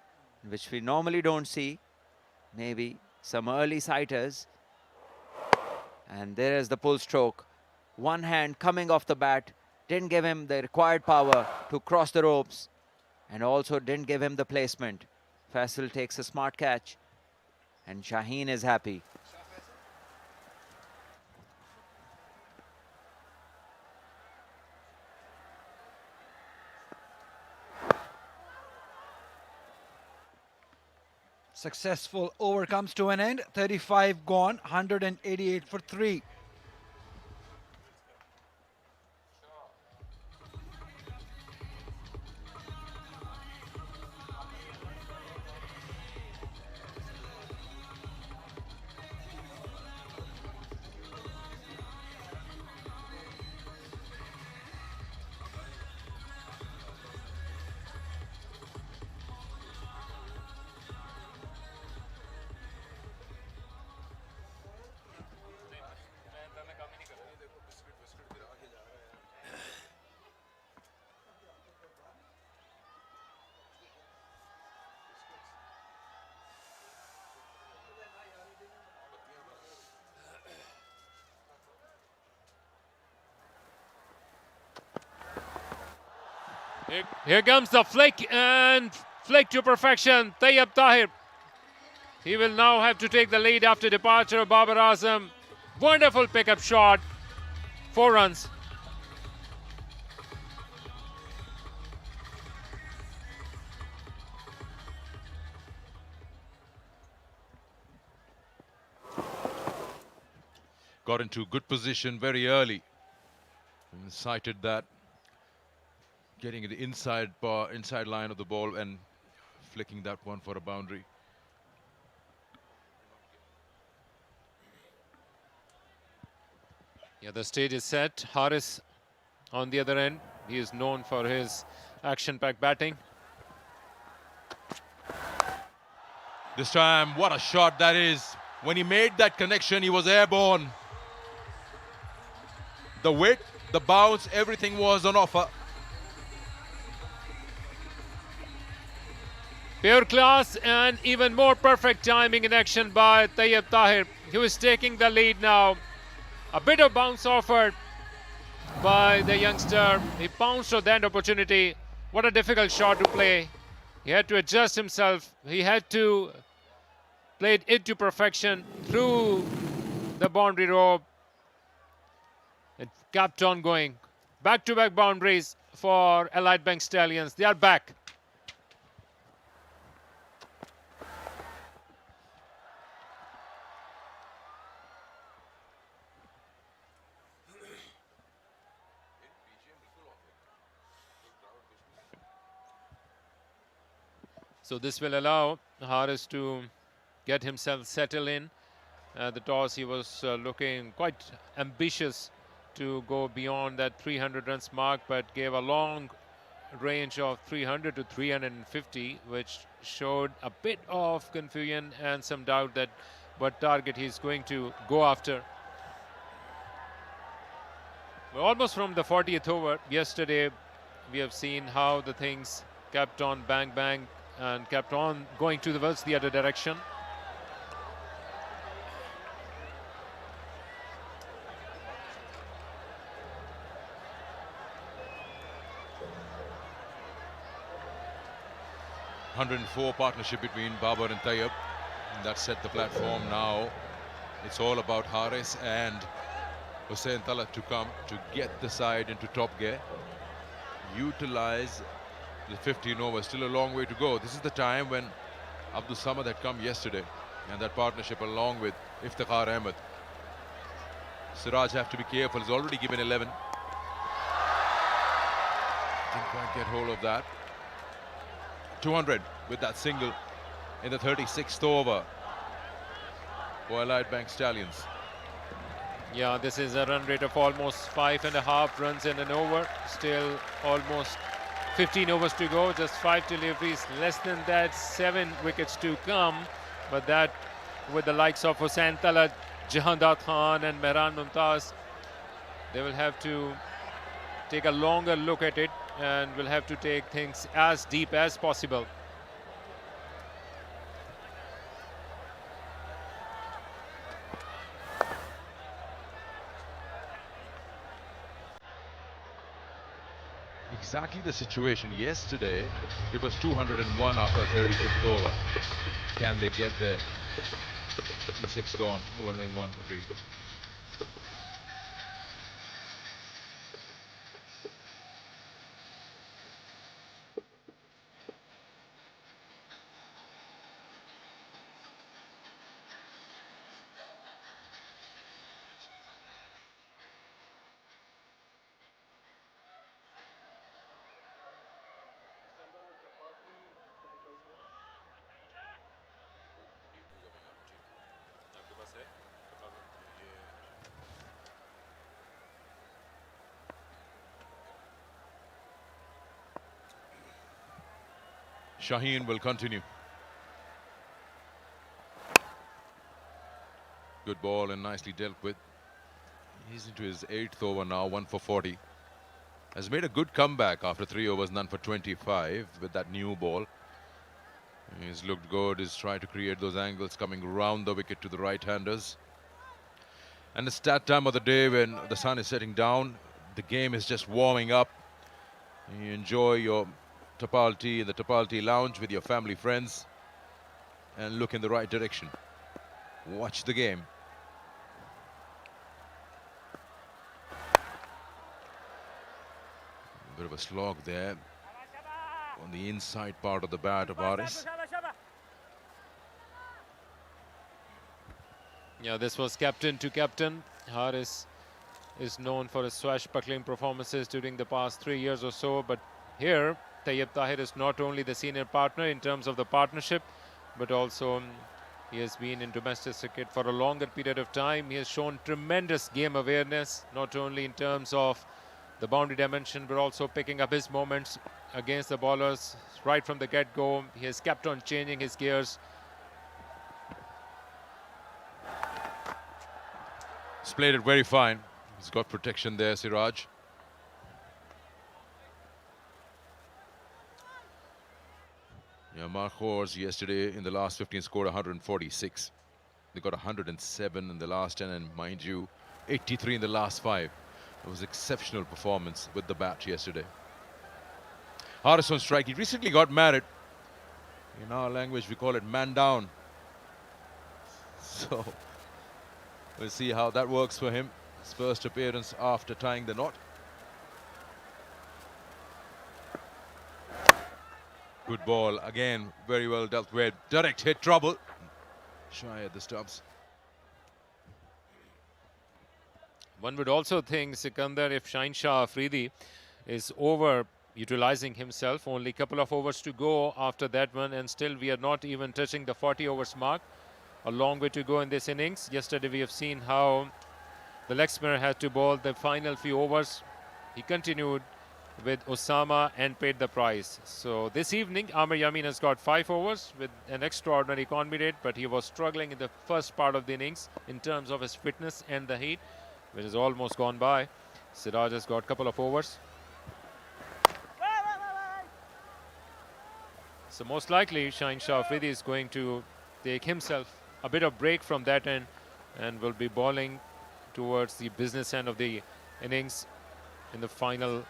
which we normally don't see. Maybe some early sighters. And there is the pull stroke. One hand coming off the bat, didn't give him the required power to cross the ropes, and also didn't give him the placement. Faisal takes a smart catch, and Shaheen is happy. Successful over comes to an end. 35 gone, 188 for 3. Here comes the flick, and flick to perfection. Tayyab Tahir. He will now have to take the lead after departure of Babar Azam. Wonderful pickup shot. 4 runs. Got into good position very early. And sighted that. Getting the inside line of the ball and flicking that one for a boundary. Yeah, the stage is set. Haris on the other end. He is known for his action-packed batting. This time, what a shot that is. When he made that connection, he was airborne. The width, the bounce, everything was on offer. Pure class and even more perfect timing in action by Tayyab Tahir, who is taking the lead now. A bit of bounce offered by the youngster. He pounced on that opportunity. What a difficult shot to play. He had to adjust himself. He had to play it to perfection through the boundary rope. It kept on going. Back-to-back boundaries for Allied Bank Stallions. They are back. So this will allow Haris to get himself settled in. The toss, he was looking quite ambitious to go beyond that 300 runs mark, but gave a long range of 300 to 350, which showed a bit of confusion and some doubt that what target he's going to go after. Well, almost from the 40th over yesterday, we have seen how the things kept on bang bang and kept on going towards the other direction. .104 partnership between Babar and Tayyab. That set the platform. Now it's all about Haris and Hussain Talat to come to get the side into top gear. Utilize the 15 overs. Still a long way to go. This is the time when Abdul Samad had come yesterday, and that partnership along with Iftikhar Ahmed. Siraj have to be careful. He's already given 11. Didn't quite get hold of that. 200 with that single in the 36th over for Allied Bank Stallions. Yeah, this is a run rate of almost 5.5 runs in an over. Still almost 15 overs to go, just 5 deliveries. Less than that, 7 wickets to come. But that with the likes of Hussain Talat, Jahandar Khan and Mehran Mumtaz, they will have to take a longer look at it and will have to take things as deep as possible. Exactly the situation yesterday. It was 201 after 36th over. Can they get there? The 6th on, 101 for 3. Shaheen will continue. Good ball and nicely dealt with. He's into his 8th over now, 1 for 40. Has made a good comeback after 3 overs, none for 25 with that new ball. He's looked good. He's tried to create those angles coming round the wicket to the right-handers. And it's that time of the day when the sun is setting down. The game is just warming up. You enjoy your Tapal tea in the Tapal tea lounge with your family friends and look in the right direction. Watch the game. A bit of a slog there on the inside part of the bat of Haris. Yeah, this was captain to captain. Haris is known for his swashbuckling performances during the past 3 years or so, but here Tayyab Tahir is not only the senior partner in terms of the partnership, but also he has been in domestic cricket for a longer period of time. He has shown tremendous game awareness, not only in terms of the boundary dimension, but also picking up his moments against the bowlers right from the get-go. He has kept on changing his gears. He's played it very fine. He's got protection there, Siraj. Yeah, Markhors yesterday in the last 15 scored 146. They got 107 in the last 10, and mind you, 83 in the last 5. It was exceptional performance with the bat yesterday. Haris on strike. He recently got married. In our language, we call it man down. So we'll see how that works for him. His first appearance after tying the knot. Good ball again, very well dealt with. Direct hit, trouble. Shy at the stumps. One would also think, Sikandar, if Shaheen Shah Afridi is over utilizing himself, only a couple of overs to go after that one, and still we are not even touching the 40 overs mark. A long way to go in this innings. Yesterday we have seen how the leg spinner had to bowl the final few overs. He continued with Osama and paid the price. So this evening, Amir Yamin has got 5 overs with an extraordinary economy rate, but he was struggling in the first part of the innings in terms of his fitness and the heat, which is almost gone by. Siraj has got a couple of overs. So most likely Shaheen Shah Afridi is going to take himself a bit of break from that end and will be bowling towards the business end of the innings in the final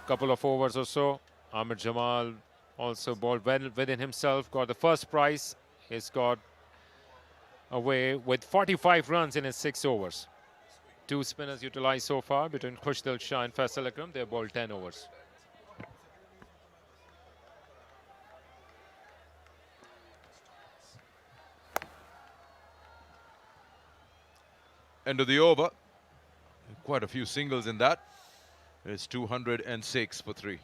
couple of overs or so. Amir Jamal also bowled well within himself, got the first prize. He's got away with 45 runs in his 6 overs. 2 spinners utilized so far between Khushdil Shah and Faisal Akram. They bowled 10 overs. End of the over. Quite a few singles in that. It's 206 for 3.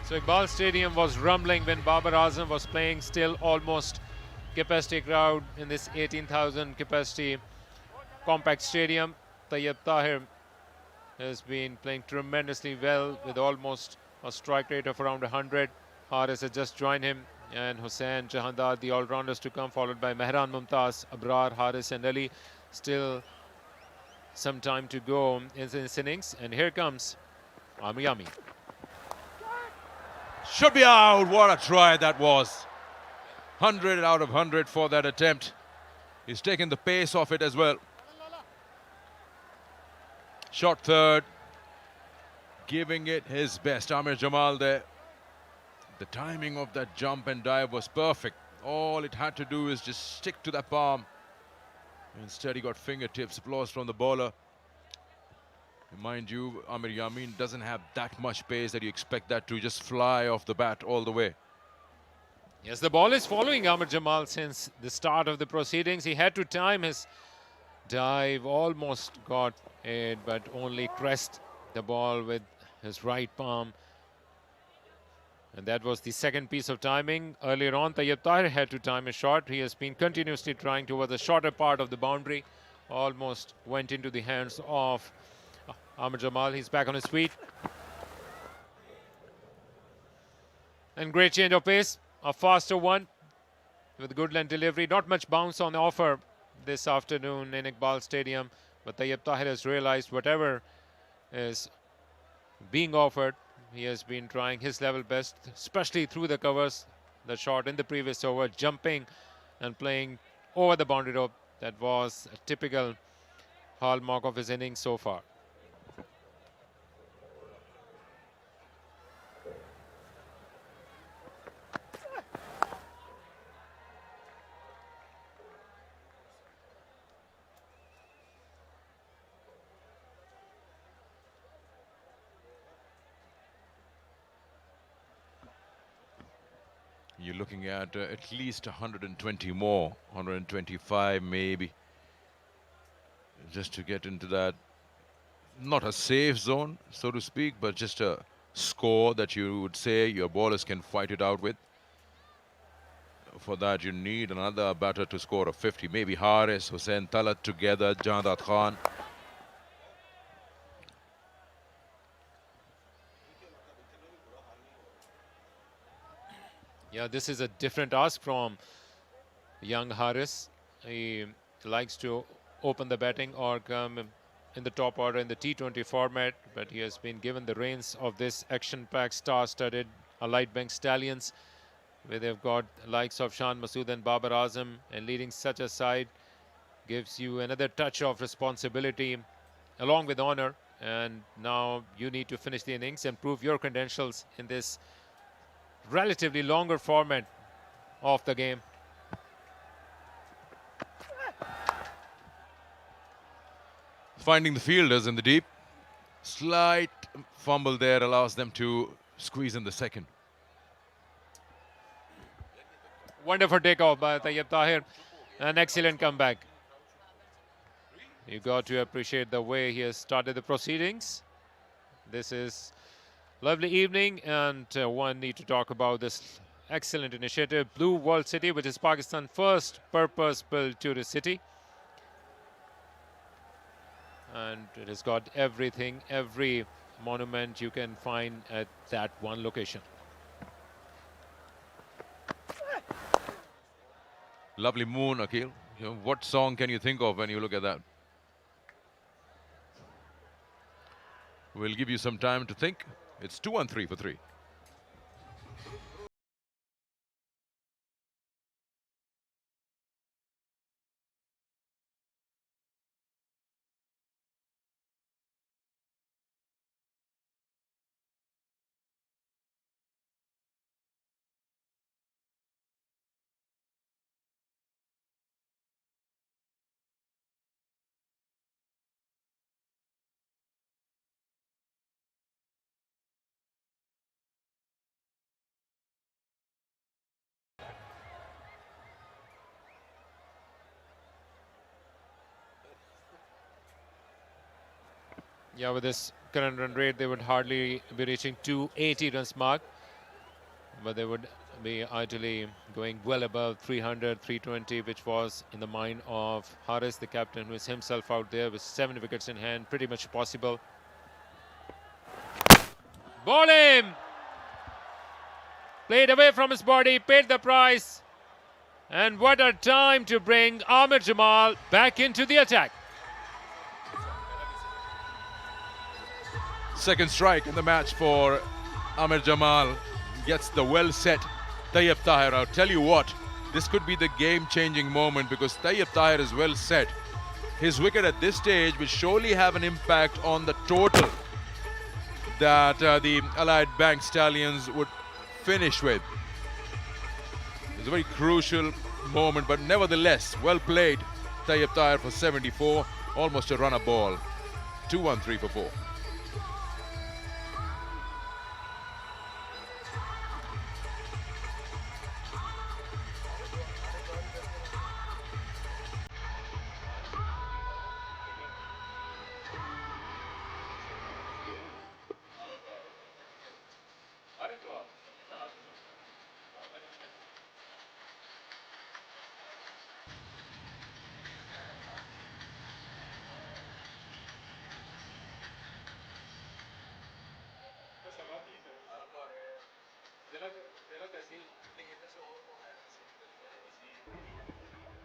So Iqbal Stadium was rumbling when Babar Azam was playing, still almost capacity crowd in this 18,000 capacity compact stadium. Tayyab Tahir has been playing tremendously well with almost a strike rate of around 100. Haris has just joined him, and Hussain, Jahandar, the all-rounders to come, followed by Mehran Mumtaz, Abrar, Haris and Ali. Still some time to go in this innings, and here comes Amir Yami. Should be out. What a try that was. 100 out of 100 for that attempt. He's taken the pace off it as well. Shot third. Giving it his best. Amir Jamal there. The timing of that jump and dive was perfect. All it had to do is just stick to that palm. Instead he got fingertips. Applause from the bowler. Mind you, Amir Yamin doesn't have that much pace that you expect that to just fly off the bat all the way. Yes, the ball is following Amir Jamal since the start of the proceedings. He had to time his dive, almost got it, but only pressed the ball with his right palm. And that was the second piece of timing. Earlier on, Tayyab Tahir had to time a shot. He has been continuously trying towards the shorter part of the boundary. Almost went into the hands of Amir Jamal. He's back on his feet. And great change of pace. A faster one with good length delivery. Not much bounce on the offer this afternoon in Iqbal Stadium. But Tayyab Tahir has realized whatever is being offered, he has been trying his level best, especially through the covers. The shot in the previous over, jumping and playing over the boundary rope. That was a typical hallmark of his innings so far. You're looking at least 120 more, 125 maybe, just to get into that, not a safe zone, so to speak, but just a score that you would say your bowlers can fight it out with. For that, you need another batter to score a 50, maybe Haris, Hussain Talat together, Jahandat Khan. Yeah, this is a different ask from young Haris. He likes to open the batting or come in the top order in the T20 format, but he has been given the reins of this action-packed, star-studded Allied Bank Stallions, where they've got likes of Shan Masood and Babar Azam, and leading such a side gives you another touch of responsibility along with honor. And now you need to finish the innings and prove your credentials in this relatively longer format of the game. Finding the fielders in the deep. Slight fumble there allows them to squeeze in the second. Wonderful takeoff by Tayyab Tahir. An excellent comeback. You got to appreciate the way he has started the proceedings. This is lovely evening, and one need to talk about this excellent initiative, Blue World City, which is Pakistan's first purpose-built tourist city. And it has got everything, every monument you can find at that one location. Lovely moon, Akhil. You know, what song can you think of when you look at that? We'll give you some time to think. It's 2-1-3 for 3. Yeah, with this current run rate, they would hardly be reaching 280 runs mark, but they would be ideally going well above 300, 320, which was in the mind of Haris, the captain, who is himself out there with 7 wickets in hand, pretty much possible. Ball him! Played away from his body, paid the price. And what a time to bring Amir Jamal back into the attack. Second strike in the match for Amir Jamal. Gets the well-set Tayyab Tahir out. Tell you what, this could be the game-changing moment because Tayyab Tahir is well set. His wicket at this stage will surely have an impact on the total that the Allied Bank Stallions would finish with. It's a very crucial moment, but nevertheless, well played. Tayyab Tahir for 74, almost a runner ball. 2-1-3 for 4.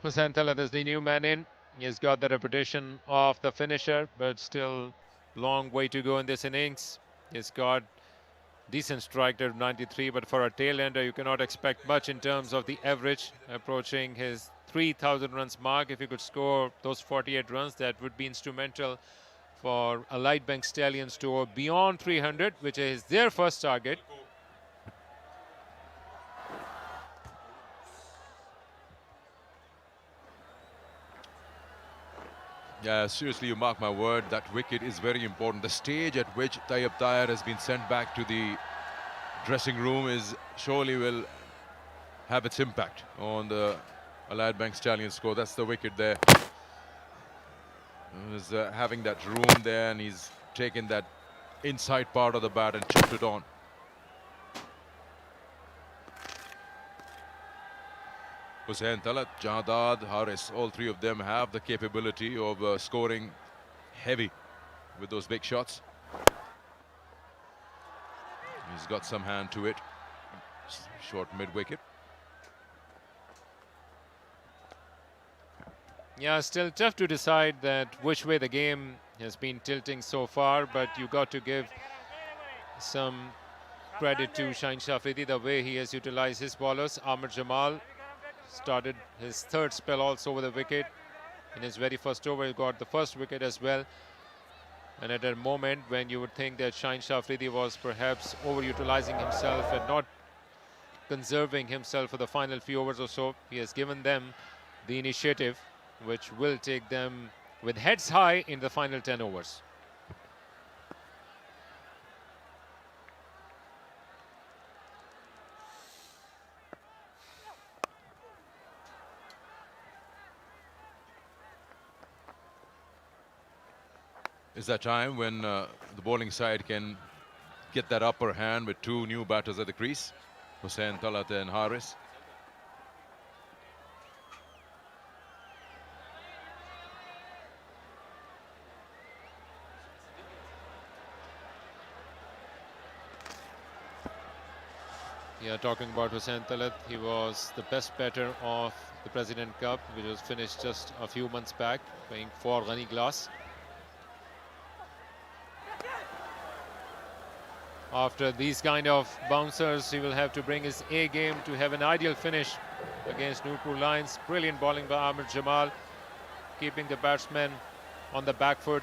Hussain Talat is the new man in. He's got the reputation of the finisher, but still long way to go in this innings. He's got decent strike rate of 93, but for a tail-ender, you cannot expect much in terms of the average. Approaching his 3,000 runs mark, if he could score those 48 runs, that would be instrumental for Allied Bank Stallions to go beyond 300, which is their first target. Yeah, seriously, you mark my word, that wicket is very important. The stage at which Tayyab Tahir has been sent back to the dressing room is surely will have its impact on the Allied Bank Stallions score. That's the wicket there. He's having that room there, and he's taken that inside part of the bat and chipped it on. Hussain Talat, Jadad, Haris, all three of them have the capability of scoring heavy with those big shots. He's got some hand to it. Short mid-wicket. Yeah, still tough to decide that which way the game has been tilting so far, but you got to give some credit to Shaheen Shah Afridi, the way he has utilized his bowlers. Amir Jamal started his third spell also with a wicket. In his very first over, he got the first wicket as well. And at a moment when you would think that Shaheen Shah Afridi was perhaps overutilizing himself and not conserving himself for the final few overs or so, he has given them the initiative, which will take them with heads high in the final 10 overs. is that time when the bowling side can get that upper hand with two new batters at the crease, Hussain Talat and Haris. Yeah, talking about Hussain Talat, he was the best batter of the President Cup, which was finished just a few months back, playing for Ghani Glass. After these kind of bouncers, he will have to bring his A game to have an ideal finish against Nurpur Lions. Brilliant bowling by Amir Jamal, keeping the batsmen on the back foot.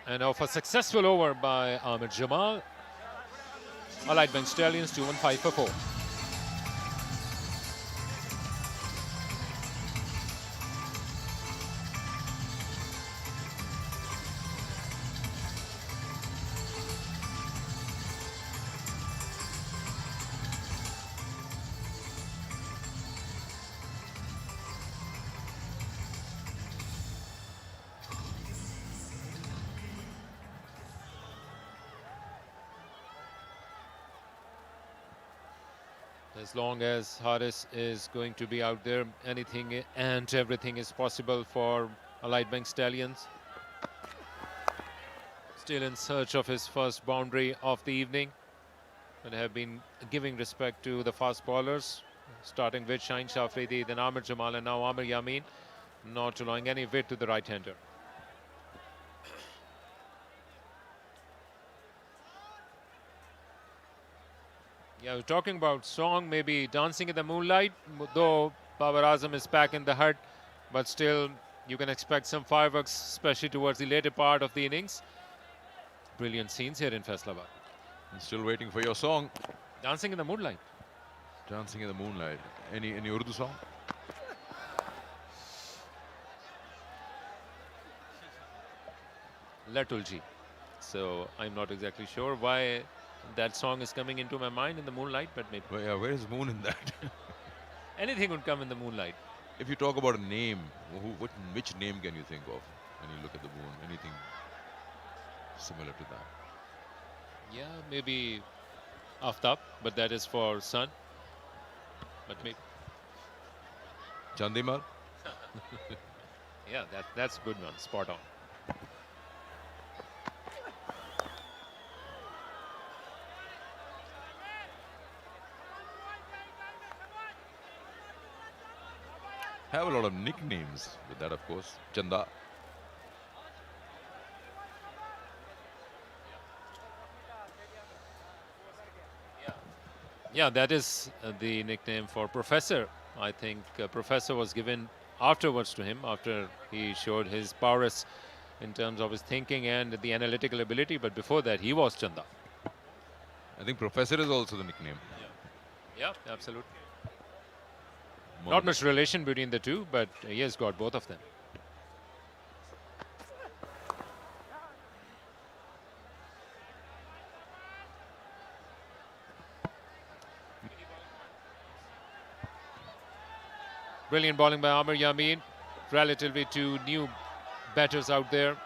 And off a successful over by Amir Jamal. Allied Bank Stallions 215 for 4. As long as Haris is going to be out there, anything and everything is possible for Allied Bank Stallions. Still in search of his first boundary of the evening, and have been giving respect to the fast bowlers, starting with Shaheen Shah Afridi, then Amir Jamal, and now Amir Yamin, not allowing any width to the right-hander. Yeah, we're talking about song, maybe Dancing in the Moonlight, though Babar Azam is back in the hut, but still you can expect some fireworks, especially towards the later part of the innings. Brilliant scenes here in Faisalabad. I'm still waiting for your song. Dancing in the Moonlight. Dancing in the Moonlight. Any Urdu song? Latulji. So I'm not exactly sure why that song is coming into my mind in the moonlight, but maybe. Well, yeah, where is moon in that? Anything would come in the moonlight. If you talk about a name, which name can you think of when you look at the moon? Anything similar to that? Yeah, maybe Aftab, but that is for sun. But maybe Chandimal? Yeah, that's a good one. Spot on. Have a lot of nicknames with that, of course. Chanda. Yeah, that is the nickname for Professor. I think Professor was given afterwards to him after he showed his prowess in terms of his thinking and the analytical ability. But before that, he was Chanda. I think Professor is also the nickname. Yeah, absolutely. Not much relation between the two, but he has got both of them. Brilliant bowling by Amir Yamin. Relatively two new batters out there.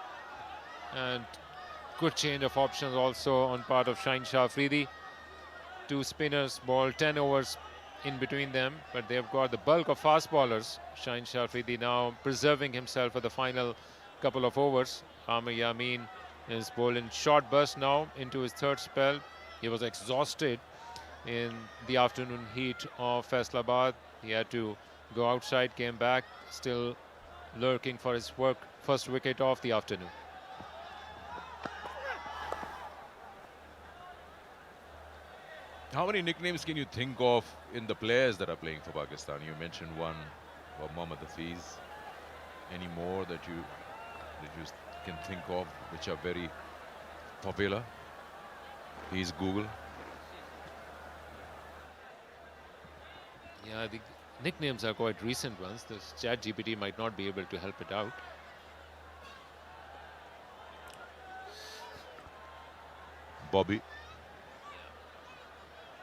And good change of options also on part of Shaheen Shah Afridi. Two spinners bowled 10 overs in between them, but they've got the bulk of fast bowlers. Shaheen Shah Afridi now preserving himself for the final couple of overs. Amir Yamin is bowled in short burst now into his third spell. He was exhausted in the afternoon heat of Faisalabad. He had to go outside, came back, still lurking for his first wicket of the afternoon. How many nicknames can you think of in the players that are playing for Pakistan? You mentioned one, Mohammad Hafiz. Any more that you can think of which are very popular. He's Google. Yeah, the nicknames are quite recent ones. This ChatGPT might not be able to help it out. Bobby.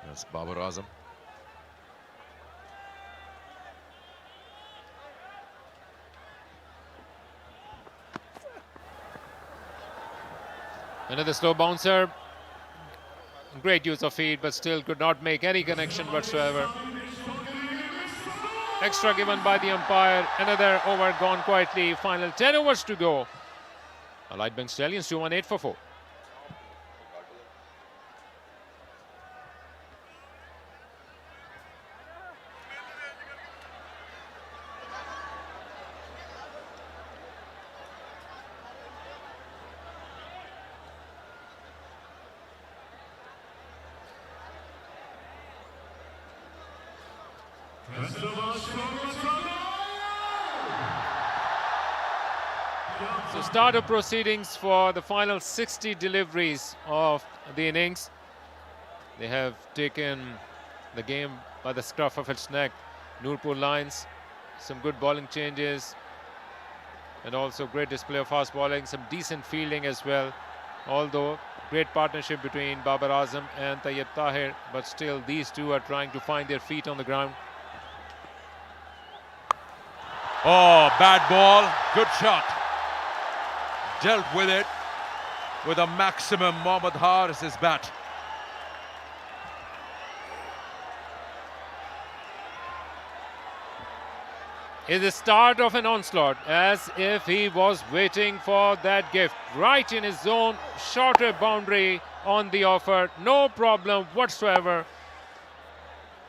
That's Babar Azam. Another slow bouncer. Great use of feet, but still could not make any connection whatsoever. Extra given by the umpire. Another over gone quietly. Final 10 overs to go. Allied Bank Stallions 2-1-8 for 4. So start of proceedings for the final 60 deliveries of the innings. They have taken the game by the scruff of its neck. Nurpur Lions, some good bowling changes and also great display of fast bowling, some decent fielding as well. Although great partnership between Babar Azam and Tayyib Tahir, but still these two are trying to find their feet on the ground. Oh, bad ball. Good shot. Dealt with it with a maximum Mohammad Haris's bat. Is the start of an onslaught, as if he was waiting for that gift. Right in his zone, shorter boundary on the offer, no problem whatsoever.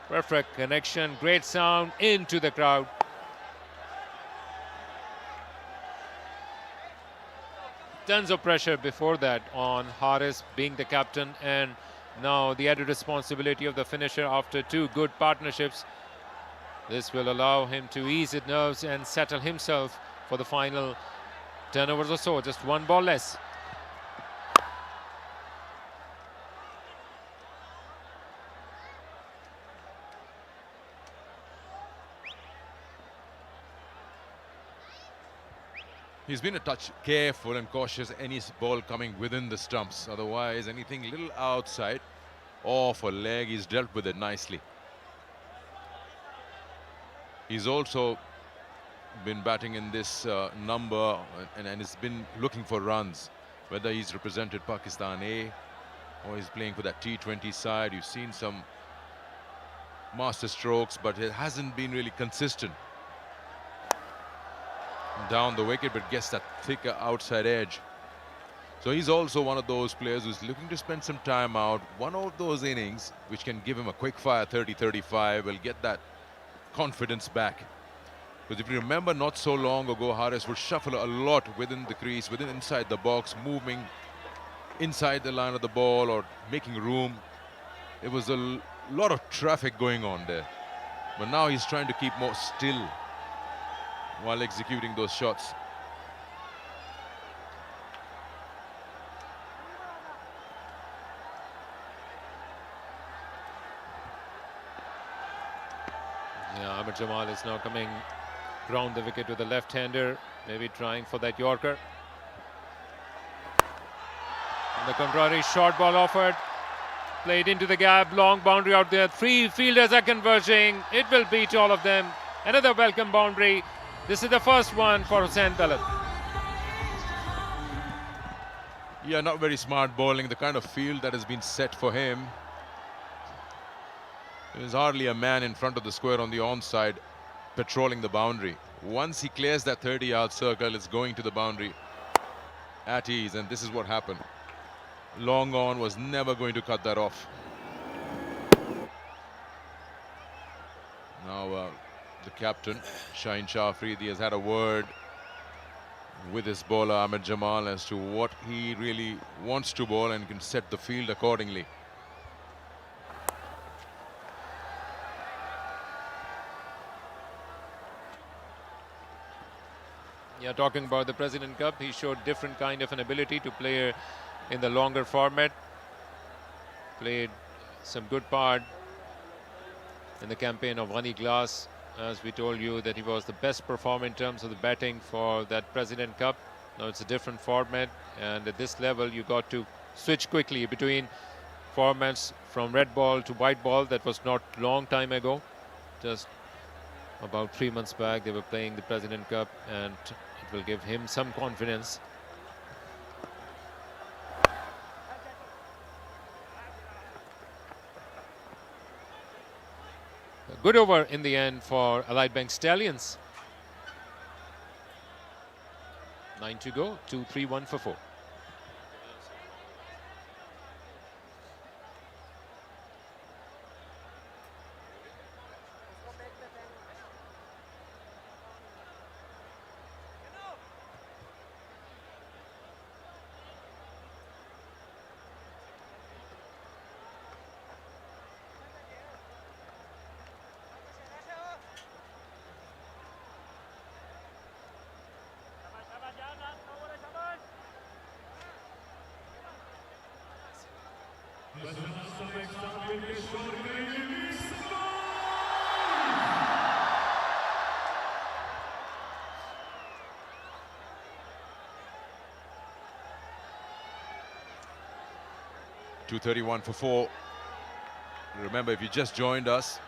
Perfect connection, great sound into the crowd. Tons of pressure before that on Haris being the captain, and now the added responsibility of the finisher after two good partnerships. This will allow him to ease his nerves and settle himself for the final 10 overs or so, just one ball less. He's been a touch careful and cautious any ball coming within the stumps. Otherwise, anything a little outside off a leg, he's dealt with it nicely. He's also been batting in this number and has been looking for runs. Whether he's represented Pakistan A or he's playing for that T20 side. You've seen some master strokes, but it hasn't been really consistent. Down the wicket, but gets that thicker outside edge. So he's also one of those players who's looking to spend some time out. One of those innings which can give him a quick fire 30-35 will get that confidence back. Because if you remember, not so long ago, Haris would shuffle a lot within the crease, inside the box, moving inside the line of the ball or making room. It was a lot of traffic going on there. But now he's trying to keep more still while executing those shots. Yeah, Ahmed Jamal is now coming round the wicket with a left-hander, maybe trying for that Yorker. On the contrary, short ball offered, played into the gap, long boundary out there. Three fielders are converging. It will beat all of them. Another welcome boundary. This is the first one for Hussain Talat. Yeah, not very smart bowling, the kind of field that has been set for him. There's hardly a man in front of the square on the onside patrolling the boundary. Once he clears that 30-yard circle, it's going to the boundary at ease, and this is what happened. Long on was never going to cut that off. Now the captain, Shaheen Shah Afridi, has had a word with his bowler Ahmed Jamal as to what he really wants to bowl and can set the field accordingly. Yeah, talking about the President Cup, he showed different kind of an ability to play in the longer format. Played some good part in the campaign of Ghani Glass, as we told you that he was the best performer in terms of the batting for that President Cup. Now it's a different format, and at this level you got to switch quickly between formats from red ball to white ball. That was not long time ago, just about 3 months back they were playing the President Cup, and it will give him some confidence. A good over in the end for Allied Bank Stallions. 9 to go, 2-3-1 for 4. .231 for 4. Remember, if you just joined us,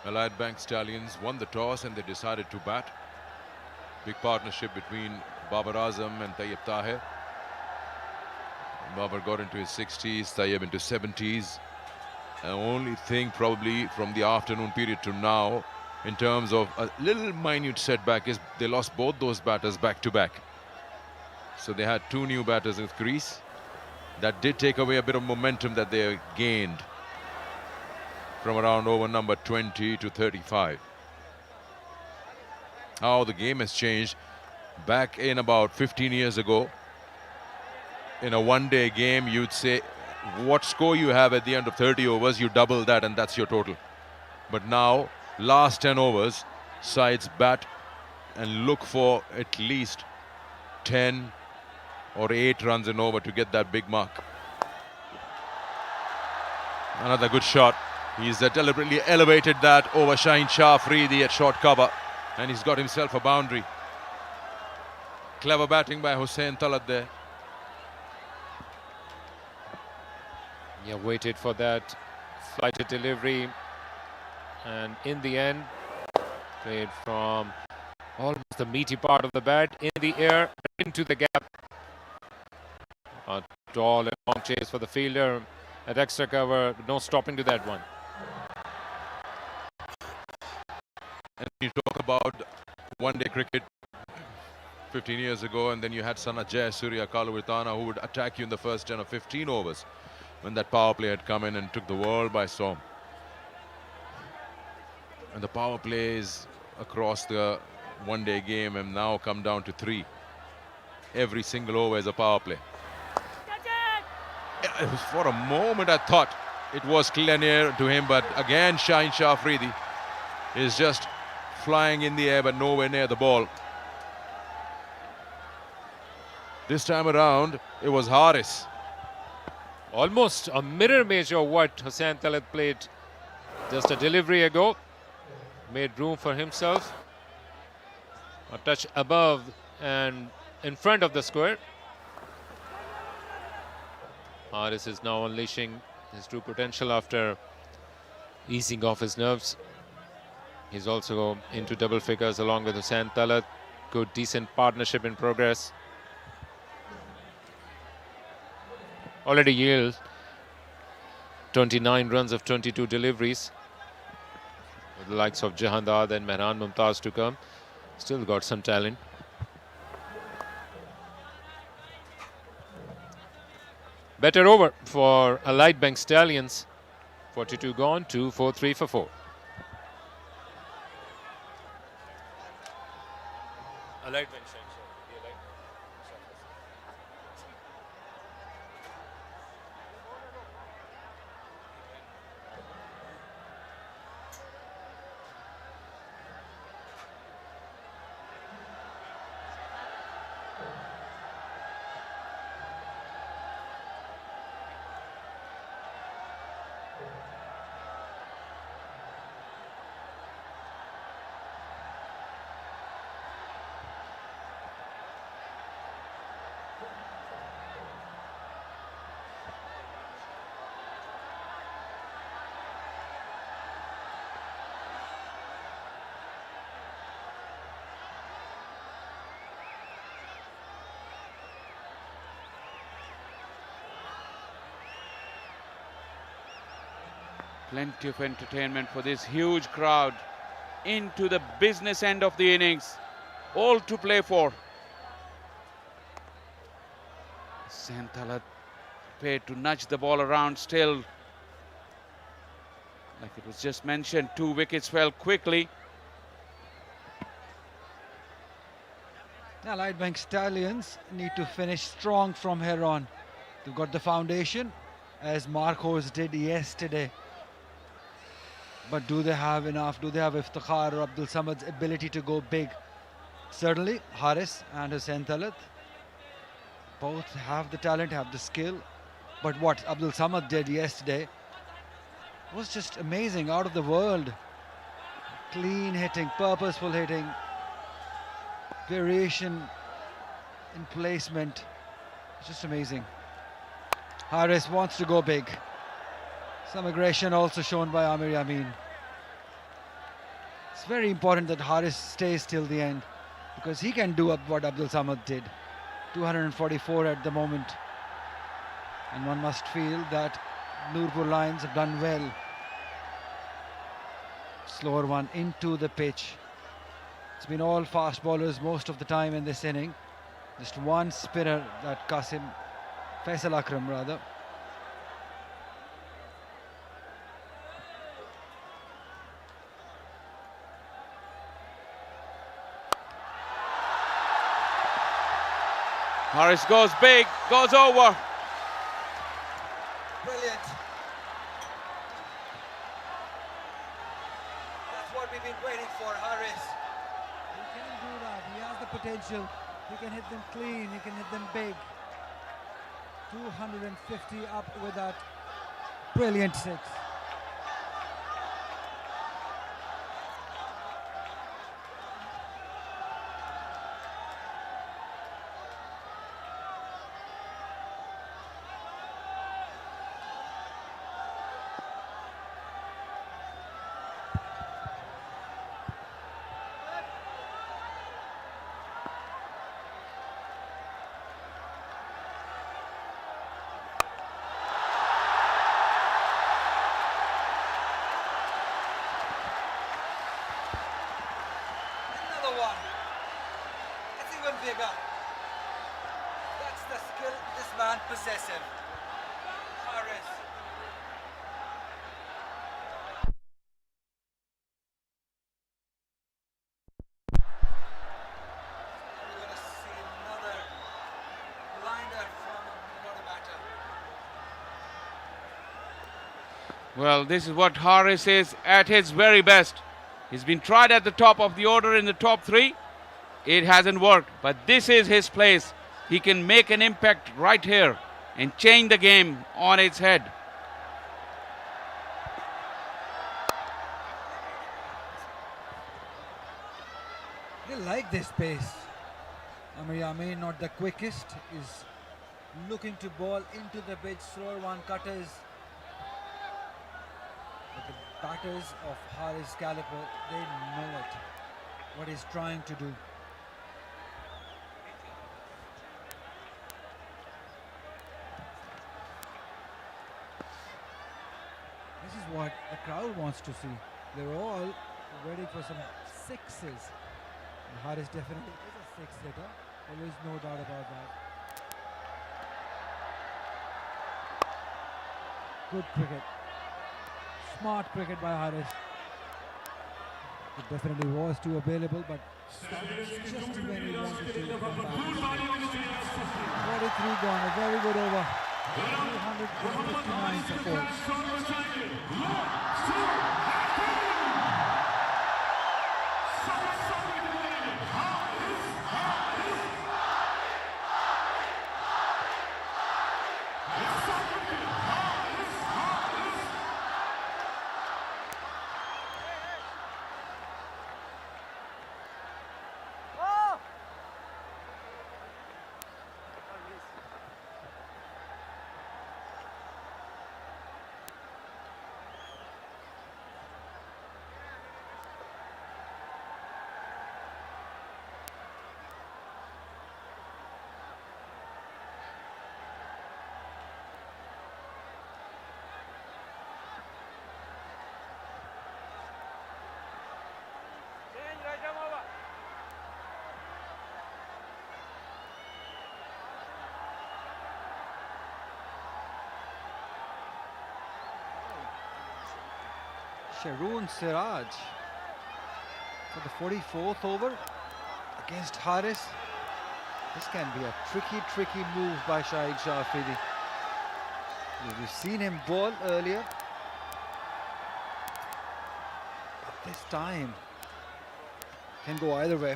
Allied Bank Stallions won the toss and they decided to bat. Big partnership between Babar Azam and Tayyib Tahir. Babar got into his 60s, Tayyib into 70s. The only thing probably from the afternoon period to now, in terms of a little minute setback, is they lost both those batters back to back. So they had 2 new batters in the crease. That did take away a bit of momentum that they gained from around over number 20 to 35. How the game has changed. Back in about 15 years ago, in a one-day game, you'd say what score you have at the end of 30 overs, you double that and that's your total. But now, last 10 overs, sides bat and look for at least 10 or 8 runs in over to get that big mark. Another good shot. He's deliberately elevated that over Shaheen Shah Afridi at short cover, and he's got himself a boundary. Clever batting by Hussain Talat there. Yeah, waited for that flighted delivery, and in the end played from almost the meaty part of the bat in the air into the gap. A tall and long chase for the fielder at extra cover, no stopping to that one. And you talk about one-day cricket 15 years ago, and then you had Sana Jay Surya Kaluvirtana, who would attack you in the first 10 or 15 overs when that power play had come in and took the world by storm. And the power plays across the one-day game have now come down to 3. Every single over is a power play. It was for a moment I thought it was clear to him, but again Shaheen Shah Afridi is just flying in the air but nowhere near the ball. This time around it was Haris. Almost a mirror image of what Hussain Talat played just a delivery ago. Made room for himself. A touch above and in front of the square. Haris is now unleashing his true potential after easing off his nerves. He's also into double figures along with Hussain Talat. Good, decent partnership in progress. Already yield 29 runs of 22 deliveries. With the likes of Jahandad and Mehran Mumtaz to come. Still got some talent. Better over for Allied Bank Stallions. 42 gone, 2-4-3 for 4. Allied Bank Stallions. Plenty of entertainment for this huge crowd. Into the business end of the innings. All to play for. Santala prepared to nudge the ball around still. Like it was just mentioned, 2 wickets fell quickly. Allied Bank Stallions need to finish strong from here on. They've got the foundation, as Marcos did yesterday. But do they have enough? Do they have Iftikhar or Abdul Samad's ability to go big? Certainly, Haris and Hussain Talat both have the talent, have the skill. But what Abdul Samad did yesterday was just amazing, out of the world. Clean hitting, purposeful hitting, variation in placement. It's just amazing. Haris wants to go big. Some aggression also shown by Amir Yamin. It's very important that Haris stays till the end, because he can do what Abdul Samad did. 244 at the moment. And one must feel that Nurpur Lions have done well. Slower one into the pitch. It's been all fast bowlers most of the time in this inning. Just one spinner, that Faisal Akram rather. Haris goes big, goes over. Brilliant. That's what we've been waiting for, Haris. He can do that. He has the potential. He can hit them clean. He can hit them big. 250 up with that brilliant 6. Bigger. That's the skill this man possesses. Haris. We're going to see another blinder from another batter. Well, this is what Haris is at his very best. He's been tried at the top of the order in the top 3. It hasn't worked, but this is his place. He can make an impact right here and change the game on its head. They like this pace. Amir Yamin, not the quickest, is looking to ball into the pitch, slower one cutters. But the batters of Haris caliber, they know it, what he's trying to do. This is what the crowd wants to see. They're all ready for some 6s. And Haris definitely is a 6-hitter. There is no doubt about that. Good cricket. Smart cricket by Haris. It definitely was too available, but just when he wanted to come back. 43 gone, a very good over. 259 support. Sharoon Siraj for the 44th over against Haris. This can be a tricky move by Shahid Shah Afridi. We've seen him ball earlier, but this time can go either way.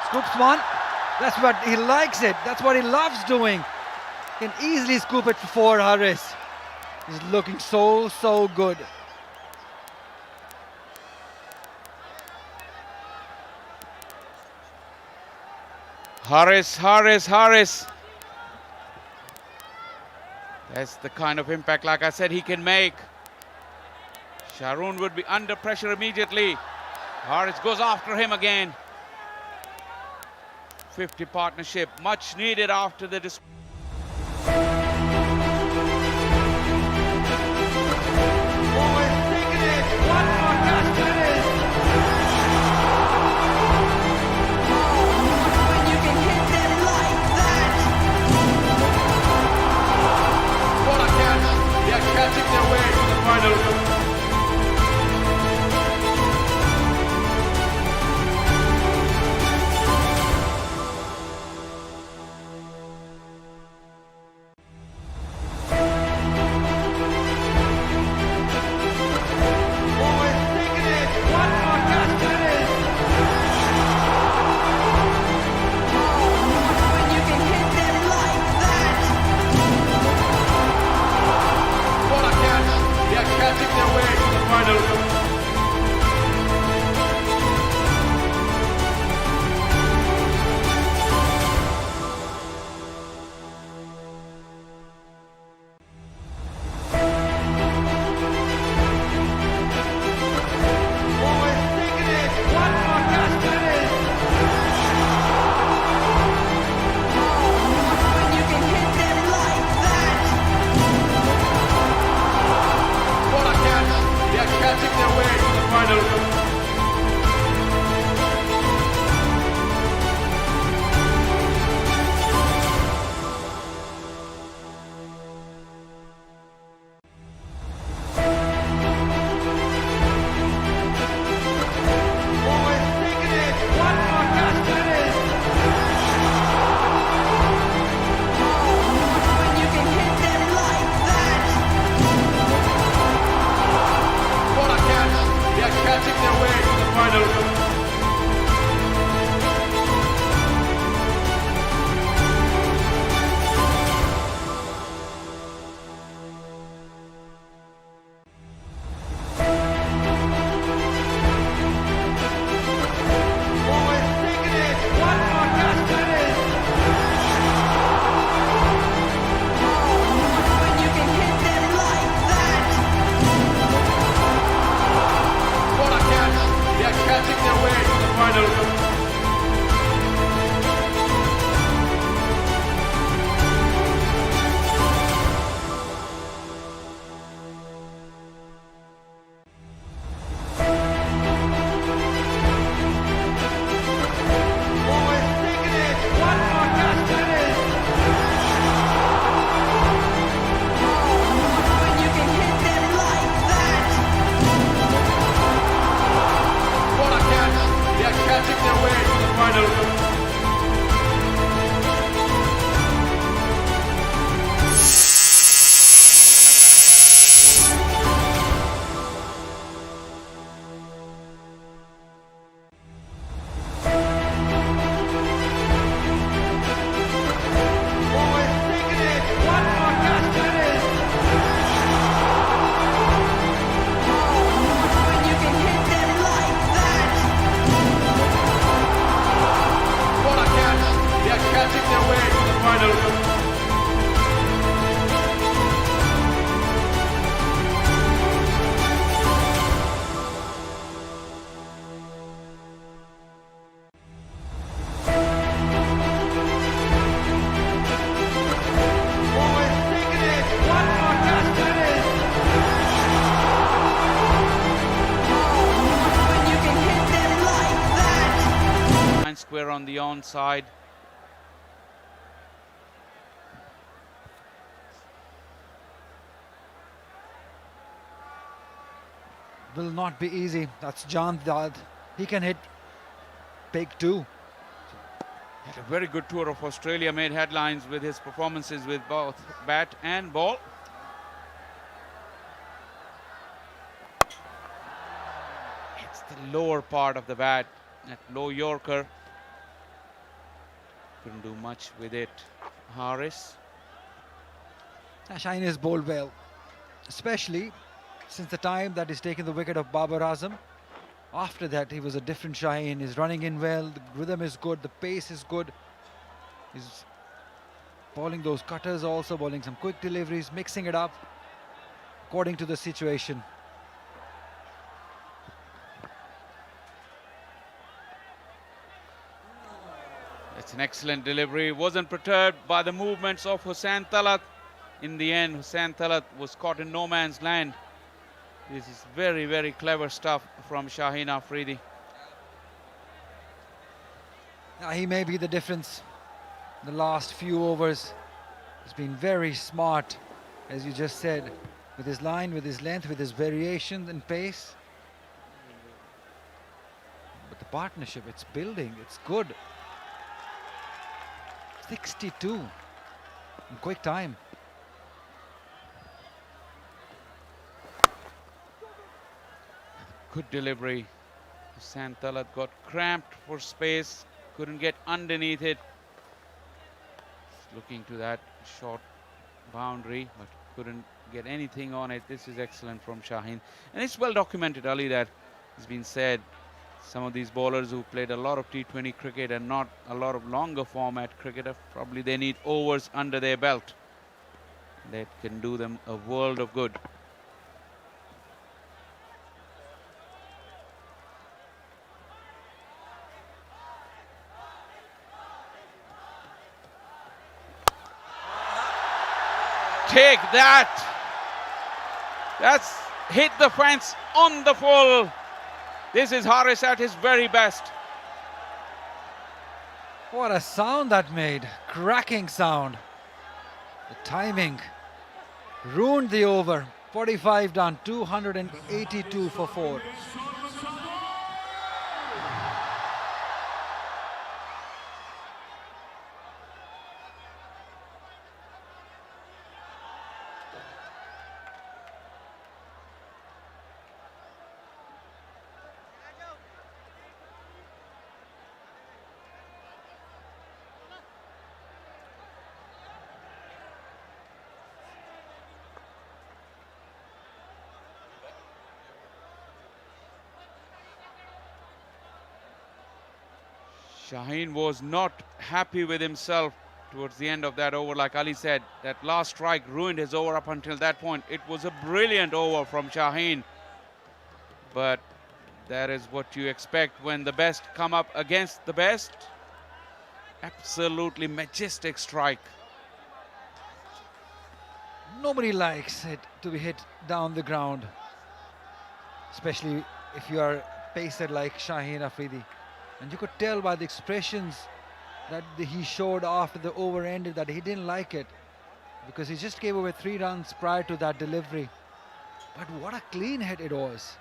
Scoops one. That's what he likes it. That's what he loves doing. Can easily scoop it for Haris. He's looking so good. Haris. That's the kind of impact, like I said, he can make. Sharoon would be under pressure immediately. Haris goes after him again. 50 partnership, much needed after the catching their way to the final. Square on the onside. will not be easy. That's Jan Dad. He can hit big too. Had a very good tour of Australia, made headlines with his performances with both bat and ball. It's the lower part of the bat, that low Yorker. Couldn't do much with it. Haris. Shaheen has bowled well, especially since the time that he's taken the wicket of Babar Azam. After that, he was a different Shaheen. He's running in well, the rhythm is good, the pace is good. He's bowling those cutters also, bowling some quick deliveries, mixing it up according to the situation. It's an excellent delivery. Wasn't perturbed by the movements of Hussain Talat. In the end, Hussain Talat was caught in no man's land. This is very, very clever stuff from Shaheen Afridi. He may be the difference. The last few overs, he's been very smart, as you just said, with his line, with his length, with his variation and pace. But the partnership, it's building, it's good. 62 in quick time. Good delivery. Hussain Talat got cramped for space, couldn't get underneath it. Looking to that short boundary, but couldn't get anything on it. This is excellent from Shaheen. And it's well documented, Ali, that it's been said, some of these bowlers who played a lot of T20 cricket and not a lot of longer format cricket, probably they need overs under their belt. That can do them a world of good. Take that. That's hit the fence on the full. This is Haris at his very best. What a sound that made. Cracking sound. The timing ruined the over. 45 done, 282 for 4. Shaheen was not happy with himself towards the end of that over. Like Ali said, that last strike ruined his over up until that point. It was a brilliant over from Shaheen. But that is what you expect when the best come up against the best. Absolutely majestic strike. Nobody likes it to be hit down the ground, especially if you are pacer like Shaheen Afridi. And you could tell by the expressions that he showed after the over ended that he didn't like it, because he just gave away 3 runs prior to that delivery. But what a clean hit it was.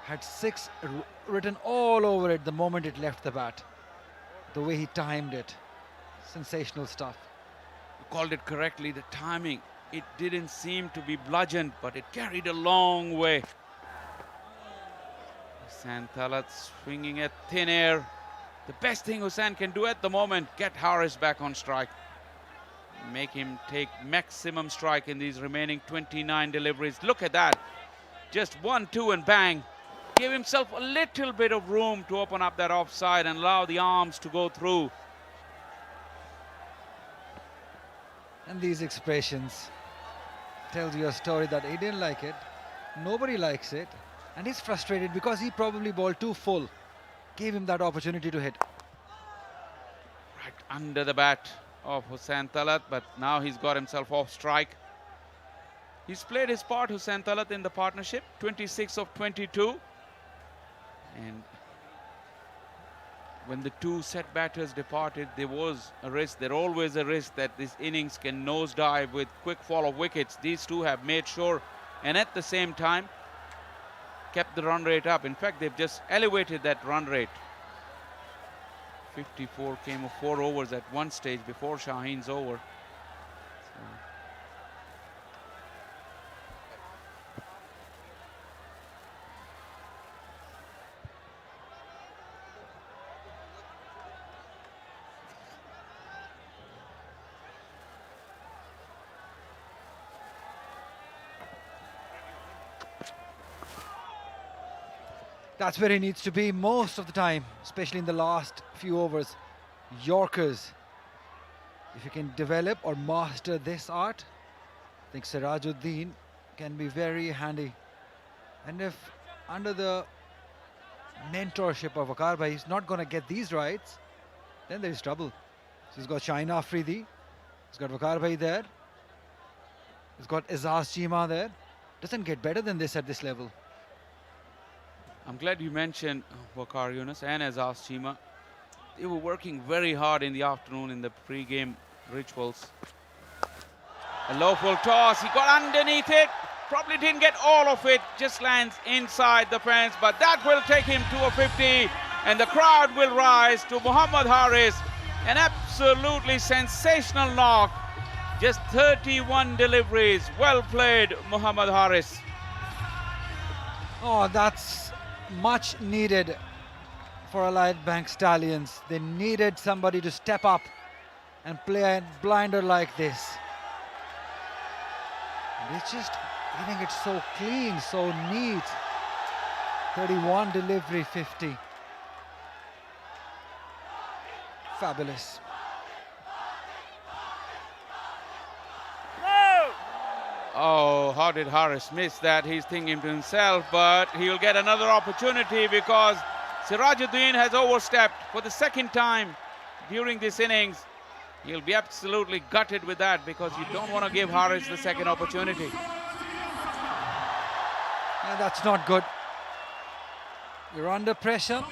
Had 6 written all over it the moment it left the bat. The way he timed it. Sensational stuff. You called it correctly, the timing. It didn't seem to be bludgeoned, but it carried a long way. Hussain Talat swinging at thin air. The best thing Hussain can do at the moment, get Haris back on strike. Make him take maximum strike in these remaining 29 deliveries. Look at that. Just 1-2 and bang. Give himself a little bit of room to open up that offside and allow the arms to go through. And these expressions tells you a story that he didn't like it. Nobody likes it. And he's frustrated because he probably bowled too full. Gave him that opportunity to hit. Right under the bat of Hussain Talat, but now he's got himself off strike. He's played his part, Hussain Talat, in the partnership, 26 of 22. And when the 2 set batters departed, there was a risk, there's always a risk that this innings can nosedive with quick fall of wickets. These 2 have made sure, and at the same time, kept the run rate up. In fact, they've just elevated that run rate. 54 came of 4 overs at one stage before Shaheen's over. That's where he needs to be most of the time, especially in the last few overs. Yorkers. If you can develop or master this art, I think Sirajuddin can be very handy. And if under the mentorship of Waqar Bhai, he's not going to get these rights, then there is trouble. So he's got Shaheen Afridi, he's got Waqar Bhai there, he's got Azaz Chima there. Doesn't get better than this at this level. I'm glad you mentioned Waqar Yunus and Azaz Chima. They were working very hard in the afternoon in the pre-game rituals. A low full toss, he got underneath it. Probably didn't get all of it, just lands inside the fence, but that will take him to a 50, and the crowd will rise to Muhammad Haris. An absolutely sensational knock. Just 31 deliveries. Well played, Muhammad Haris. Oh, that's much needed for Allied Bank Stallions. They needed somebody to step up and play a blinder like this. And it's just hitting it so clean, so neat. 31 delivery, 50. Fabulous. Oh, how did Haris miss that? He's thinking to himself, but he'll get another opportunity because Sirajuddin has overstepped for the second time during this innings. He'll be absolutely gutted with that because you don't want to give Haris the second opportunity. Yeah, that's not good. You're under pressure.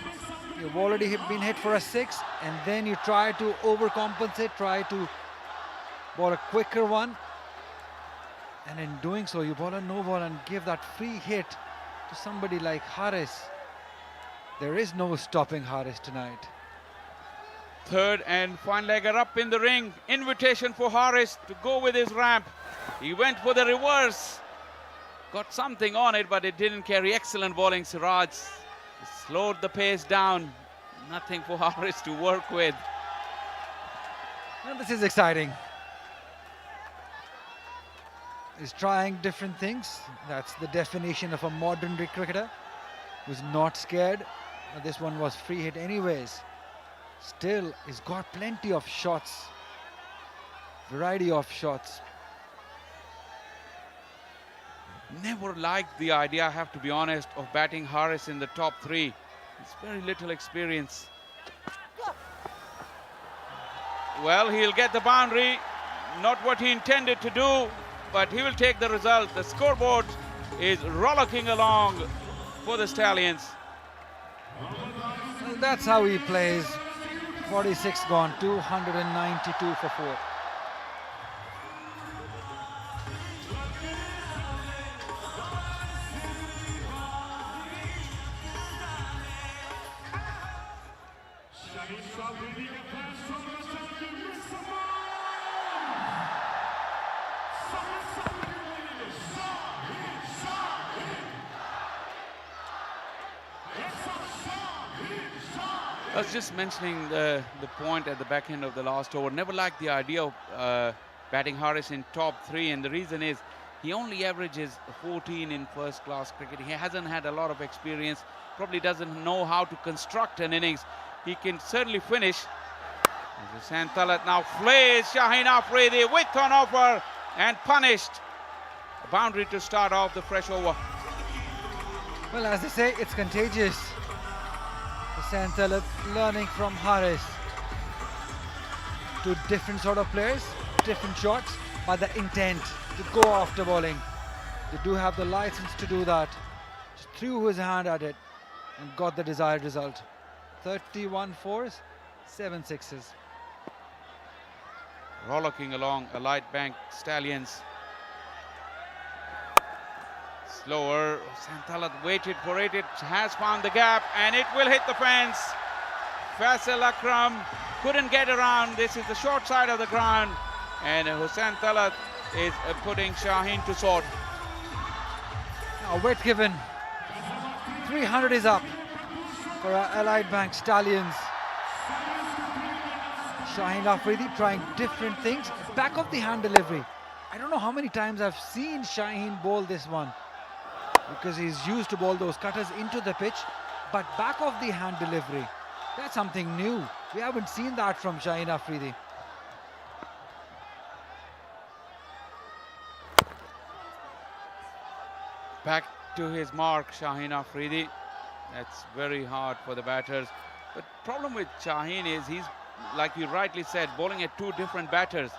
You've already been hit for a 6, and then you try to overcompensate, try to bowl a quicker one. And in doing so, you bowl a no ball and give that free hit to somebody like Haris. There is no stopping Haris tonight. Third and final legger up in the ring. Invitation for Haris to go with his ramp. He went for the reverse. Got something on it, but it didn't carry. Excellent bowling, Siraj. He slowed the pace down. Nothing for Haris to work with. Well, this is exciting. He's trying different things. That's the definition of a modern cricketer who's not scared. This one was free hit anyways. Still, he's got plenty of shots. Variety of shots. Never liked the idea, I have to be honest, of batting Haris in the top 3. It's very little experience. Well, he'll get the boundary. Not what he intended to do, but he will take the result. The scoreboard is rollicking along for the Stallions. Well, that's how he plays. 46 gone, 292 for 4. I was just mentioning the point at the back end of the last over. Never liked the idea of batting Haris in top 3, and the reason is he only averages 14 in first class cricket. He hasn't had a lot of experience, probably doesn't know how to construct an innings. He can certainly finish. Santalat now flays Shaheen Afridi with an offer and punished. A boundary to start off the fresh over. Well, as they say, it's contagious. Santalat learning from Haris. 2 different sort of players, different shots, but the intent to go after bowling. They do have the license to do that. Just threw his hand at it and got the desired result. 31 fours, 7 sixes. Rollicking along Allied Bank Stallions. Slower. Santalat waited for it. It has found the gap and it will hit the fence. Faisal Akram couldn't get around. This is the short side of the ground. And Hussain Talat is putting Shaheen to sort. Now weight given. 300 is up for our Allied Bank Stallions. Shaheen Afridi trying different things. Back of the hand delivery. I don't know how many times I've seen Shaheen bowl this one, because he's used to bowl those cutters into the pitch, but back of the hand delivery, that's something new. We haven't seen that from Shaheen Afridi. Back to his mark, Shaheen Afridi. That's very hard for the batters. But problem with Shaheen is he's, like you rightly said, bowling at two different batters.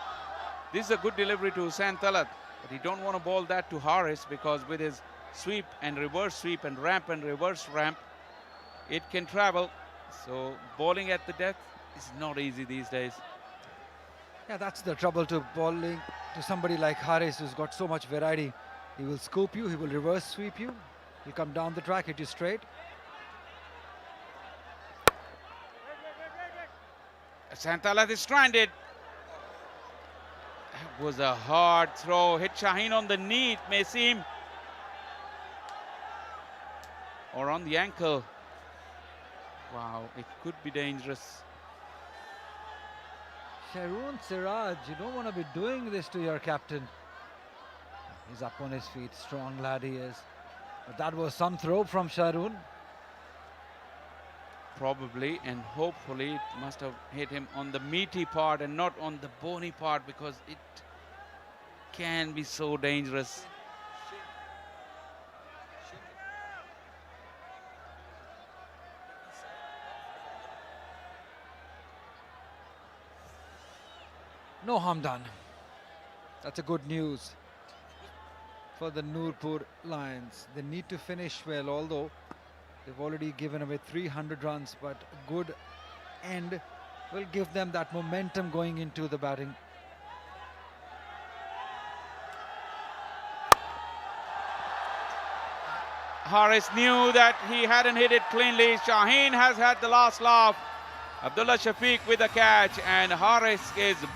This is a good delivery to Hussain Talat, but he don't want to bowl that to Haris, because with his sweep and reverse reverse ramp, it can travel. So bowling at the depth is not easy these days. Yeah, that's the trouble to bowling to somebody like Haris, who's got so much variety. He will scoop you, he will reverse sweep you, he'll come down the track, hit you straight. Hussain Talat is stranded. That was a hard throw. Hit Shaheen on the knee, it may seem. Or on the ankle. Wow, it could be dangerous. Sharoon Siraj, you don't want to be doing this to your captain. He's up on his feet, strong lad he is. But that was some throw from Sharoon. Probably, and hopefully it must have hit him on the meaty part and not on the bony part, because it can be so dangerous. No harm done. That's a good news for the Nurpur Lions. They need to finish well, although they've already given away 300 runs, but a good end will give them that momentum going into the batting. Haris knew that he hadn't hit it cleanly. Shaheen has had the last laugh. Abdullah Shafiq with a catch, and Haris'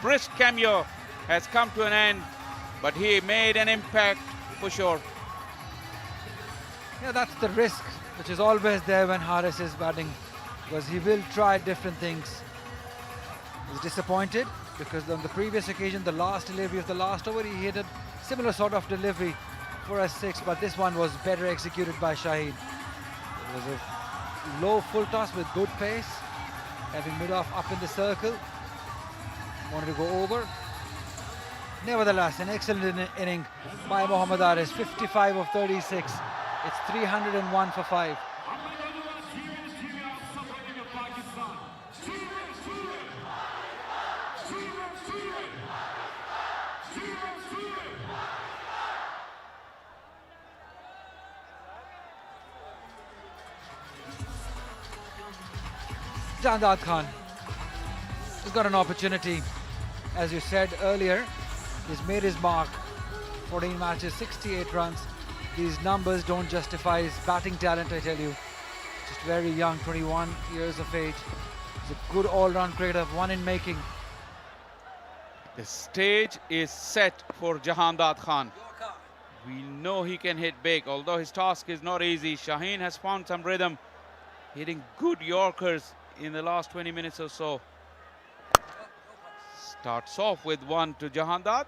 brisk cameo has come to an end, but he made an impact for sure. Yeah, that's the risk which is always there when Haris is batting, because he will try different things. He's disappointed because on the previous occasion, the last delivery of the last over, he hit a similar sort of delivery for a six, but this one was better executed by Shaheen. It was a low full toss with good pace, having mid-off up in the circle. Wanted to go over. Nevertheless, an excellent inning by Mohammad Haris. 55 of 36. It's 301 for 5. Jandad Khan has got an opportunity. As you said earlier, he's made his mark. 14 matches, 68 runs. These numbers don't justify his batting talent, I tell you. Just very young, 21 years of age. He's a good all-round cricketer, one in making. The stage is set for Jahandad Khan. We know he can hit big, although his task is not easy. Shaheen has found some rhythm, hitting good Yorkers in the last 20 minutes or so. Starts off with one to Jahandad.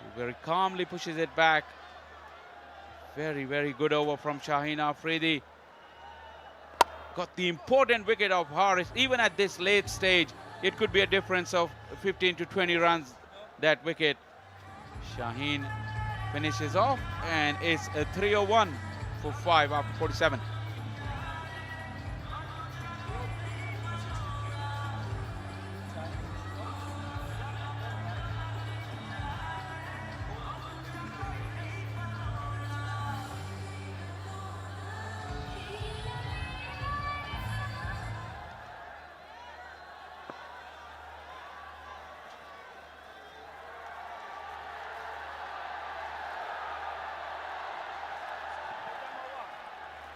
He very calmly pushes it back. Very, very good over from Shaheen Afridi. Got the important wicket of Haris. Even at this late stage, it could be a difference of 15 to 20 runs, that wicket. Shaheen finishes off, and it's a 301 for 5 after 47.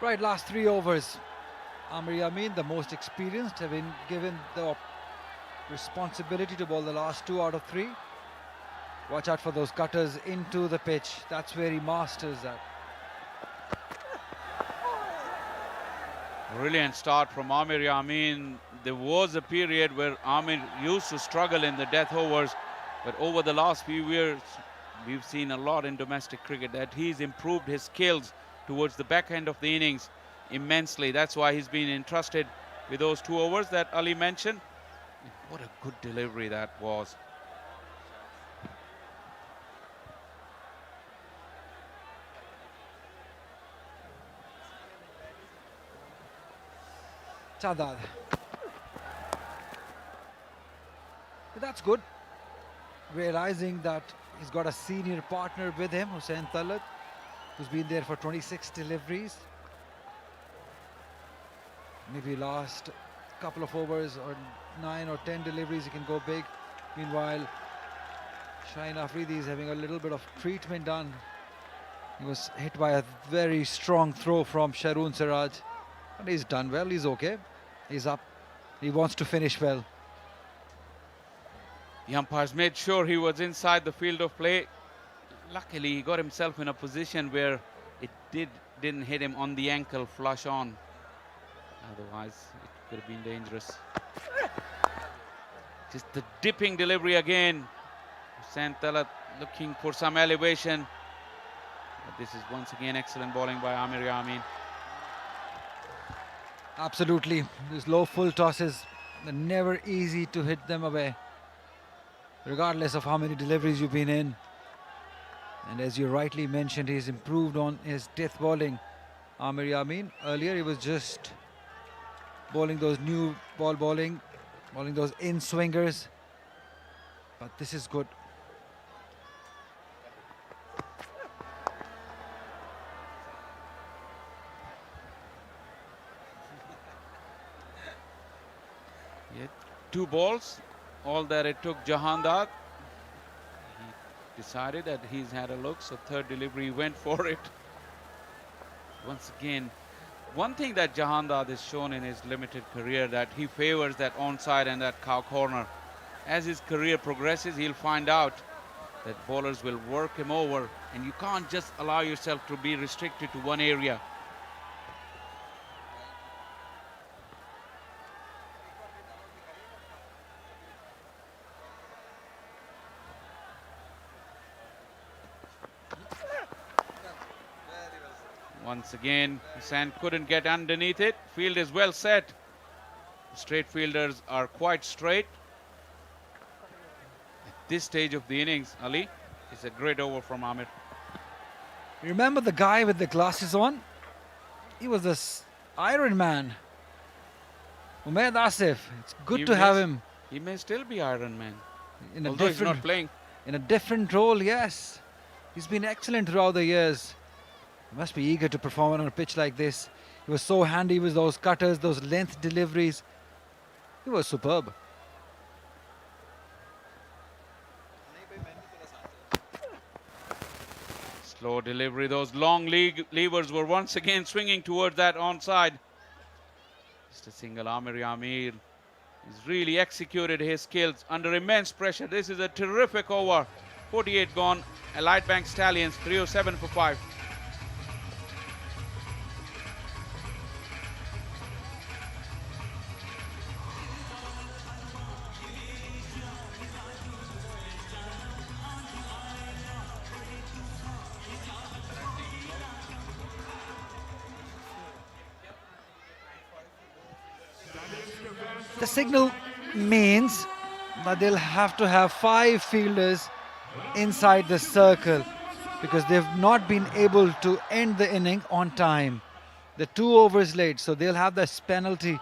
Right, last 3 overs. Amir Yamin, the most experienced, have been given the responsibility to bowl the last 2 out of 3. Watch out for those cutters into the pitch. That's where he masters that. Brilliant start from Amir Yamin. There was a period where Amir used to struggle in the death overs, but over the last few years, we've seen a lot in domestic cricket that he's improved his skills towards the back end of the innings immensely. That's why he's been entrusted with those 2 overs that Ali mentioned. What a good delivery that was. Chadad. But that's good. Realizing that he's got a senior partner with him, Hussain Talat, who's been there for 26 deliveries. Maybe last couple of overs or 9 or 10 deliveries, he can go big. Meanwhile, Shaheen Afridi is having a little bit of treatment done. He was hit by a very strong throw from Sharoon Siraj. And he's done well, he's okay. He's up. He wants to finish well. The umpires made sure he was inside the field of play. Luckily, he got himself in a position where it didn't hit him on the ankle flush on. Otherwise, it could have been dangerous. Just the dipping delivery again. Hussain Talat looking for some elevation. But this is once again excellent bowling by Amir Yamin. Absolutely. These low full tosses, they're never easy to hit them away, regardless of how many deliveries you've been in. And as you rightly mentioned, he's improved on his death bowling. Amir Yamin, earlier he was just bowling those new ball bowling those in-swingers. But this is good. Yeah, 2 balls, all that it took Jahandar. He decided that he's had a look, so 3rd delivery went for it. Once again, one thing that Jahandar has shown in his limited career, that he favors that onside and that cow corner. As his career progresses, he'll find out that bowlers will work him over, and you can't just allow yourself to be restricted to one area. Once again, Hussain couldn't get underneath it. Field is well set. Straight fielders are quite straight. At this stage of the innings, Ali, it's a great over from Amir. Remember the guy with the glasses on? He was this Iron Man. Umaid Asif. It's good to have him. He may still be Iron Man. In a although different, he's not playing. In a different role, yes. He's been excellent throughout the years. He must be eager to perform on a pitch like this. He was so handy with those cutters, those length deliveries. He was superb. Slow delivery. Those long levers were once again swinging towards that onside. Just a single. Amir Yamin. He's really executed his skills under immense pressure. This is a terrific over. 48 gone. Allied Bank Stallions 307 for 5. The signal means that they'll have to have 5 fielders inside the circle because they've not been able to end the inning on time. They're 2 overs late, so they'll have this penalty,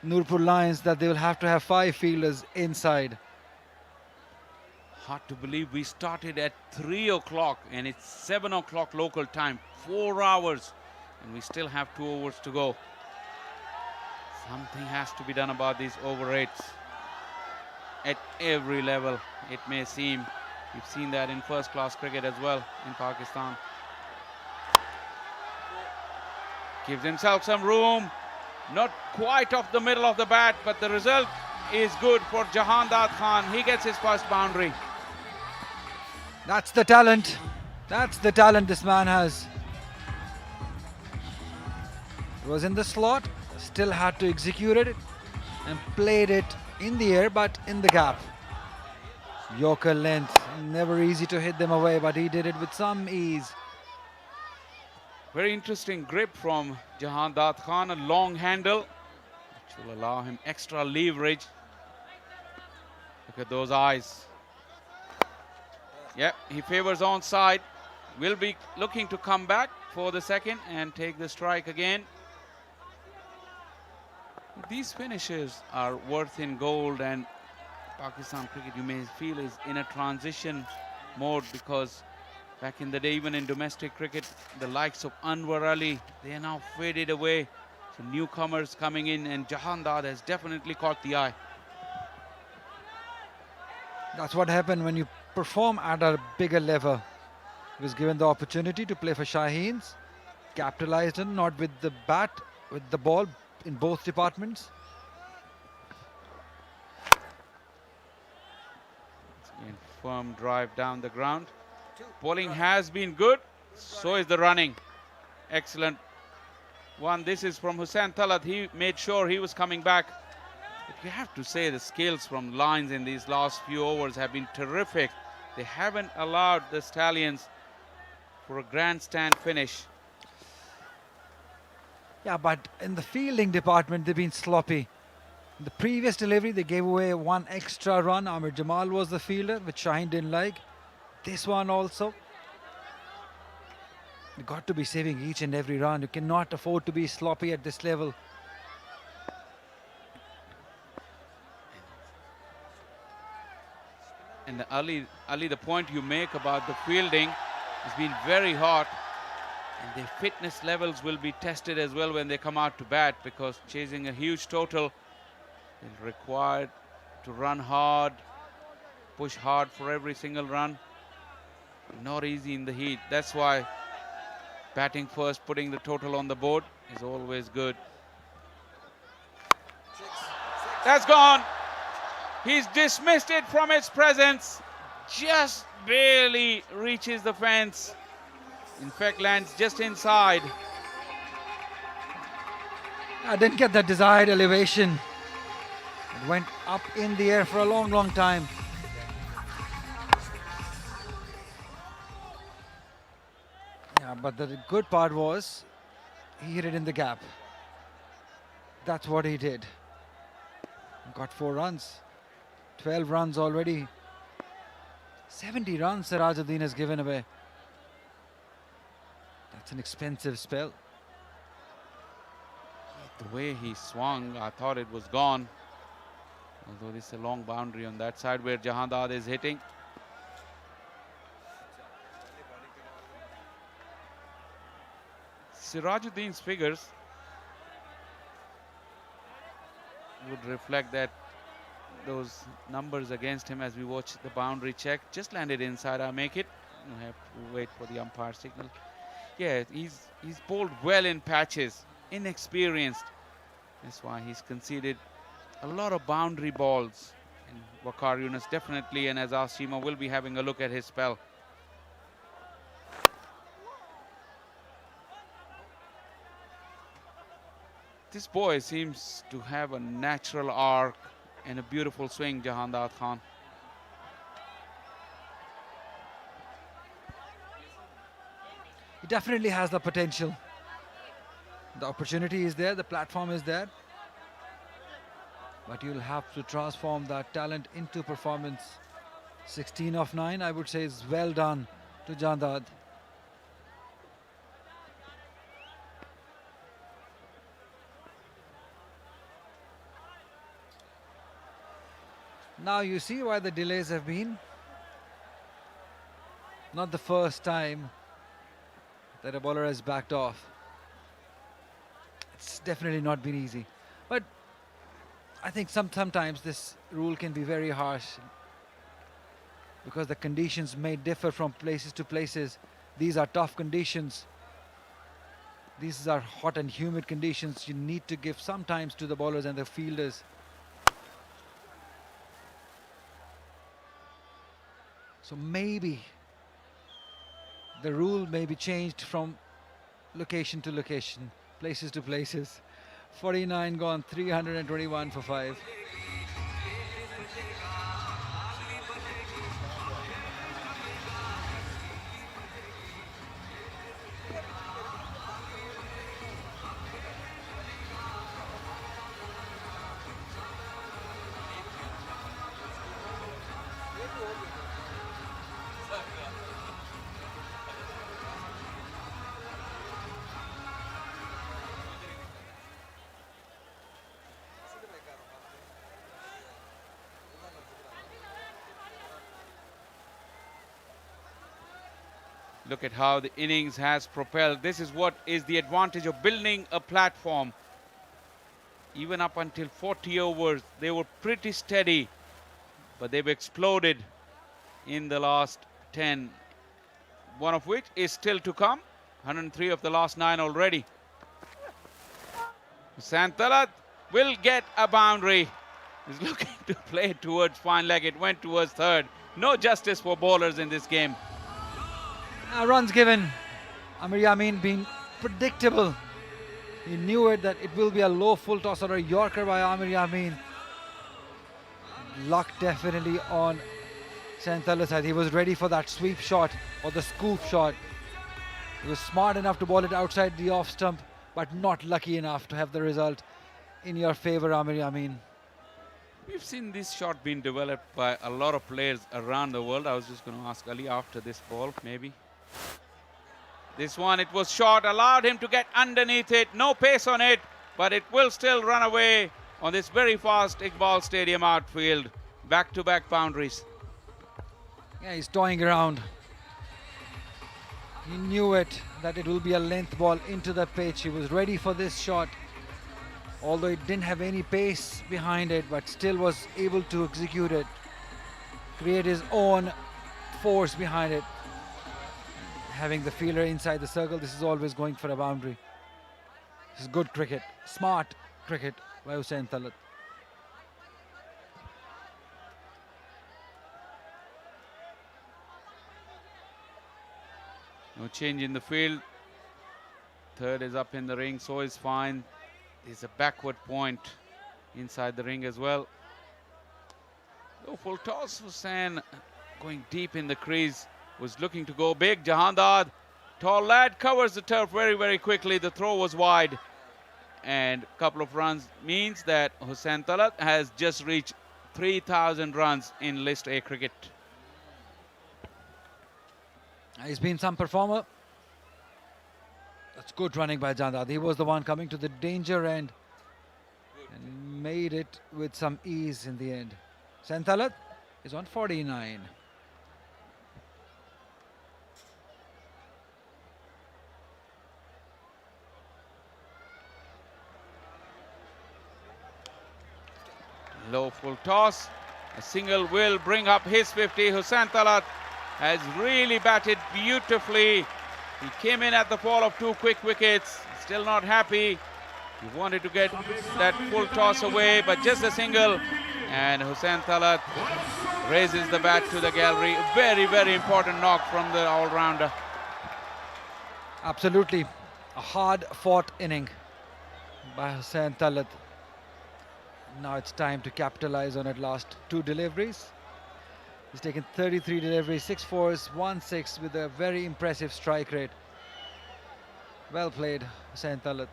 Nurpur Lions, that they will have to have 5 fielders inside. Hard to believe we started at 3 o'clock and it's 7 o'clock local time. 4 hours and we still have 2 overs to go. Something has to be done about these over rates. At every level, it may seem. We've seen that in first-class cricket as well in Pakistan. Gives himself some room. Not quite off the middle of the bat, but the result is good for Jahandad Khan. He gets his first boundary. That's the talent. That's the talent this man has. It was in the slot, still had to execute it and played it in the air but in the gap. Yorker length, never easy to hit them away, but he did it with some ease. Very interesting grip from Jahandad Khan, a long handle, which will allow him extra leverage. Look at those eyes. Yep, he favors onside. Will be looking to come back for the second and take the strike again. These finishes are worth in gold, and Pakistan cricket, you may feel, is in a transition mode, because back in the day, even in domestic cricket, the likes of Anwar Ali, they are now faded away. So newcomers coming in, and Jahandad has definitely caught the eye. That's what happened when you perform at a bigger level. He was given the opportunity to play for Shaheens, capitalized on, not with the bat, with the ball in both departments. Again, firm drive down the ground. Bowling has been good, so is the running. Excellent one. This is from Hussain Talat. He made sure he was coming back. But you have to say the skills from Lions in these last few overs have been terrific. They haven't allowed the Stallions for a grandstand finish. Yeah, but in the fielding department, they've been sloppy. In the previous delivery, they gave away one extra run. Amir Jamal was the fielder, which Shaheen didn't like. This one also. You got to be saving each and every run. You cannot afford to be sloppy at this level. And Ali, the point you make about the fielding has been very hot. And their fitness levels will be tested as well when they come out to bat, because chasing a huge total, they're required to run hard, push hard for every single run. Not easy in the heat. That's why batting first, putting the total on the board is always good. That's gone. He's dismissed it from its presence. Just barely reaches the fence. In fact, lands just inside. I didn't get the desired elevation. It went up in the air for a long, long time. Yeah, but the good part was he hit it in the gap. That's what he did. Got 4 runs. 12 runs already. 70 runs Sirajuddin has given away. That's an expensive spell. The way he swung, I thought it was gone. Although this is a long boundary on that side where Jahandad is hitting. Sirajuddin's figures would reflect that those numbers against him as we watch the boundary check. Just landed inside, I make it. I have to wait for the umpire signal. Yeah, he's bowled well in patches, inexperienced. That's why he's conceded a lot of boundary balls. And Waqar Yunus definitely, and as Asima will be having a look at his spell. This boy seems to have a natural arc and a beautiful swing, Jahandad Khan. He definitely has the potential. The opportunity is there, the platform is there. But you'll have to transform that talent into performance. 16 of 9, I would say, is well done to Jahandad. Now you see why the delays have been. Not the first time that a bowler has backed off. It's definitely not been easy. But I think sometimes this rule can be very harsh because the conditions may differ from places to places. These are tough conditions. These are hot and humid conditions. You need to give some times to the bowlers and the fielders. So maybe the rule may be changed from location to location, places to places. 49 gone, 321 for 5. Look at how the innings has propelled. This is what is the advantage of building a platform. Even up until 40 overs, they were pretty steady, but they've exploded in the last 10. One of which is still to come. 103 of the last 9 already. Santalat will get a boundary. He's looking to play towards fine leg. It went towards third. No justice for bowlers in this game. Runs given. Amir Yamin being predictable. He knew it that it will be a low full toss or a Yorker by Amir Yamin. Luck definitely on Santalat's side. He was ready for that sweep shot or the scoop shot. He was smart enough to ball it outside the off stump, but not lucky enough to have the result in your favor, Amir Yamin. We've seen this shot being developed by a lot of players around the world. I was just going to ask Ali after this ball, maybe. This one, it was short, allowed him to get underneath it. No pace on it, but it will still run away on this very fast Iqbal Stadium outfield. Back-to-back boundaries. Yeah, he's toying around. He knew it, that it will be a length ball into the pitch. He was ready for this shot. Although it didn't have any pace behind it, but still was able to execute it. Create his own force behind it. Having the fielder inside the circle, this is always going for a boundary. This is good cricket, smart cricket by Hussain Talat. No change in the field. Third is up in the ring, so is fine. There's a backward point inside the ring as well. No full toss. Hussain going deep in the crease. Was looking to go big. Jahandad, tall lad, covers the turf very, very quickly. The throw was wide. And a couple of runs means that Hussain Talat has just reached 3,000 runs in List A cricket. He's been some performer. That's good running by Jahandad. He was the one coming to the danger end and made it with some ease in the end. Hussain Talat is on 49. Low full toss. A single will bring up his 50. Hussain Talat has really batted beautifully. He came in at the fall of 2 quick wickets. Still not happy. He wanted to get that full toss away, but just a single. And Hussain Talat raises the bat to the gallery. Very, very important knock from the all-rounder. Absolutely. A hard-fought inning by Hussain Talat. Now it's time to capitalize on it. Last 2 deliveries. He's taken 33 deliveries, 6 fours, 1 6 with a very impressive strike rate. Well played, Hussain Talat.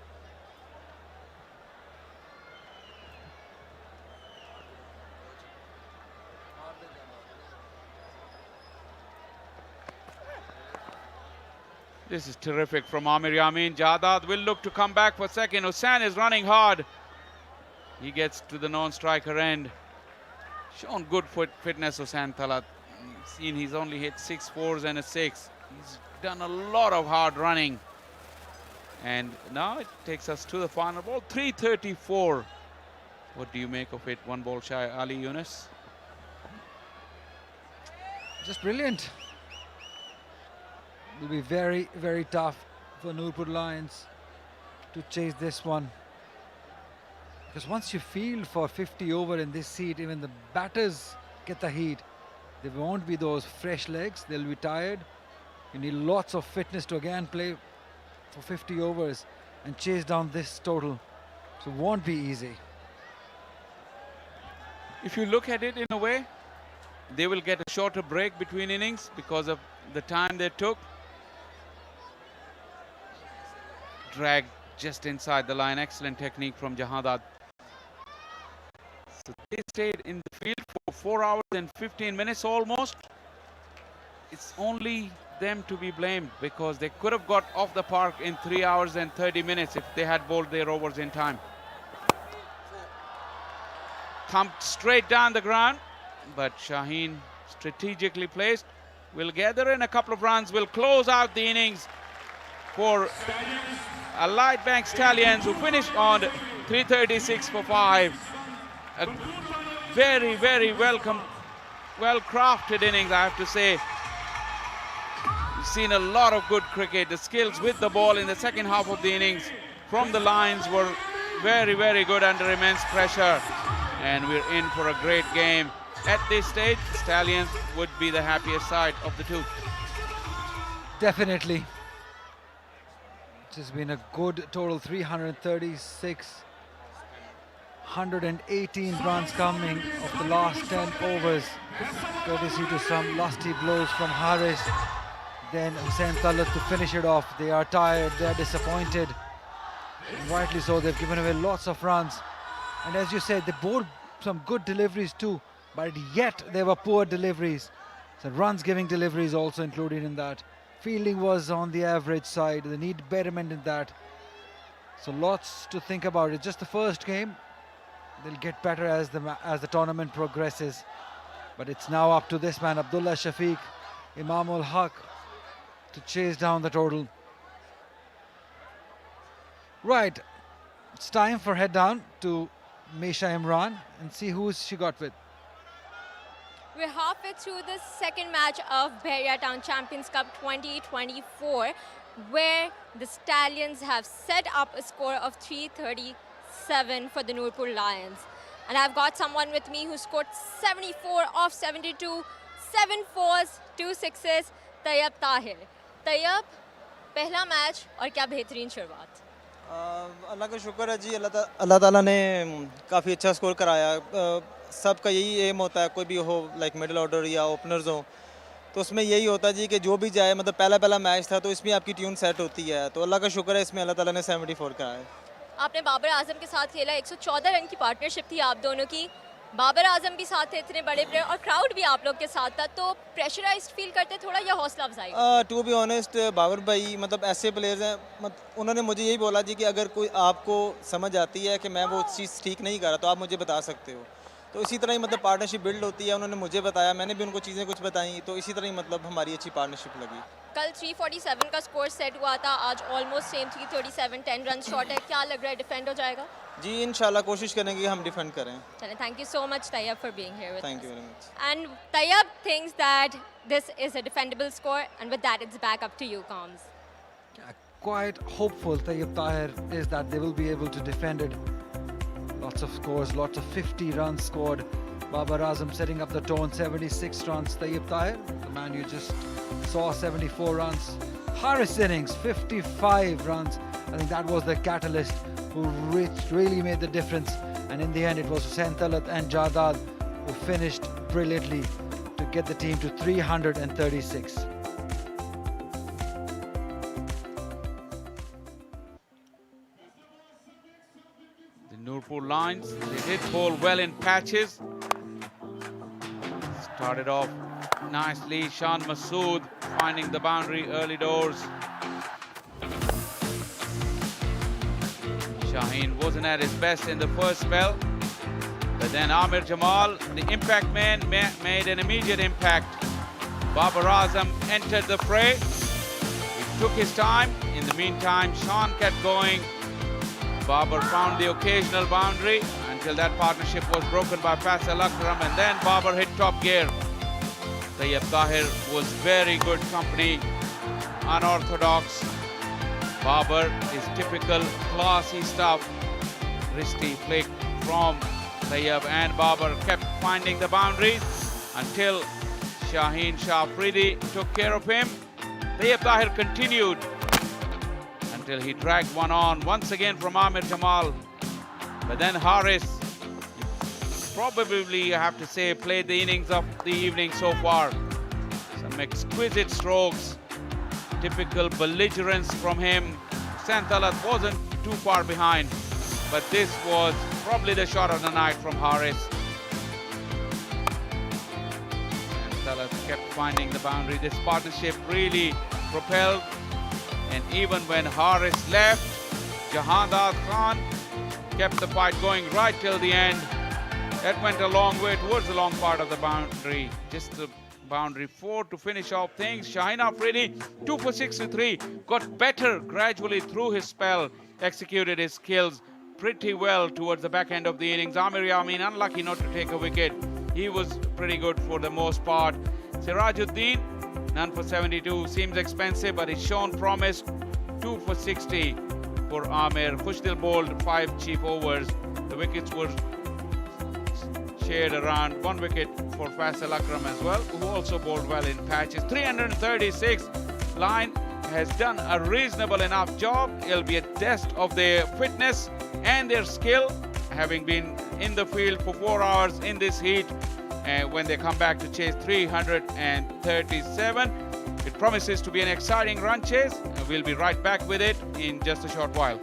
This is terrific from Amir Yamin. Jahandad will look to come back for second. Hussain is running hard. He gets to the non-striker end. Shown good fitness, Hussain Talat. Seen he's only hit 6 fours and a 6. He's done a lot of hard running. And now it takes us to the final ball. 334. What do you make of it? 1 ball shy, Ali Yunus. Just brilliant. It will be very, very tough for Nurpur Lions to chase this one. Because once you field for 50 over in this seat, even the batters get the heat. There won't be those fresh legs, they'll be tired. You need lots of fitness to again play for 50 overs and chase down this total. So it won't be easy. If you look at it in a way, they will get a shorter break between innings because of the time they took. Drag just inside the line. Excellent technique from Jahadad. So they stayed in the field for 4 hours and 15 minutes almost. It's only them to be blamed because they could have got off the park in 3 hours and 30 minutes if they had bowled their overs in time. Thumped straight down the ground, but Shaheen, strategically placed, will gather in a couple of runs, will close out the innings for Allied Bank Stallions, who finished on 336 for 5. A very, very well-crafted innings, I have to say. We've seen a lot of good cricket. The skills with the ball in the second half of the innings from the lines were very, very good under immense pressure. And we're in for a great game. At this stage, Stallions would be the happiest side of the two. Definitely. It has been a good total, 336, 118 runs coming of the last 10 overs, courtesy to some lusty blows from Haris. Then Hussain Talat to finish it off. They are tired, they are disappointed. And rightly so, they've given away lots of runs. And as you said, they bowled some good deliveries too, but yet they were poor deliveries. So runs giving deliveries also included in that. Fielding was on the average side. They need betterment in that. So lots to think about. It's just the first game. They'll get better as the tournament progresses. But it's now up to this man, Abdullah Shafiq, Imamul Haq, to chase down the total. Right, it's time for head down to Mesha Imran and see who she got with. We're halfway through the second match of Bahria Town Champions Cup 2024, where the Stallions have set up a score of 337 for the Nurpur Lions. And I've got someone with me who scored 74 off 72, 7 fours, 2 sixes, Tayyab Tahir. Tayyab, पहला match और क्या बेहतरीन शुरुआत? अल्लाह का शुक्र है जी, अल्लाह ताला ने काफ़ी अच्छा स्कोर कराया। सबका यही एम होता है, कोई भी हो लाइक मिडिल ऑर्डर या ओपनर्स हो, तो उसमें यही होता है जी कि जो भी जाए, मतलब पहला मैच था तो इसमें आपकी ट्यून सेट होती है, तो अल्लाह का शुक्र है इसमें अल्लाह ताला ने 74 कराया। आपने बाबर आजम के साथ खेला, 114 रन की पार्टनरशिप थी आप दोनों की। बाबर आजम भी साथ थे, इतने बड़े प्लेयर, और क्राउड भी आप लोग के साथ था, तो प्रेशराइज्ड फील करते थोड़ा या हौसला अफजाई? टू बी ऑनेस्ट, बाबर भाई मतलब ऐसे प्लेयर्स हैं, उन्होंने मुझे यही बोला जी कि अगर कोई आपको समझ आती है कि मैं वो चीज़ ठीक नहीं कर रहा तो आप मुझे बता सकते हो। तो इसी तरह ही मतलब पार्टनरशिप बिल्ड होती है। उन्होंने मुझे बताया, मैंने भी उनको चीज़ें कुछ बताई, तो इसी तरह ही मतलब हमारी अच्छी पार्टनरशिप लगी। कल 347 का स्कोर सेट हुआ था, आज ऑलमोस्ट सेम 337, 10 रन शॉर्ट है। क्या लग रहा है, डिफेंड हो जाएगा? जी इंशाल्लाह कोशिश करेंगे कि हम डिफेंड करें। चलें, thank you so much Tayyab for being here with us. Thank you very much. And Tayyab thinks that this is a defendable score, and with that it's back up to you, Coms. Quite hopeful, Tayyab Tahir, is that they will be able to defend it. Lots of scores, lots of 50 runs scored. Babar Azam setting up the tone, 76 runs. Tayyab Tahir, the man you just saw, 74 runs. Haris innings, 55 runs. I think that was the catalyst who really made the difference. And in the end, it was Hussain Talat and Jadad who finished brilliantly to get the team to 336. The Nurpur Lions, they did bowl well in patches. Started off nicely. Shan Masood finding the boundary early doors. Shaheen wasn't at his best in the first spell, but then Amir Jamal, the impact man, made an immediate impact. Babar Azam entered the fray. He took his time. In the meantime, Shan kept going. Babar found the occasional boundary until that partnership was broken by Faisal Akram, and then Babar hit top gear. Tayyab Tahir was very good company, unorthodox. Babar is typical classy stuff. Wristy flick from Tayyab, and Babar kept finding the boundaries until Shaheen Shah Afridi took care of him. Tayyab Tahir continued until he dragged one on once again from Amir Jamal. But then Haris, probably you have to say, played the innings of the evening so far. Some exquisite strokes, typical belligerence from him. Santalat wasn't too far behind, but this was probably the shot of the night from Haris. Santalat kept finding the boundary. This partnership really propelled, and even when Haris left, Jahandar Khan kept the fight going right till the end. That went a long way towards the long part of the boundary. Just the boundary 4 to finish off things. Shaheen Afridi, 2 for 63, got better gradually through his spell, executed his skills pretty well towards the back end of the innings. Amir Yamin unlucky not to take a wicket. He was pretty good for the most part. Sirajuddin, none for 72, seems expensive, but he's shown promise. 2 for 60 for Amir. Khushdil bowled 5 cheap overs. The wickets were shared around. 1 wicket for Faisal Akram as well, who also bowled well in patches. 336. Line has done a reasonable enough job. It'll be a test of their fitness and their skill, having been in the field for 4 hours in this heat. When they come back to chase 337, it promises to be an exciting run chase. We'll be right back with it in just a short while.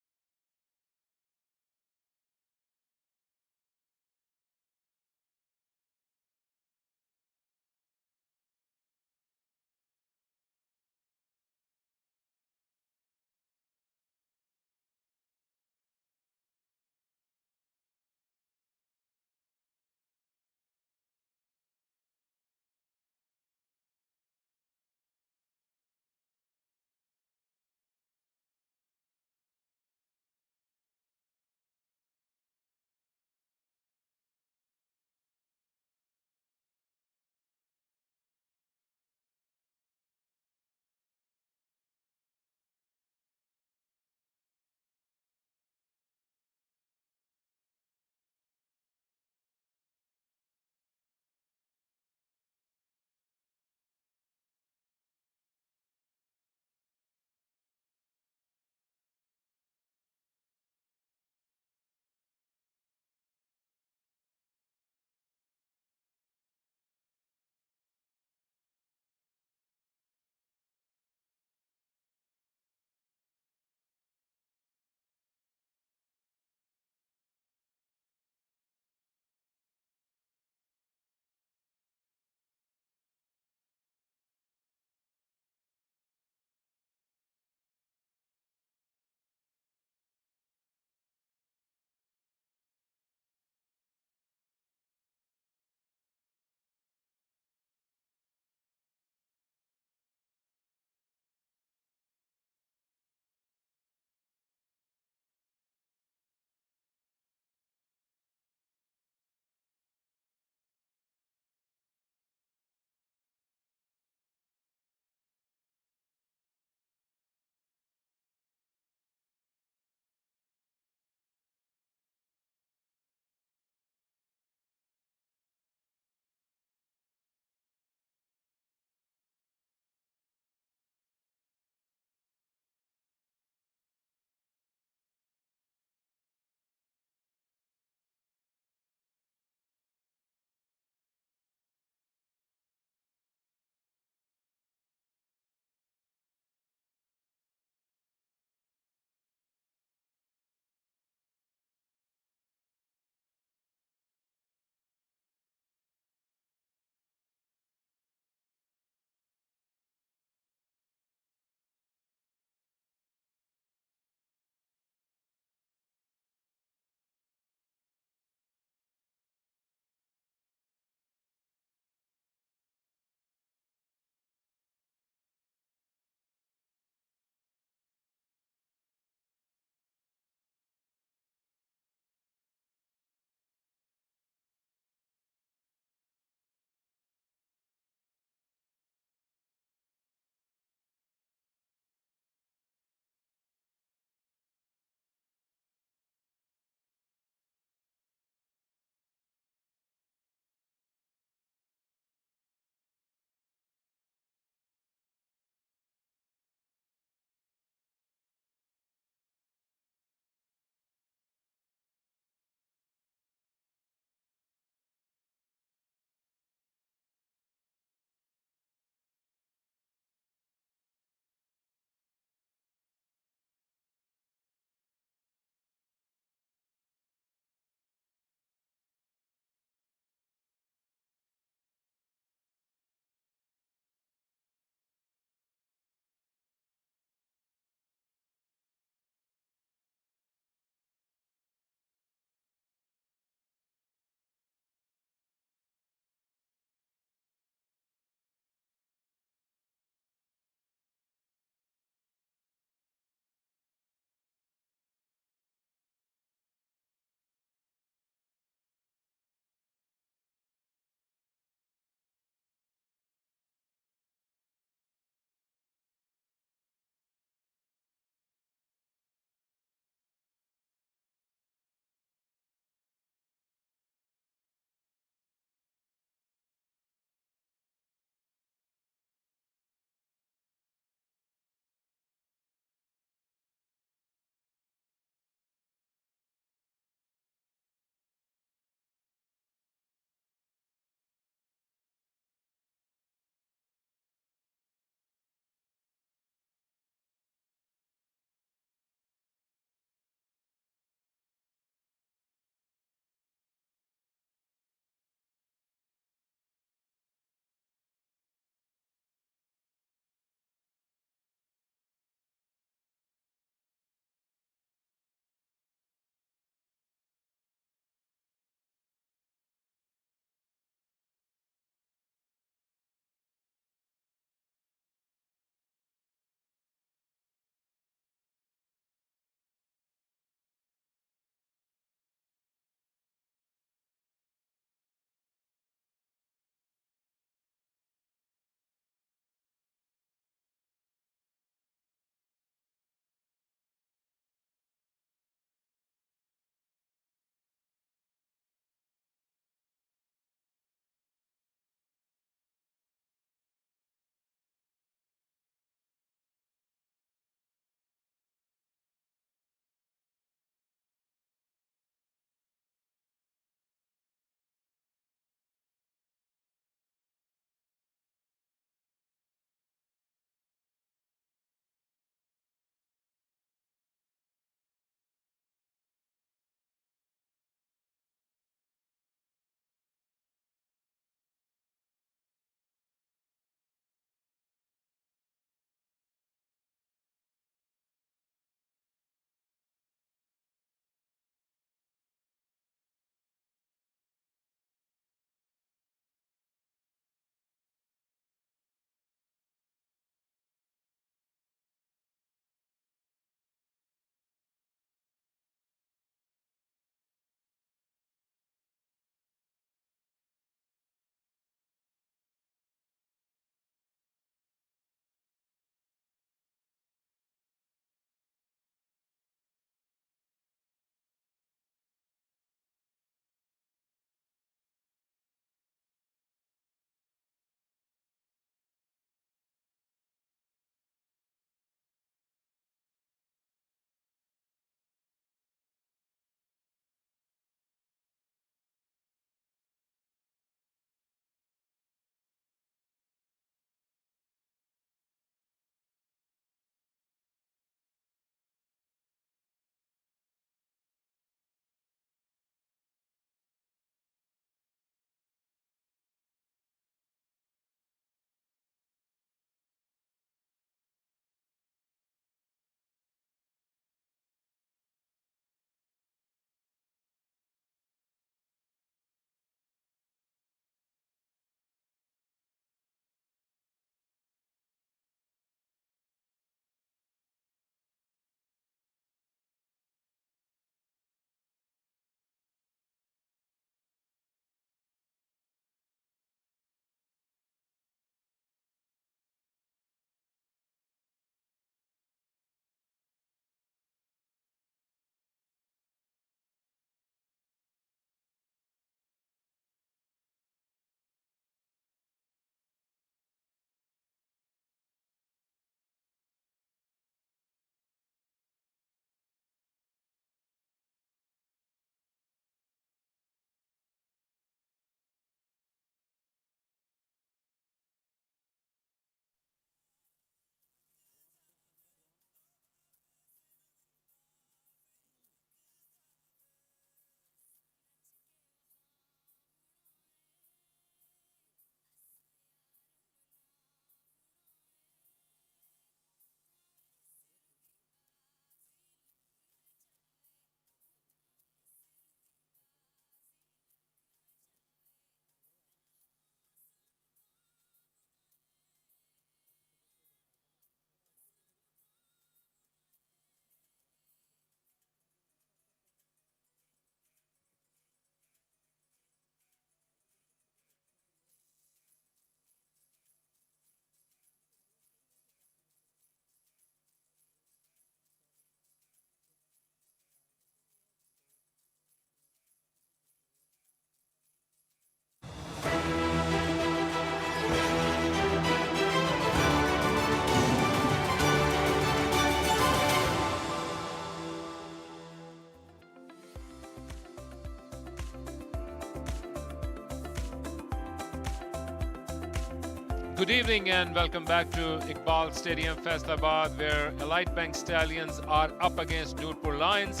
Good evening and welcome back to Iqbal Stadium, Faisalabad, where Elite Bank Stallions are up against Nurpur Lions.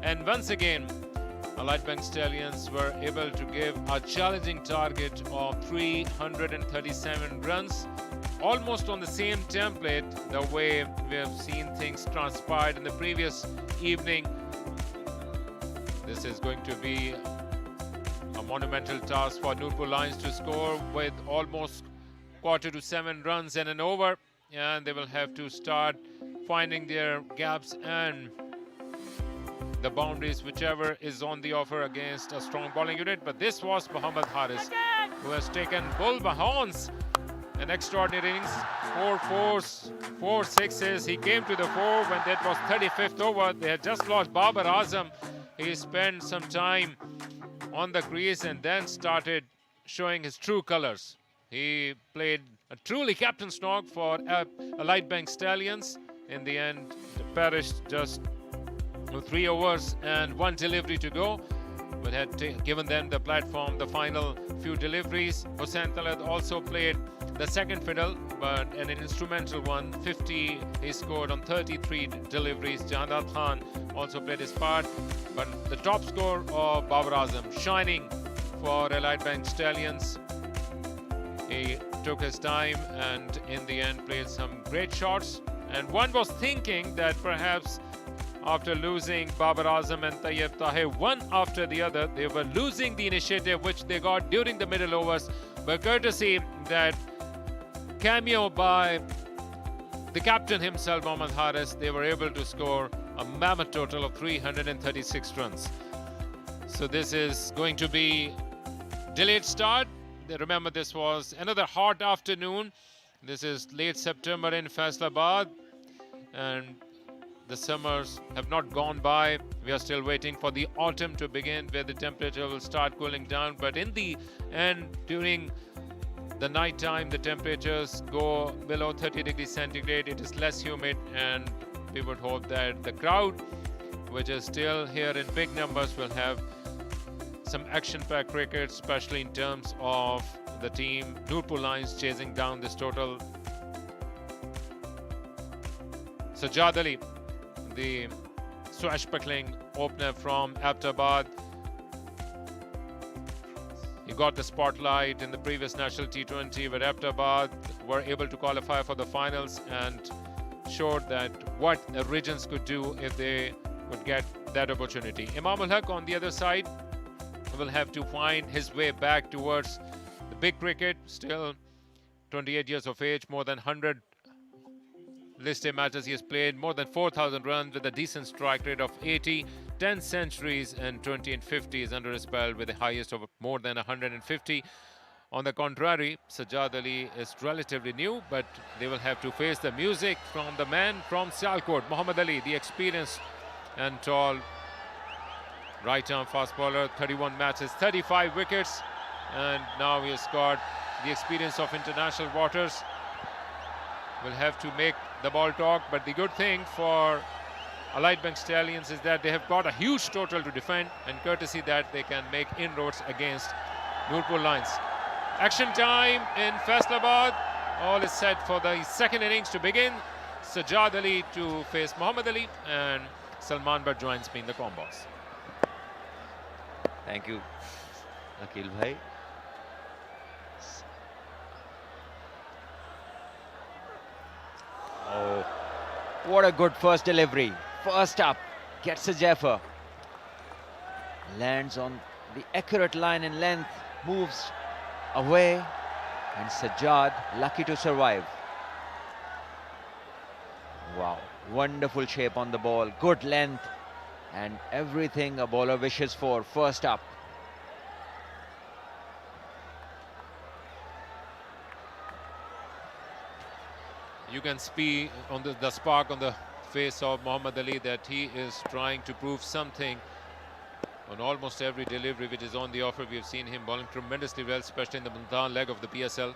And once again, Elite Bank Stallions were able to give a challenging target of 337 runs, almost on the same template, the way we have seen things transpired in the previous evening. This is going to be a monumental task for Nurpur Lions to score with almost 6:45 runs and an over, and they will have to start finding their gaps and the boundaries, whichever is on the offer against a strong bowling unit. But this was Mohammad Haris, who has taken bull by horns. An extraordinary innings, 4 fours, 4 sixes. He came to the 4 when that was 35th over. They had just lost Babar Azam. He spent some time on the crease and then started showing his true colors. He played a truly captain's knock for Elite Bank Stallions. In the end, perished just 3 overs and 1 delivery to go, but had given them the platform, the final few deliveries. Hussain Talat also played the second fiddle, but an instrumental one, 50 he scored on 33 deliveries. Jahandat Khan also played his part, but the top score of Babar Azam, shining for Elite Bank Stallions. He took his time and in the end played some great shots, and one was thinking that perhaps after losing Babar Azam and Tayyib Tahir one after the other, they were losing the initiative which they got during the middle overs, but courtesy that cameo by the captain himself, Mohammad Haris, they were able to score a mammoth total of 336 runs. So this is going to be delayed start. Remember, this was another hot afternoon. This is late September in Faisalabad, and the summers have not gone by. We are still waiting for the autumn to begin, where the temperature will start cooling down. But in the end, during the night time, the temperatures go below 30 degrees centigrade. It is less humid, and we would hope that the crowd, which is still here in big numbers, will have some action-packed cricket, especially in terms of the team Nurpur Lions chasing down this total. Sajjad Ali, the swashbuckling opener from Abbottabad. He got the spotlight in the previous national T20, where Abbottabad were able to qualify for the finals and showed that what the regions could do if they would get that opportunity. Imam ul Haq on the other side will have to find his way back towards the big cricket. Still 28 years of age, more than 100 list A matches he has played, more than 4,000 runs with a decent strike rate of 80, 10 centuries and 20 and 50s under his belt, with the highest of more than 150. On the contrary, Sajjad Ali is relatively new, but they will have to face the music from the man from Sialkot, Muhammad Ali, the experienced and tall right-arm fast bowler. 31 matches, 35 wickets, and now he has got the experience of international waters. Will have to make the ball talk, but the good thing for Elite Bank Stallions is that they have got a huge total to defend, and courtesy that they can make inroads against Nurpur Lions. Action time in Faisalabad. All is set for the second innings to begin. Sajjad Ali to face Muhammad Ali, and Salman Bhatt joins me in the combos. Thank you, Akil bhai. Oh, what a good first delivery. First up, gets a jaffer. Lands on the accurate line in length, moves away, and Sajjad lucky to survive. Wow, wonderful shape on the ball, good length, and everything a bowler wishes for. First up. You can see on the spark on the face of Muhammad Ali that he is trying to prove something on almost every delivery which is on the offer. We have seen him bowling tremendously well, especially in the Multan leg of the PSL.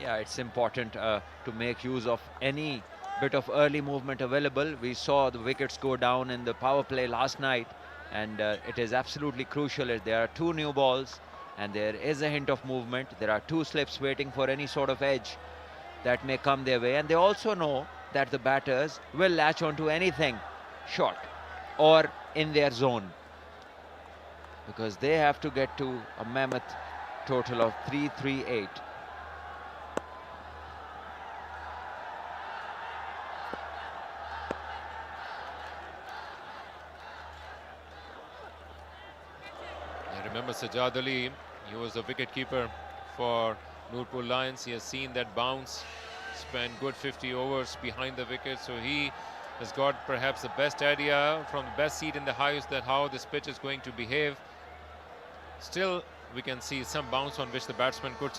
Yeah, it's important to make use of any bit of early movement available. We saw the wickets go down in the power play last night, and it is absolutely crucial. There are 2 new balls and there is a hint of movement. There are 2 slips waiting for any sort of edge that may come their way, and they also know that the batters will latch onto anything short or in their zone, because they have to get to a mammoth total of 338. Remember Sajjad Ali, he was the wicket keeper for Nurpur Lions. He has seen that bounce, spent good 50 overs behind the wicket, so he has got perhaps the best idea from the best seat in the house that how this pitch is going to behave. Still, we can see some bounce on which the batsman could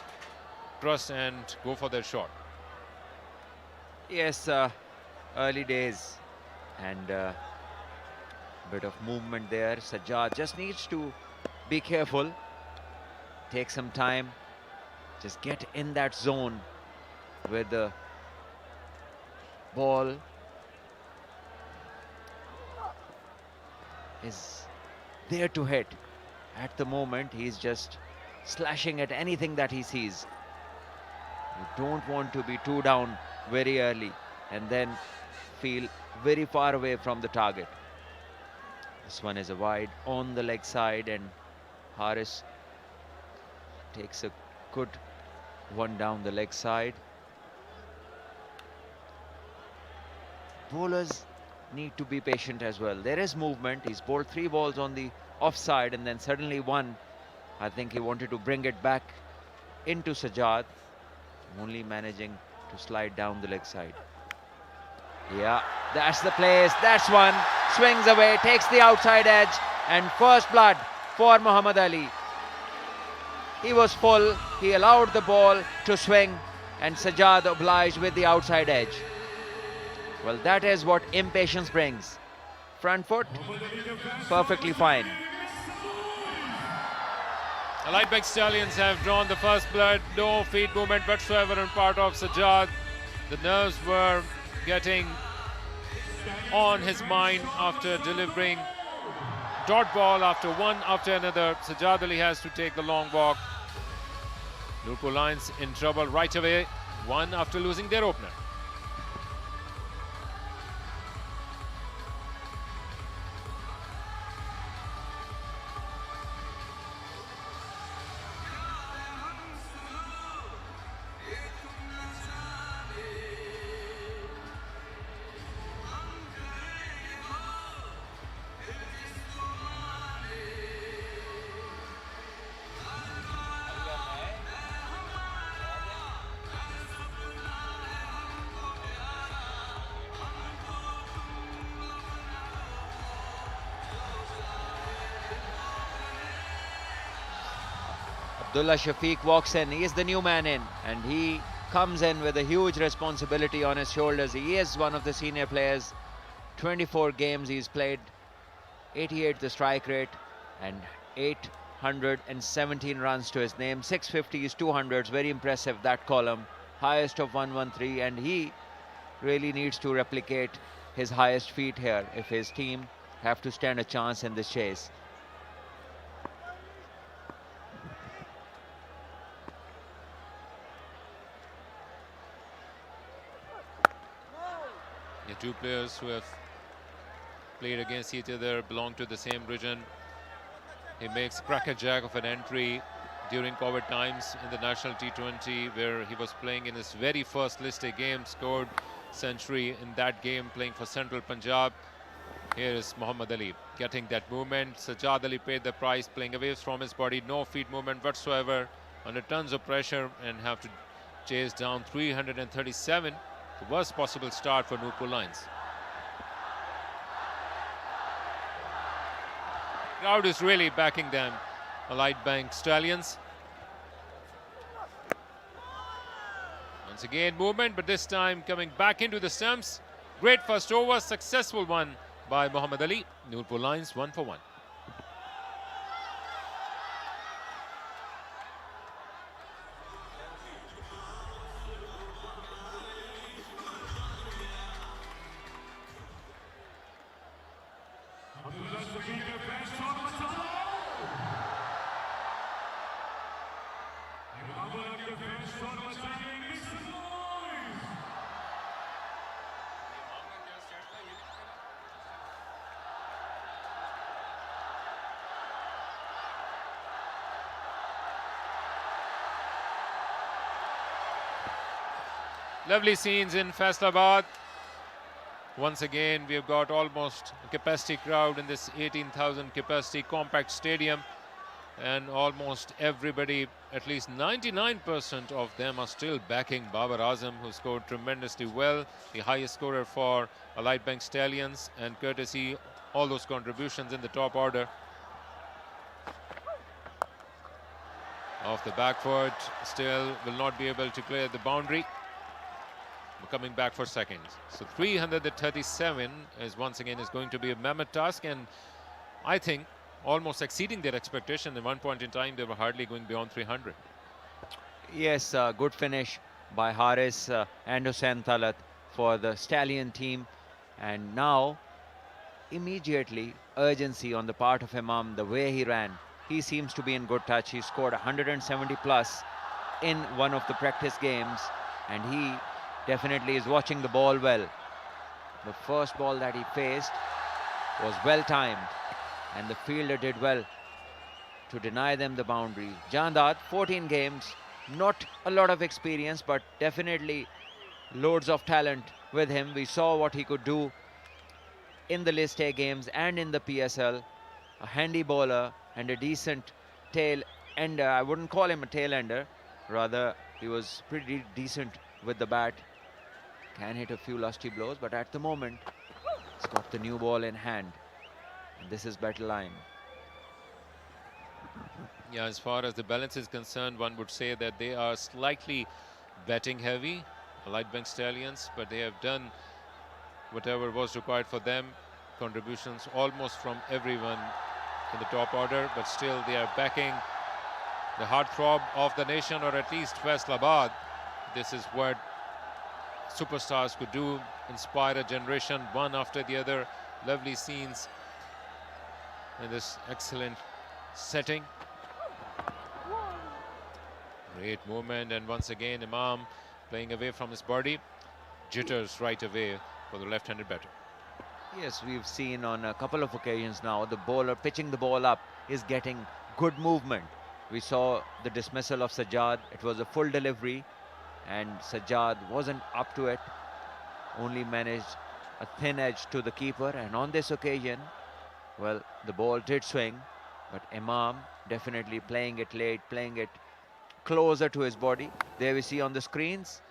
trust and go for their shot. Yes, early days and bit of movement there. Sajjad just needs to be careful, take some time, just get in that zone where the ball is there to hit. At the moment, he's just slashing at anything that he sees. You don't want to be 2 down very early and then feel very far away from the target. This one is a wide on the leg side, and Haris takes a good one down the leg side. Bowlers need to be patient as well. There is movement. He's bowled 3 balls on the offside and then suddenly one. I think he wanted to bring it back into Sajjad, only managing to slide down the leg side. Yeah, that's the place. That's one. Swings away, takes the outside edge, and first blood for Muhammad Ali. He was full. He allowed the ball to swing, and Sajjad obliged with the outside edge. Well, that is what impatience brings. Front foot, perfectly fine. Alightbank Stallions have drawn the first blood. No feet movement whatsoever on part of Sajjad. The nerves were getting on his mind after delivering dot ball after one after another. Sajjad Ali has to take the long walk. Nurpur Lions in trouble right away, one after losing their opener. Abdullah Shafiq walks in. He is the new man in, and he comes in with a huge responsibility on his shoulders. He is one of the senior players. 24 games he's played, 88 the strike rate, and 817 runs to his name. 650s, 200s, very impressive, that column. Highest of 113, and he really needs to replicate his highest feat here if his team have to stand a chance in this chase. Two players who have played against each other belong to the same region. He makes crackerjack of an entry during COVID times in the national T20, where he was playing in his very first listed game, scored century in that game, playing for Central Punjab. Here is Muhammad Ali getting that movement. Sajjad Ali paid the price, playing away from his body, no feet movement whatsoever, under tons of pressure, and have to chase down 337. The worst possible start for Nurpur Lions. Crowd is really backing them, Alightbank Stallions. Once again movement, but this time coming back into the stumps. Great first over, successful one by Muhammad Ali. Nurpur Lions 1 for 1. Lovely scenes in Faisalabad. Once again, we have got almost a capacity crowd in this 18,000 capacity compact stadium, and almost everybody, at least 99% of them, are still backing Babar Azam, who scored tremendously well, the highest scorer for Allied Bank Stallions, and courtesy all those contributions in the top order. Off the back foot, still will not be able to clear the boundary. Coming back for seconds. So 337 is once again is going to be a mammoth task, and I think almost exceeding their expectation. At one point in time, they were hardly going beyond 300. Yes, good finish by Haris and Hussain Talat for the Stallion team. And now, immediately, urgency on the part of Imam, the way he ran. He seems to be in good touch. He scored 170 plus in one of the practice games, and he definitely is watching the ball well. The first ball that he faced was well timed, and the fielder did well to deny them the boundary. Jandat, 14 games, not a lot of experience, but definitely loads of talent with him. We saw what he could do in the List A games and in the PSL. A handy bowler and a decent tail ender. I wouldn't call him a tail ender, rather he was pretty decent with the bat. Can hit a few lusty blows, but at the moment he's got the new ball in hand, and this is better line. Yeah, as far as the balance is concerned, one would say that they are slightly batting heavy, Allied Bank Stallions, but they have done whatever was required for them. Contributions almost from everyone in the top order, but still they are backing the heartthrob of the nation, or at least Faisalabad. This is what superstars could do, inspire a generation one after the other. Lovely scenes in this excellent setting. Great movement, and once again Imam playing away from his body. Jitters right away for the left-handed batter. Yes, we've seen on a couple of occasions now the bowler pitching the ball up is getting good movement. We saw the dismissal of Sajjad. It was a full delivery, and Sajjad wasn't up to it, only managed a thin edge to the keeper. And on this occasion, well, the ball did swing, but Imam definitely playing it late, playing it closer to his body. There we see on the screens,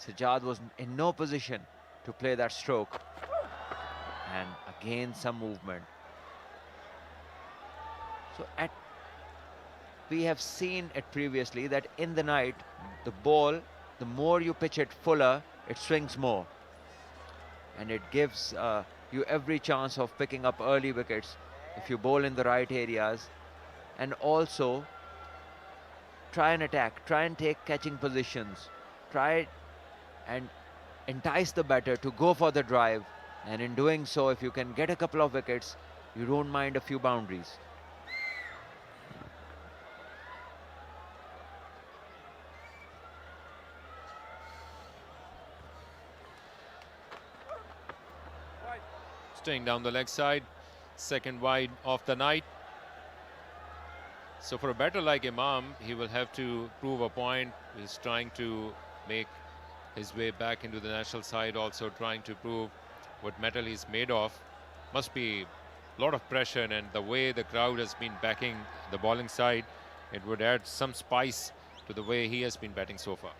Sajjad was in no position to play that stroke. And again some movement. So we have seen it previously that in the night, the ball, the more you pitch it fuller, it swings more. And it gives you every chance of picking up early wickets if you bowl in the right areas. And also try and attack, try and take catching positions, try and entice the batter to go for the drive. And in doing so, if you can get a couple of wickets, you don't mind a few boundaries. Staying down the leg side, second wide of the night. So for a batter like Imam, he will have to prove a point. He's trying to make his way back into the national side, also trying to prove what metal he's made of. Must be a lot of pressure, and the way the crowd has been backing the bowling side, it would add some spice to the way he has been batting so far.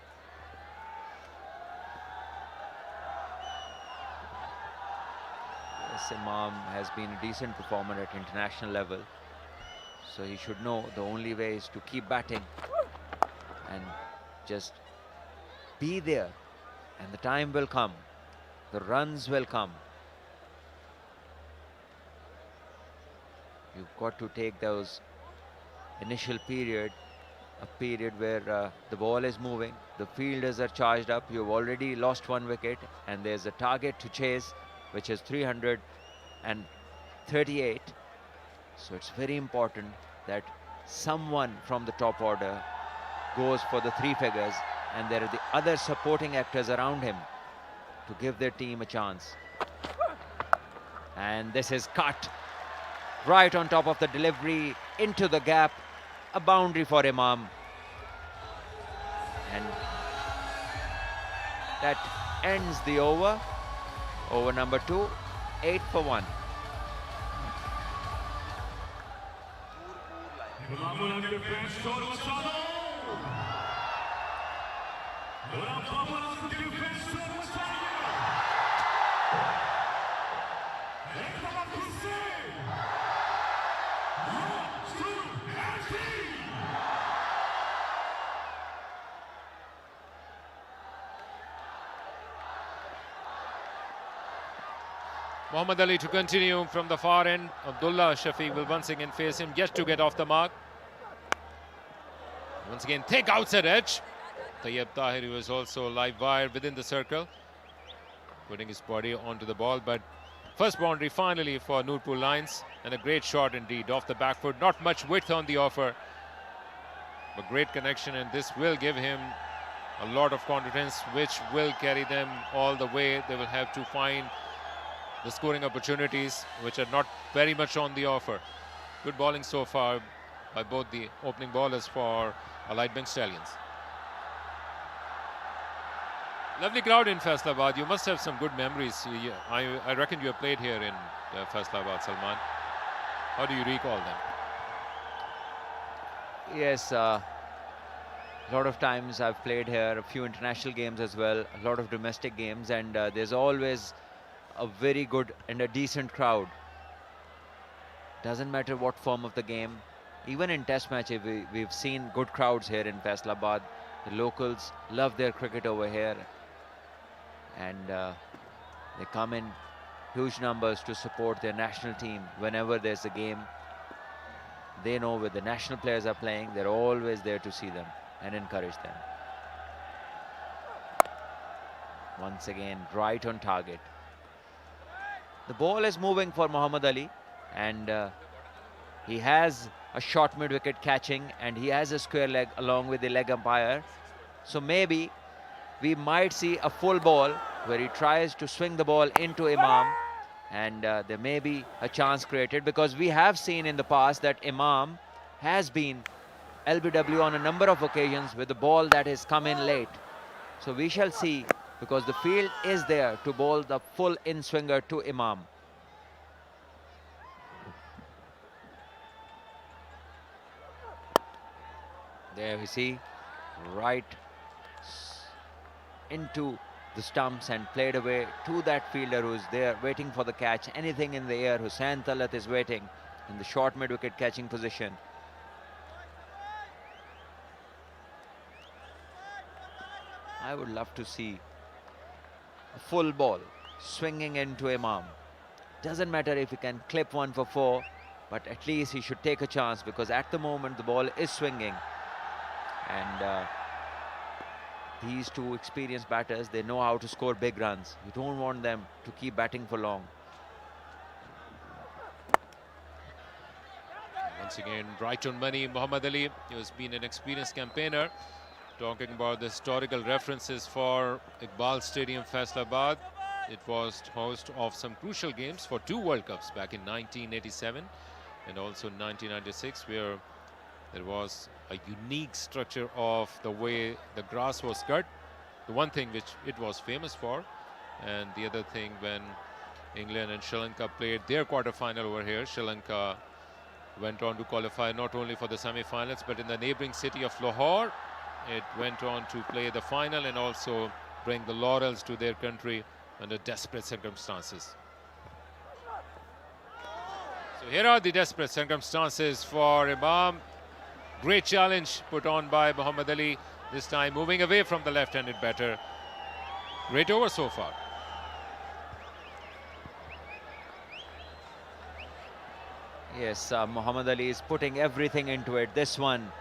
Yes, Imam has been a decent performer at international level, so he should know the only way is to keep batting and just be there, and the time will come. The runs will come. You've got to take those initial period, a period where the ball is moving, the fielders are charged up, you've already lost one wicket, and there's a target to chase, which is 300, and 38. So it's very important that someone from the top order goes for the 3 figures, and there are the other supporting actors around him to give their team a chance. And this is cut right on top of the delivery into the gap, a boundary for Imam. And that ends the over. Over number 2, 8 for 1. Muhammad Ali to continue from the far end. Abdullah Shafiq will once again face him, yet to get off the mark. Once again, thick outside edge. Tayyab Tahir was also live wire within the circle, putting his body onto the ball. But first boundary finally for Nurpur Lions, and a great shot indeed off the back foot. Not much width on the offer, but great connection, and this will give him a lot of confidence, which will carry them all the way. They will have to find the scoring opportunities, which are not very much on the offer. Good bowling so far by both the opening bowlers for Allied Bank Stallions. Lovely crowd in Faisalabad. You must have some good memories. I reckon you have played here in Faisalabad, Salman. How do you recall them? Yes, a lot of times I've played here, a few international games as well, a lot of domestic games, and there's always a very good and a decent crowd. Doesn't matter what form of the game. Even in test matches, we've seen good crowds here in Faisalabad. The locals love their cricket over here, and they come in huge numbers to support their national team whenever there's a game. They know where the national players are playing. They're always there to see them and encourage them. Once again, right on target. The ball is moving for Muhammad Ali, and he has a short mid-wicket catching, and he has a square leg along with the leg umpire. So maybe we might see a full ball where he tries to swing the ball into Imam, and there may be a chance created, because we have seen in the past that Imam has been LBW on a number of occasions with the ball that has come in late. So we shall see, because the field is there to bowl the full in-swinger to Imam. There we see, right into the stumps and played away to that fielder who's there waiting for the catch. Anything in the air, Hussain Talat is waiting in the short mid-wicket catching position. I would love to see a full ball swinging into Imam. Doesn't matter if he can clip one for 4, but at least he should take a chance, because at the moment the ball is swinging, and these two experienced batters, they know how to score big runs. You don't want them to keep batting for long. Once again, right on money, Muhammad Ali, who has been an experienced campaigner. Talking about the historical references for Iqbal Stadium, Faisalabad. It was host of some crucial games for 2 World Cups back in 1987 and also 1996, where there was a unique structure of the way the grass was cut. The one thing which it was famous for, and the other thing, when England and Sri Lanka played their quarter-final over here, Sri Lanka went on to qualify not only for the semi-finals, but in the neighboring city of Lahore, it went on to play the final and also bring the laurels to their country under desperate circumstances. So here are the desperate circumstances for Imam. Great challenge put on by Muhammad Ali, this time moving away from the left-handed batter. Great over so far. Yes, Muhammad Ali is putting everything into it. This one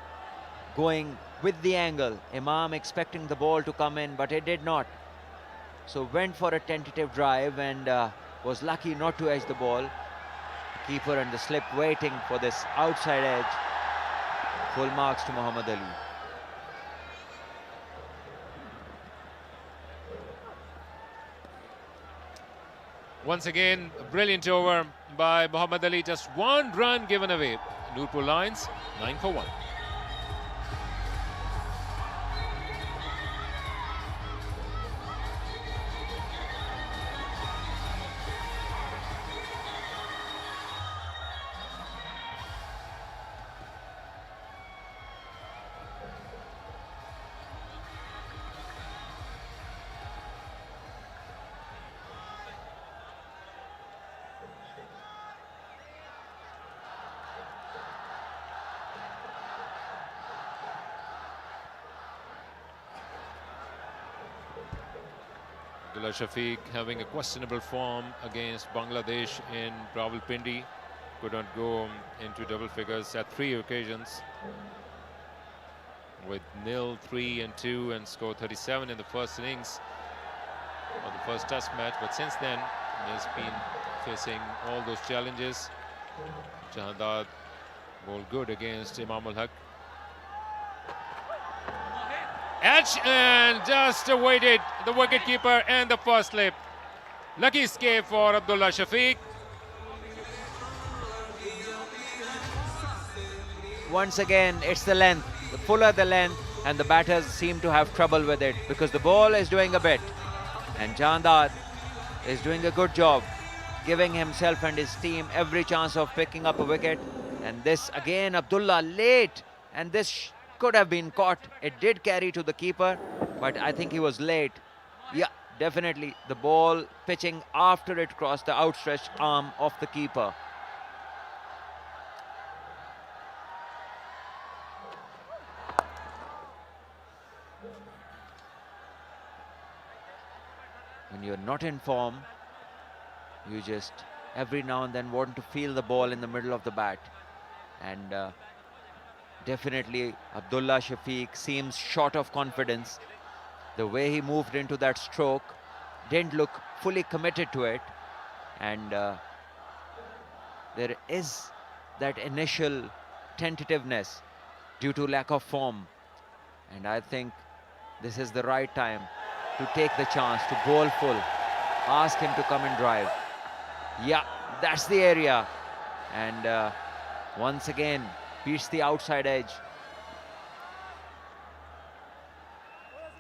going with the angle. Imam expecting the ball to come in, but it did not. So went for a tentative drive and was lucky not to edge the ball. Keeper and the slip waiting for this outside edge. Full marks to Muhammad Ali. Once again, a brilliant over by Muhammad Ali. Just one run given away. Nurpur Lions, 9 for 1. Abdullah Shafiq having a questionable form against Bangladesh in Rawalpindi. Could not go into double figures at 3 occasions. With 0, 3 and 2 and scored 37 in the first innings of the first test match. But since then, he has been facing all those challenges. Jahandad bowled good against Imam ul Haq. Edge and just awaited the wicketkeeper and the first slip. Lucky escape for Abdullah Shafiq. Once again, it's the length. The fuller the length, and the batters seem to have trouble with it because the ball is doing a bit. And Jahandad is doing a good job, giving himself and his team every chance of picking up a wicket. And this again, Abdullah late, and this could have been caught. It did carry to the keeper, but I think he was late. Yeah, definitely the ball pitching after it crossed the outstretched arm of the keeper. When you're not in form, you just every now and then want to feel the ball in the middle of the bat. And definitely Abdullah Shafiq seems short of confidence. The way he moved into that stroke didn't look fully committed to it. And there is that initial tentativeness due to lack of form. And I think this is the right time to take the chance to bowl full. Ask him to come and drive. Yeah, that's the area. And once again, beats the outside edge.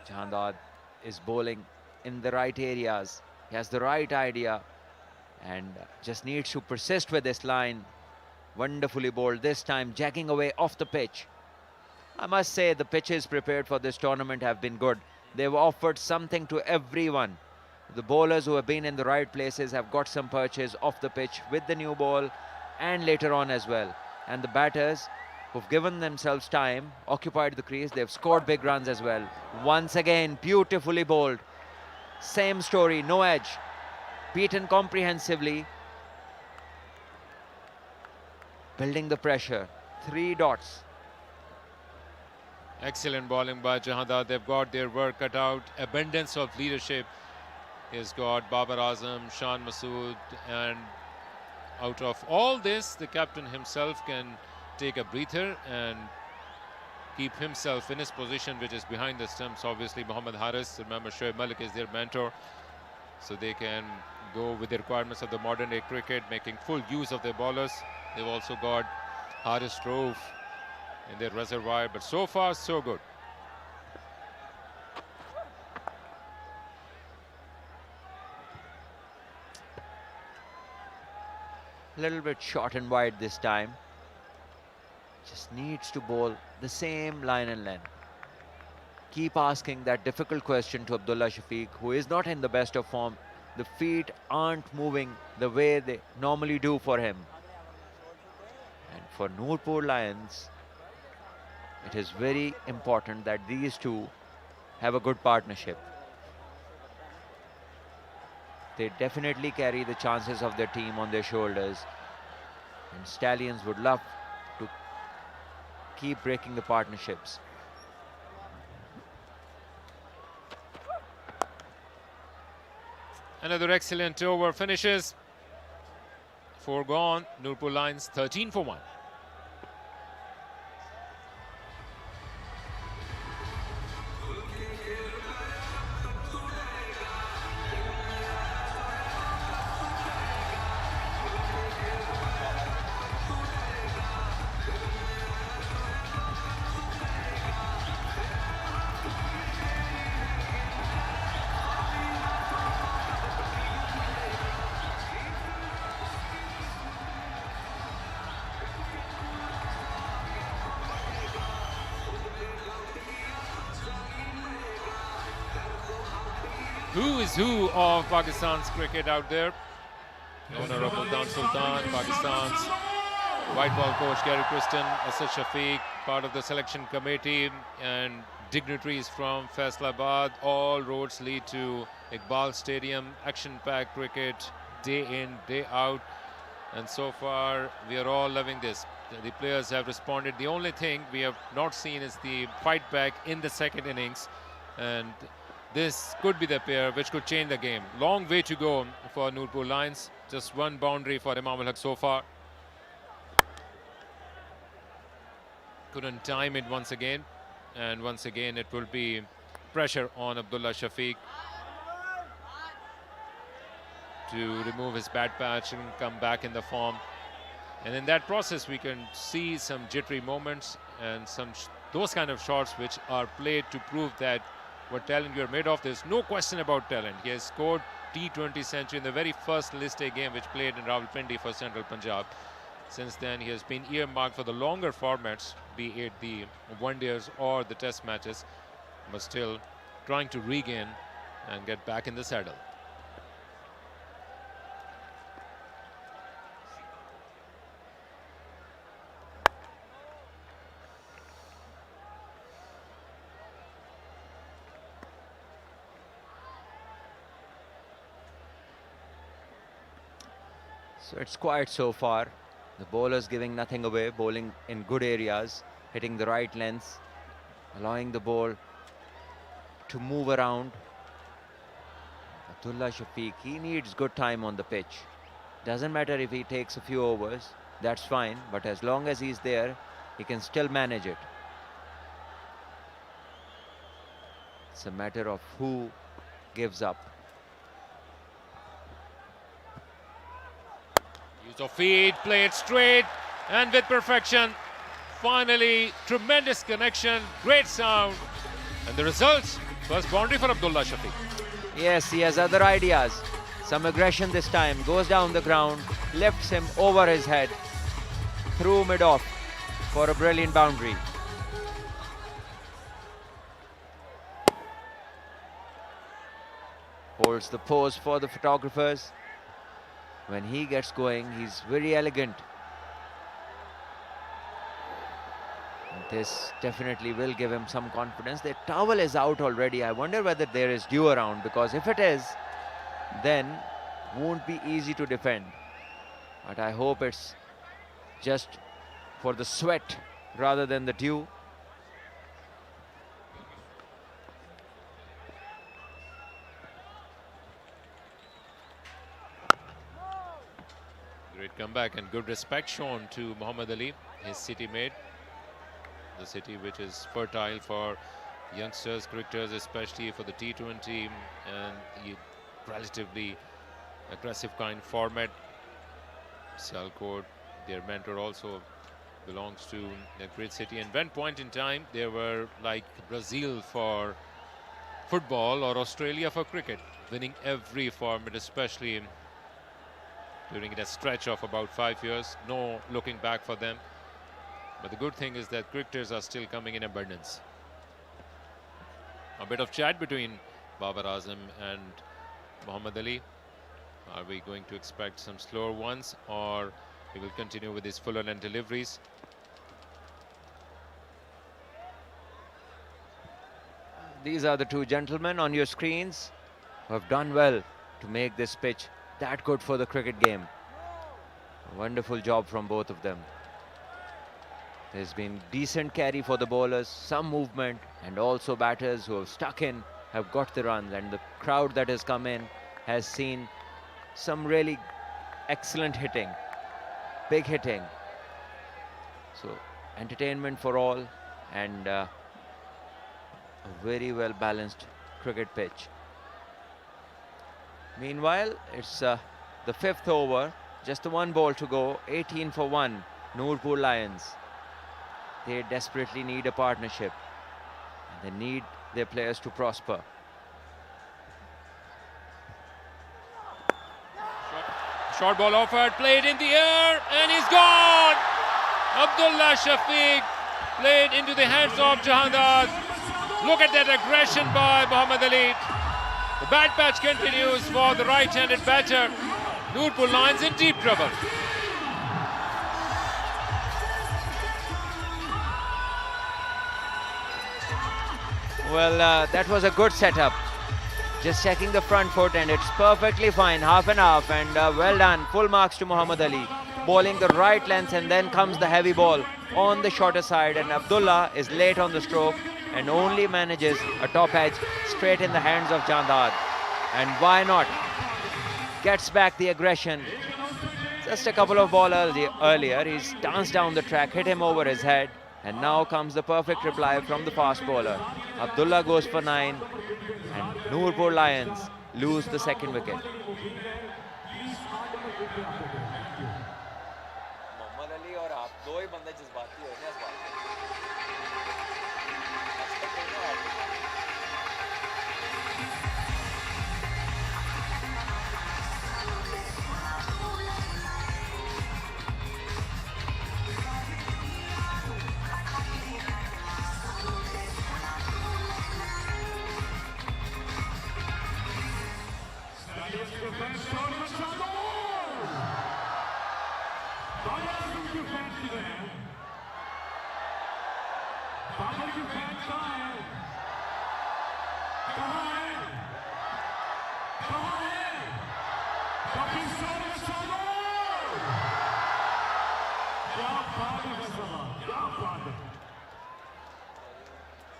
Jahandad is bowling in the right areas. He has the right idea and just needs to persist with this line. Wonderfully bowled this time, jacking away off the pitch. I must say the pitches prepared for this tournament have been good. They've offered something to everyone. The bowlers who have been in the right places have got some perches off the pitch with the new ball and later on as well. And the batters who've given themselves time, occupied the crease, they've scored big runs as well. Once again, beautifully bowled. Same story, no edge. Beaten comprehensively. Building the pressure. 3 dots. Excellent bowling by Jahandad. They've got their work cut out. Abundance of leadership. He's got Babar Azam, Shan Masood, and out of all this, the captain himself can take a breather and keep himself in his position, which is behind the stumps. Obviously, Mohammad Haris, remember Shoaib Malik is their mentor, so they can go with the requirements of the modern day cricket, making full use of their bowlers. They've also got Haris Rove in their reservoir, but so far, so good. A little bit short and wide this time. Just needs to bowl the same line and length. Keep asking that difficult question to Abdullah Shafiq, who is not in the best of form. The feet aren't moving the way they normally do for him. And for Nurpur Lions, it is very important that these two have a good partnership. They definitely carry the chances of their team on their shoulders. And Stallions would love to keep breaking the partnerships. Another excellent over finishes 4 gone. Nurpur Lions 13 for 1. Who is who of Pakistan's cricket out there? Owner of Multan Sultan, Pakistan's white ball coach Gary Kristen, Asad Shafiq, part of the selection committee, and dignitaries from Faisalabad. All roads lead to Iqbal Stadium. Action-packed cricket, day in, day out. And so far, we are all loving this. The players have responded. The only thing we have not seen is the fight back in the second innings. And this could be the pair which could change the game. Long way to go for Nurpur Lions. Just one boundary for Imam Al-Haq so far. Couldn't time it once again. And once again, it will be pressure on Abdullah Shafiq to remove his bad patch and come back in the form. And in that process, we can see some jittery moments and those kind of shots which are played to prove that what talent you are made of. There's no question about talent. He has scored T20 century in the very first List A game which played in Rawalpindi for Central Punjab. Since then, he has been earmarked for the longer formats, be it the one-days or the test matches, but still trying to regain and get back in the saddle. So it's quiet so far. The bowlers giving nothing away, bowling in good areas, hitting the right lengths, allowing the ball to move around. Abdullah Shafiq, he needs good time on the pitch. Doesn't matter if he takes a few overs, that's fine, but as long as he's there, he can still manage it. It's a matter of who gives up. Use of feet, play it straight and with perfection. Finally, tremendous connection, great sound. And the result, first boundary for Abdullah Shafiq. Yes, he has other ideas. Some aggression this time, goes down the ground, lifts him over his head, through mid-off for a brilliant boundary. Holds the pose for the photographers. When he gets going, he's very elegant. And this definitely will give him some confidence. The towel is out already. I wonder whether there is dew around, because if it is, then won't be easy to defend. But I hope it's just for the sweat rather than the dew. Great comeback and good respect shown to Muhammad Ali, his city mate. The city which is fertile for youngsters, cricketers, especially for the T20 and the relatively aggressive kind format. Sialkot, their mentor, also belongs to a great city. And one point in time, they were like Brazil for football or Australia for cricket, winning every format, especially during a stretch of about 5 years. No looking back for them. But the good thing is that cricketers are still coming in abundance. A bit of chat between Babar Azam and Muhammad Ali. Are we going to expect some slower ones, or we will continue with these fuller length deliveries? These are the two gentlemen on your screens who have done well to make this pitch that good for the cricket game. A wonderful job from both of them. There's been decent carry for the bowlers, some movement, and also batters who have stuck in have got the runs, and the crowd that has come in has seen some really excellent hitting. big hitting. So entertainment for all, and a very well balanced cricket pitch. Meanwhile, it's the 5th over, just the 1 ball to go, 18 for 1, Nurpur Lions. They desperately need a partnership. They need their players to prosper. Short ball offered, played in the air, and he's gone! Abdullah Shafiq played into the hands of Jahandad. Look at that aggression by Muhammad Ali. The bad patch continues for the right-handed batter. Nurpur Lions in deep trouble. Well, that was a good setup. Just checking the front foot, and it's perfectly fine, half and half, and well done. Full marks to Muhammad Ali. Bowling the right length, and then comes the heavy ball on the shorter side, and Abdullah is late on the stroke and only manages a top edge straight in the hands of Jandad. And why not? Gets back the aggression. Just a couple of balls earlier, he's danced down the track, hit him over his head, and now comes the perfect reply from the fast bowler. Abdullah goes for 9, and Nurpur Lions lose the second wicket.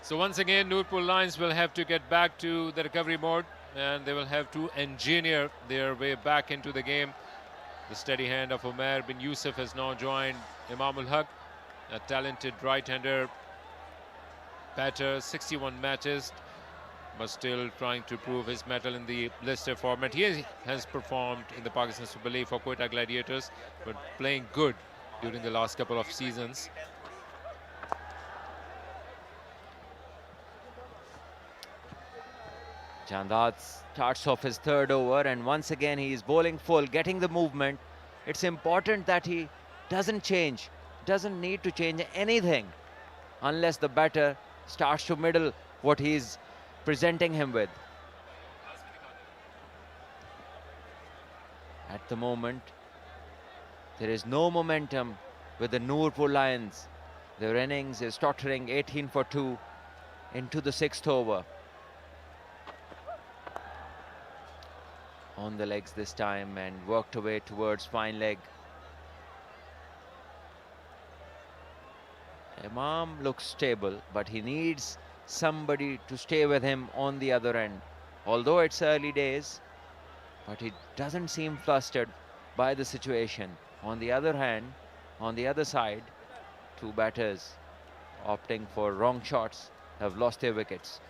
So once again, Nurpur Lions will have to get back to the recovery mode, and they will have to engineer their way back into the game. The steady hand of Umair bin Yusuf has now joined Imam ul Haq, a talented right-hander batter, 61 matches, but still trying to prove his mettle in the Leicester format. He has performed in the Pakistan Super League for Quetta Gladiators, but playing good during the last couple of seasons. Jandad starts off his 3rd over, and once again he is bowling full, getting the movement. It's important that he doesn't change, doesn't need to change anything unless the batter starts to middle what he's presenting him with. At the moment, there is no momentum with the Nurpur Lions. Their innings is tottering, 18 for 2 into the 6th over. On the legs this time and worked away towards fine leg. Imam looks stable, but he needs somebody to stay with him on the other end. Although it's early days, but he doesn't seem flustered by the situation. On the other hand, on the other side, 2 batters opting for wrong shots have lost their wickets.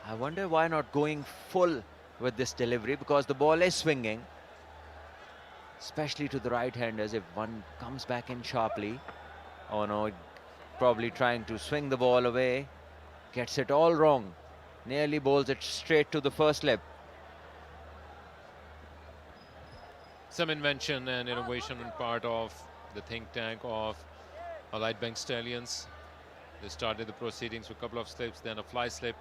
I wonder why not going full with this delivery, because the ball is swinging, especially to the right-handers. If one comes back in sharply, oh no, probably trying to swing the ball away, gets it all wrong, nearly bowls it straight to the first lip. Some invention and innovation on part of the think tank of Allied Bank Stallions. They started the proceedings with a couple of slips, then a fly slip,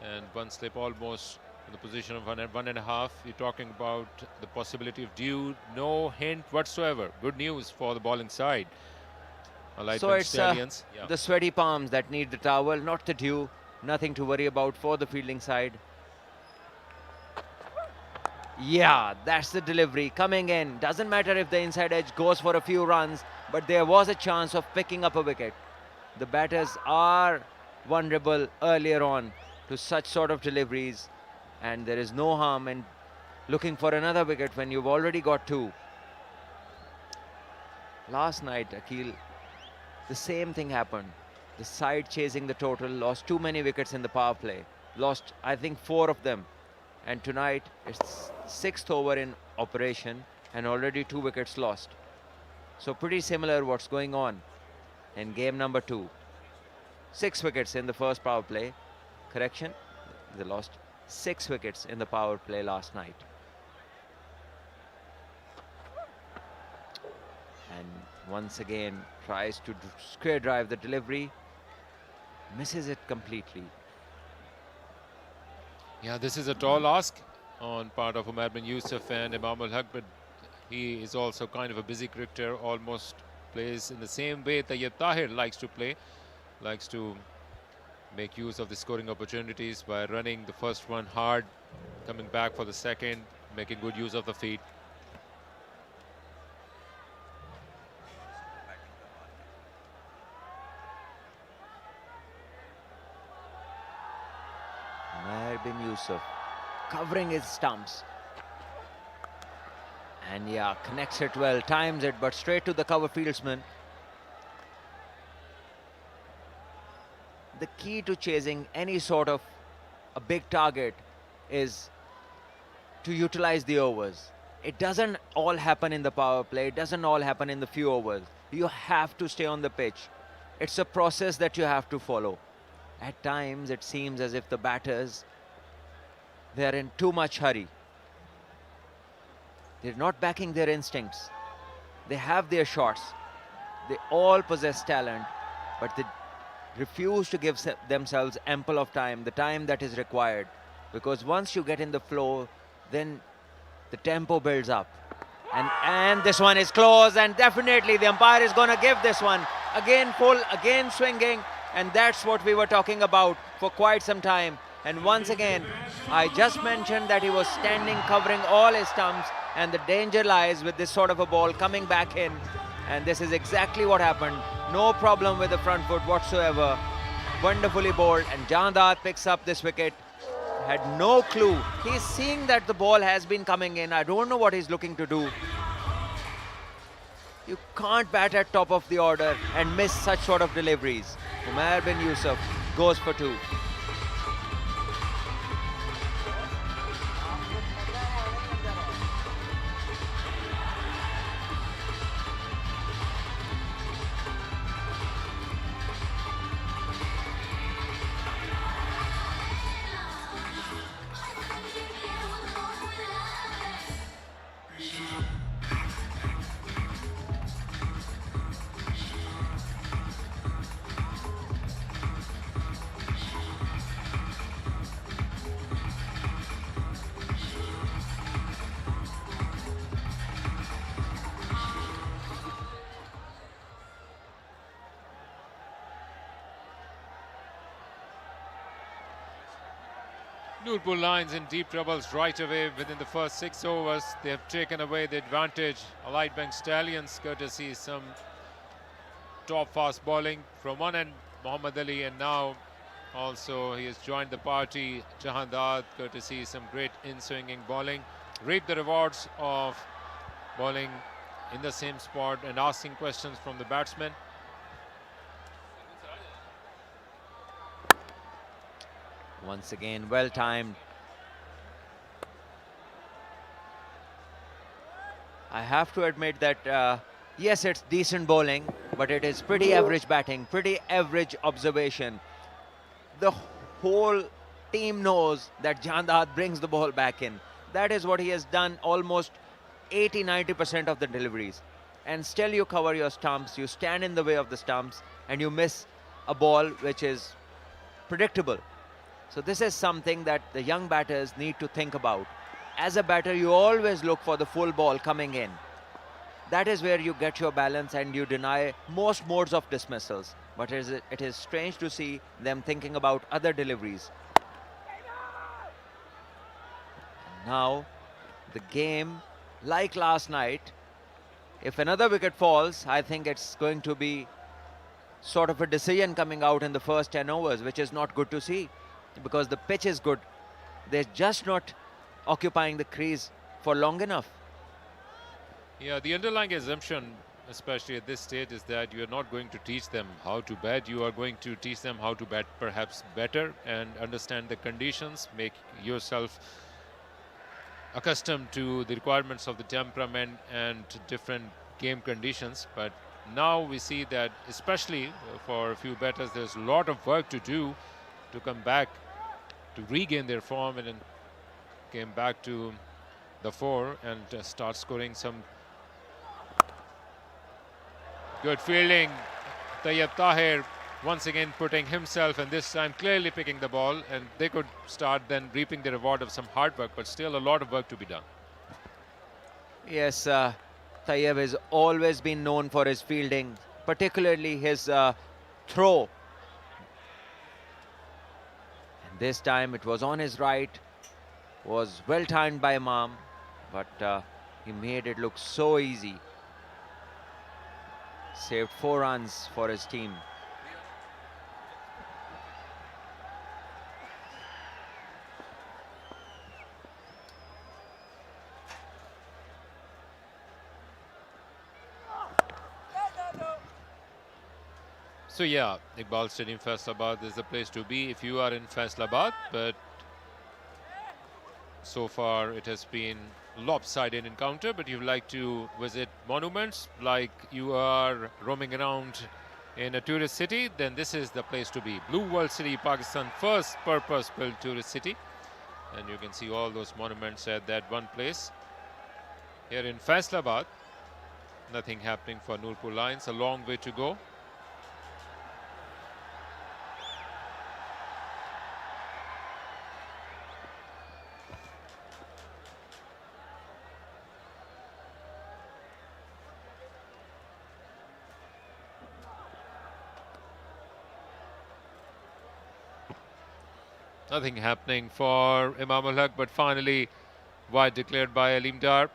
and one slip almost in the position of 1.5. You're talking about the possibility of dew, no hint whatsoever. Good news for the bowling side. Allied So Bank it's Stallions. the sweaty palms that need the towel, not the dew. Nothing to worry about for the fielding side. Yeah, that's the delivery coming in. Doesn't matter if the inside edge goes for a few runs, but there was a chance of picking up a wicket. The batters are vulnerable earlier on to such sort of deliveries, and there is no harm in looking for another wicket when you've already got 2. Last night, Akhil, the same thing happened. The side chasing the total lost too many wickets in the power play. Lost, I think, 4 of them. And tonight, it's 6th over in operation and already 2 wickets lost. So pretty similar what's going on in game number 2. 6 wickets in the first power play. Correction, they lost 6 wickets in the power play last night. And once again tries to square drive the delivery, misses it completely. Yeah, this is a tall ask on part of Umar bin Yusuf and Imam ul-Haq, but he is also kind of a busy cricketer, almost plays in the same way Tayyib Tahir likes to play, likes to make use of the scoring opportunities by running the first one hard, coming back for the second, making good use of the feet. Umar bin Yusuf covering his stumps. And yeah, connects it well, times it, but straight to the cover fieldsman. The key to chasing any sort of a big target is to utilize the overs. It doesn't all happen in the power play. It doesn't all happen in the few overs. You have to stay on the pitch. It's a process that you have to follow. At times, it seems as if the batters, they're in too much hurry. They're not backing their instincts. They have their shots. They all possess talent, but they refuse to give themselves ample of time, the time that is required. Because once you get in the flow, then the tempo builds up. And this one is close, and definitely the umpire is going to give this one. Again full, again swinging, and that's what we were talking about for quite some time. And once again, I just mentioned that he was standing covering all his stumps, and the danger lies with this sort of a ball coming back in. And this is exactly what happened. No problem with the front foot whatsoever. Wonderfully bowled, and Jahandad picks up this wicket. Had no clue. He's seeing that the ball has been coming in. I don't know what he's looking to do. You can't bat at top of the order and miss such sort of deliveries. Umar bin Yusuf goes for 2. Nurpur Lions in deep troubles right away within the first 6 overs. They have taken away the advantage. Allied Bank Stallions, courtesy some top fast bowling from one end, Muhammad Ali, and now also he has joined the party, Jahandad, courtesy some great in-swinging bowling. Reap the rewards of bowling in the same spot and asking questions from the batsmen. Once again, well timed. I have to admit that, yes, it's decent bowling, but it is pretty average batting, pretty average observation. The whole team knows that Jahandad brings the ball back in. That is what he has done almost 80-90% of the deliveries. And still you cover your stumps, you stand in the way of the stumps, and you miss a ball which is predictable. So this is something that the young batters need to think about. As a batter, you always look for the full ball coming in. That is where you get your balance and you deny most modes of dismissals. But it is strange to see them thinking about other deliveries. Now, the game, like last night, if another wicket falls, I think it's going to be sort of a decision coming out in the first 10 overs, which is not good to see. because the pitch is good. They're just not occupying the crease for long enough. Yeah, the underlying assumption, especially at this stage, is that you are not going to teach them how to bat. You are going to teach them how to bat perhaps better and understand the conditions, make yourself accustomed to the requirements of the temperament and different game conditions. But now we see that, especially for a few batters, there's a lot of work to do to come back, to regain their form, and then came back to the fore and start scoring some good fielding. Tayyab Tahir once again putting himself, and this time clearly picking the ball, and they could start then reaping the reward of some hard work, but still a lot of work to be done. Yes, Tayyab has always been known for his fielding, particularly his throw. And this time it was on his right, was well timed by Imam, but he made it look so easy. Saved 4 runs for his team. So yeah, Iqbal Stadium, Faisalabad is the place to be if you are in Faisalabad, but so far it has been lopsided encounter. But you like to visit monuments, like you are roaming around in a tourist city, then this is the place to be. Blue World City, Pakistan, first purpose-built tourist city, and you can see all those monuments at that one place. Here in Faisalabad, nothing happening for Nurpur Lions, a long way to go. Nothing happening for Imam ul Haq, but finally wide declared by Aleem Dar.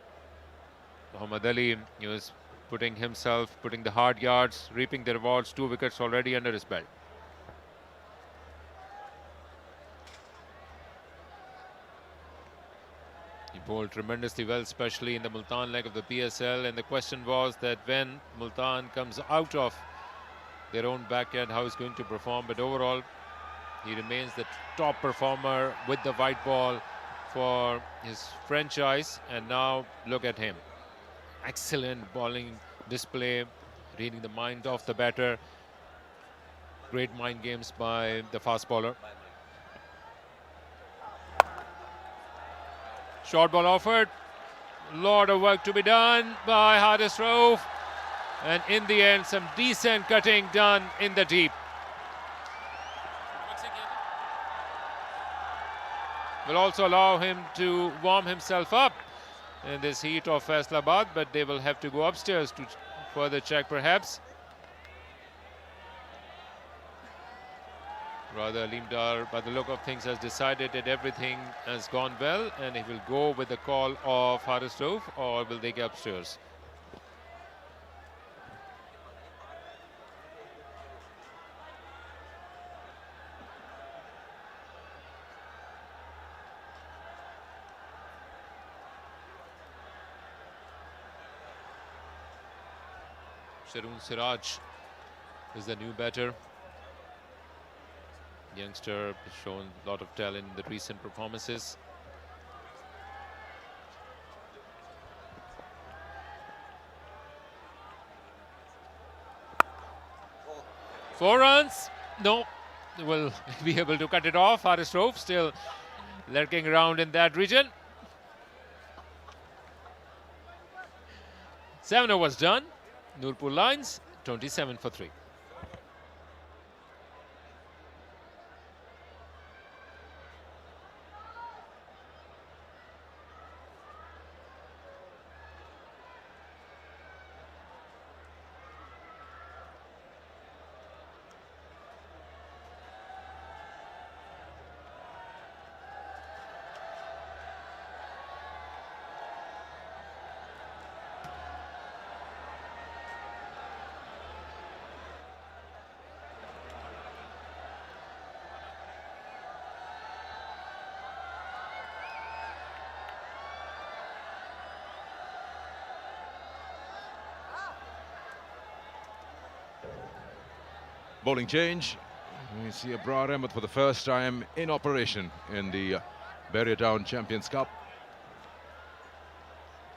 Muhammad Ali was putting the hard yards, reaping the rewards, 2 wickets already under his belt. He bowled tremendously well, especially in the Multan leg of the PSL, and the question was that when Multan comes out of their own backyard, how he's going to perform. But overall, he remains the top performer with the white ball for his franchise. And now look at him. Excellent bowling display, reading the mind of the batter. Great mind games by the fast bowler. Short ball offered. Lot of work to be done by Haris Rauf. And in the end, some decent cutting done in the deep. Will also allow him to warm himself up in this heat of Faisalabad, but they will have to go upstairs to further check perhaps. Rather, Aleem Dar, by the look of things, has decided that everything has gone well, and he will go with the call of Haris Rauf, or will they get upstairs? Sharoon Siraj is the new batter. Youngster has shown a lot of talent in the recent performances. Four runs. No, will be able to cut it off. Haris Rauf still lurking around in that region. 7 overs done. Nurpur Lions 27 for 3. Bowling change. We see Abrar Ahmed for the first time in operation in the Town Champions Cup.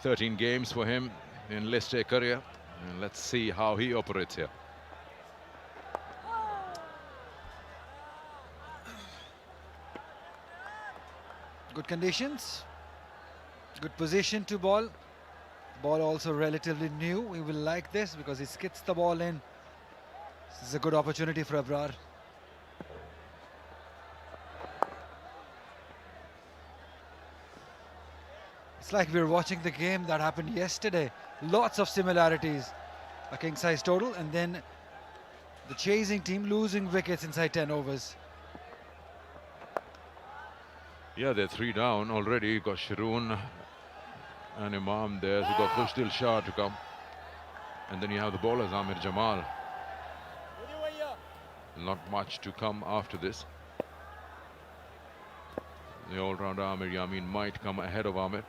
13 games for him in List A career. And let's see how he operates here. Good conditions, good position to ball. Ball also relatively new. We will like this because he skids the ball in. This is a good opportunity for Abrar. It's like we're watching the game that happened yesterday. Lots of similarities. A king size total, and then the chasing team losing wickets inside 10 overs. Yeah, they're 3 down already. You've got Sharoon and Imam there. So you've got Khushdil Shah to come. And then you have the bowlers, Amir Jamal. Not much to come after this. The all-rounder Amir Yamin might come ahead of Amir.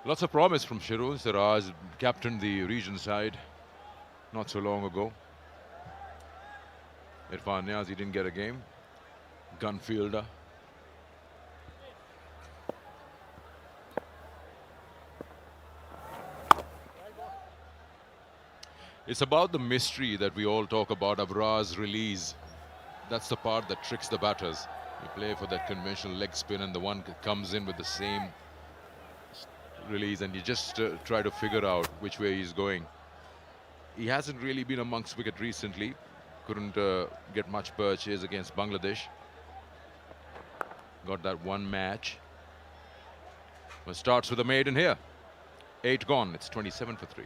Lots of promise from Sharoon. Siraj captained the region side not so long ago. Irfan Niazi didn't get a game. Gun fielder. It's about the mystery that we all talk about, Abrar's release. That's the part that tricks the batters. You play for that conventional leg spin and the one comes in with the same release, and you just try to figure out which way he's going. He hasn't really been amongst wicket recently. Couldn't get much purchase against Bangladesh. Got that one match. But starts with a maiden here. 8 gone. It's 27 for 3.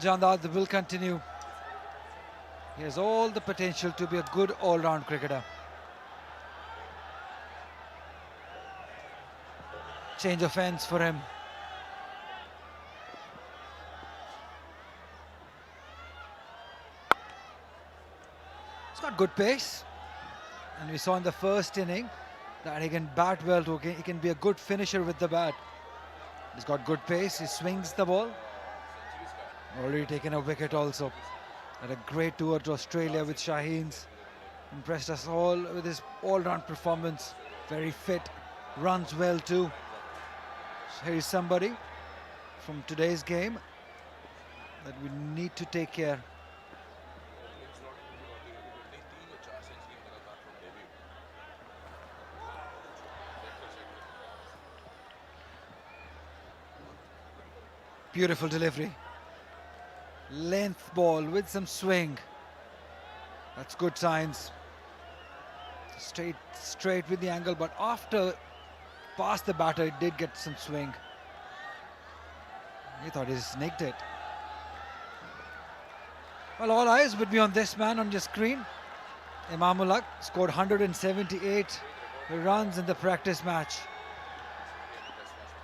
Jandad will continue. He has all the potential to be a good all-round cricketer. Change of ends for him. He's got good pace, and we saw in the first inning that he can bat well too. He can be a good finisher with the bat. He's got good pace. He swings the ball. Already taken a wicket also. Had a great tour to Australia with Shaheens. Impressed us all with his all-round performance. Very fit, runs well too. So here is somebody from today's game that we need to take care. Beautiful delivery. Length ball with some swing. That's good signs. Straight with the angle, but after past the batter, it did get some swing. He thought he sneaked it. Well, all eyes would be on this man on your screen. Imamullah scored 178 runs in the practice match.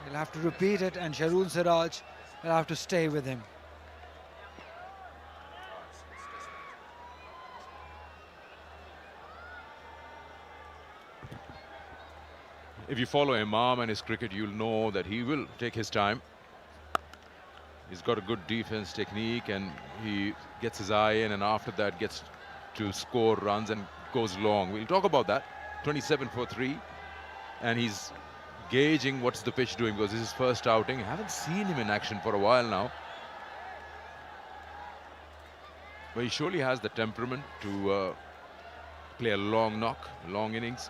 He'll have to repeat it, and Sharoon Siraj will have to stay with him. If you follow Imam and his cricket, you'll know that he will take his time. He's got a good defense technique, and he gets his eye in, and after that gets to score runs and goes long. We'll talk about that. 27 for 3, and he's gauging what's the pitch doing, because this is his first outing. I haven't seen him in action for a while now. But he surely has the temperament to play a long knock, long innings.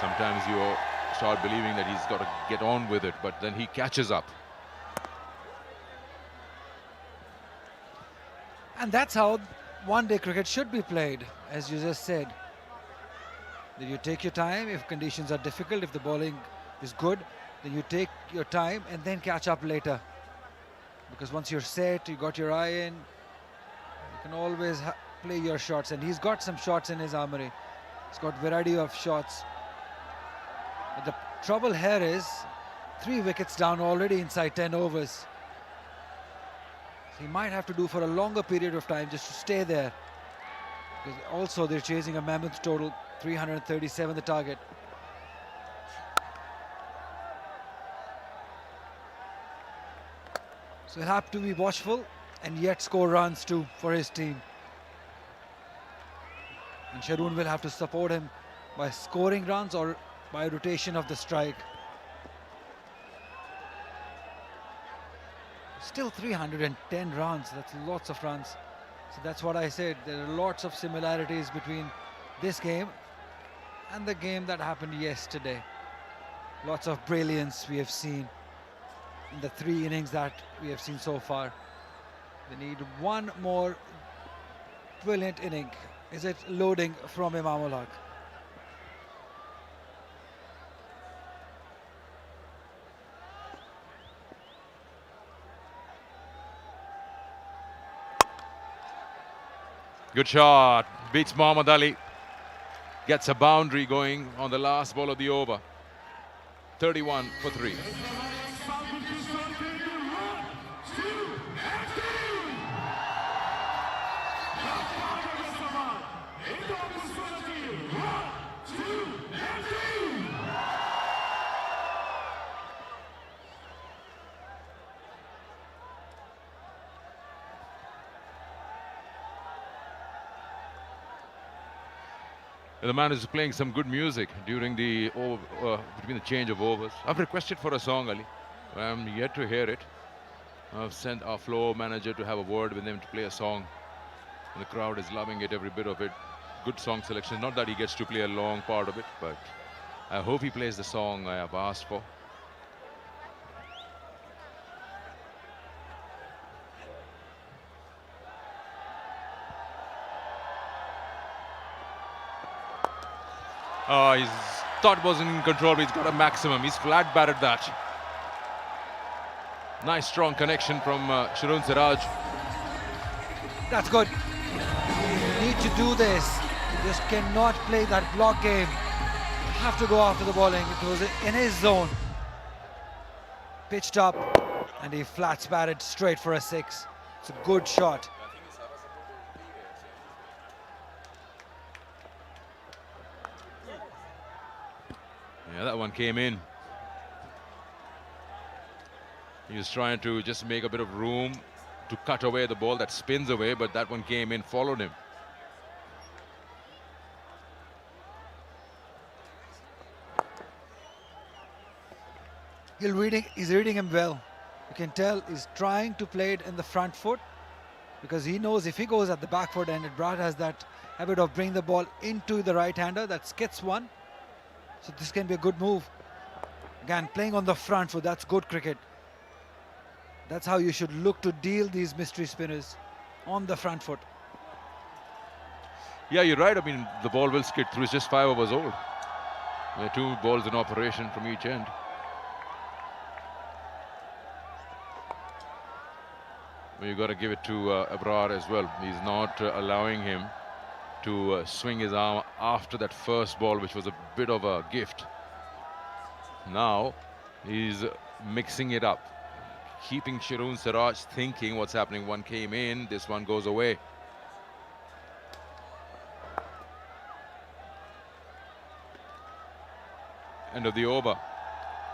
Sometimes your start believing that he's got to get on with it, but then he catches up. And that's how one-day cricket should be played, as you just said. That you take your time. If conditions are difficult, if the bowling is good, then you take your time and then catch up later. Because once you're set, you got your eye in, you can always play your shots. And he's got some shots in his armory. He's got variety of shots. But the trouble here is 3 wickets down already inside 10 overs. So he might have to do for a longer period of time just to stay there. Because also they're chasing a mammoth total, 337 the target. So he'll have to be watchful and yet score runs too for his team. And Sharoon will have to support him by scoring runs or by rotation of the strike. Still 310 runs, that's lots of runs. So that's what I said, there are lots of similarities between this game and the game that happened yesterday. Lots of brilliance we have seen in the 3 innings that we have seen so far. They need one more brilliant inning. Is it loading from Imam ul Haq? Good shot, beats Muhammad Ali. Gets a boundary going on the last ball of the over. 31 for 3. The man is playing some good music during the between the change of overs. I've requested for a song, Ali. I'm yet to hear it. I've sent our floor manager to have a word with him to play a song. And the crowd is loving it, every bit of it. Good song selection. Not that he gets to play a long part of it, but I hope he plays the song I have asked for. Oh, his thought wasn't in control, but he's got a maximum. He's flat batted that. Nice strong connection from Sharoon Siraj. That's good. You need to do this. You just cannot play that block game. You have to go after the bowling. It was in his zone. Pitched up and he flats batted straight for a 6. It's a good shot. Yeah, that one came in. He was trying to just make a bit of room to cut away the ball that spins away, but that one came in, followed him. He's reading him well. You can tell he's trying to play it in the front foot because he knows if he goes at the back foot and Brad has that habit of bringing the ball into the right-hander, that skits one. So this can be a good move. Again, playing on the front foot, that's good cricket. That's how you should look to deal these mystery spinners, on the front foot. Yeah, you're right. I mean, the ball will skid through. It's just 5 overs old. There are 2 balls in operation from each end. Well, you've got to give it to Abrar as well. He's not allowing him to swing his arm after that first ball, which was a bit of a gift. Now he's mixing it up, keeping Sharoon Siraj thinking what's happening. One came in, this one goes away. End of the over.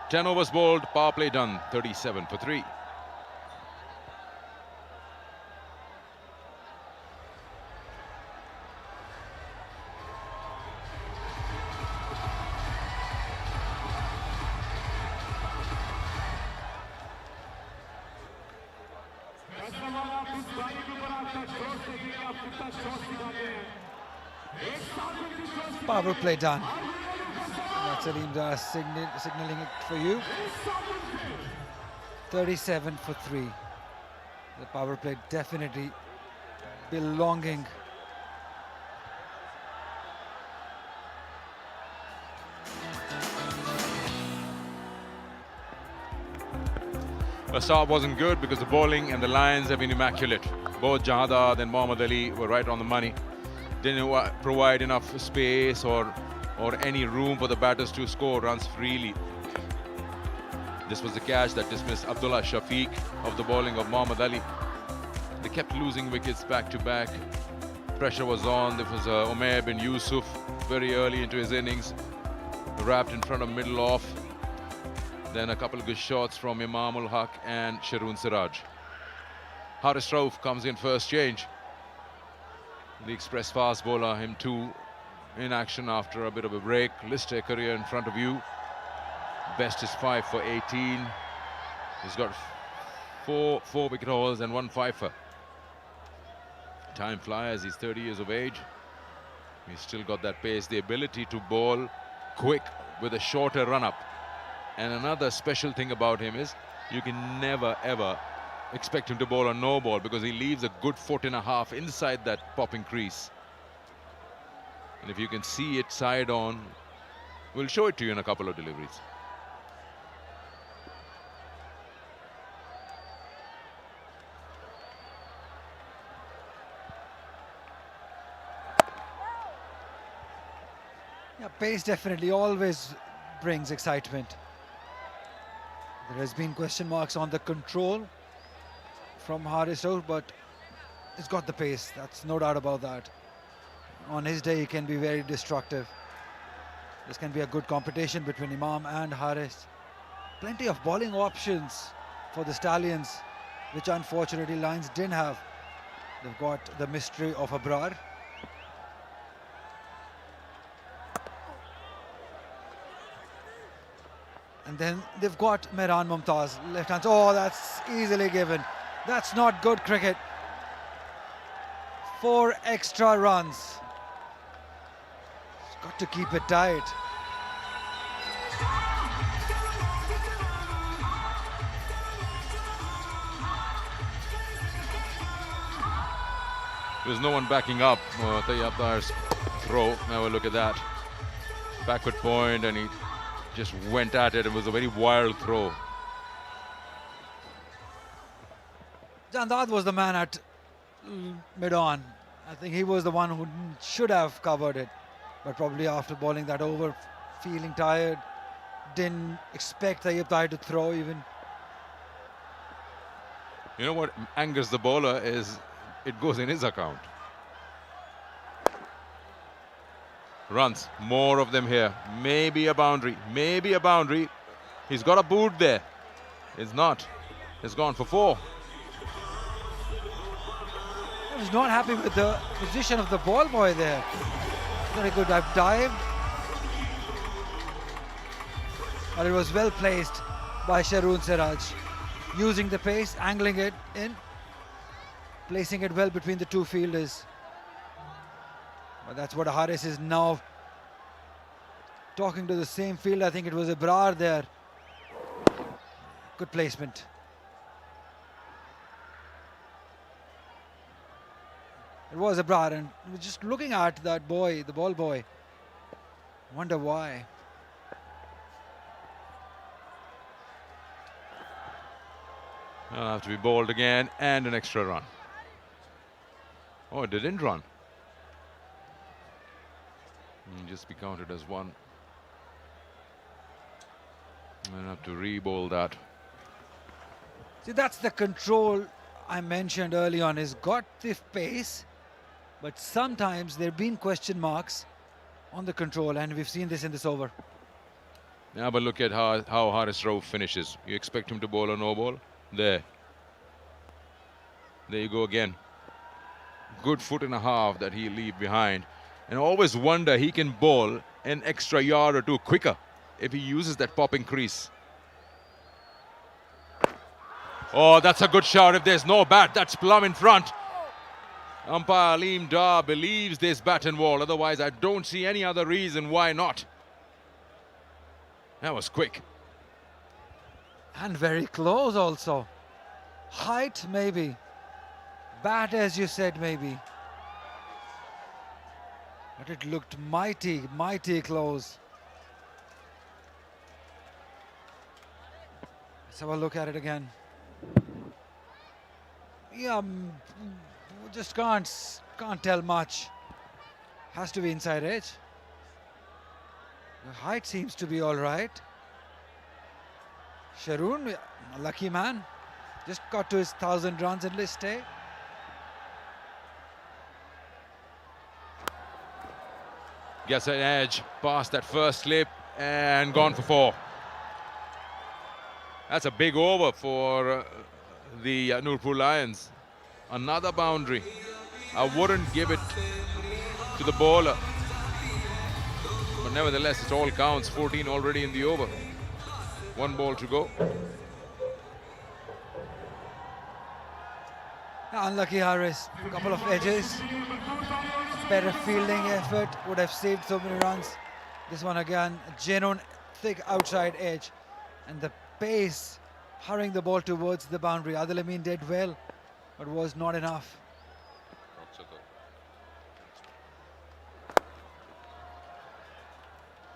10 overs bowled, power play done, 37 for 3. Power play done. Salim Dar signaling it for you. 37 for 3. The power play definitely belonging. The start wasn't good because the bowling and the Lions have been immaculate. Both Jahadad and Mohammad Ali were right on the money. Didn't provide enough space or any room for the batters to score runs freely. This was the catch that dismissed Abdullah Shafiq of the bowling of Mohammad Ali. They kept losing wickets back to back. Pressure was on. There was Umair bin Yusuf very early into his innings, wrapped in front of middle off. Then a couple of good shots from Imam ul Haq and Sharoon Siraj. Haris Rauf comes in first change. The express fast bowler, him too, in action after a bit of a break. List a career in front of you. Best is 5 for 18. He's got four wicket hauls and 1 fifer. Time flies, he's 30 years of age. He's still got that pace, the ability to bowl quick with a shorter run-up. And another special thing about him is you can never ever expect him to bowl a no ball because he leaves a good 1.5 inside that popping crease. And if you can see it side on, we'll show it to you in a couple of deliveries. Yeah, pace definitely always brings excitement. There has been question marks on the control from Haris Rauf, but he's got the pace, that's no doubt about that. On his day, he can be very destructive. This can be a good competition between Imam and Haris. Plenty of bowling options for the Stallions, which unfortunately Lions didn't have. They've got the mystery of Abrar. And then they've got Mehran Mumtaz, left hand. Oh, that's easily given. That's not good cricket. 4 extra runs. Got to keep it tight. There's no one backing up Tayyab Tahar's throw. Now look at that. Backward point, and he just went at it. It was a very wild throw. Jandad was the man at mid-on. I think he was the one who should have covered it. But probably after bowling that over, feeling tired, didn't expect Tayyab Tahir to throw even. You know what angers the bowler is it goes in his account. Runs, more of them here. Maybe a boundary, maybe a boundary. He's got a boot there. It's not. It's gone for 4. I was not happy with the position of the ball boy there. Very good dive. But it was well placed by Sharoon Siraj. Using the pace, angling it in, placing it well between the two fielders. But that's what Haris is now talking to the same field. I think it was Abrar there. Good placement. It was Abrar, and just looking at that boy, the ball boy, wonder why. I'll have to be bowled again and an extra run. Oh, it didn't run. Just be counted as 1. I'll have to re-bowl that. See, that's the control I mentioned early on. He's got the pace, but sometimes there have been question marks on the control, and we've seen this in this over. Yeah, but look at how Haris Rauf finishes. You expect him to bowl a no ball? There you go again. Good 1.5 that he leave behind. And I always wonder he can bowl an extra yard or 2 quicker if he uses that popping crease. Oh, that's a good shot. If there's no bat, that's plumb in front. Umpire Aleem Dar believes there's bat and ball. Otherwise, I don't see any other reason why not. That was quick. And very close also. Height, maybe. Bat, as you said, maybe. But it looked mighty, mighty close. Let's have a look at it again. Yeah, just can't tell much. Has to be inside edge. The height seems to be all right. Sharoon, a lucky man, just got to his 1,000 runs in list stay. Gets an edge past that first slip and gone for 4. That's a big over for the Nurpur Lions. Another boundary. I wouldn't give it to the bowler. But nevertheless, it all counts. 14 already in the over. 1 ball to go. Unlucky Harris, a couple of edges. Better fielding effort, would have saved so many runs. This one again, genuine thick outside edge. And the pace, hurrying the ball towards the boundary. Adil Amin did well, but was not enough.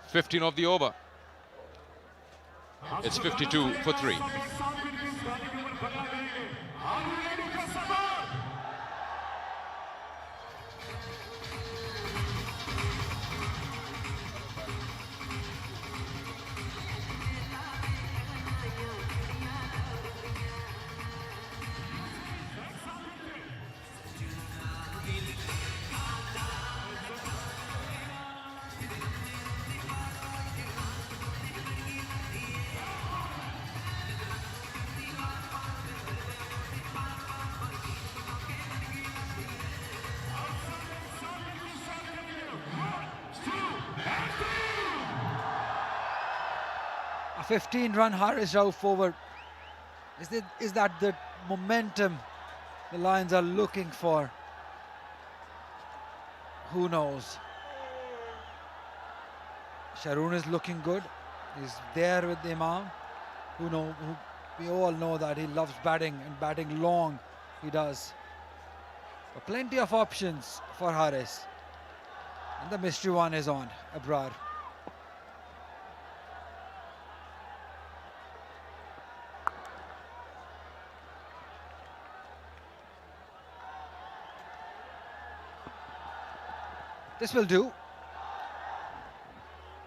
15 of the over. It's 52 for 3. A 15-run Harris Rao forward. Is that the momentum the Lions are looking for? Who knows? Sharoon is looking good. He's there with the Imam. We all know that he loves batting, and batting long he does. But plenty of options for Harris. And the mystery one is on, Abrar. This will do.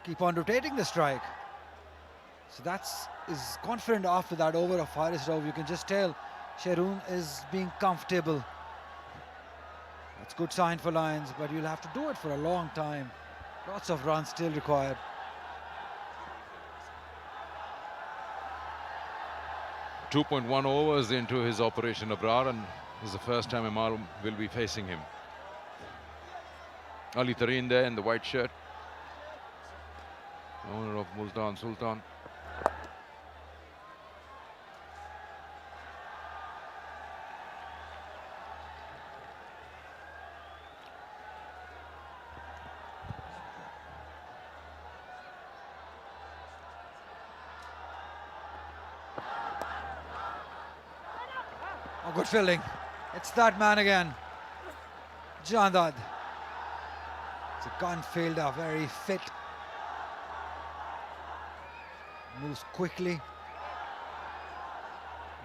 Keep on rotating the strike. So is confident after that over of Harris Rao. You can just tell Sharoon is being comfortable. That's good sign for Lions, but you'll have to do it for a long time. Lots of runs still required. .1 overs into his operation, Abrar, and this is the first time Imam will be facing him. Ali Tareen there in the white shirt, owner of Multan Sultan. Oh, good fielding. It's that man again, Jandad. It's a gun fielder, very fit. Moves quickly.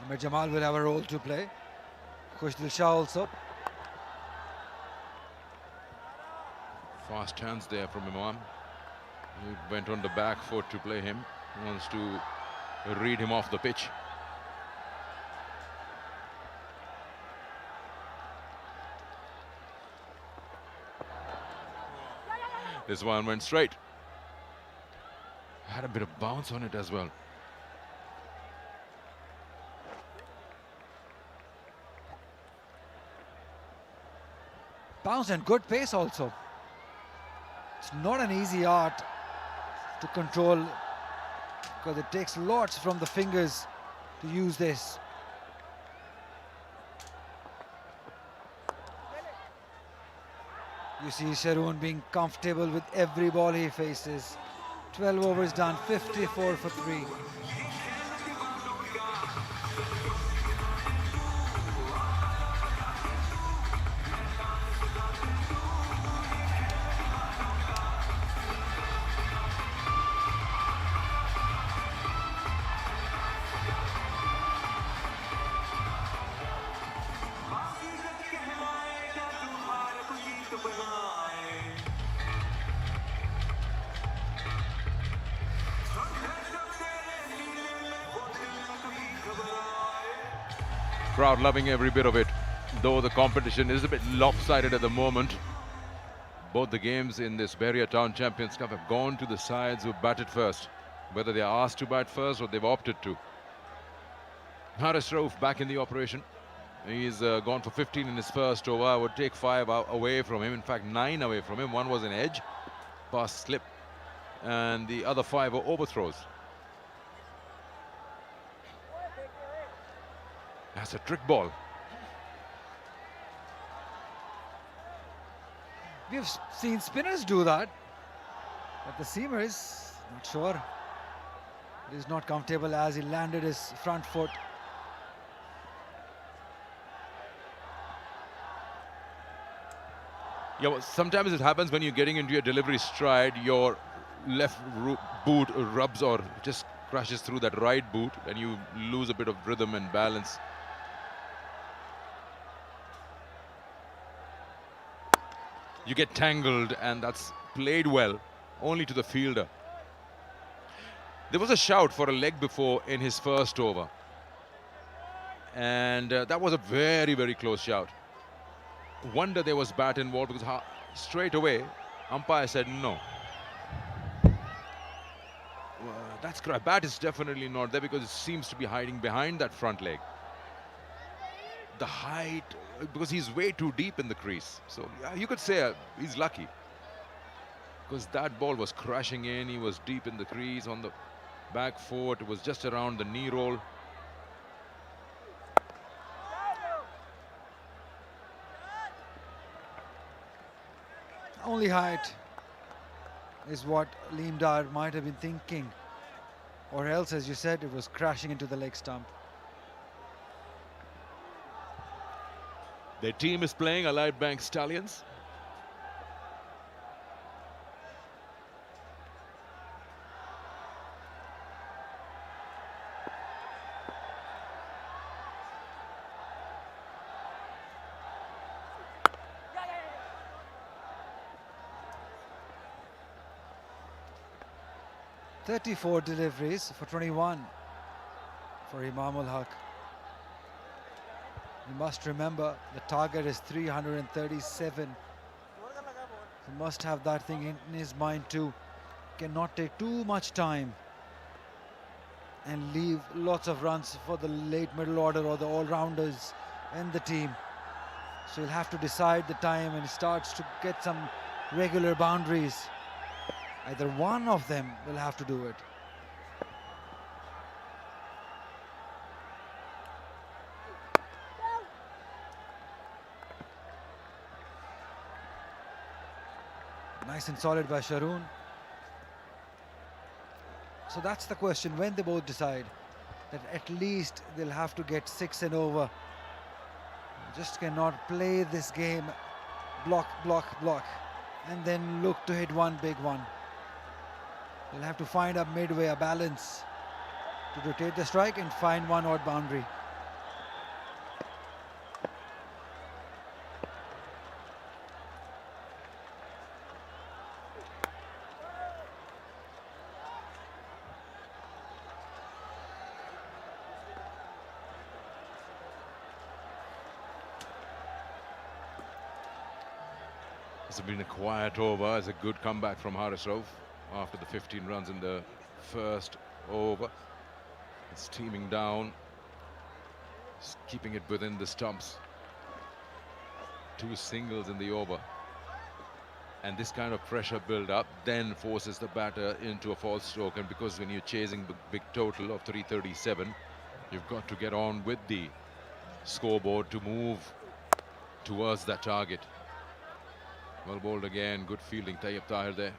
Amir Jamal will have a role to play. Khushdil Shah also. Fast hands there from Imam. He went on the back foot to play him. He wants to read him off the pitch. This one went straight. Had a bit of bounce on it as well. Bounce and good pace also. It's not an easy art to control because it takes lots from the fingers to use this. You see Sharoon being comfortable with every ball he faces. 12 overs done, 54 for 3. Crowd loving every bit of it, though the competition is a bit lopsided at the moment. Both the games in this Bahria Town Champions Cup have gone to the sides who batted first, whether they are asked to bat first or they've opted to. Haris Rauf back in the operation. He's gone for 15 in his first over. I would take 5 away from him, in fact 9 away from him. One was an edge, pass slip, and the other 5 were overthrows. That's a trick ball. We've seen spinners do that, but the seamer is not sure. He is not comfortable as he landed his front foot. Yeah, well, sometimes it happens when you're getting into your delivery stride, your left boot rubs or just crashes through that right boot and you lose a bit of rhythm and balance. You get tangled, and that's played well, only to the fielder. There was a shout for a leg before in his first over. And that was a very, very close shout. Wonder there was bat involved because straight away, umpire said no. That's correct. Bat is definitely not there because it seems to be hiding behind that front leg. The height, because he's way too deep in the crease. So yeah, you could say he's lucky. Because that ball was crashing in, he was deep in the crease on the back foot, it was just around the knee roll. Only height is what Leemdar might have been thinking. Or else, as you said, it was crashing into the leg stump. Their team is playing Allied Bank Stallions. "34 deliveries for 21 for Imamul Haq. You must remember the target is 337. He must have that thing in his mind too. Cannot take too much time and leave lots of runs for the late middle order or the all-rounders in the team. So he'll have to decide the time and he starts to get some regular boundaries. Either one of them will have to do it. Nice and solid by Sharoon. So that's the question, when they both decide that at least they'll have to get 6 and over. Just cannot play this game block, block, block, and then look to hit one big one. They'll have to find a midway, a balance to rotate the strike and find one odd boundary. It's been a quiet over. It's a good comeback from Haris Rauf after the 15 runs in the first over. It's teaming down, it's keeping it within the stumps. 2 singles in the over. And this kind of pressure build up then forces the batter into a false stroke. And because when you're chasing the big total of 337, you've got to get on with the scoreboard to move towards that target. Well bowled again, good fielding. Tayyip Tahir there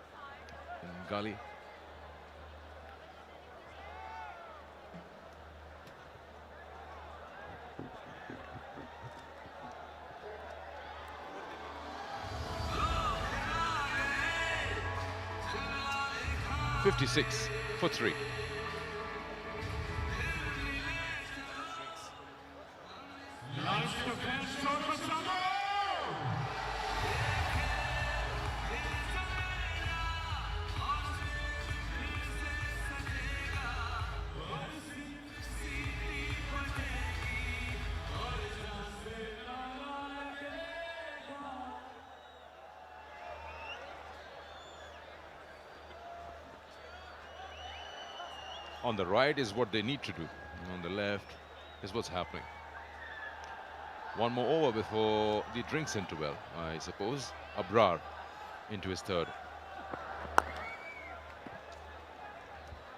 in gully. 56 for 3. On the right is what they need to do. And on the left is what's happening. One more over before the drinks interval, I suppose. Abrar into his third.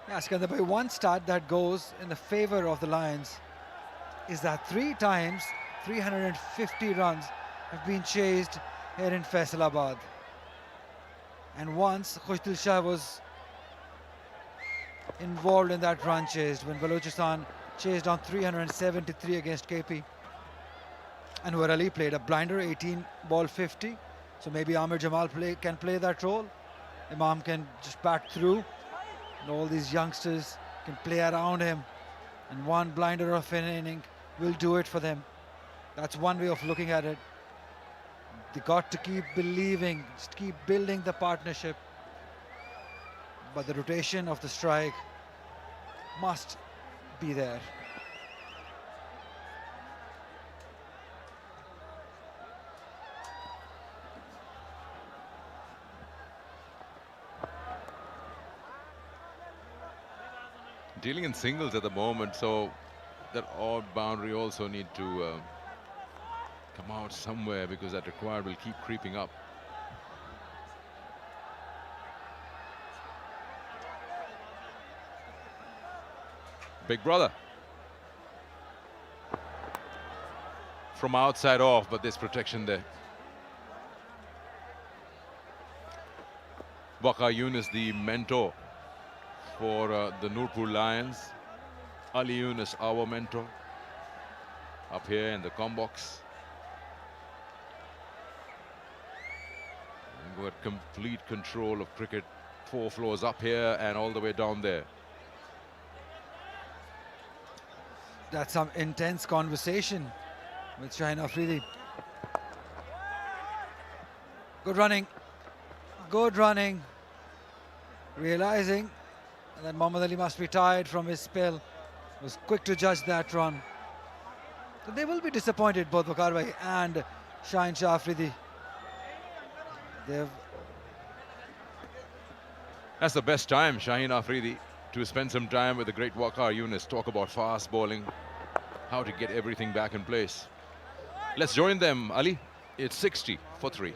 Yeah, Skandar bhai, one stat that goes in the favor of the Lions is that 3 times 350 runs have been chased here in Faisalabad. And once Khushdil Shah was involved in that run chase when Balochistan chased on 373 against KP. Anwar Ali played a blinder, 18 ball 50. So maybe Amir Jamal can play that role. Imam can just bat through. And all these youngsters can play around him. And one blinder of an inning will do it for them. That's one way of looking at it. They got to keep believing, just keep building the partnership. But the rotation of the strike must be there. Dealing in singles at the moment, so that odd boundary also need to come out somewhere, because that required will keep creeping up. Big brother. From outside off, but there's protection there. Waqar Yunus, the mentor for the Nurpur Lions. Ali Yunus, our mentor, up here in the combox. We've got complete control of cricket, 4 floors up here and all the way down there. That's some intense conversation with Shaheen Afridi. Good running. Good running. Realizing that Mohammad Ali must be tired from his spell. Was quick to judge that run. So they will be disappointed, both Waqar bhai and Shaheen Shah Afridi. That's the best time, Shaheen Afridi, to spend some time with the great Waqar Yunus. Talk about fast bowling, how to get everything back in place. Let's join them, Ali. It's 60 for 3.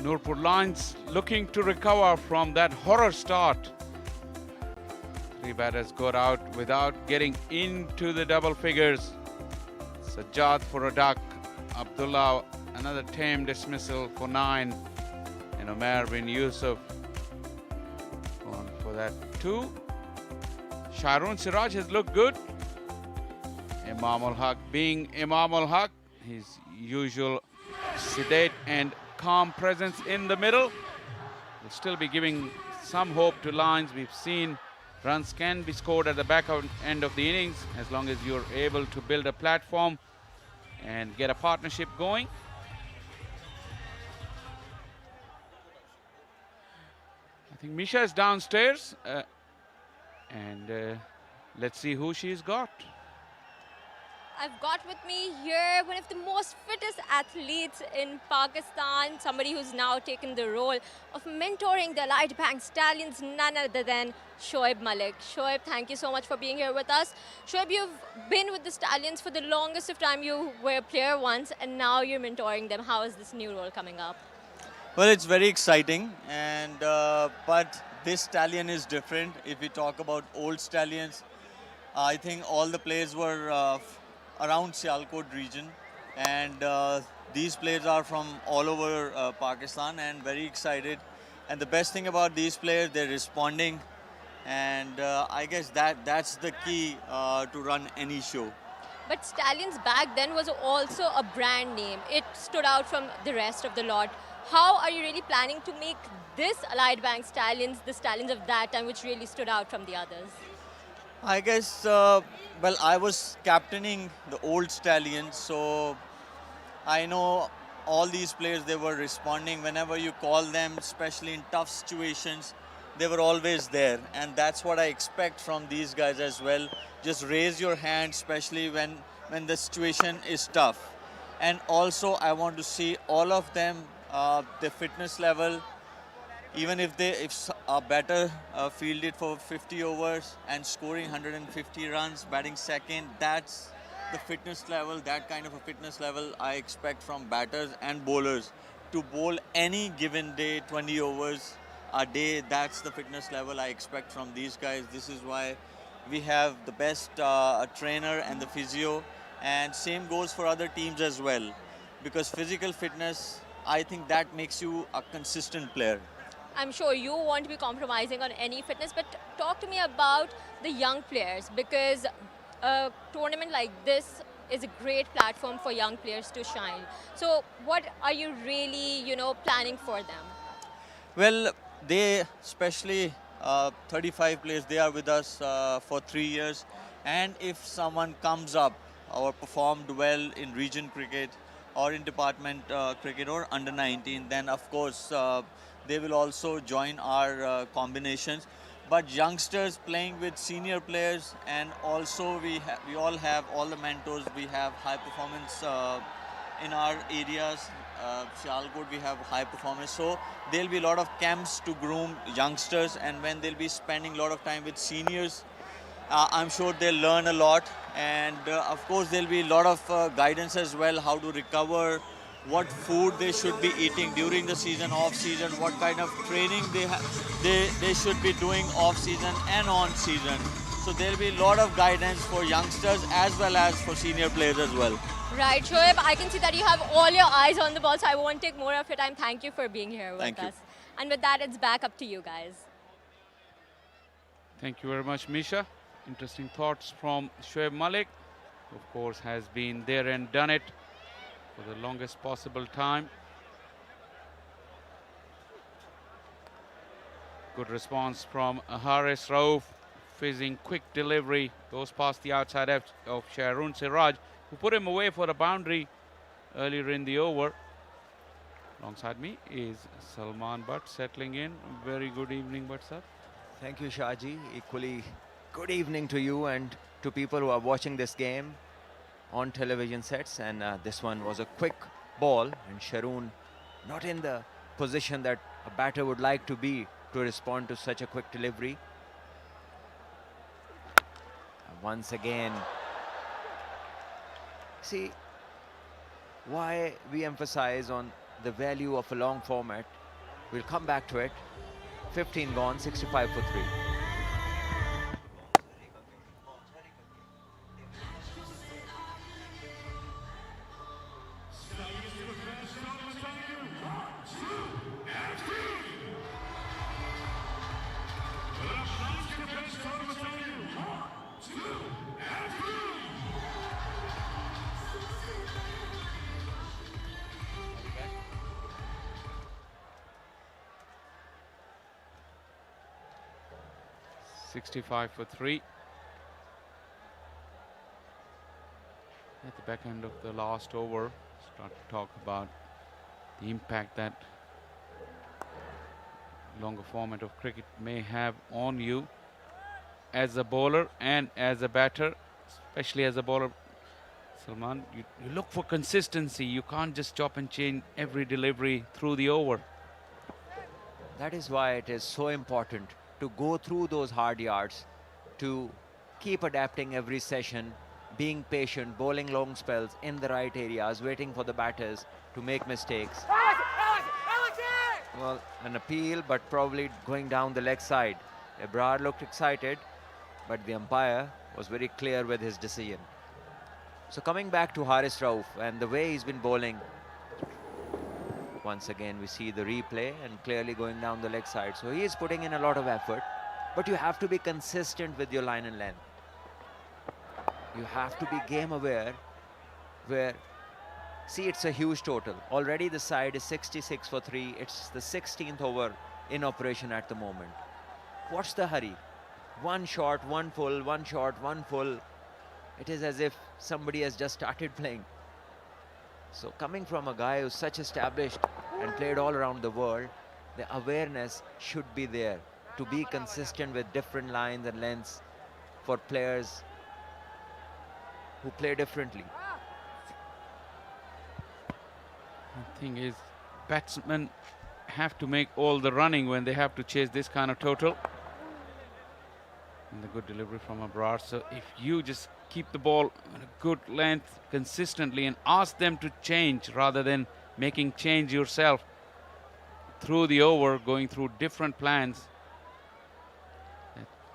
Nurpur Lions looking to recover from that horror start. 3 batters got out without getting into the double figures. Sajjad for a duck, Abdullah another tame dismissal for 9, and Omer bin Yusuf on for that 2. Shahrun Siraj has looked good. Imam ul Haq being Imam ul Haq, his usual sedate and calm presence in the middle will still be giving some hope to Lions. We've seen runs can be scored at the back end of the innings as long as you're able to build a platform and get a partnership going. I think Misha is downstairs and let's see who she's got. I've got with me here one of the most fittest athletes in Pakistan, somebody who's now taken the role of mentoring the Allied Bank Stallions, none other than Shoaib Malik. Shoaib, thank you so much for being here with us. Shoaib, you've been with the Stallions for the longest of time. You were a player once and now you're mentoring them. How is this new role coming up? Well, it's very exciting, and but this Stallion is different. If we talk about old Stallions, I think all the players were around Sialkot region, and these players are from all over Pakistan and very excited. And the best thing about these players, they're responding, and I guess that's the key to run any show. But Stallions back then was also a brand name. It stood out from the rest of the lot. How are you really planning to make this Allied Bank Stallions the Stallions of that time, which really stood out from the others? I guess, well, I was captaining the old Stallions, so I know all these players, they were responding whenever you call them, especially in tough situations. They were always there, and that's what I expect from these guys as well. Just raise your hand, especially when the situation is tough. And also, I want to see all of them, their fitness level. Even if a batter fielded for 50 overs and scoring 150 runs, batting second, that's the fitness level, that kind of a fitness level I expect from batters and bowlers. To bowl any given day, 20 overs a day, that's the fitness level I expect from these guys. This is why we have the best trainer and the physio, and same goes for other teams as well. Because physical fitness, I think that makes you a consistent player. I'm sure you won't be compromising on any fitness, but talk to me about the young players, because a tournament like this is a great platform for young players to shine. So what are you really, planning for them? Well, they, especially 35 players, they are with us for 3 years. And if someone comes up or performed well in region cricket or in department cricket or under 19, then of course they will also join our combinations. But youngsters playing with senior players, and also we all have all the mentors. We have high performance in our areas. Sialkot, we have high performance. So there'll be a lot of camps to groom youngsters, and when they'll be spending a lot of time with seniors, I'm sure they'll learn a lot. And of course there'll be a lot of guidance as well, how to recover, what food they should be eating during the season, off season, what kind of training they should be doing off season and on season. So there'll be a lot of guidance for youngsters as well as for senior players as well. Right, Shoaib, I can see that you have all your eyes on the ball, so I won't take more of your time. Thank you for being here with us. And with that, it's back up to you guys. Thank you very much, Misha. Interesting thoughts from Shoaib Malik, who of course has been there and done it for the longest possible time. Good response from Haris Rauf, fizzing quick delivery, goes past the outside of Shahrun Siraj, who put him away for a boundary earlier in the over. Alongside me is Salman Butt settling in. Very good evening, Butt sir. Thank you, Shahji. Equally good evening to you and to people who are watching this game on television sets. And this one was a quick ball, and Shahrun not in the position that a batter would like to be to respond to such a quick delivery. Once again, see why we emphasize on the value of a long format. We'll come back to it. 15 gone, 65 for 3. $65 for 3. At the back end of the last over, start to talk about the impact that longer format of cricket may have on you as a bowler and as a batter, especially as a bowler. Salman, you look for consistency. You can't just chop and change every delivery through the over. That is why it is so important to go through those hard yards, to keep adapting every session, being patient, bowling long spells in the right areas, waiting for the batters to make mistakes. Well, an appeal, but probably going down the leg side. Ebrar looked excited, but the umpire was very clear with his decision. So coming back to Haris Rauf and the way he's been bowling, once again we see the replay and clearly going down the leg side. So he is putting in a lot of effort, but you have to be consistent with your line and length. You have to be game aware where, see, it's a huge total. Already the side is 66 for 3. It's the 16th over in operation at the moment. What's the hurry? One shot, one full, one shot, one full. It is as if somebody has just started playing. So coming from a guy who's such established and played all around the world, the awareness should be there to be consistent with different lines and lengths for players who play differently. The thing is, batsmen have to make all the running when they have to chase this kind of total. And the good delivery from Abrar. So if you just keep the ball at a good length consistently and ask them to change rather than making change yourself through the over, going through different plans,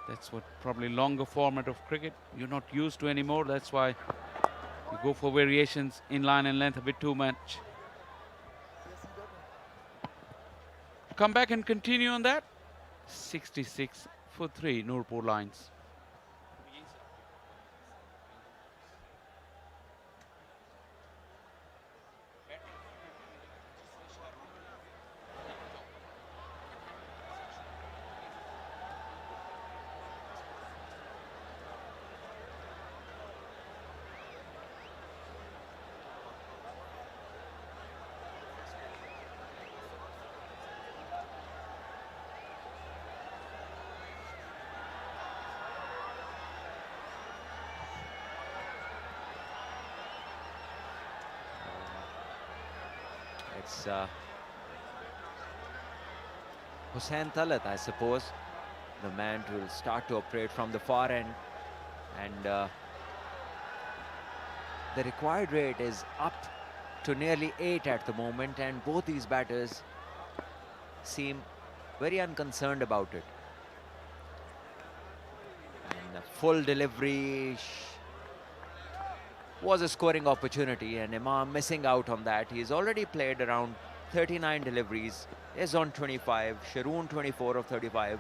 that's what probably longer format of cricket you're not used to anymore. That's why you go for variations in line and length a bit too much. Come back and continue on that. 66 for 3, Nurpur lines. It's Hussain Talat, I suppose, the man who will start to operate from the far end. And the required rate is up to nearly 8 at the moment, and both these batters seem very unconcerned about it. And a full delivery was a scoring opportunity, and Imam missing out on that. He's already played around 39 deliveries, is on 25, Sharoon 24 of 35.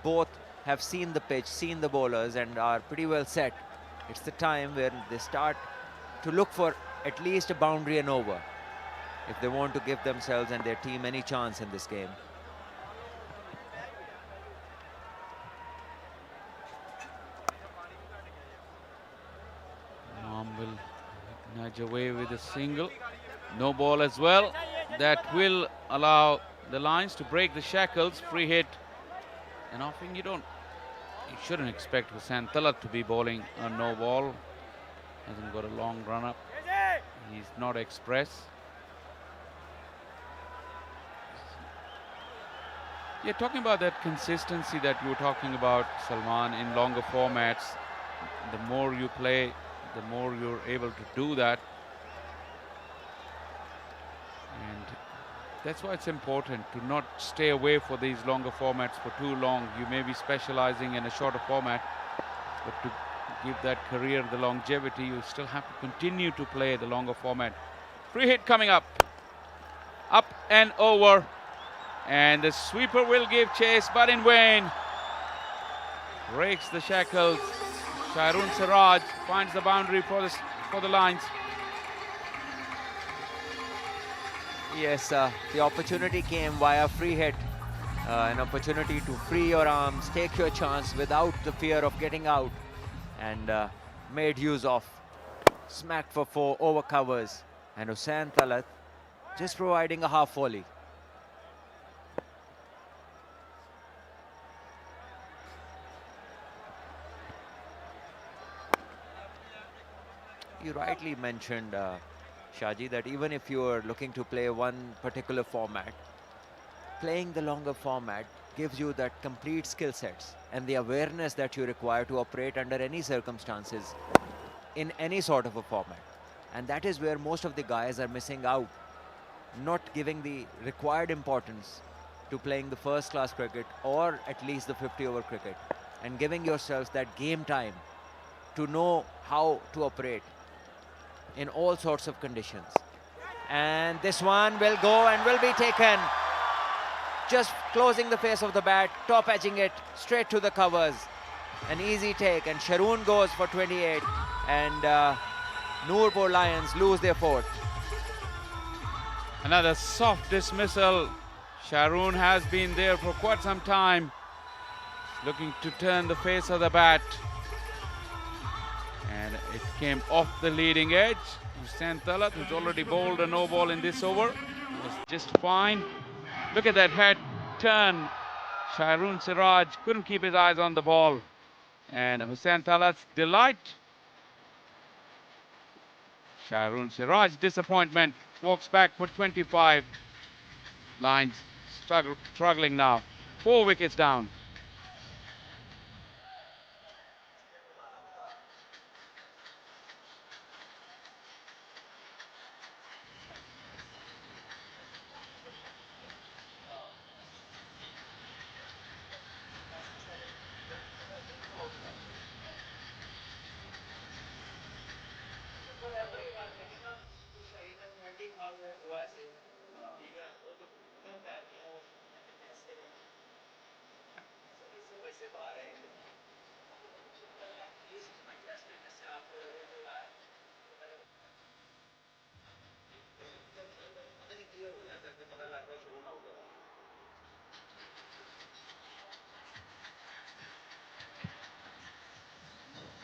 Both have seen the pitch, seen the bowlers, and are pretty well set. It's the time where they start to look for at least a boundary and over if they want to give themselves and their team any chance in this game. Will nudge away with a single. No ball as well. That will allow the lines to break the shackles. Free hit. And often you shouldn't expect Hussain Talat to be bowling a no ball. Hasn't got a long run up. He's not express. Yeah, talking about that consistency that you were talking about, Salman, in longer formats, the more you play, the more you're able to do that. And That's why it's important to not stay away for these longer formats for too long. You may be specializing in a shorter format, but to give that career the longevity, you still have to continue to play the longer format. Free hit coming up. Up and over. And the sweeper will give chase, but in vain. Breaks the shackles. Shahrun Siraj finds the boundary for the lines. Yes, the opportunity came via free hit. An opportunity to free your arms, take your chance without the fear of getting out. And made use of. Smacked for 4 over covers. And Hussain Talat just providing a half volley. You rightly mentioned, Shaji, that even if you are looking to play one particular format, playing the longer format gives you that complete skill sets and the awareness that you require to operate under any circumstances in any sort of a format. And that is where most of the guys are missing out, not giving the required importance to playing the first class cricket or at least the 50 over cricket, and giving yourselves that game time to know how to operate in all sorts of conditions. And this one will go and will be taken. Just closing the face of the bat, top edging it straight to the covers. An easy take, and Shahrun goes for 28, and Nurpur Lions lose their 4th. Another soft dismissal. Shahrun has been there for quite some time, looking to turn the face of the bat. And it came off the leading edge. Hussain Talat, who's already bowled a no ball in this over, was just fine. Look at that head turn. Shahrun Siraj couldn't keep his eyes on the ball. And Hussain Talat's delight. Shahrun Siraj disappointment. Walks back for 25. Lines struggling now. 4 wickets down.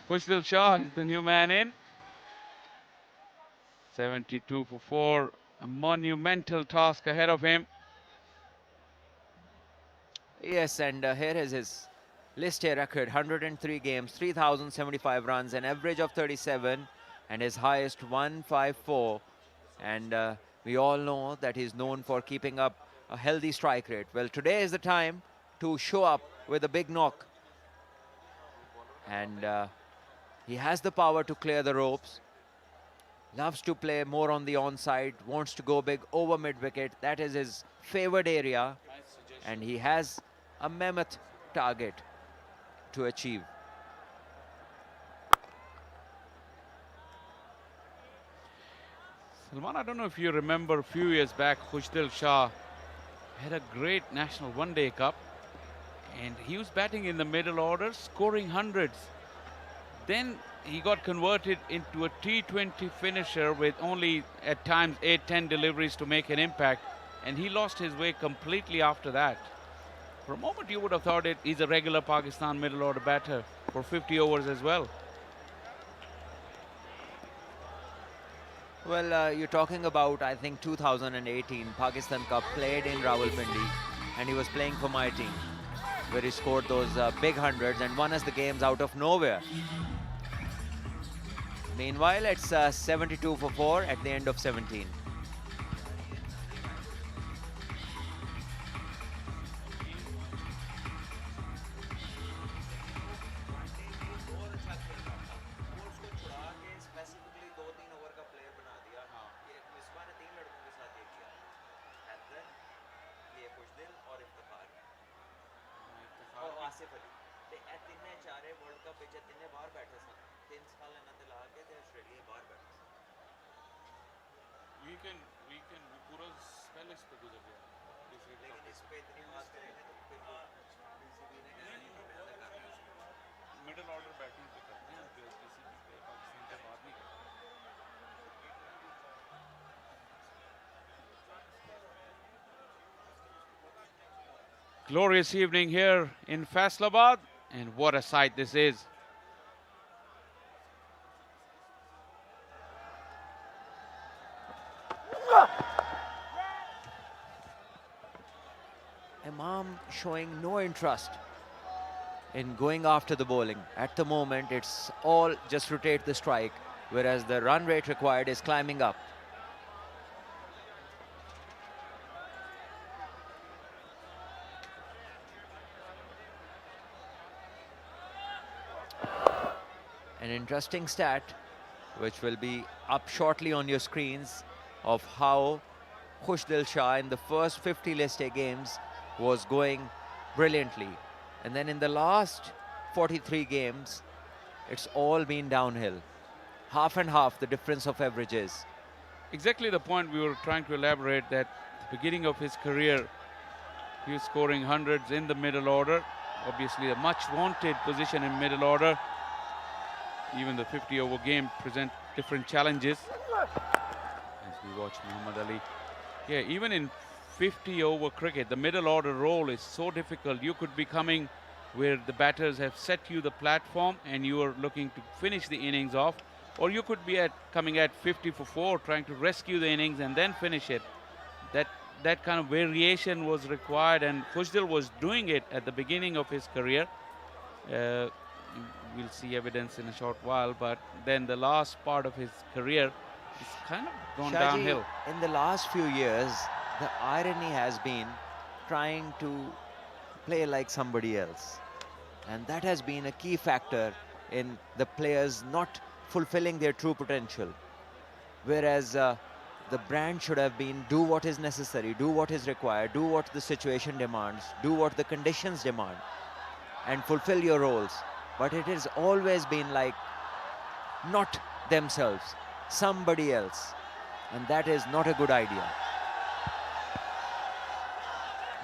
Khushil Shah is the new man in. 72 for 4. A monumental task ahead of him. Yes, and here is his list A record: 103 games, 3,075 runs, an average of 37, and his highest 154. And we all know that he's known for keeping up a healthy strike rate. Well, today is the time to show up with a big knock. And he has the power to clear the ropes. Loves to play more on the onside, wants to go big over mid-wicket. That is his favored area. And he has a mammoth target to achieve. Salman, I don't know if you remember a few years back, Khushil Shah had a great National One Day Cup, and he was batting in the middle order, scoring hundreds. Then he got converted into a T20 finisher with only at times 8-10 deliveries to make an impact, and he lost his way completely after that. For a moment you would have thought he's a regular Pakistan middle order batter for 50 overs as well. Well, you're talking about, I think, 2018 Pakistan Cup, played in Rawalpindi, and he was playing for my team, where he scored those big hundreds and won us the games out of nowhere. Meanwhile, it's 72 for 4 at the end of 17. Asif Ali. ਤੇ ਇਹ ਤਿੰਨੇ ਚਾਰੇ world cup ਵਿੱਚ ਤਿੰਨੇ ਬਾਹਰ ਬੈਠੇ ਸਨ 3 ਸਾਲ ਇਹਨਾਂ ਤੇ ਲਾ ਕੇ ਤੇ ਆਸਟ੍ਰੇਲੀਆ ਬਾਹਰ ਬੈਠੇ ਸਨ we can पूरा स्पेल इस पे गुजर गया लेकिन इस पे इतनी बात करेंगे तो फिर बीसीबी ने कहना है कि पैदा कर रहे हैं मिडिल ऑर्डर बैटिंग पे करते हैं बीसीबी पे पाकिस्तान पे बात नहीं करते Glorious evening here in Faisalabad, and what a sight this is. Imam showing no interest in going after the bowling. At the moment, it's all just rotate the strike, whereas the run rate required is climbing up. An interesting stat, which will be up shortly on your screens, of how Khushdil Shah in the first 50 list A games was going brilliantly. And then in the last 43 games, it's all been downhill. Half and half the difference of averages. Exactly the point we were trying to elaborate, that at the beginning of his career, he was scoring hundreds in the middle order. Obviously a much wanted position in middle order. Even the 50-over game present different challenges. As we watch Muhammad Ali. Yeah, even in 50-over cricket, the middle order role is so difficult. You could be coming where the batters have set you the platform and you are looking to finish the innings off. Or you could be coming at 50 for 4, trying to rescue the innings and then finish it. That kind of variation was required, and Khushdil was doing it at the beginning of his career. We'll see evidence in a short while, but then the last part of his career is kind of gone downhill. In the last few years, the irony has been trying to play like somebody else. And that has been a key factor in the players not fulfilling their true potential. Whereas the brand should have been do what is necessary, do what is required, do what the situation demands, do what the conditions demand, and fulfill your roles. But it has always been like not themselves, somebody else. And that is not a good idea.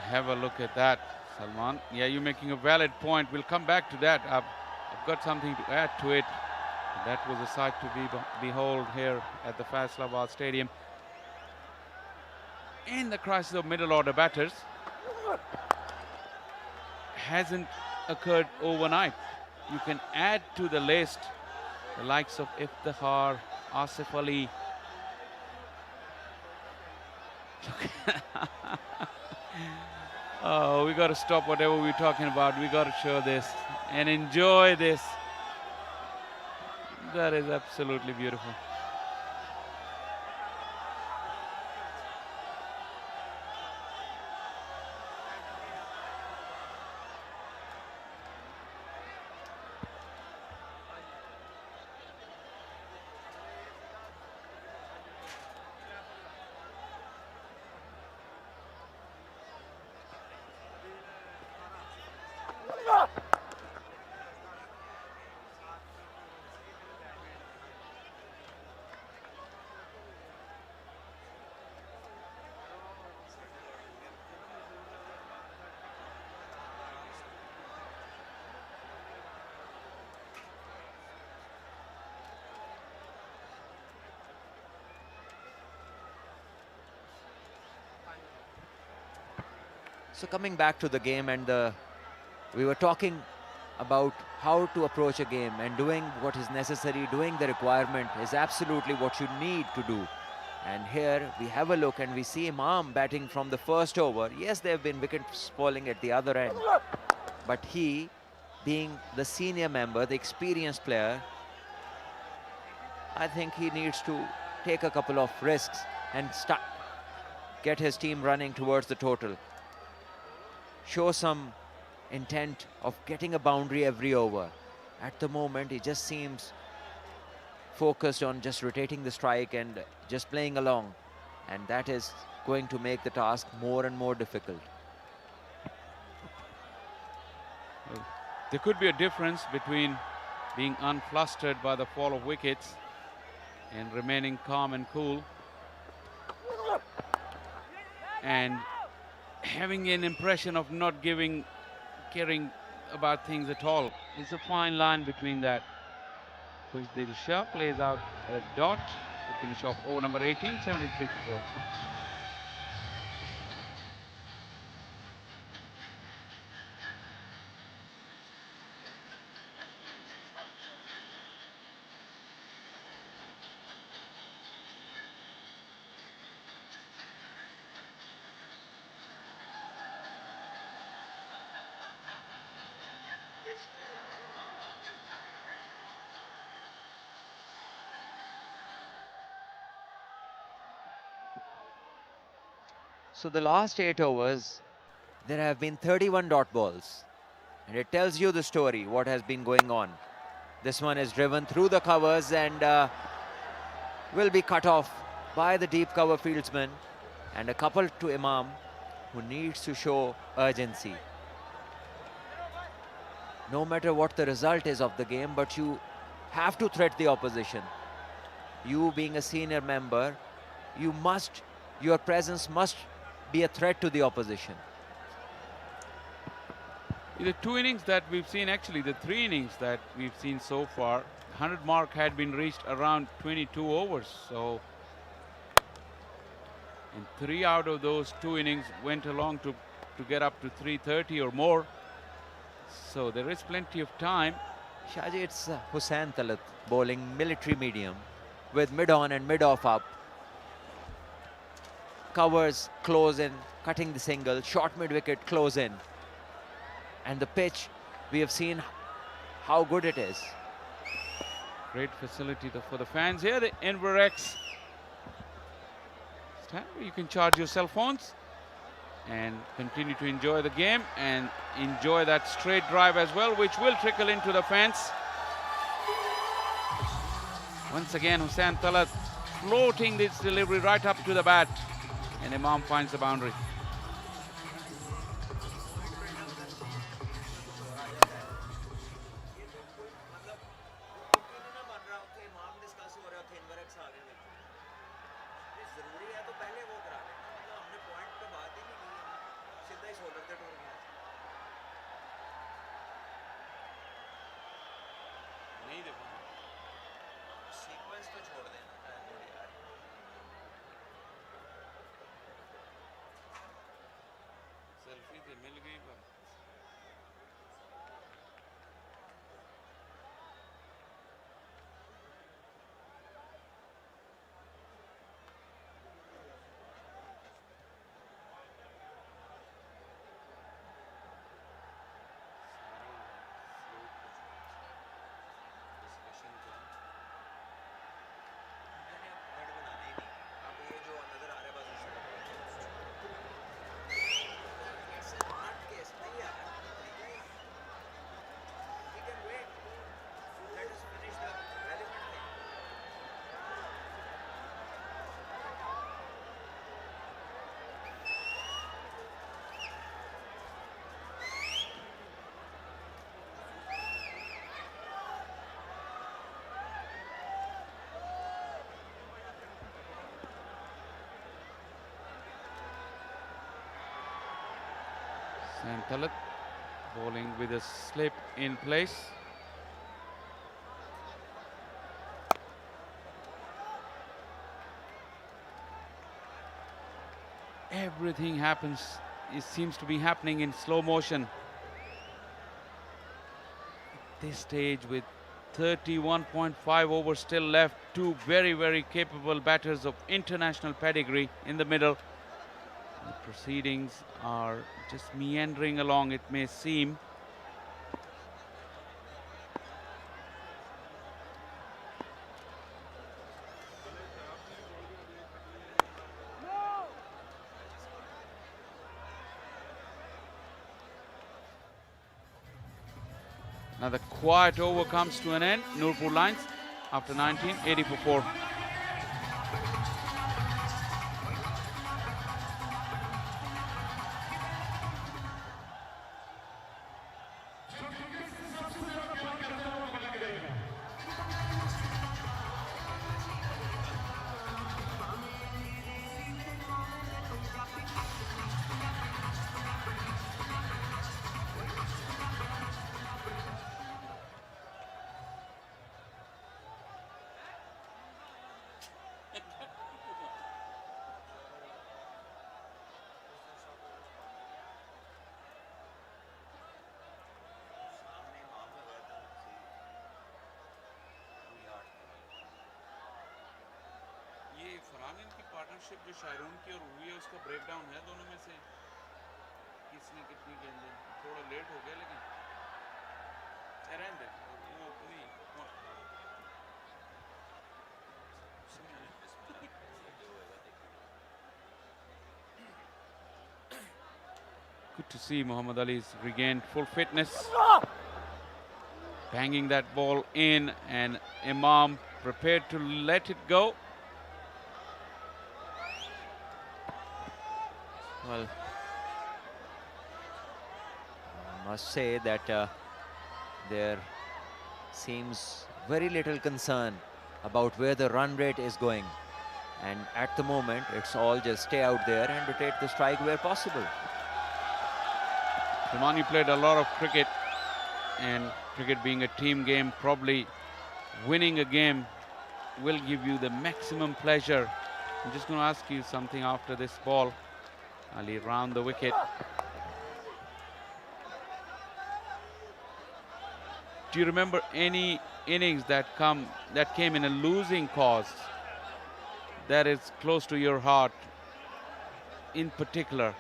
Have a look at that, Salman. Yeah, you're making a valid point. We'll come back to that. I've got something to add to it. That was a sight to behold here at the Faisalabad Stadium. In the crisis of middle order batters, hasn't occurred overnight. You can add to the list the likes of Iftihar, Asif Ali. Oh, we got to stop whatever we're talking about. We got to show this and enjoy this. That is absolutely beautiful. So coming back to the game, and we were talking about how to approach a game, and doing what is necessary, doing the requirement is absolutely what you need to do. And here we have a look and we see Imam batting from the first over. Yes, there have been wickets falling at the other end, but he, being the senior member, the experienced player, I think he needs to take a couple of risks and get his team running towards the total. Show some intent of getting a boundary every over. At the moment, he just seems focused on just rotating the strike and just playing along. And that is going to make the task more and more difficult. Well, there could be a difference between being unflustered by the fall of wickets and remaining calm and cool, and having an impression of not caring about things at all. It's a fine line between that. Khushdeep Shah plays out a dot to finish off over number 18, 73 for 4. So the last 8 overs, there have been 31 dot balls. And it tells you the story, what has been going on. This one is driven through the covers and will be cut off by the deep cover fieldsman. And a couple to Imam, who needs to show urgency. No matter what the result is of the game, but you have to threat the opposition. You being a senior member, your presence must be a threat to the opposition. The 2 innings that we've seen, actually the 3 innings that we've seen so far, 100 mark had been reached around 22 overs. So, and 3 out of those 2 innings went along to get up to 330 or more. So there is plenty of time. Shaji, it's Hussain Talat bowling military medium with mid-on and mid-off up. Covers close in, cutting the single, short mid-wicket close in. And the pitch, we have seen how good it is. Great facility for the fans here, the Enverex stand where you can charge your cell phones and continue to enjoy the game and enjoy that straight drive as well, which will trickle into the fence. Once again, Hussain Talat floating this delivery right up to the bat, and Imam finds the boundary. And Talat bowling with a slip in place. Everything happens, it seems to be happening in slow motion. At this stage, with 31.5 overs still left, 2 very, very capable batters of international pedigree in the middle. The proceedings are just meandering along, it may seem. Now the quiet over comes to an end. Nurpur Lions after 19, 80 for 4. Partnership जो शायरून की और हुई है उसका breakdown है दोनों में से किसने कितनी गेंदें थोड़ा लेट हो गया लेकिन रहने दे वो अपनी good to see Muhammad Ali's regained full fitness, banging that ball in, and Imam prepared to let it go. Well, I must say that there seems very little concern about where the run rate is going. And at the moment, it's all just stay out there and rotate the strike where possible. Himani played a lot of cricket, and cricket being a team game, probably winning a game will give you the maximum pleasure. I'm just going to ask you something after this ball. Ali round the wicket. Do you remember any innings that came in a losing cause that is close to your heart in particular,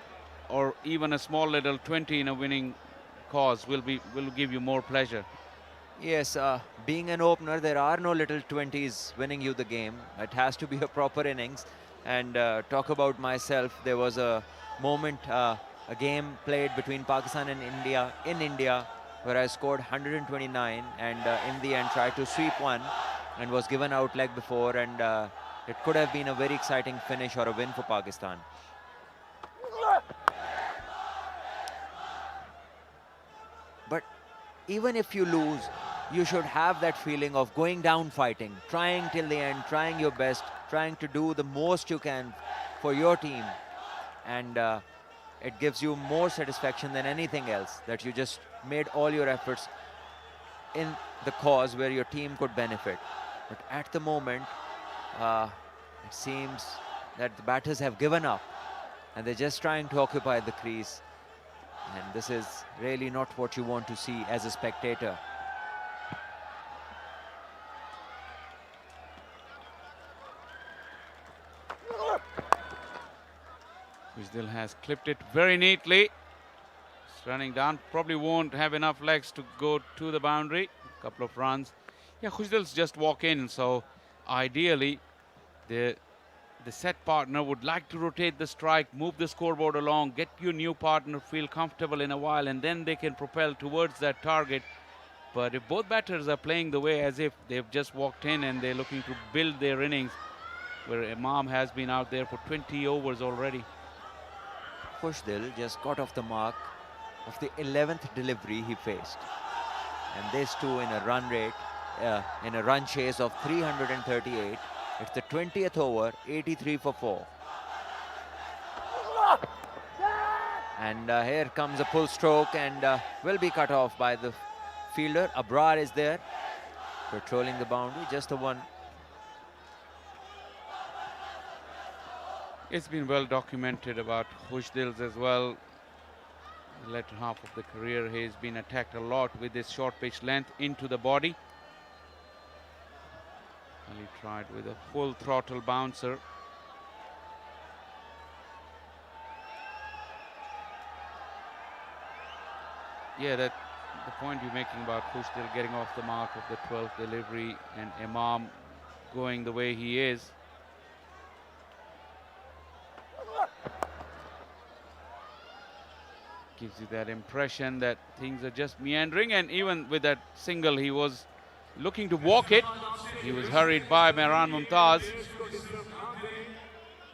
or even a small little 20 in a winning cause will give you more pleasure? Yes, being an opener, there are no little 20s winning you the game. It has to be a proper innings. And talk about myself, there was a moment, a game played between Pakistan and India, in India, where I scored 129 and in the end tried to sweep one and was given out leg before, and it could have been a very exciting finish or a win for Pakistan. But even if you lose, you should have that feeling of going down fighting, trying till the end, trying your best, trying to do the most you can for your team. And it gives you more satisfaction than anything else, that you just made all your efforts in the cause where your team could benefit. But at the moment, it seems that the batters have given up and they're just trying to occupy the crease. And this is really not what you want to see as a spectator. Khushdeil has clipped it very neatly. It's running down. Probably won't have enough legs to go to the boundary. Couple of runs. Yeah, Khushdeil's just walk in. So ideally, the set partner would like to rotate the strike, move the scoreboard along, get your new partner feel comfortable in a while, and then they can propel towards that target. But if both batters are playing the way as if they've just walked in and they're looking to build their innings, where Imam has been out there for 20 overs already. Khushdeil just got off the mark of the 11th delivery he faced. And this too in a run rate, in a run chase of 338. It's the 20th over, 83 for 4. And here comes a pull stroke and will be cut off by the fielder. Abrar is there, patrolling the boundary, just the one. It's been well documented about Khushdeil's as well. The latter half of the career, he's been attacked a lot with this short pitch length into the body. And he tried with a full throttle bouncer. Yeah, that the point you're making about Khushdeil getting off the mark of the 12th delivery and Imam going the way he is. Gives you that impression that things are just meandering, and even with that single, he was looking to walk it. He was hurried by Mehran Mumtaz.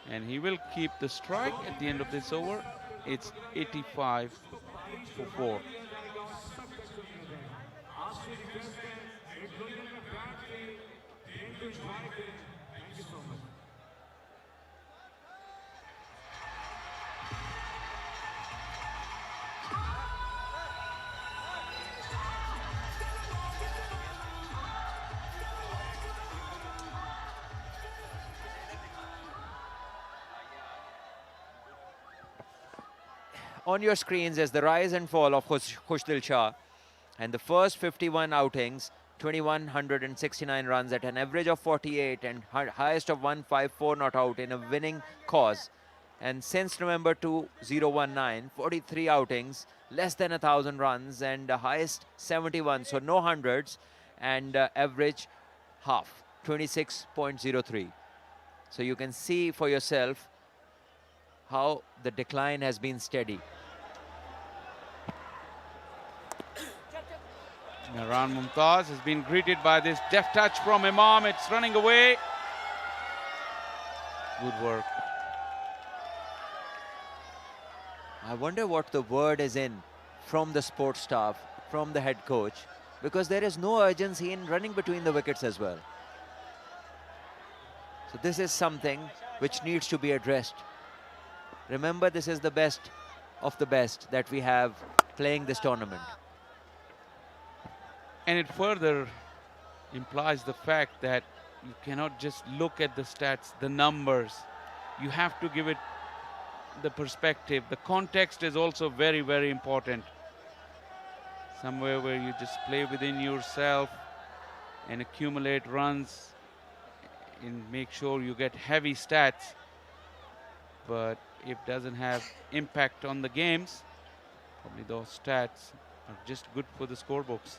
And he will keep the strike at the end of this over. It's 85 for 4. On your screens is the rise and fall of Khushdeil Shah, and the first 51 outings 2,169 runs at an average of 48 and highest of 154 not out in a winning cause. And since November 2019, 43 outings, less than 1,000 runs and highest 71, so no hundreds, and average half, 26.03. So you can see for yourself how the decline has been steady. Mehran Mumtaz has been greeted by this deft touch from Imam. It's running away. Good work. I wonder what the word is in from the sports staff, from the head coach, because there is no urgency in running between the wickets as well. So this is something which needs to be addressed. Remember, this is the best of the best that we have playing this tournament. And it further implies the fact that you cannot just look at the stats, the numbers. You have to give it the perspective. The context is also very, very important. Somewhere where you just play within yourself and accumulate runs and make sure you get heavy stats. But if it doesn't have impact on the games, probably those stats are just good for the scorebooks.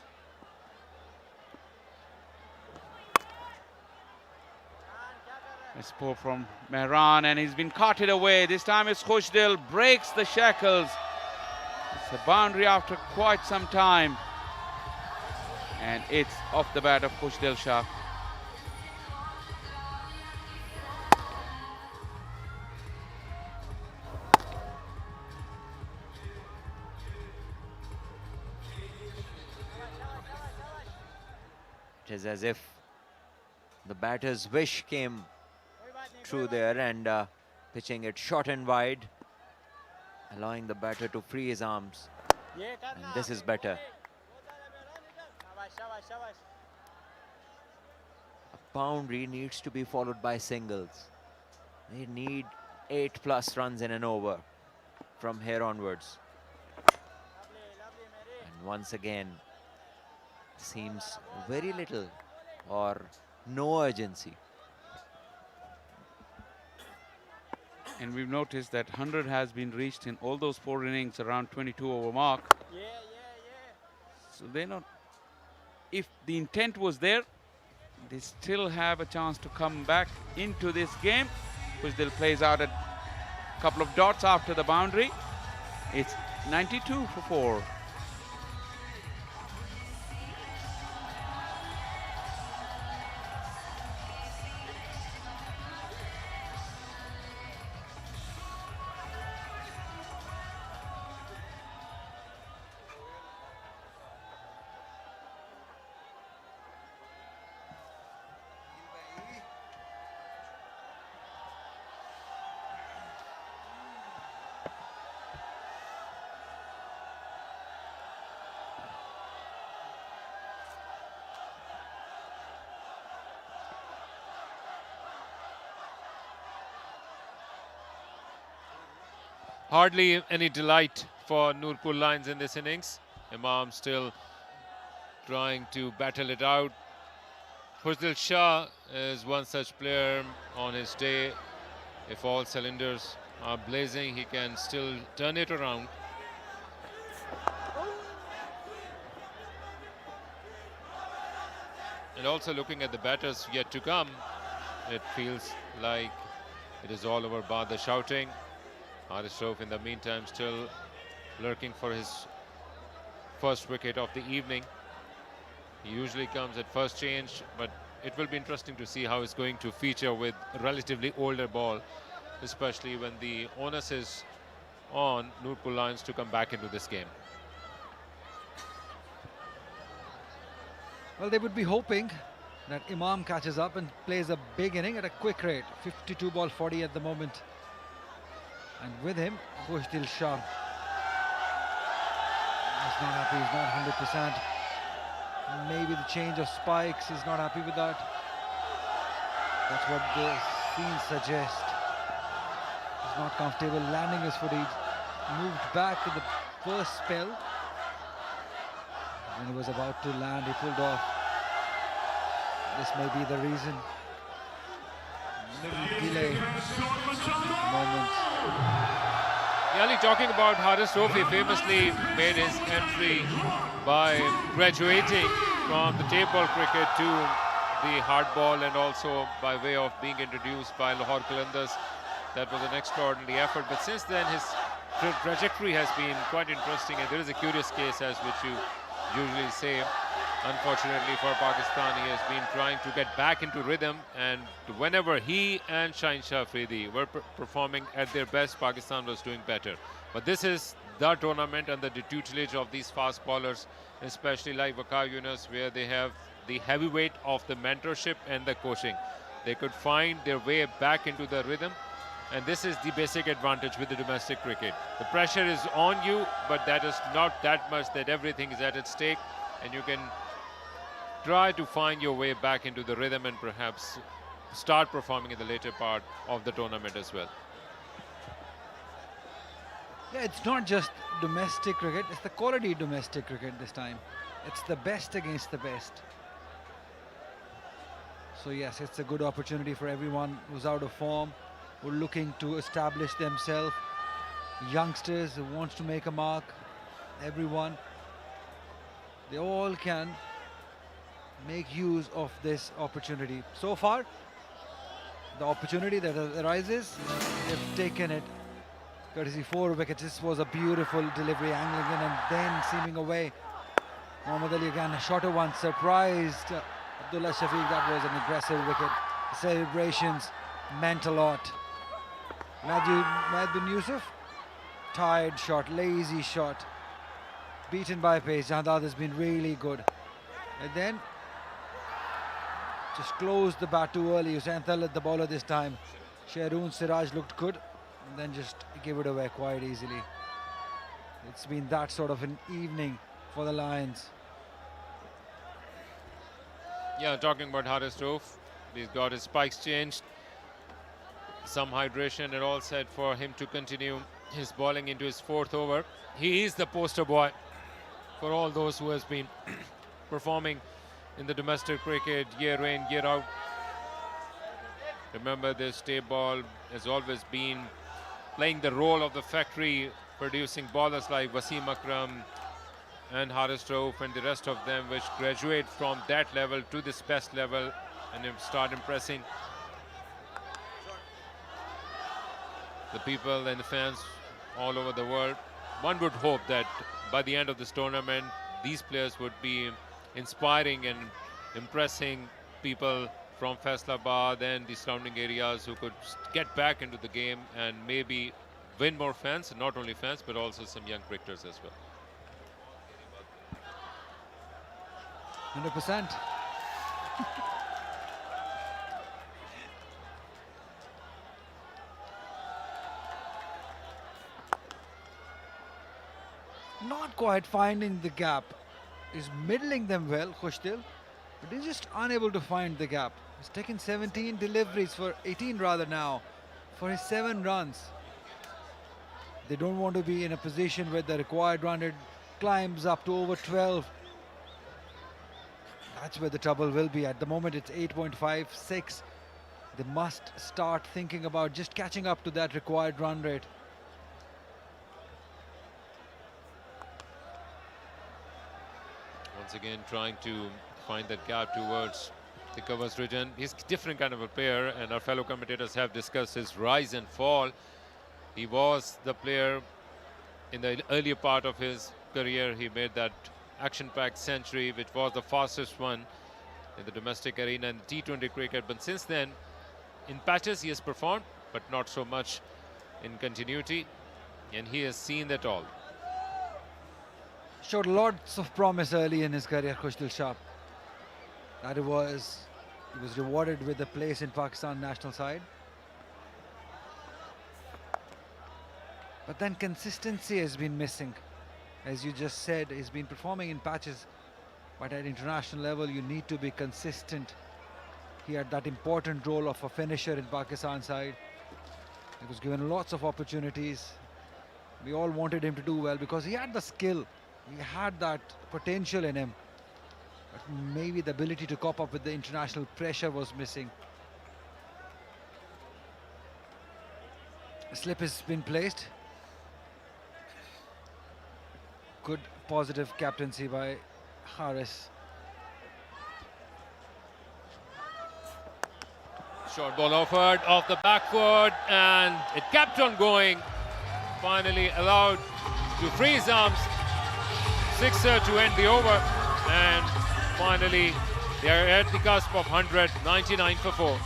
Nice pull from Mehran, and he's been carted away. This time it's Khushdil, breaks the shackles. It's a boundary after quite some time. And it's off the bat of Khushdil Shah. It is as if the batter's wish came true there, and pitching it short and wide, allowing the batter to free his arms. And this is better. A boundary needs to be followed by singles. They need 8+ runs in an over from here onwards. And once again, seems very little or no urgency. And we've noticed that 100 has been reached in all those 4 innings around 22 over mark. So they're not, if the intent was there, they still have a chance to come back into this game, which they'll plays out a couple of dots after the boundary. It's 92 for 4. Hardly any delight for Nurpur Lions in this innings. Imam still trying to battle it out. Khushdil Shah is one such player on his day. If all cylinders are blazing, he can still turn it around. And also looking at the batters yet to come, it feels like it is all over bar the shouting. Haris Rauf in the meantime still lurking for his first wicket of the evening. He usually comes at first change, but it will be interesting to see how he's going to feature with a relatively older ball, especially when the onus is on Nurpur Lions to come back into this game. Well, they would be hoping that Imam catches up and plays a big inning at a quick rate. 52 ball 40 at the moment. And with him, Khushdil Shah. He's not happy, he's not 100%. Maybe the change of spikes, he's not happy with that. That's what the scenes suggest. He's not comfortable landing his foot. He moved back in the first spell. When he was about to land, he pulled off. This may be the reason. Delay. Moment. Yali, talking about Haris Rauf, he famously made his entry by graduating from the tape ball cricket to the hardball, and also by way of being introduced by Lahore Qalandars. That was an extraordinary effort. But since then, his trajectory has been quite interesting, and there is a curious case, as which you usually say. Unfortunately for Pakistan, he has been trying to get back into rhythm, and whenever he and Shaheen Shah Afridi were performing at their best, Pakistan was doing better. But this is the tournament under the tutelage of these fast bowlers, especially like Waqar Yunus, where they have the heavyweight of the mentorship and the coaching. They could find their way back into the rhythm, and this is the basic advantage with the domestic cricket. The pressure is on you, but that is not that much that everything is at stake, and you can try to find your way back into the rhythm and perhaps start performing in the later part of the tournament as well. Yeah, it's not just domestic cricket, it's the quality domestic cricket this time. It's the best against the best. So yes, it's a good opportunity for everyone who's out of form, who are looking to establish themselves. Youngsters who wants to make a mark, everyone. They all can make use of this opportunity. So far, the opportunity that arises, they've taken it. Courtesy 4 wickets. This was a beautiful delivery, angling in and then seaming away. Mohammad Ali again, a shorter one, surprised Abdullah Shafiq. That was an aggressive wicket. The celebrations meant a lot. Mahd bin Yusuf, tired shot, lazy shot, beaten by pace. Jahandad has been really good. And then just closed the bat too early. Hussain Talat, the bowler this time. Shahrun Siraj looked good and then just gave it away quite easily. It's been that sort of an evening for the Lions. Yeah, talking about Haris Rauf, he's got his spikes changed. Some hydration and all set for him to continue his bowling into his 4th over. He is the poster boy for all those who has been performing in the domestic cricket year in, year out. Remember, this tape ball has always been playing the role of the factory, producing bowlers like Wasim Akram and Haris Rauf and the rest of them, which graduate from that level to this best level and start impressing the people and the fans all over the world. One would hope that by the end of this tournament, these players would be inspiring and impressing people from Faisalabad and the surrounding areas who could get back into the game and maybe win more fans, not only fans, but also some young cricketers as well. 100%. Not quite finding the gap. He's middling them well, Khushtil, but he's just unable to find the gap. He's taken 17 deliveries for 18 rather now for his 7 runs. They don't want to be in a position where the required run rate climbs up to over 12. That's where the trouble will be. At the moment it's 8.56. They must start thinking about just catching up to that required run rate. Once again, trying to find that gap towards the covers region. He's a different kind of a player, and our fellow commentators have discussed his rise and fall. He was the player in the earlier part of his career. He made that action-packed century, which was the fastest one in the domestic arena and T20 cricket. But since then, in patches, he has performed, but not so much in continuity, and he has seen that all. Showed lots of promise early in his career, Khushtil Shah. That he was rewarded with a place in Pakistan national side. But then consistency has been missing. As you just said, he's been performing in patches, but at international level, you need to be consistent. He had that important role of a finisher in Pakistan side. He was given lots of opportunities. We all wanted him to do well because he had the skill. He had that potential in him. But maybe the ability to cope up with the international pressure was missing. A slip has been placed. Good positive captaincy by Haris. Short ball offered off the back foot, and it kept on going. Finally allowed to freeze arms. Sixer to end the over, and finally they are at the cusp of 100, 99 for 4.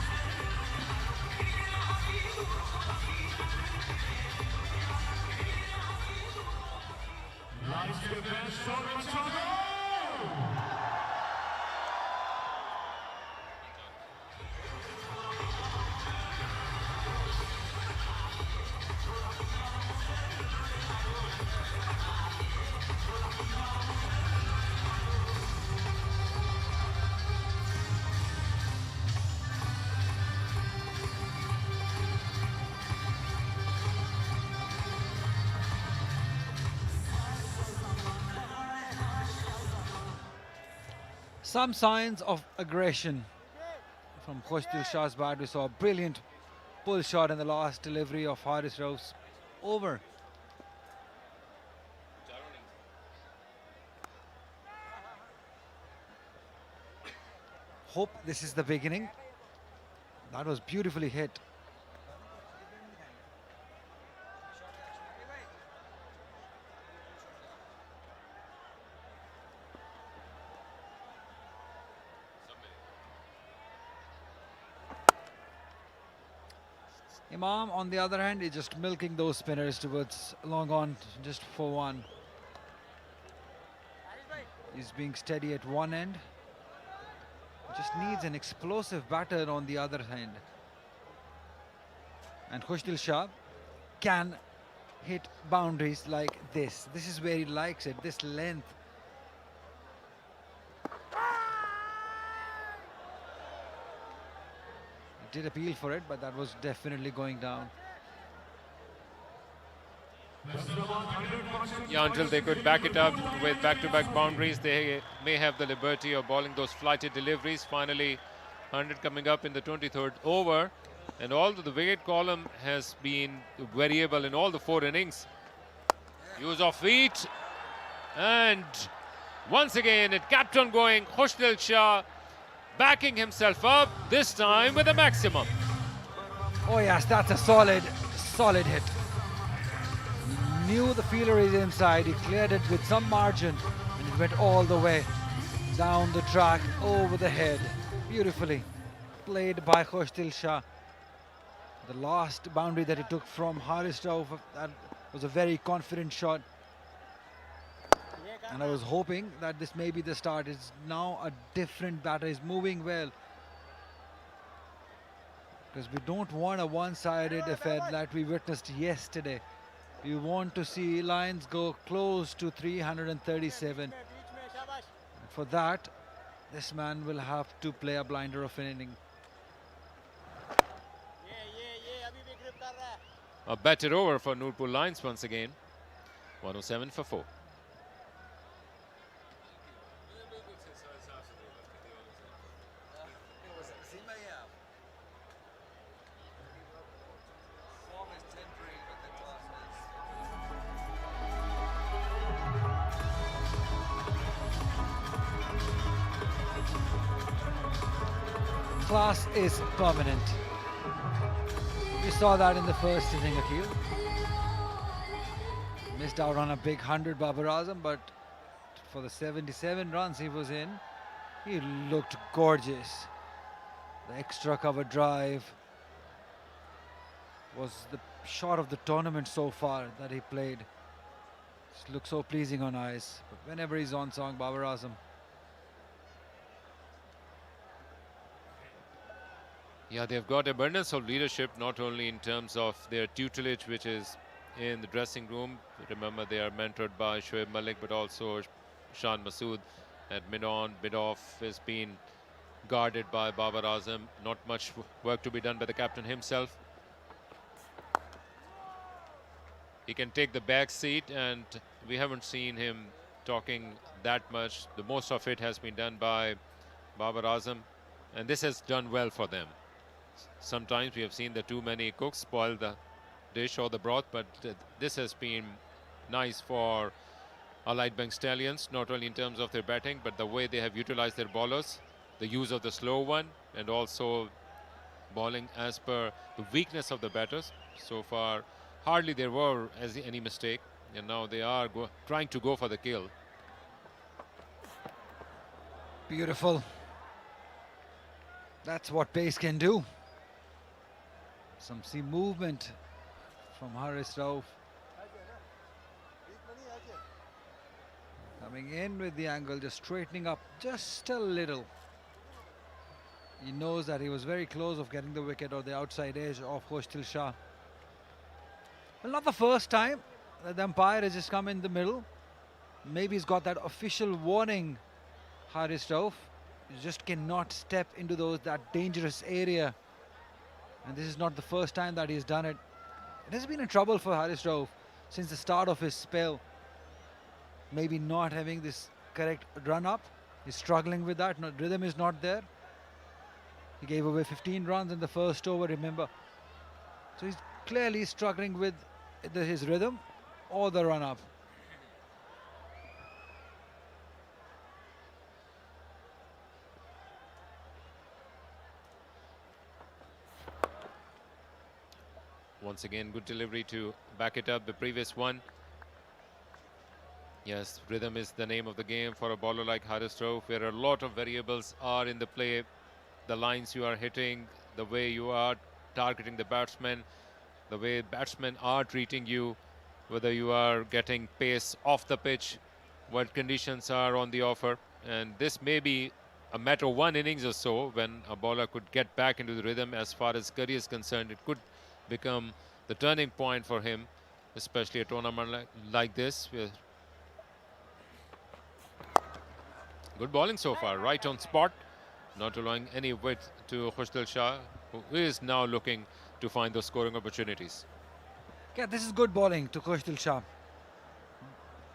Some signs of aggression from Khoshdil Shah's bat. We saw a brilliant pull shot in the last delivery of Haris Rauf's over. Hope this is the beginning. That was beautifully hit. Imam, on the other hand, is just milking those spinners towards long on, just for one. He's being steady at one end. Just needs an explosive batter on the other hand. And Khoshdil Shah can hit boundaries like this. This is where he likes it, this length. Did appeal for it, but that was definitely going down. Yeah, until they could back it up with back-to-back boundaries, they may have the liberty of bowling those flighted deliveries. Finally, 100 coming up in the 23rd over. And although the wicket column has been variable in all the 4 innings, use of feet, and once again it kept on going. Khoshdil Shah backing himself up, this time with a maximum. Oh yes, that's a solid hit. He knew the fielder is inside, he cleared it with some margin, and it went all the way down the track, over the head. Beautifully played by Khoshdil Shah. The last boundary that he took from Haris Rauf, that was a very confident shot. And I was hoping that this may be the start. It's now a different batter. He's moving well. Because we don't want a one-sided affair that we witnessed yesterday. We want to see Lions go close to 337. And for that, this man will have to play a blinder of an inning. A better over for Nurpur Lions once again. 107 for 4. Class is permanent. We saw that in the first inning, Akil. Missed out on a big 100 Babar Azam, but for the 77 runs he was in, he looked gorgeous. The extra cover drive was the shot of the tournament so far that he played. Just looks so pleasing on eyes. But whenever he's on song, Babar Azam. Yeah, they've got abundance of leadership, not only in terms of their tutelage, which is in the dressing room. Remember, they are mentored by Shoaib Malik, but also Shan Masood at mid-on, mid-off has been guarded by Babar Azam. Not much work to be done by the captain himself. He can take the back seat, and we haven't seen him talking that much. The most of it has been done by Babar Azam, and this has done well for them. Sometimes we have seen the too many cooks spoil the dish or the broth, but this has been nice for Allied Bank Stallions, not only in terms of their batting, but the way they have utilized their bowlers, the use of the slow one, and also bowling as per the weakness of the batters. So far, hardly there were any mistake, and now they are trying to go for the kill. Beautiful. That's what pace can do. Some movement from Haris Rauf. Coming in with the angle, just straightening up just a little. He knows that he was very close of getting the wicket or the outside edge of Khoshdil Shah. Well, not the first time that the umpire has just come in the middle. Maybe he's got that official warning, Haris Rauf. You just cannot step into that dangerous area. And this is not the first time that he's done it. It has been a trouble for Haris Rauf since the start of his spell. Maybe not having this correct run up. He's struggling with that. Rhythm is not there. He gave away 15 runs in the first over, remember. So he's clearly struggling with his rhythm or the run up. Once again, good delivery to back it up the previous one. Yes, rhythm is the name of the game for a bowler like Haris Rauf, where a lot of variables are in the play. The lines you are hitting, the way you are targeting the batsman, the way batsmen are treating you, whether you are getting pace off the pitch, what conditions are on the offer. And this may be a matter of one innings or so when a bowler could get back into the rhythm. As far as career is concerned, it could become the turning point for him, especially a tournament like this. Good bowling so far, right on spot, not allowing any width to Khoshdil Shah, who is now looking to find those scoring opportunities. Yeah, this is good bowling to Khoshdil Shah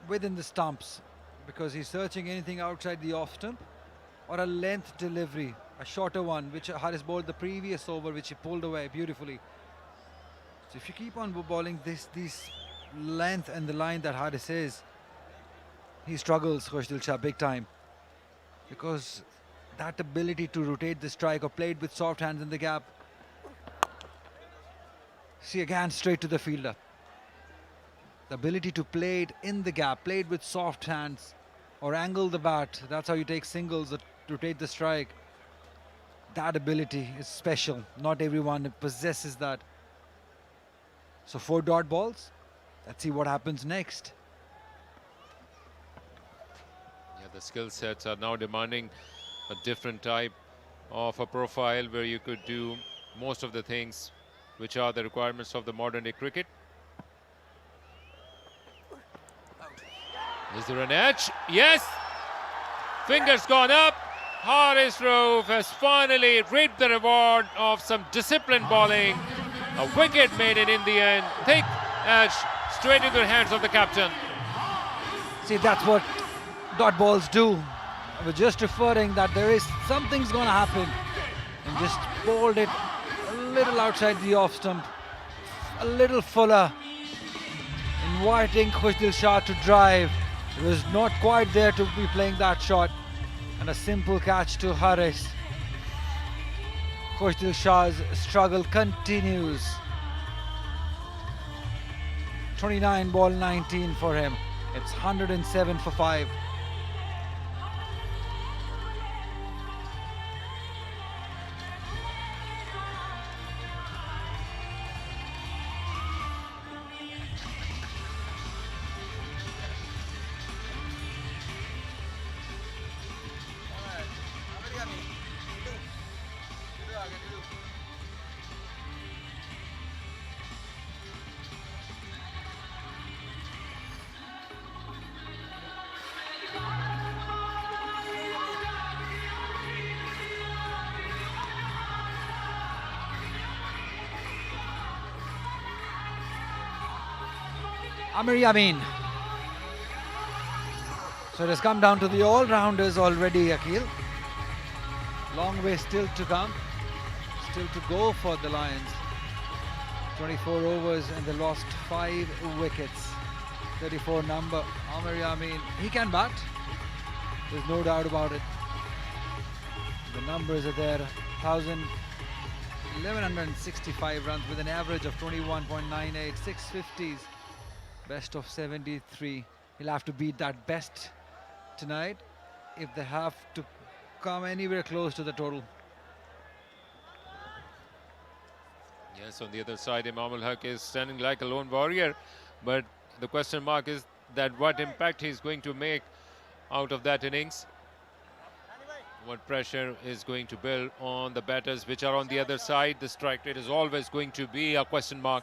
within the stumps, because he's searching anything outside the off stump or a length delivery, a shorter one, which Haris bowled the previous over, which he pulled away beautifully. So if you keep on bowling this length and the line that Haris is, he struggles, Khoshdil Shah, big time, because that ability to rotate the strike or play it with soft hands in the gap. See, again, straight to the fielder. The ability to play it in the gap, play it with soft hands or angle the bat. That's how you take singles or rotate the strike. That ability is special. Not everyone possesses that. So 4 dot balls. Let's see what happens next. Yeah, the skill sets are now demanding a different type of a profile where you could do most of the things which are the requirements of the modern day cricket. Is there an edge? Yes! Fingers gone up. Haris Rauf has finally reaped the reward of some disciplined bowling. A wicket made it in the end. Thick edge straight into the hands of the captain. See, that's what dot balls do. I was just referring that there is something's going to happen, and just bowled it a little outside the off stump, a little fuller, inviting Khoshdil Shah to drive. He was not quite there to be playing that shot, and a simple catch to Haris. Khoshdil Shah's struggle continues. 29 ball 19 for him. It's 107 for 5. Amir Yamin. So it has come down to the all-rounders already, Akhil. Long way still to come. Still to go for the Lions. 24 overs and they lost 5 wickets. 34 number. Amir Yamin, he can bat. There's no doubt about it. The numbers are there. 1165 runs with an average of 21.98. 650s. Best of 73. He'll have to beat that best tonight if they have to come anywhere close to the total. Yes, on the other side, Imam Haq is standing like a lone warrior. But the question mark is that what impact he's going to make out of that innings. What pressure is going to build on the batters which are on the other side. The strike rate is always going to be a question mark.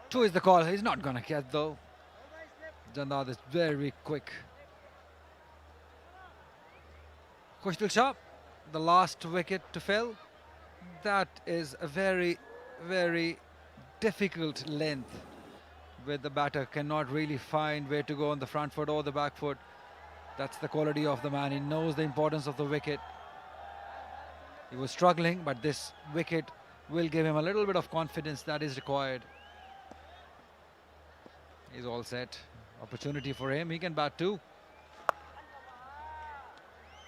2 is the call. He's not going to catch though. Jandad is very quick. Khushal Shah, the last wicket to fall. That is a very, very difficult length where the batter cannot really find where to go on the front foot or the back foot. That's the quality of the man. He knows the importance of the wicket. He was struggling, but this wicket will give him a little bit of confidence that is required. He's all set. Opportunity for him. He can bat too.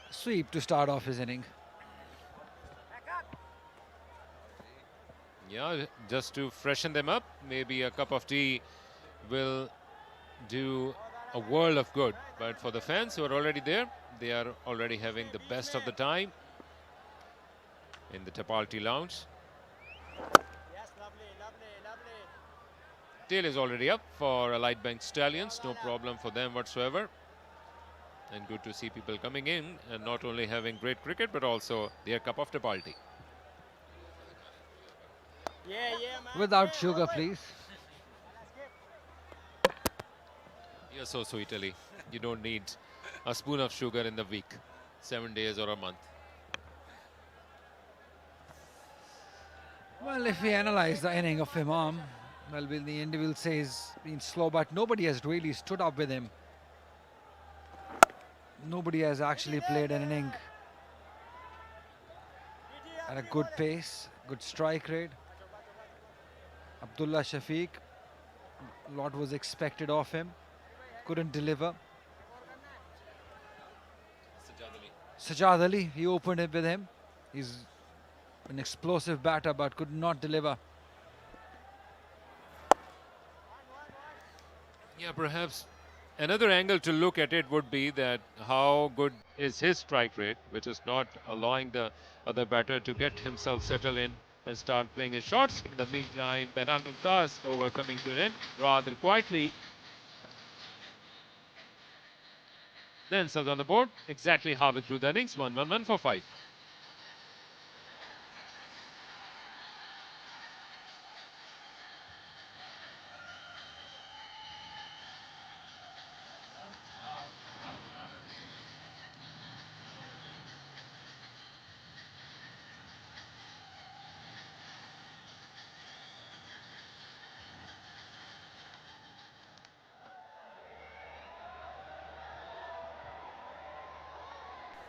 Sweep to start off his inning. Yeah, just to freshen them up. Maybe a cup of tea will do a world of good. But for the fans who are already there, they are already having the best of the time in the Tapalti Lounge. Tail is already up for Allied Bank Stallions. No problem for them whatsoever. And good to see people coming in and not only having great cricket, but also their cup of Tapalti. Without sugar, please. You're so sweet, Ali. You don't need a spoon of sugar in the week, 7 days or a month. Well, if we analyze the inning of Imam, well, the end will say he's been slow, but nobody has really stood up with him. Nobody has actually played an inning at a good pace, good strike rate. Abdullah Shafiq, a lot was expected of him, couldn't deliver. Sajjad Ali, he opened it with him. He's an explosive batter, but could not deliver. Yeah, perhaps another angle to look at it would be that how good is his strike rate, which is not allowing the other batter to get himself settled in and start playing his shots. In the meantime, Benan Mumtaz over coming to an end rather quietly. Then Saz on the board, exactly halfway through the innings, 1-1-1 for 5.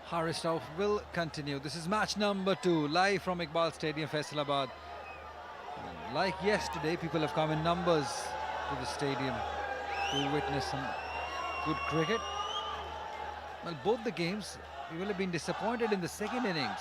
Haris Rauf will continue. This is match number 2, live from Iqbal Stadium, Faisalabad. Like yesterday, people have come in numbers to the stadium to witness some good cricket. Well, both the games, we will have been disappointed in the second innings.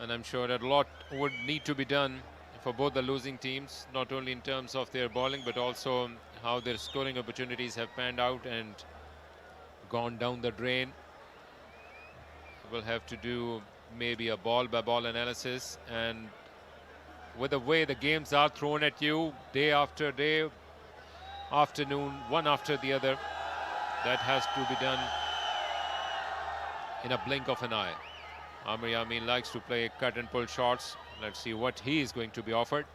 And I'm sure that a lot would need to be done for both the losing teams, not only in terms of their bowling, but also how their scoring opportunities have panned out and gone down the drain. We'll have to do maybe a ball-by-ball analysis, and with the way the games are thrown at you day after day, afternoon, one after the other, that has to be done in a blink of an eye. Amir Yamin likes to play cut and pull shots. Let's see what he is going to be offered.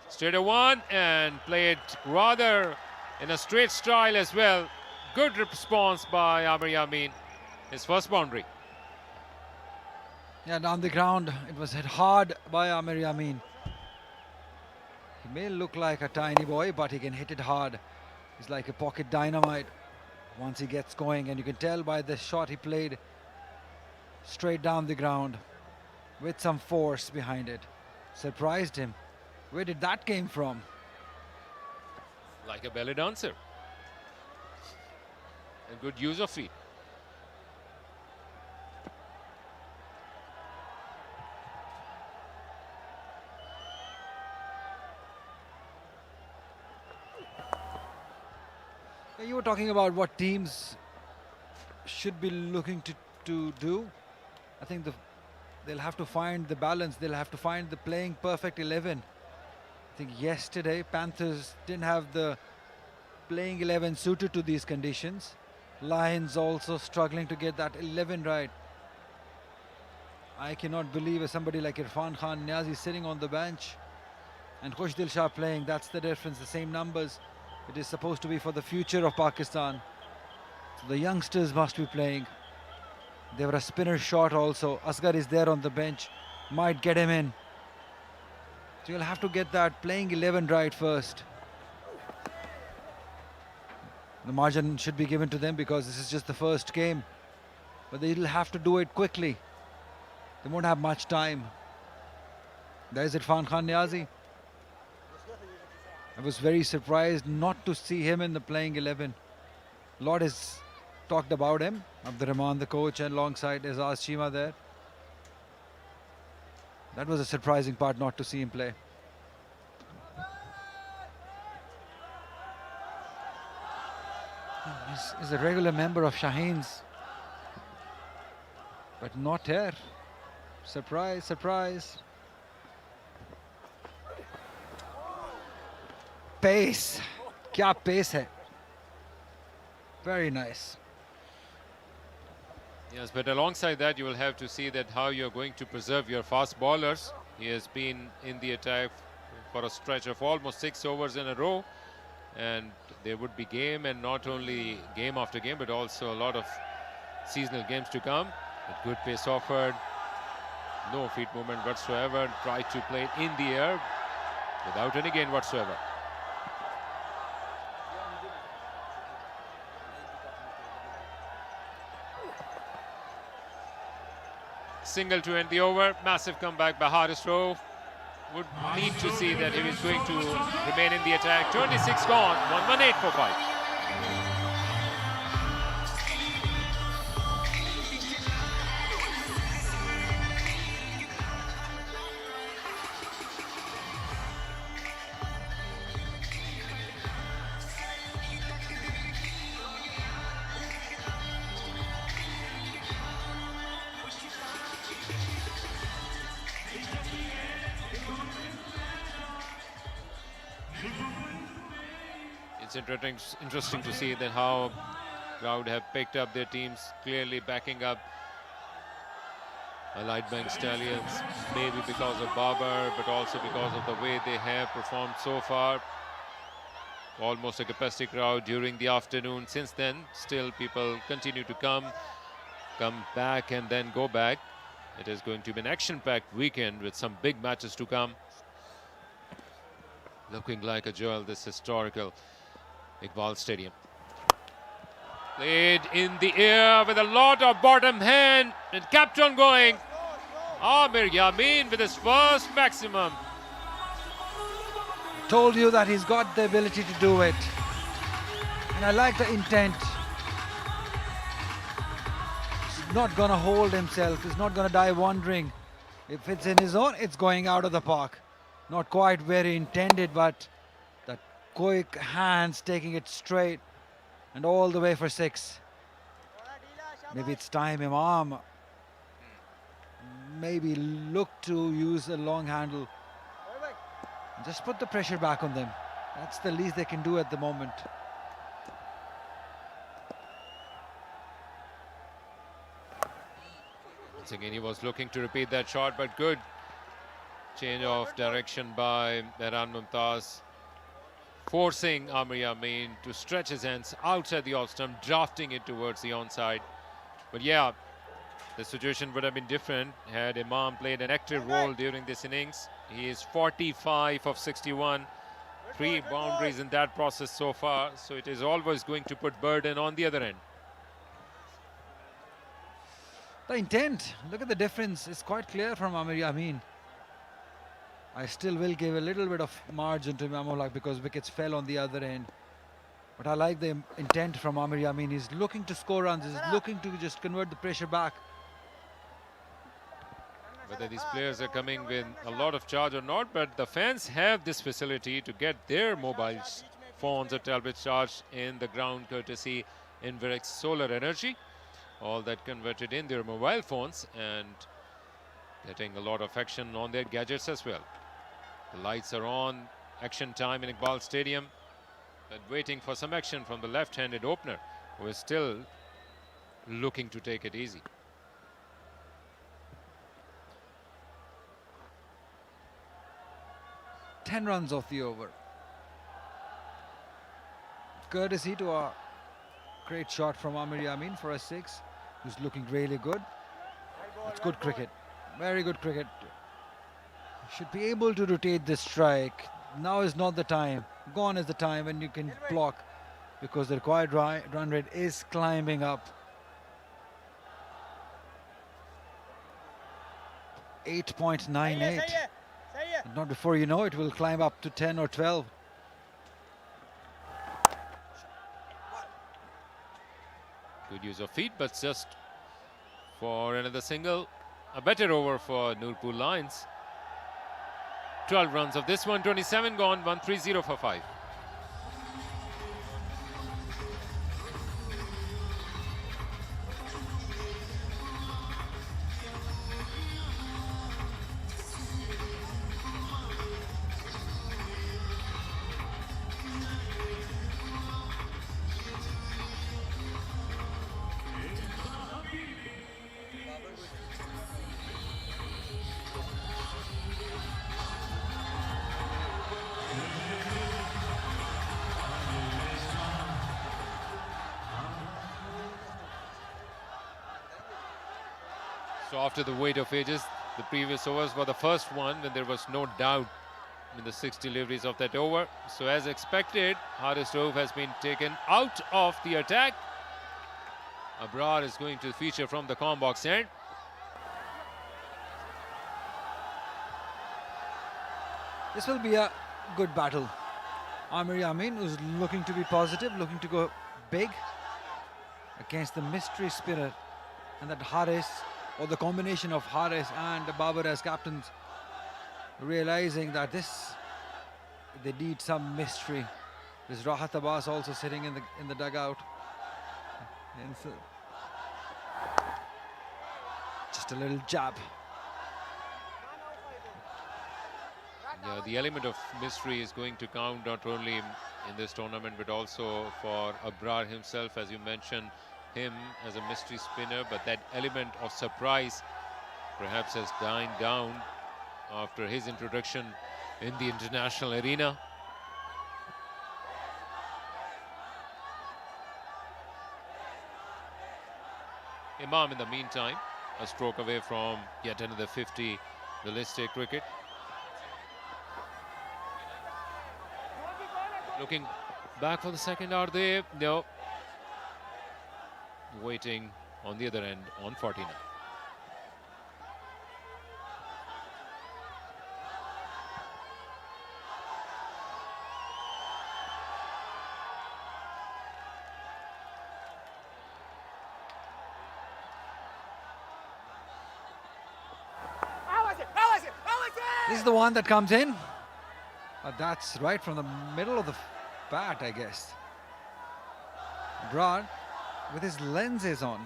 Straight one and play it rather in a straight style as well. Good response by Amir Yamin. his first boundary. Yeah, down the ground, it was hit hard by Amir Yamin. He may look like a tiny boy, but he can hit it hard. He's like a pocket dynamite once he gets going, and you can tell by the shot he played straight down the ground with some force behind it. Surprised him. Where did that came from? Like a belly dancer. And good use of feet. You were talking about what teams should be looking to do. I think they'll have to find the balance. They'll have to find the playing perfect 11. I think yesterday Panthers didn't have the playing 11 suited to these conditions. Lions also struggling to get that 11 right. I cannot believe somebody like Irfan Khan Niazi sitting on the bench and Khushdil Shah playing. That's the difference, the same numbers. It is supposed to be for the future of Pakistan. So the youngsters must be playing. They were a spinner shot also. Asghar is there on the bench, might get him in. So you'll have to get that playing 11 right first. The margin should be given to them because this is just the first game. But they'll have to do it quickly. They won't have much time. There's Irfan Khan Niazi. I was very surprised not to see him in the playing 11. A lot is talked about him. Abdur Rahman, the coach, and alongside Azaz Shima there. That was a surprising part not to see him play. He's a regular member of Shaheen's, but not here. Surprise, surprise. Pace. Kya pace hai. Very nice. Yes, but alongside that, you will have to see that how you're going to preserve your fast bowlers. He has been in the attack for a stretch of almost 6 overs in a row. And there would be game, and not only game after game, but also a lot of seasonal games to come. A good pace offered. No feet movement whatsoever. Tried to play it in the air without any gain whatsoever. Single to end the over. Massive comeback by Haris Rove. Would need to see that he is going to remain in the attack. 26 gone. 118 for 5. It's interesting to see that how crowd have picked up their teams, clearly backing up Allied Bank Stallions, maybe because of Babar, but also because of the way they have performed so far. Almost a capacity crowd during the afternoon. Since then, still people continue to come back and then go back. It is going to be an action-packed weekend with some big matches to come. Looking like a jewel, this historical Iqbal Stadium. Played in the air with a lot of bottom hand and kept on going. Amir Yamin with his first maximum. Told you that he's got the ability to do it. And I like the intent. He's not going to hold himself. He's not going to die wandering. If it's in his zone, it's going out of the park. Not quite very intended, but that quick hands taking it straight and all the way for 6. Maybe it's time Imam maybe look to use a long handle. Just put the pressure back on them. That's the least they can do at the moment. Once again, he was looking to repeat that shot, but good change of direction by Mehran Mumtaz, forcing Amir Yamin to stretch his hands outside the off stump, drafting it towards the onside. But yeah, the situation would have been different had Imam played an active role during this innings. He is 45 of 61, 3 boundaries in that process so far. So it is always going to put burden on the other end. The intent, look at the difference. It's quite clear from Amir Yamin. I still will give a little bit of margin to Imamullah because wickets fell on the other end. But I like the intent from Amir Yamin. He's looking to score runs. He's looking to just convert the pressure back. Whether these players are coming with a lot of charge or not, but the fans have this facility to get their mobile phones or tablets charged in the ground courtesy Inverex Solar Energy. All that converted in their mobile phones and getting a lot of action on their gadgets as well. The lights are on, action time in Iqbal Stadium, but waiting for some action from the left-handed opener, who is still looking to take it easy. Ten runs off the over. Courtesy to a great shot from Amir Yamin for a 6, who's looking really good. It's good cricket, very good cricket. Should be able to rotate this strike. Now is not the time. Gone is the time when you can block, because the required run rate is climbing up. 8.98. Not before you know it will climb up to 10 or 12. Good use of feet, but just for another single. A better over for Nurpur Lions. 12 runs of this one, 27 gone, 130 for 5. So after the wait of ages, the previous overs were the first one when there was no doubt in the 6 deliveries of that over. So as expected, Haris Rauf has been taken out of the attack. Abrar is going to feature from the calm box end. This will be a good battle. Amir Yamin, who's looking to be positive, looking to go big against the mystery spinner, and that Haris, or the combination of Haris and Babar as captains, realizing that they need some mystery. There's Rahat Abbas also sitting in the dugout. And so, just a little jab. Yeah, the element of mystery is going to count not only in this tournament but also for Abrar himself, as you mentioned him as a mystery spinner, but that element of surprise perhaps has died down after his introduction in the international arena. Imam, in the meantime, a stroke away from yet another 50 realistic cricket. Looking back for the second, are they? No. Waiting on the other end on 49. This is the one that comes in. That's right from the middle of the bat, I guess. Broad with his lenses on.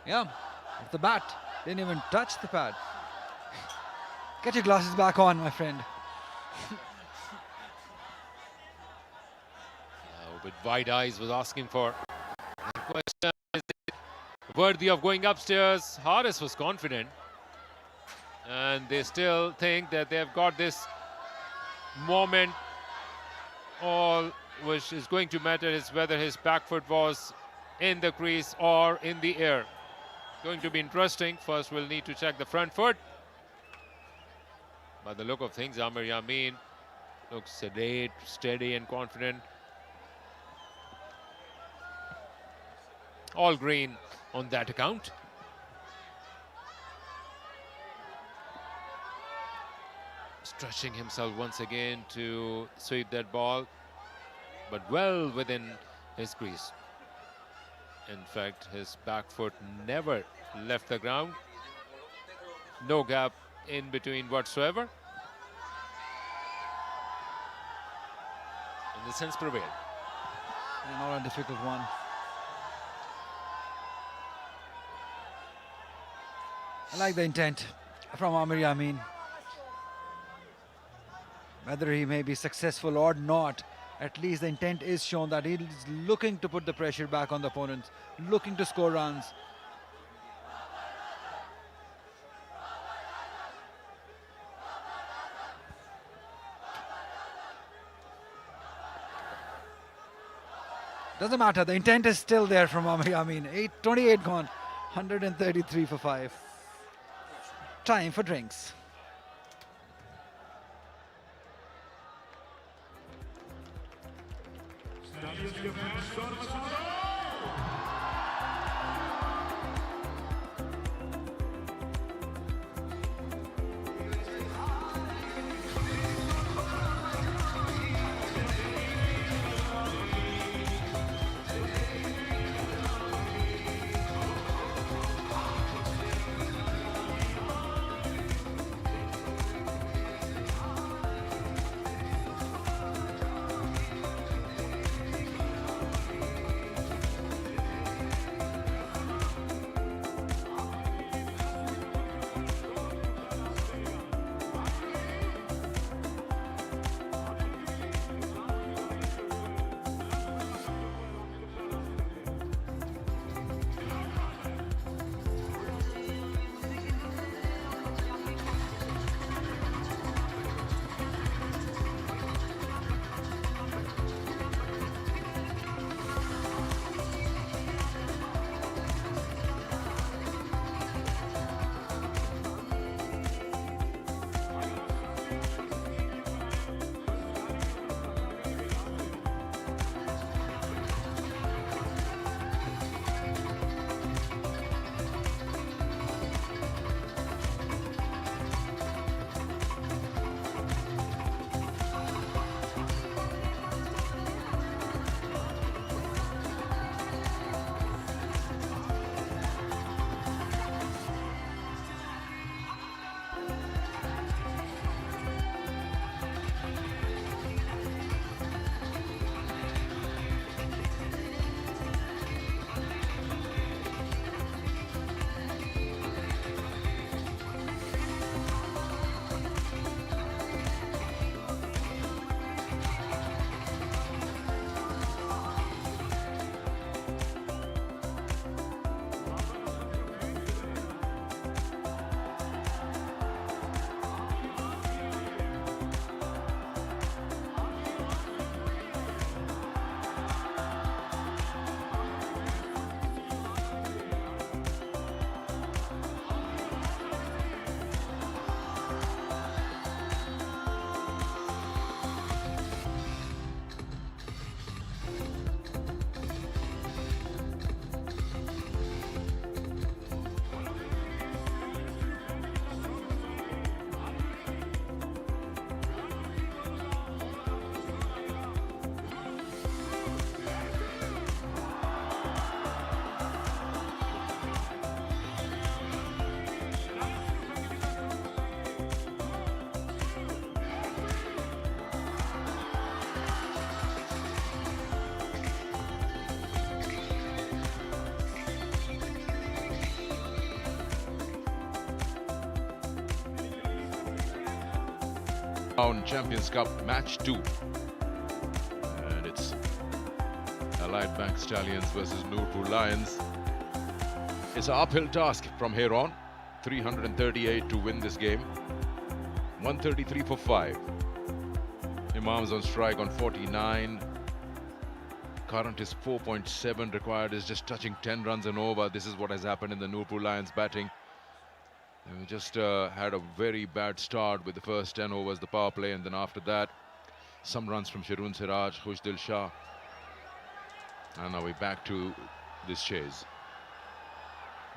Yeah, off the bat. Didn't even touch the pad. Get your glasses back on, my friend. With wide eyes was asking for the question, is it worthy of going upstairs? Haris was confident, and they still think that they've got this moment all which is going to matter is whether his back foot was in the crease or in the air. Going to be interesting. First, we'll need to check the front foot. By the look of things, Amir Yamin looks sedate, steady and confident. All green on that account. Stretching himself once again to sweep that ball, but well within his crease. In fact, his back foot never left the ground. No gap in between whatsoever. And the sense prevailed. And not a difficult one. I like the intent from Amir Yamin. Whether he may be successful or not, at least the intent is shown that he is looking to put the pressure back on the opponent, looking to score runs. Doesn't matter, the intent is still there from Amir Yamin. 28 gone, 133 for 5. Time for drinks. Champions Cup Match 2. And it's Allied Bank Stallions versus Nurpur Lions. It's an uphill task from here on. 338 to win this game. 133 for 5. Imam's on strike on 49. Current is 4.7, required is just touching 10 runs and over. This is what has happened in the Nurpur Lions batting. They just had a very bad start with the first 10 overs, the power play, and then after that, some runs from Shirun Siraj, Khushdil Shah. And now we're back to this chase.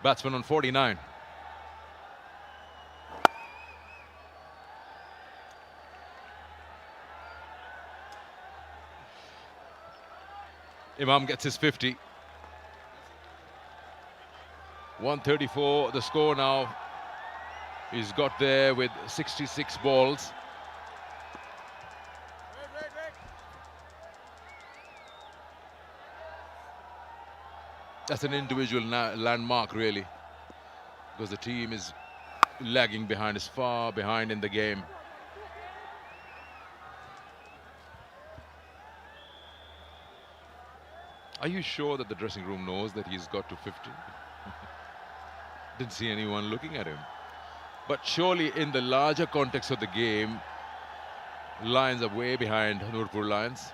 Batsman on 49. Imam gets his 50. 134 the score now. He's got there with 66 balls. That's an individual landmark, really, because the team is lagging behind, is far behind in the game. Are you sure that the dressing room knows that he's got to 50? Didn't see anyone looking at him. But surely in the larger context of the game, Lions are way behind Nurpur Lions.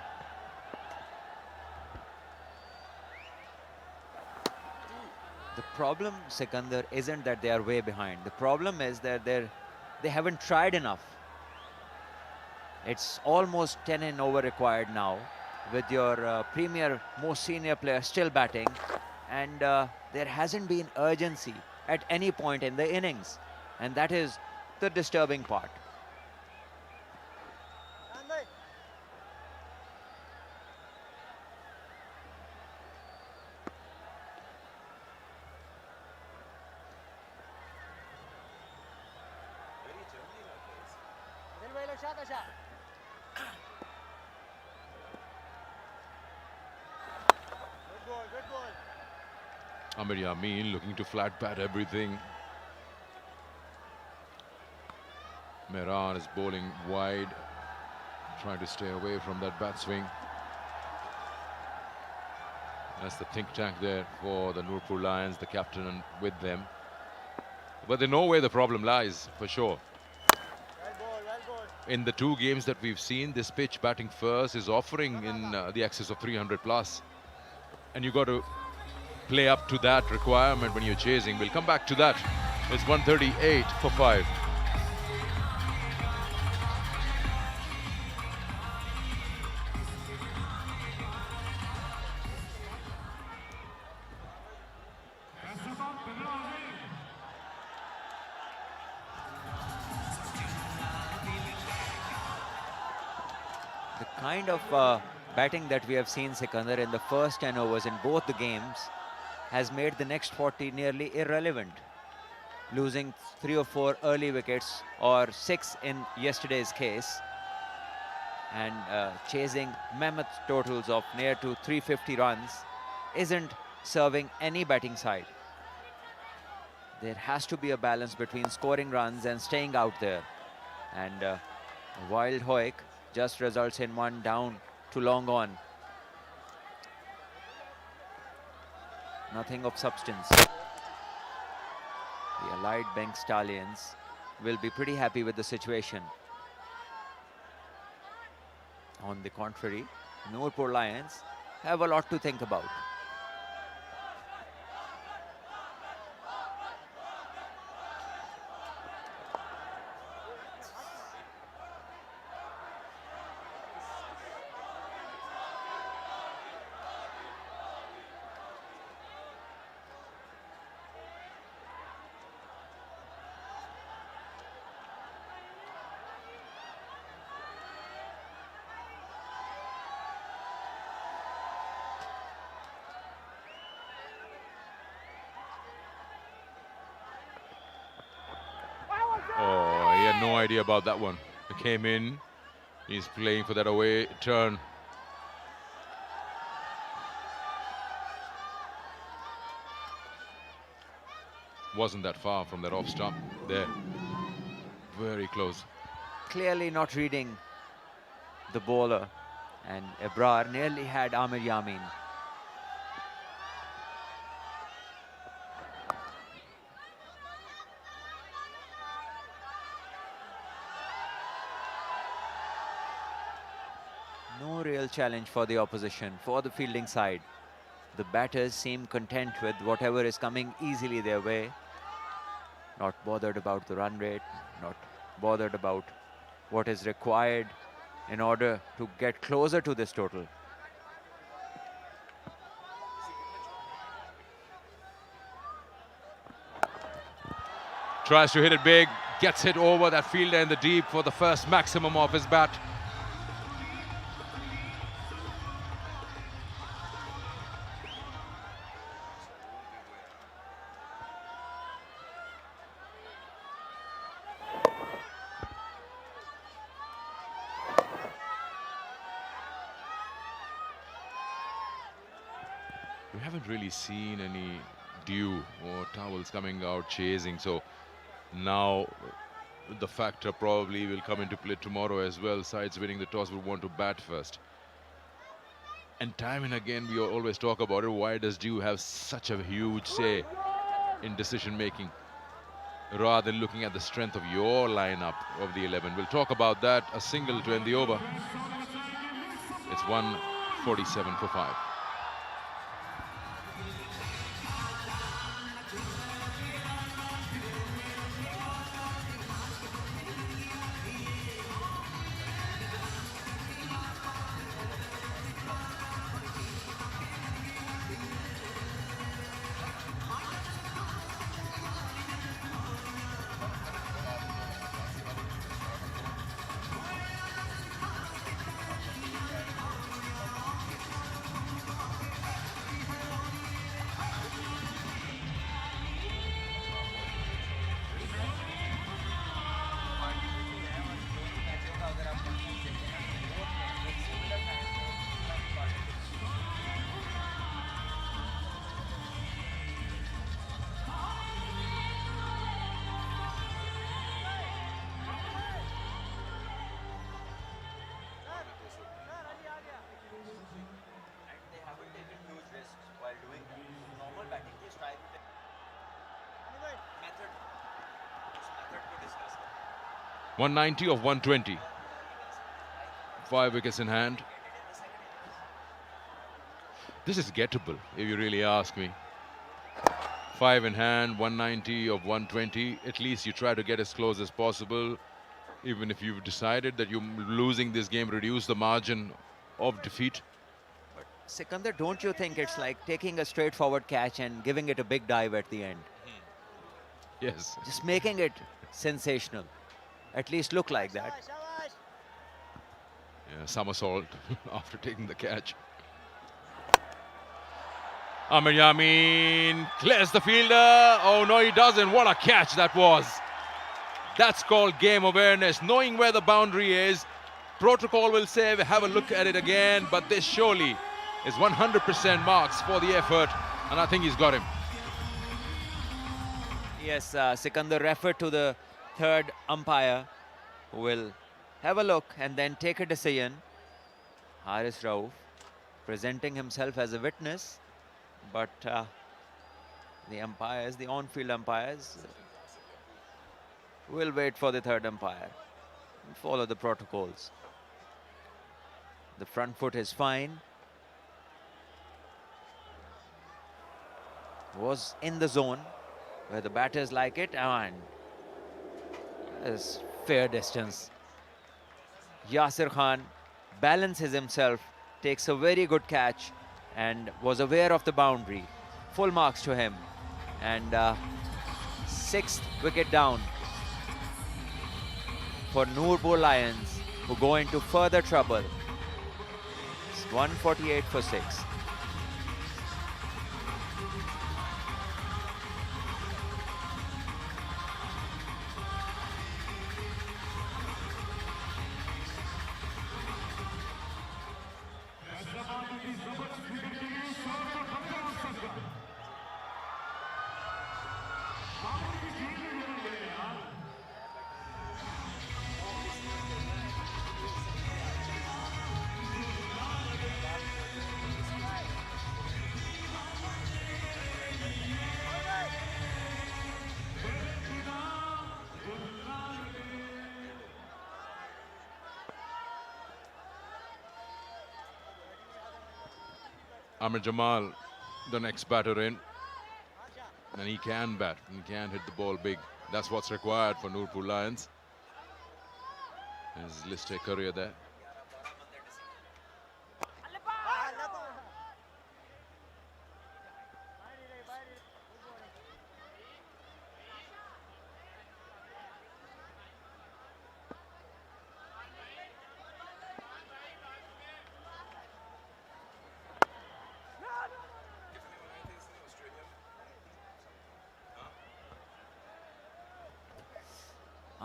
The problem, Sikandar, isn't that they are way behind. The problem is that they haven't tried enough. It's almost 10 and over required now, with your premier, most senior player still batting, and there hasn't been urgency at any point in the innings, and that is the disturbing part. Amir Yamin looking to flat bat everything. Mehran is bowling wide, trying to stay away from that bat swing. That's the think tank there for the Nurpur Lions, the captain and with them. But they know where the problem lies, for sure. In the two games that we've seen, this pitch batting first is offering in the excess of 300 plus. And you got to play up to that requirement when you're chasing. We'll come back to that. It's 138 for 5. The kind of batting that we have seen, Sikandar, in the first 10 overs in both the games has made the next 40 nearly irrelevant. Losing 3 or 4 early wickets, or 6 in yesterday's case, and chasing mammoth totals of near to 350 runs isn't serving any batting side. There has to be a balance between scoring runs and staying out there. And a wild hoik just results in one down to long on. Nothing of substance. The allied Bank Stallions will be pretty happy with the situation. On the contrary, Nurpur Lions have a lot to think about. Oh, he had no idea about that one. He came in, he's playing for that away turn. Wasn't that far from that off stump there. Very close. Clearly not reading the bowler, and Ebrar nearly had Amir Yamin. real challenge for the opposition, for the fielding side. The batters seem content with whatever is coming easily their way. Not bothered about the run rate, not bothered about what is required in order to get closer to this total. Tries to hit it big, gets hit over that fielder in the deep for the first maximum of his bat. We haven't really seen any dew or towels coming out chasing, so now the factor probably will come into play tomorrow as well. Sides winning the toss will want to bat first. And time and again we always talk about it, why does dew have such a huge say in decision making rather than looking at the strength of your lineup of the 11. We'll talk about that. A single to end the over. It's 147 for 5. They haven't taken huge risks while doing normal batting. They try to take method to discuss. 190 of 120. 5 wickets in hand. This is gettable, if you really ask me. 5 in hand, 190 of 120. At least you try to get as close as possible. Even if you've decided that you're losing this game, reduce the margin of defeat. Sikandar, don't you think it's like taking a straightforward catch and giving it a big dive at the end? Yes. Just making it sensational. At least look like that. Yeah, somersault after taking the catch. Amir Yamin clears the fielder. Oh no, he doesn't. What a catch that was. That's called game awareness, knowing where the boundary is. Protocol will say, have a look at it again, but this surely is 100% marks for the effort, and I think he's got him. Yes, Sikandar referred to the third umpire, who will have a look and then take a decision. Haris Rauf presenting himself as a witness, but the umpires, the on-field umpires, will wait for the third umpire and follow the protocols. The front foot is fine. Was in the zone where the batters like it, and is fair distance. Yasir Khan balances himself, takes a very good catch and was aware of the boundary. Full marks to him, and 6th wicket down for Nurpur Lions, who go into further trouble. It's 148 for 6. Amir Jamal, the next batter in. And he can bat, he can hit the ball big. That's what's required for Nurpur Lions. His listed career there.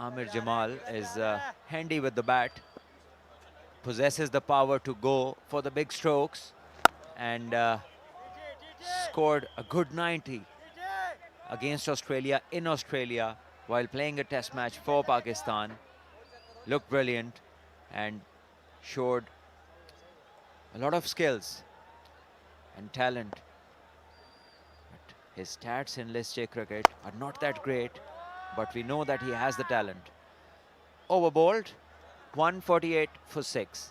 Amir Jamal is handy with the bat, possesses the power to go for the big strokes, and scored a good 90 against Australia in Australia while playing a test match for Pakistan. Looked brilliant and showed a lot of skills and talent. But his stats in List A cricket are not that great, but we know that he has the talent. Over bowled, 148 for 6.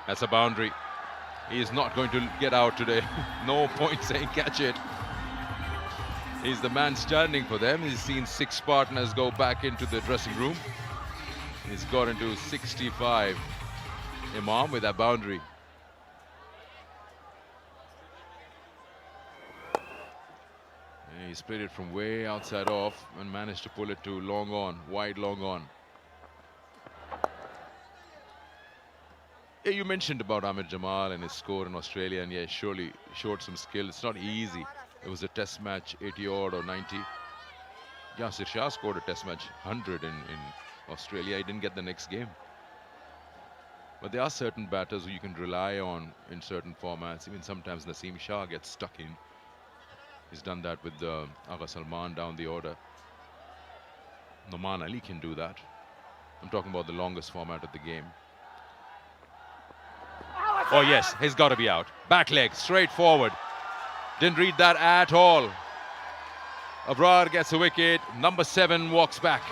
That's a boundary. He is not going to get out today. No point saying catch it. He's the man standing for them. He's seen 6 partners go back into the dressing room. He's got into 65. Imam with that boundary. And he split it from way outside off and managed to pull it to long on, wide long on. Yeah, you mentioned about Amir Jamal and his score in Australia, and yeah, surely showed some skill. It's not easy. It was a test match, 80 odd or 90. Yasir Shah scored a test match 100 in Australia. He didn't get the next game. But there are certain batters who you can rely on in certain formats. Even sometimes Naseem Shah gets stuck in. He's done that with Agha Salman down the order. Noman Ali can do that. I'm talking about the longest format of the game. Oh yes, he's got to be out. Back leg, straight forward. Didn't read that at all. Abrar gets a wicket. Number 7 walks back.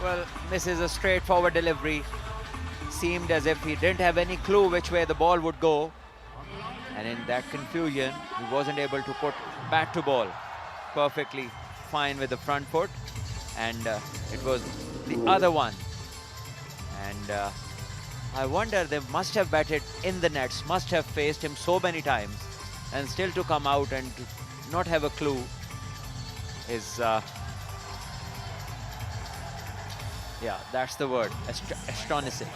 Well, misses a straightforward delivery. Seemed as if he didn't have any clue which way the ball would go. And in that confusion, he wasn't able to put bat to ball perfectly fine with the front foot. And it was the other one. And I wonder, they must have batted in the nets, must have faced him so many times, and still to come out and to not have a clue is, yeah, that's the word, astonishing.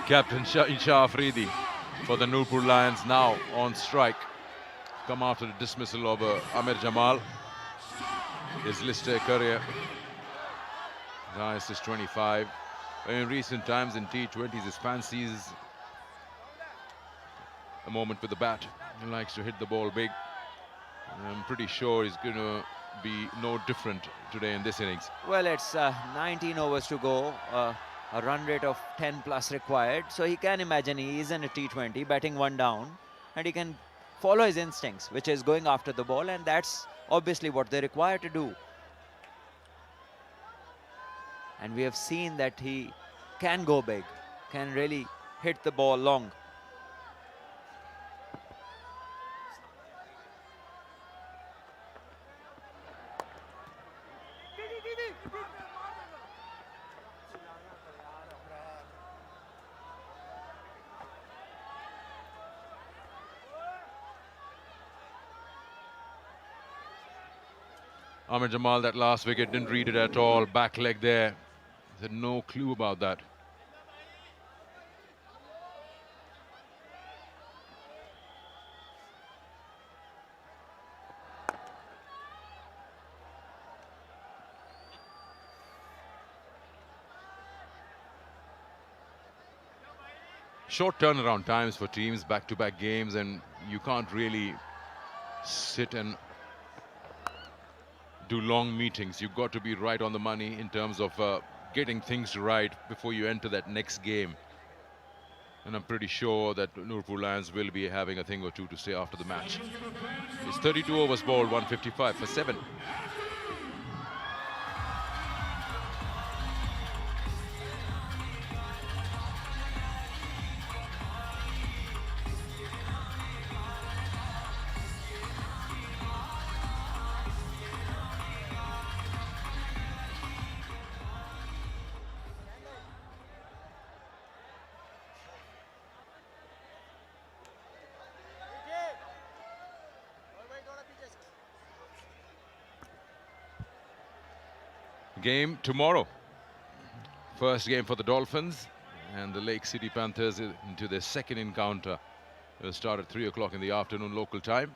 Captain Shah Afridi for the Nurpur Lions now on strike. Come after the dismissal of Amir Jamal. His List A career. Highest is 25. In recent times in T20s, his fancies a moment with the bat. He likes to hit the ball big. I'm pretty sure he's going to be no different today in this innings. Well, it's 19 overs to go, a run rate of 10 plus required. So he can imagine he is in a T20, batting one down, and he can follow his instincts, which is going after the ball, and that's obviously what they require to do. And we have seen that he can go big, can really hit the ball long. Ahmed Jamal, that last wicket, didn't read it at all. Back leg there. He had no clue about that. Short turnaround times for teams, back-to-back games, and you can't really sit and do long meetings. You've got to be right on the money in terms of getting things right before you enter that next game. And I'm pretty sure that Nurpur Lions will be having a thing or two to say after the match. It's 32 overs bowled, 155 for 7. Game tomorrow. First game for the Dolphins and the Lake City Panthers into their second encounter. It'll start at 3 o'clock in the afternoon local time.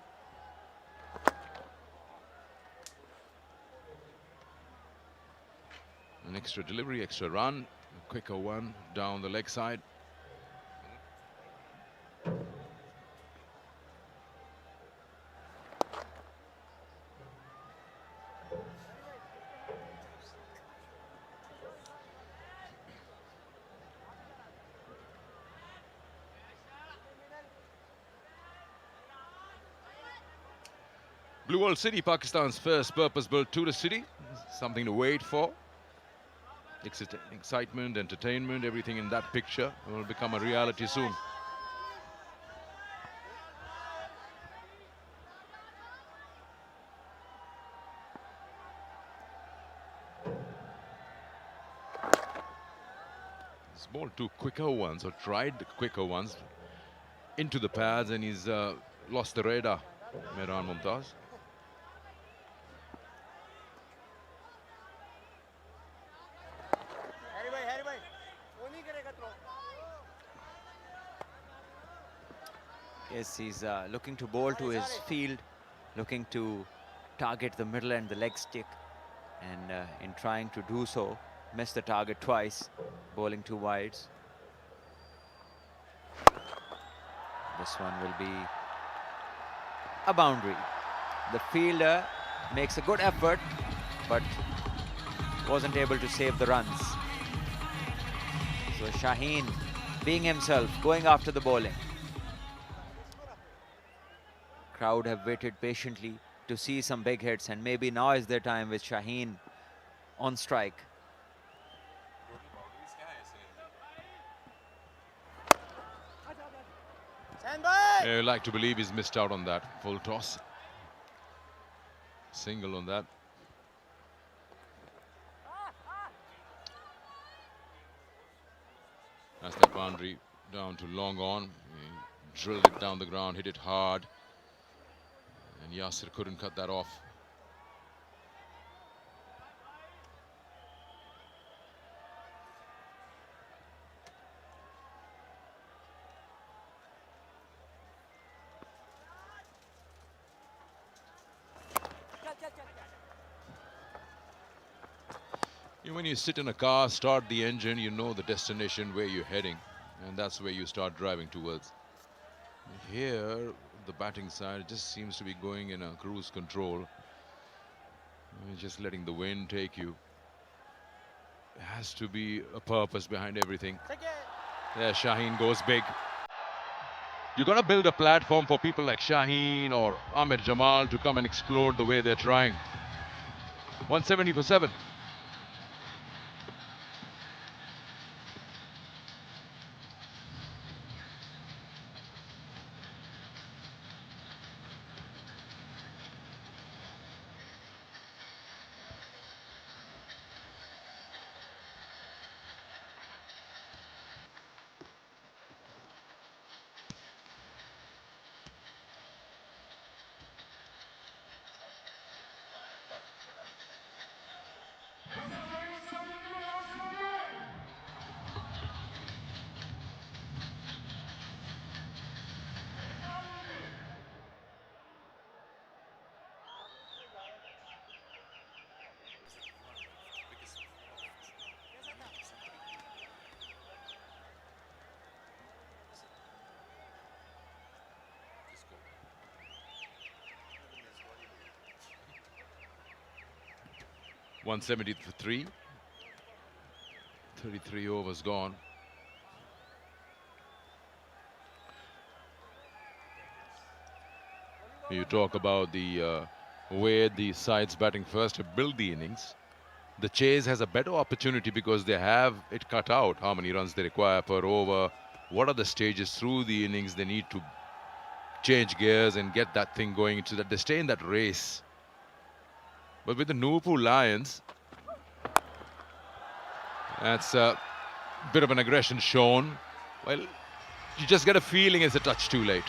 An extra delivery, extra run, a quicker one down the leg side. Blue World City, Pakistan's first purpose-built tourist city. Something to wait for. Excitement, entertainment, everything in that picture will become a reality soon. He's bowled two quicker ones, or tried quicker ones, into the pads, and he's lost the radar, Mehran Mumtaz. Yes, he's looking to bowl to his field, looking to target the middle and the leg stick, and in trying to do so, missed the target twice, bowling two wides. This one will be a boundary. The fielder makes a good effort, but wasn't able to save the runs. So Shaheen, being himself, going after the bowling. Crowd have waited patiently to see some big hits, and maybe now is their time with Shaheen on strike. I like to believe he's missed out on that full toss. Single on that. That's that boundary down to long on. He drilled it down the ground, hit it hard. And Yasir couldn't cut that off. When you sit in a car, start the engine, you know the destination where you're heading, and that's where you start driving towards. Here, the batting side just seems to be going in a cruise control. Just letting the wind take you. There has to be a purpose behind everything. There, Shaheen goes big. You've got to build a platform for people like Shaheen or Ahmed Jamal to come and explode the way they're trying. 170 for 7. .170 for 3. 33 overs gone. You talk about the way the sides batting first to build the innings. The Chase has a better opportunity because they have it cut out, how many runs they require per over, what are the stages through the innings they need to change gears and get that thing going so that they stay in that race. But with the Nurpur Lions, that's a bit of an aggression shown. Well, you just get a feeling it's a touch too late.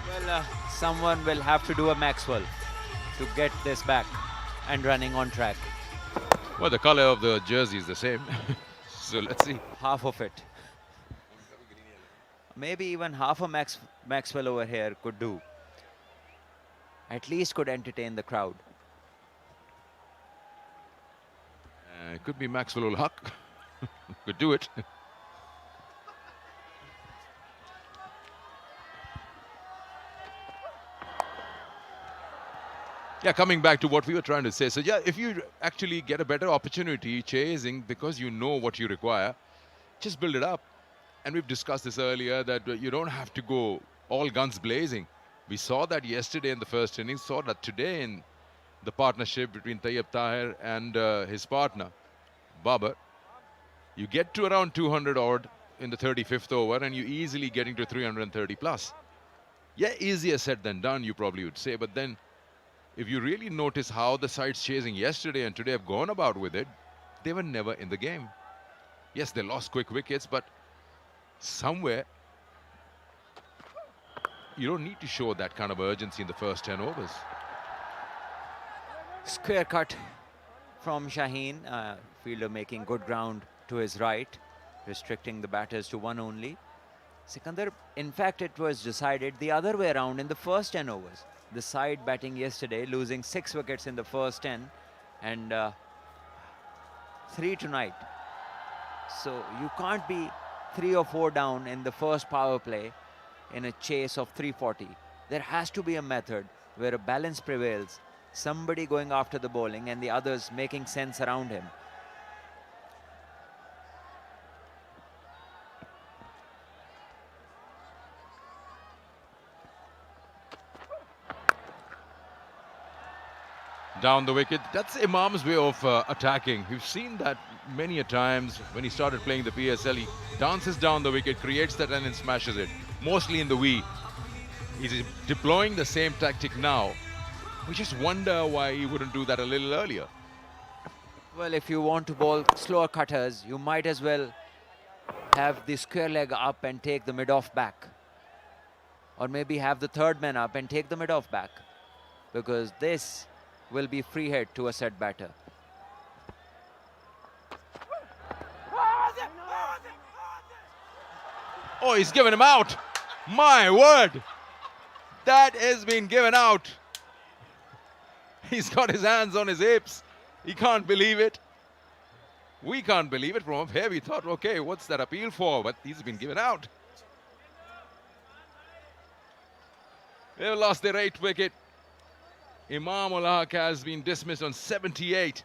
Well, someone will have to do a Maxwell to get this back and running on track. Well, the color of the jersey is the same. So let's see. Half of it. Maybe even half a Maxwell over here could do. At least could entertain the crowd. It could be Maxwell ul Haq. Could do it. Yeah, coming back to what we were trying to say. So yeah, if you actually get a better opportunity chasing because you know what you require, just build it up. And we've discussed this earlier that you don't have to go all guns blazing. We saw that yesterday in the first innings, saw that today in the partnership between Tayyab Tahir and his partner, Babar. You get to around 200 odd in the 35th over and you easily getting to 330 plus. Yeah, easier said than done, you probably would say. But then if you really notice how the sides chasing yesterday and today have gone about with it, they were never in the game. Yes, they lost quick wickets, but somewhere you don't need to show that kind of urgency in the first 10 overs. Square cut from Shaheen. Fielder making good ground to his right, restricting the batters to one only. Sikandar, in fact, it was decided the other way around in the first 10 overs. The side batting yesterday, losing 6 wickets in the first 10 and 3 tonight. So you can't be 3 or 4 down in the first power play in a chase of 340. There has to be a method where a balance prevails, somebody going after the bowling and the others making sense around him. Down the wicket, that's Imam's way of attacking. We've seen that many a times when he started playing the PSL. He dances down the wicket, creates that and then smashes it. Mostly in the V. He's deploying the same tactic now. We just wonder why he wouldn't do that a little earlier. Well, if you want to bowl slower cutters, you might as well have the square leg up and take the mid-off back. Or maybe have the third man up and take the mid-off back. Because this will be free hit to a set batter. Oh, he's given him out. My word. That has been given out. He's got his hands on his hips. He can't believe it. We can't believe it. From up here, we thought, okay, what's that appeal for? But he's been given out. They've lost their 8th wicket. Imam ul Haq has been dismissed on 78.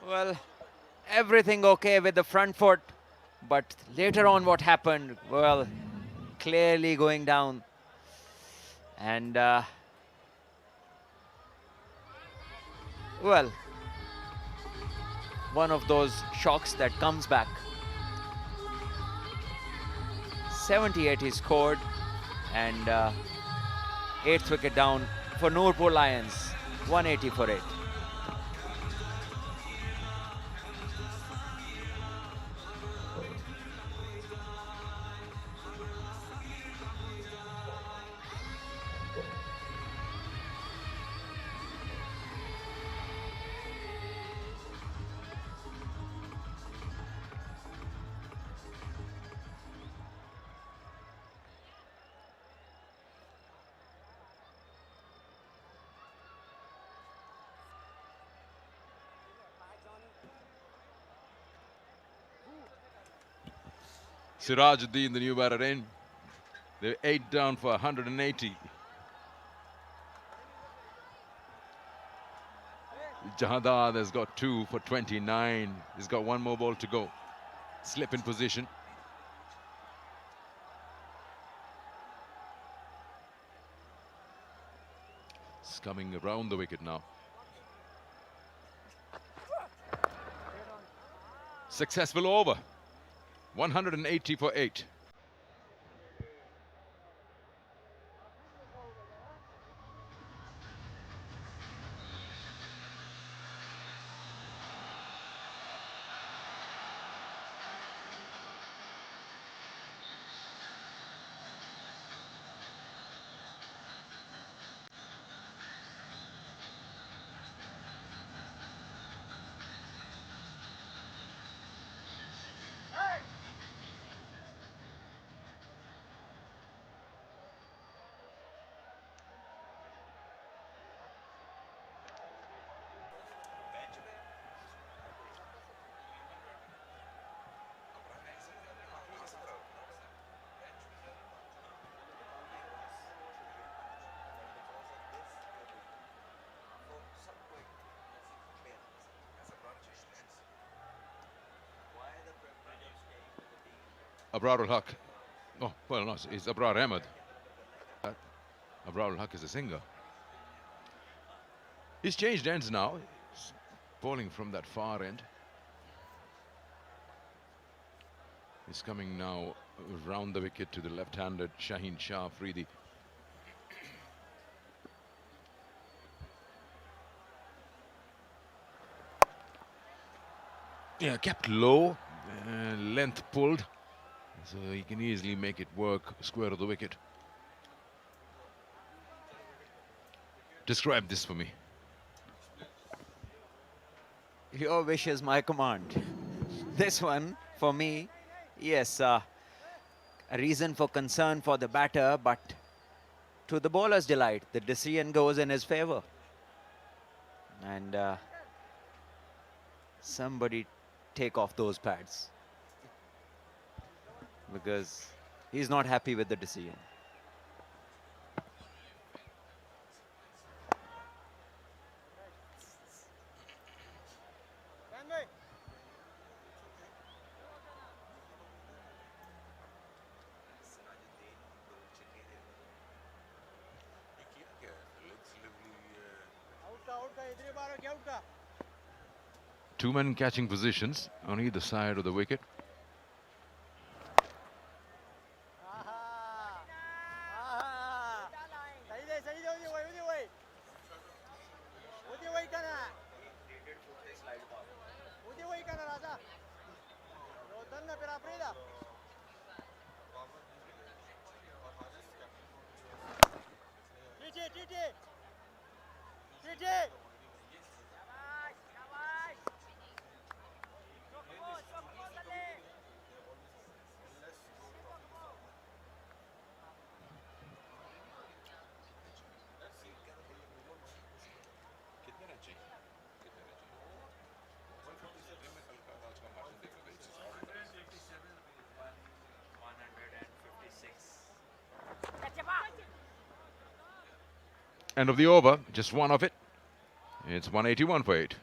Well, everything okay with the front foot, but later on what happened, well, clearly going down. And, well, one of those shocks that comes back. 78 he scored, and 8th wicket down for Nurpur Lions, 180 for 8. Sirajuddin, the new batter in. They're 8 down for 180. Jahadad has got 2 for 29. He's got 1 more ball to go. Slip in position. It's coming around the wicket now. Successful over. 180 for 8. Abrar ul Haq. Oh, well, no, it's Abrar Ahmed. Abrar ul Haq is a singer. He's changed ends now. He's bowling from that far end. He's coming now round the wicket to the left-handed Shaheen Shah Afridi. Yeah, kept low, length pulled. So he can easily make it work square of the wicket. Describe this for me. Your wish is my command. This one, for me, yes, a reason for concern for the batter, but to the bowler's delight, the decision goes in his favor. And somebody take off those pads, because he's not happy with the decision. Two men catching positions on either side of the wicket. End of the over, just one of it. It's 181 for 8.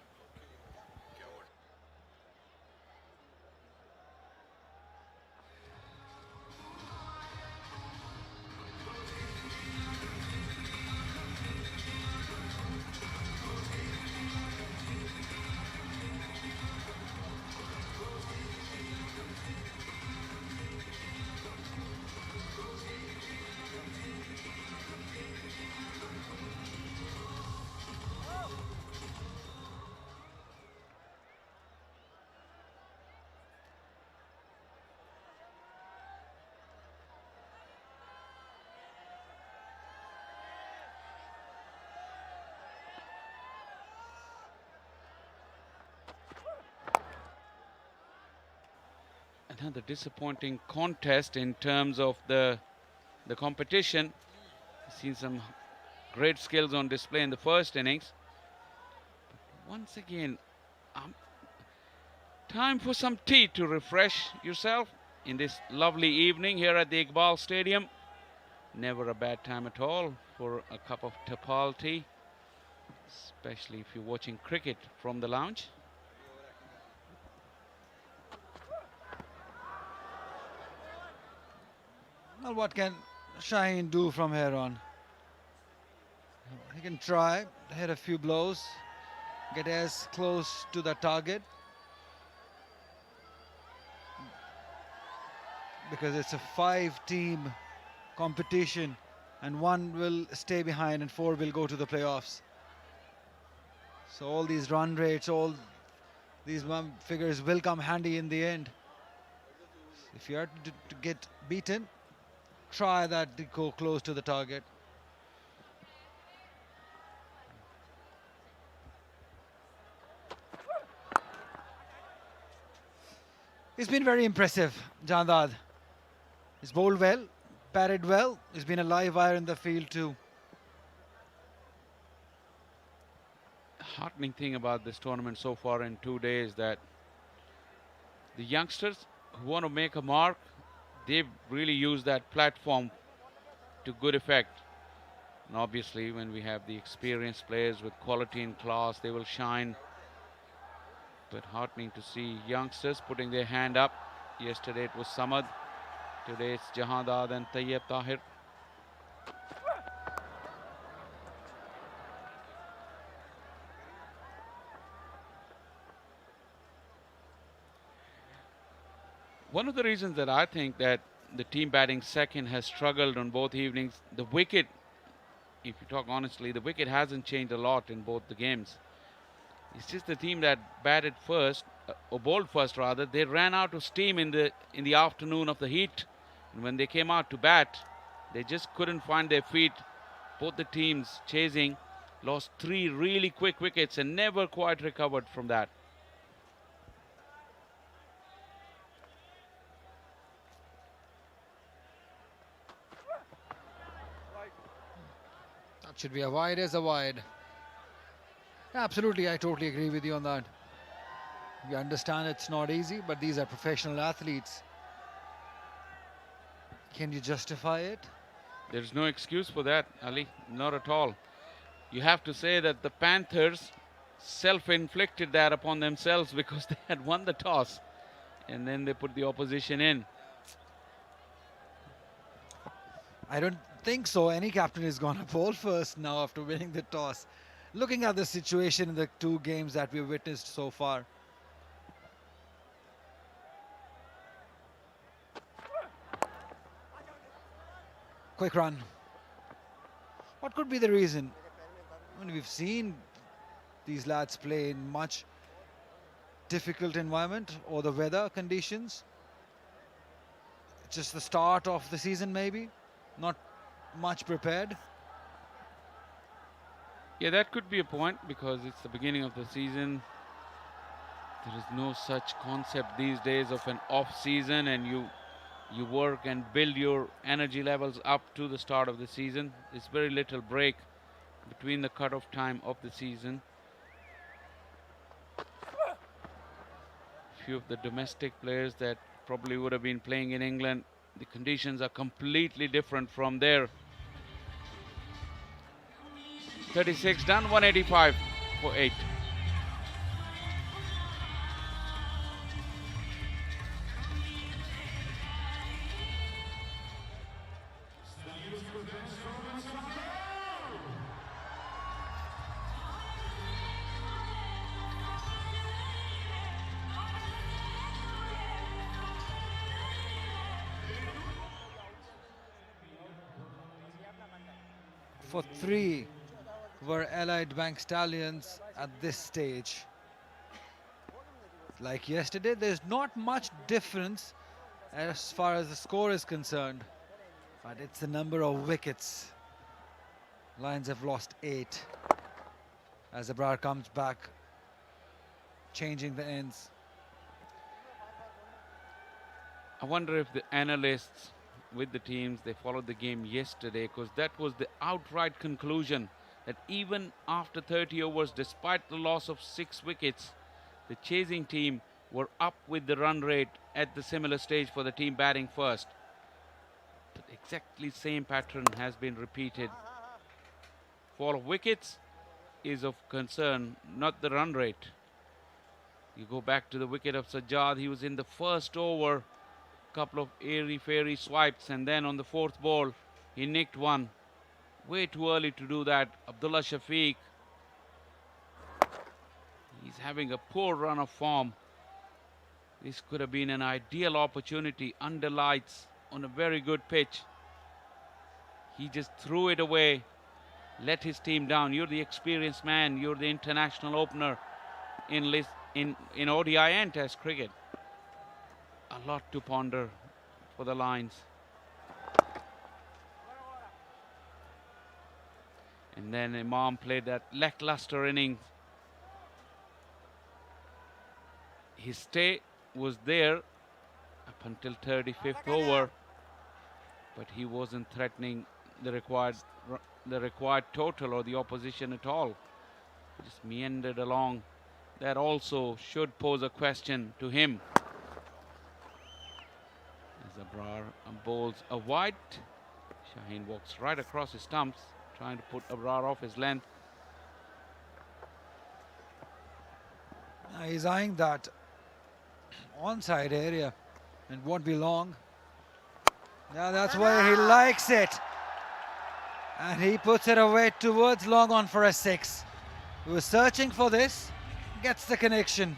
Another disappointing contest in terms of the competition. Seen some great skills on display in the first innings. But once again, time for some tea to refresh yourself in this lovely evening here at the Iqbal Stadium. Never a bad time at all for a cup of tapal tea, especially if you're watching cricket from the lounge. Well, what can Shaheen do from here on? He can try, hit a few blows, get as close to the target. Because it's a 5-team competition and 1 will stay behind and 4 will go to the playoffs. So all these run rates, all these figures will come handy in the end. If you are to get beaten, try that to go close to the target. He's been very impressive, Jandad. He's bowled well, batted well. He's been a live wire in the field too. Heartening thing about this tournament so far in 2 days that the youngsters who want to make a mark, they've really used that platform to good effect. And obviously when we have the experienced players with quality and class, they will shine. But heartening to see youngsters putting their hand up. Yesterday it was Samad. Today it's Jahadad and Tayyib Tahir. One of the reasons that I think that the team batting second has struggled on both evenings, the wicket, if you talk honestly, the wicket hasn't changed a lot in both the games. It's just the team that batted first, or bowled first rather, they ran out of steam in the afternoon of the heat. And when they came out to bat, they just couldn't find their feet. Both the teams chasing, lost 3 really quick wickets and never quite recovered from that. That should be a wide as a wide. Absolutely, I totally agree with you on that. We understand it's not easy, but these are professional athletes. Can you justify it? There's no excuse for that, Ali, not at all. You have to say that the Panthers self-inflicted that upon themselves because they had won the toss and then they put the opposition in. I don't think so. Any captain is going to bowl first now after winning the toss. Looking at the situation in the 2 games that we've witnessed so far. Quick run. What could be the reason? I mean, we've seen these lads play in much difficult environment or the weather conditions. Just the start of the season maybe. Not much prepared. Yeah, that could be a point because it's the beginning of the season. There is no such concept these days of an off season, and you work and build your energy levels up to the start of the season. There's very little break between the cutoff time of the season. Few of the domestic players that probably would have been playing in England, the conditions are completely different from there. 36 done, 185 for 8. For 3 were Allied Bank Stallions at this stage. Like yesterday, there's not much difference as far as the score is concerned, but it's the number of wickets. Lions have lost 8 as Abrar comes back, changing the ends. I wonder if the analysts with the teams, they followed the game yesterday, because that was the outright conclusion that even after 30 overs, despite the loss of 6 wickets, the chasing team were up with the run rate at the similar stage for the team batting first. The exactly same pattern has been repeated. Fall of wickets is of concern, not the run rate. You go back to the wicket of Sajjad, he was in the first over, couple of airy-fairy swipes, and then on the 4th ball he nicked one. Way too early to do that. Abdullah Shafiq, he's having a poor run of form. This could have been an ideal opportunity under lights on a very good pitch. He just threw it away, let his team down. You're the experienced man, you're the international opener in ODI and Test cricket. A lot to ponder for the Lions. And then Imam played that lackluster innings. His stay was there up until 35th over, but he wasn't threatening the required total or the opposition at all. He just meandered along. That also should pose a question to him. Abrar bowls a wide. Shaheen walks right across his stumps, trying to put Abrar off his length. He's eyeing that onside area and won't be long. Yeah, that's where he likes it. And he puts it away towards long on for a 6. He was searching for this, gets the connection.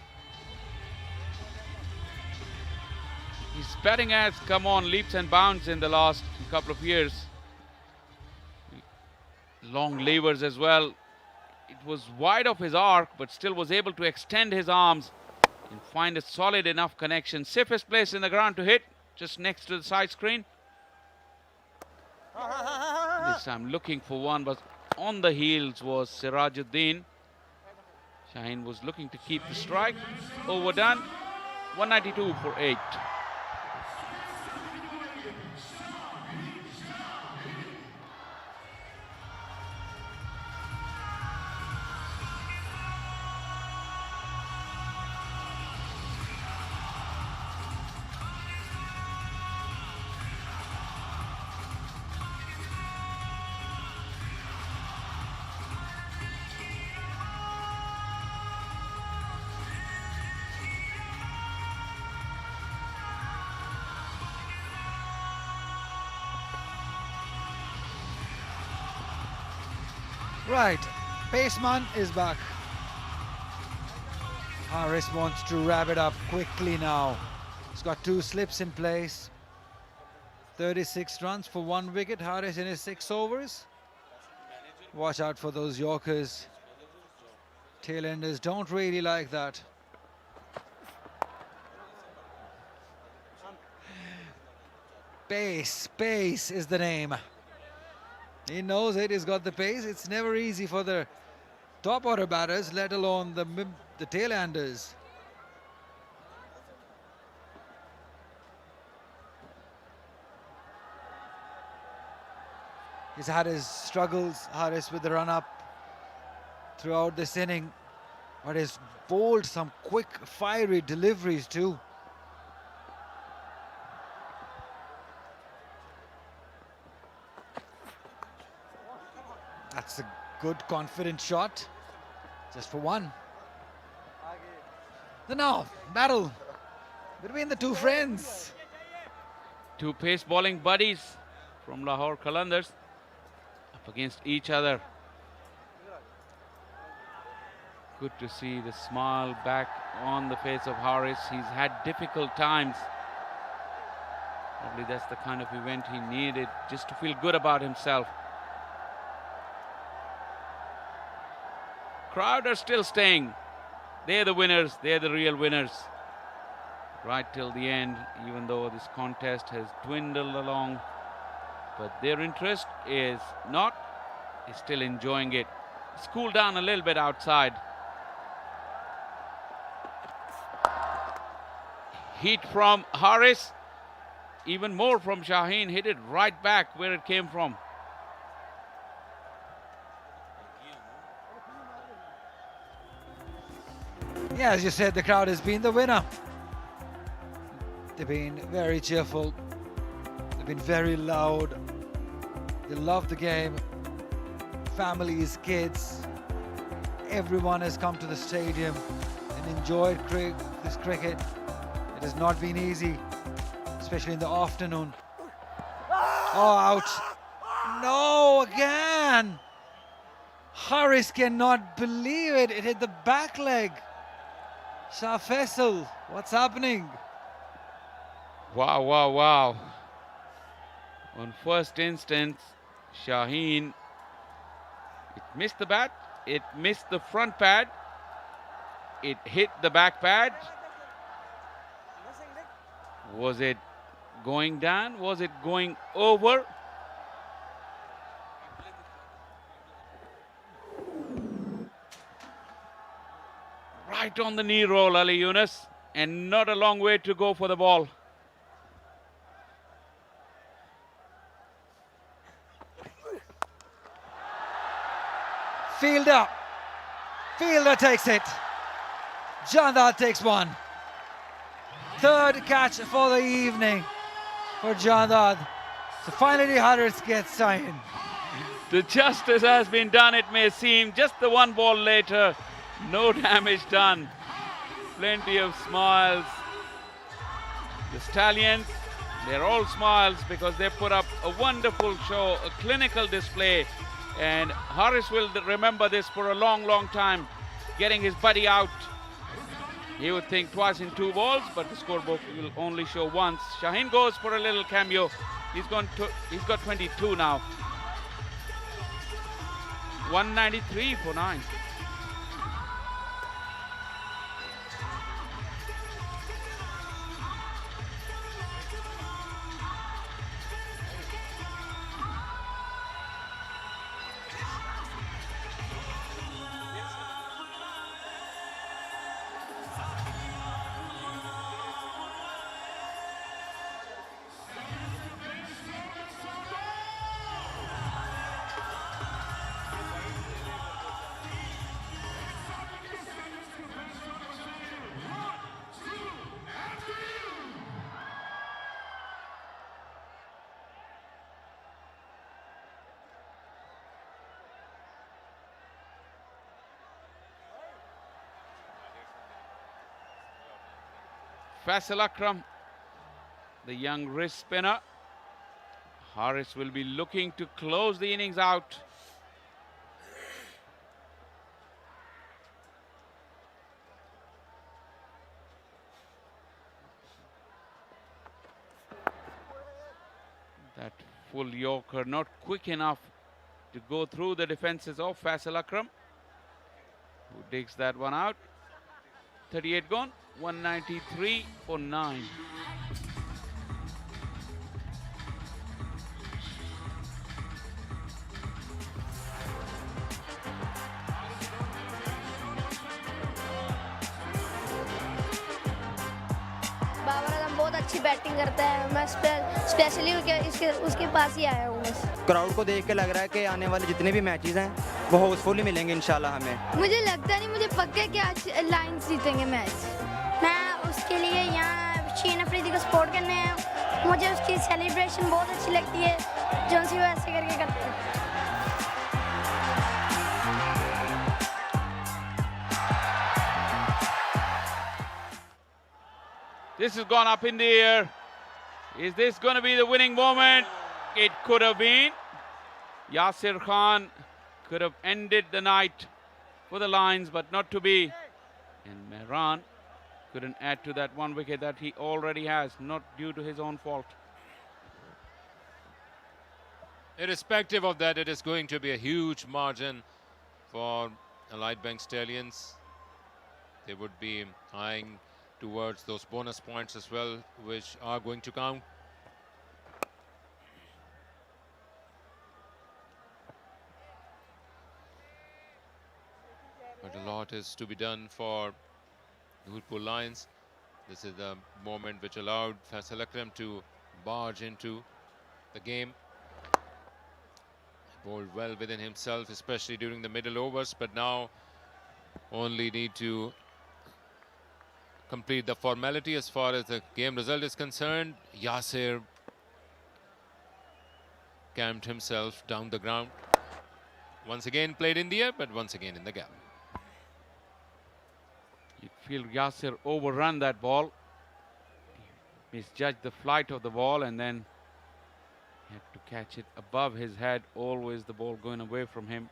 His batting has come on leaps and bounds in the last couple of years. Long levers as well. It was wide of his arc, but still was able to extend his arms and find a solid enough connection. Safest place in the ground to hit, just next to the side screen. This time looking for one, but on the heels was Sirajuddin. Shaheen was looking to keep the strike. Overdone. 192 for 8. Right, Paceman is back. Haris wants to wrap it up quickly now. He's got 2 slips in place. 36 runs for 1 wicket. Haris in his 6 overs. Watch out for those Yorkers. Tailenders don't really like that. Pace is the name. He knows it, he's got the pace. It's never easy for the top order batters, let alone the tail-enders. He's had his struggles, Haris, with the run-up throughout this inning, but he's bowled some quick, fiery deliveries too. That's a Good confident shot. Just for one. The now battle between the two friends. Two pace bowling buddies from Lahore Qalandars up against each other. Good to see the smile back on the face of Haris. He's had difficult times. Probably that's the kind of event he needed just to feel good about himself. Crowd are still staying. They're the winners. They're the real winners. Right till the end, even though this contest has dwindled along. But their interest is still enjoying it. It's cooled down a little bit outside. Heat from Haris. Even more from Shaheen. Hit it right back where it came from. Yeah, as you said, the crowd has been the winner. They've been very cheerful. They've been very loud. They love the game. Families, kids, everyone has come to the stadium and enjoyed this cricket. It has not been easy, especially in the afternoon. Oh, out. No, again. Haris cannot believe it. It hit the back leg. Shah Faisal, what's happening? Wow, wow, wow. On first instance, Shaheen, it missed the bat, it missed the front pad, it hit the back pad. Was it going down? Was it going over? Right on the knee roll, Ali Yunus, and not a long way to go for the ball. Fielder. Fielder takes it. Jandad takes one. Third catch for the evening for Jandad. So finally Haris gets signed. The justice has been done, it may seem. Just the one ball later, no damage done. Plenty of smiles. The Stallions, they're all smiles because they put up a wonderful show, a clinical display. And Haris will remember this for a long, long time, getting his buddy out. He would think twice in two balls, but the scorebook will only show once. Shaheen goes for a little cameo. He's got 22 now. 193 for 9. Faisal Akram, the young wrist spinner. Haris will be looking to close the innings out. That full Yorker not quick enough to go through the defenses of Faisal Akram, who digs that one out. 38 gone. 193 for 9. Babar Azam बहुत अच्छी batting करता है। मैं specially उसके पास ही आया हूँ। Crowd को देख के लग रहा है कि आने वाले जितने भी मैचेस हैं वो हाउसफुल ही मिलेंगे इंशाल्लाह हमें। मुझे लगता नहीं, मुझे पक्का है कि आज लायंस जीतेंगे मैच। मैं उसके लिए यहाँ शाहीन अफरीदी को सपोर्ट करने आया हूँ। मुझे उसकी सेलिब्रेशन बहुत अच्छी लगती है जो उसी वैसे करके करते हैं। This has gone up in the air. Is this going to be the winning moment? It could have been. Yasir Khan could have ended the night for the Lions, but not to be. And Mehran couldn't add to that one wicket that he already has, not due to his own fault. Irrespective of that, it is going to be a huge margin for Allied Bank Stallions. They would be eyeing towards those bonus points as well, which are going to count. But a lot is to be done for Nurpur Lions. This is the moment which allowed Faisal Akram to barge into the game. Bowled well within himself, especially during the middle overs, but now only need to complete the formality as far as the game result is concerned. Yasir camped himself down the ground. Once again played in the air, but once again in the gap. You feel Yasir overrun that ball. He misjudged the flight of the ball and then had to catch it above his head. Always the ball going away from him.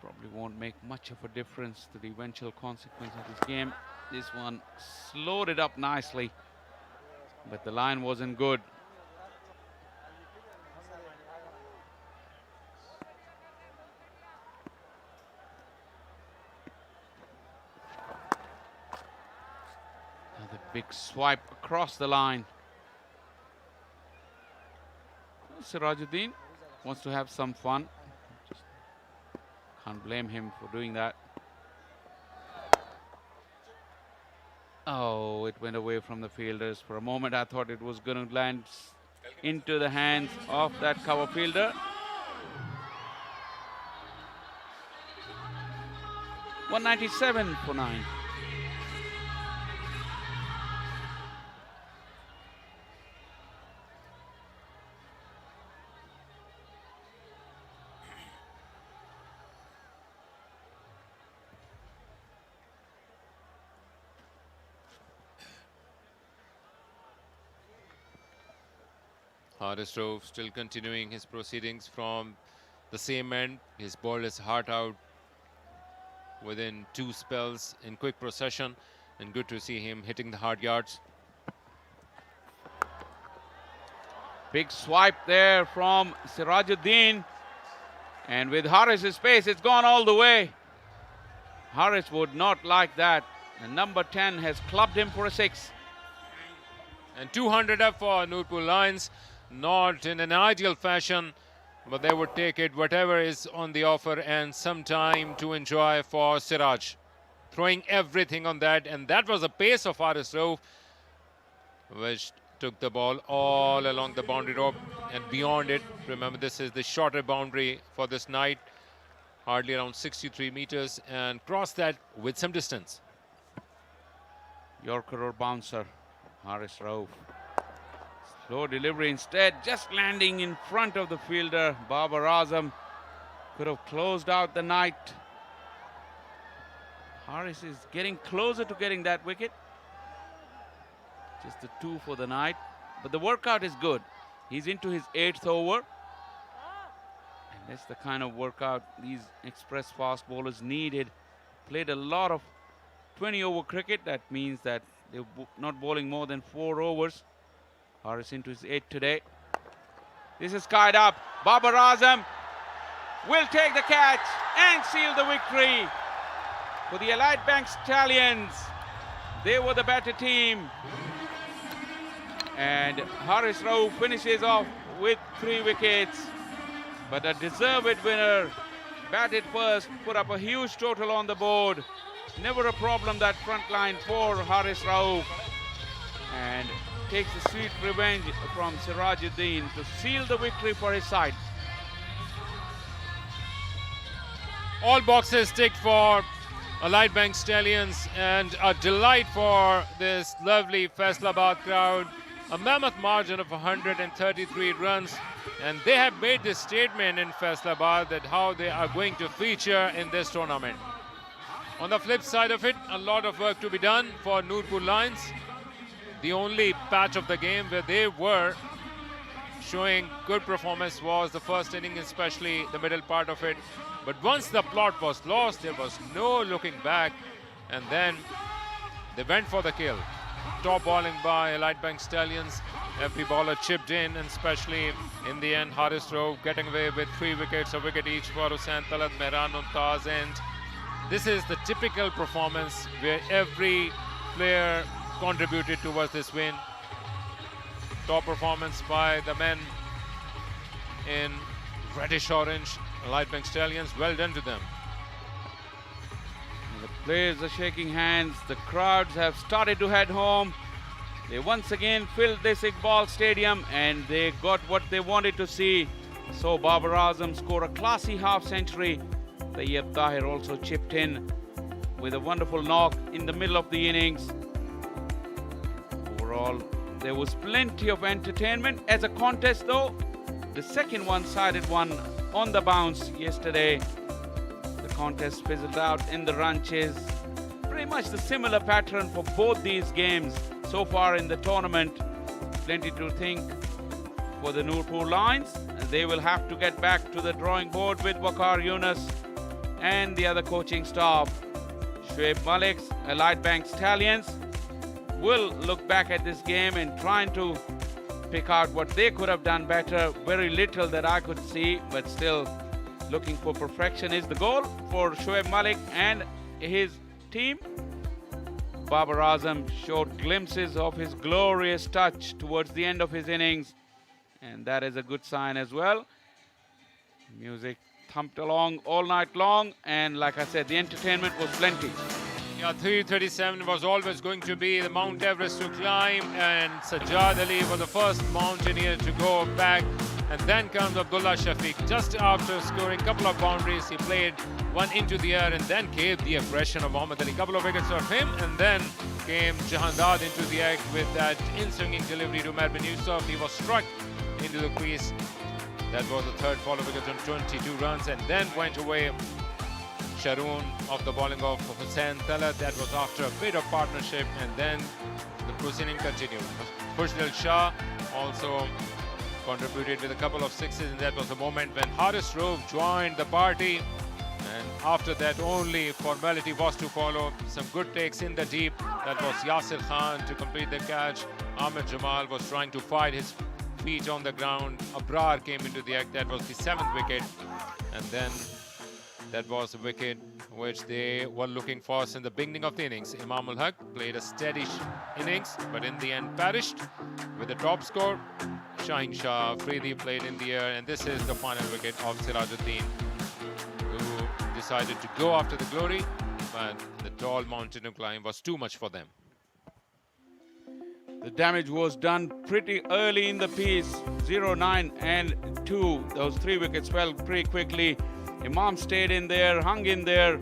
Probably won't make much of a difference to the eventual consequence of this game. This one slowed it up nicely, but the line wasn't good. Another big swipe across the line. Sirajuddin wants to have some fun. Can't blame him for doing that. Oh, it went away from the fielders. For a moment, I thought it was going to land into the hands of that cover fielder. 197 for 9. Haris Rauf still continuing his proceedings from the same end. His ball is heart out within 2 spells in quick procession, and good to see him hitting the hard yards. Big swipe there from Sirajuddin, and with Haris's pace, it's gone all the way. Haris would not like that. The number 10 has clubbed him for a 6. And 200 up for Nurpur Lions. Not in an ideal fashion, but they would take it, whatever is on the offer, and some time to enjoy for Siraj. Throwing everything on that, and that was the pace of Haris Rauf, which took the ball all along the boundary rope and beyond it. Remember, this is the shorter boundary for this night, hardly around 63 meters, and crossed that with some distance. Yorker or bouncer, Haris Rauf. Slow delivery instead, just landing in front of the fielder. Babar Azam could have closed out the night. Haris is getting closer to getting that wicket. Just the 2 for the night. But the workout is good. He's into his 8th over. And that's the kind of workout these express fast bowlers needed. Played a lot of 20-over cricket. That means that they're not bowling more than 4 overs. Haris into his 8th today. This is skied up. Babar Azam will take the catch and seal the victory for the Allied Bank Stallions. They were the better team. And Haris Rauf finishes off with 3 wickets. But a deserved winner. Batted first, put up a huge total on the board. Never a problem, that front line for Haris Rauf. And takes a sweet revenge from Sirajuddin to seal the victory for his side. All boxes ticked for Allied Bank Stallions, and a delight for this lovely Faisalabad crowd. A mammoth margin of 133 runs, and they have made this statement in Faisalabad that how they are going to feature in this tournament. On the flip side of it, a lot of work to be done for Nurpur Lions. The only patch of the game where they were showing good performance was the first inning, especially the middle part of it. But once the plot was lost, there was no looking back. And then they went for the kill. Top bowling by Elite Bank Stallions. Every bowler chipped in, and especially in the end, Haris Rove getting away with 3 wickets, a wicket each for Hussain Talat, Mehran Mumtaz. And this is the typical performance where every player contributed towards this win. Top performance by the men in reddish orange, Elite Bank Stallions. Well done to them. The players are shaking hands. The crowds have started to head home. They once again filled this Iqbal Stadium and they got what they wanted to see. So Babar Azam scored a classy half-century. Tayyab Tahir also chipped in with a wonderful knock in the middle of the innings. Overall, there was plenty of entertainment. As a contest though, the second one-sided one on the bounce yesterday. The contest fizzled out in the run chase. Pretty much the similar pattern for both these games so far in the tournament. Plenty to think for the Nurpur Lions. They will have to get back to the drawing board with Waqar Yunus and the other coaching staff. Shoaib Malik's Elite Bank Stallions will look back at this game and trying to pick out what they could have done better. Very little that I could see, but still looking for perfection is the goal for Shoaib Malik and his team. Babar Azam showed glimpses of his glorious touch towards the end of his innings, and that is a good sign as well. Music thumped along all night long, and like I said, the entertainment was plenty. Yeah, 337 was always going to be the Mount Everest to climb, and Sajjad Ali was the first mountaineer to go back. And then comes Abdullah Shafiq. Just after scoring a couple of boundaries, he played one into the air and then came the aggression of Muhammad Ali. Couple of wickets of him, and then came Jahandad into the act with that in-swinging delivery to Umar bin Yusuf. He was struck into the crease. That was the third follow wicket on 22 runs, and then went away Sharoon of the bowling of Hussain Talat. That was after a bit of partnership, and then the proceeding continued. Khushdil Shah also contributed with a couple of sixes, and that was the moment when Haris Rove joined the party. And after that, only formality was to follow. Some good takes in the deep. That was Yasir Khan to complete the catch. Ahmed Jamal was trying to fight his feet on the ground. Abrar came into the act. That was the 7th wicket. And then that was a wicket which they were looking for since the beginning of the innings. Imam ul Haq played a steady innings, but in the end perished with the top score. Shaheen Shah Afridi played in the air, and this is the final wicket of Sirajuddin, who decided to go after the glory, but the tall mountain climb was too much for them. The damage was done pretty early in the piece. 0, 9 and 2. Those 3 wickets fell pretty quickly. Imam stayed in there, hung in there.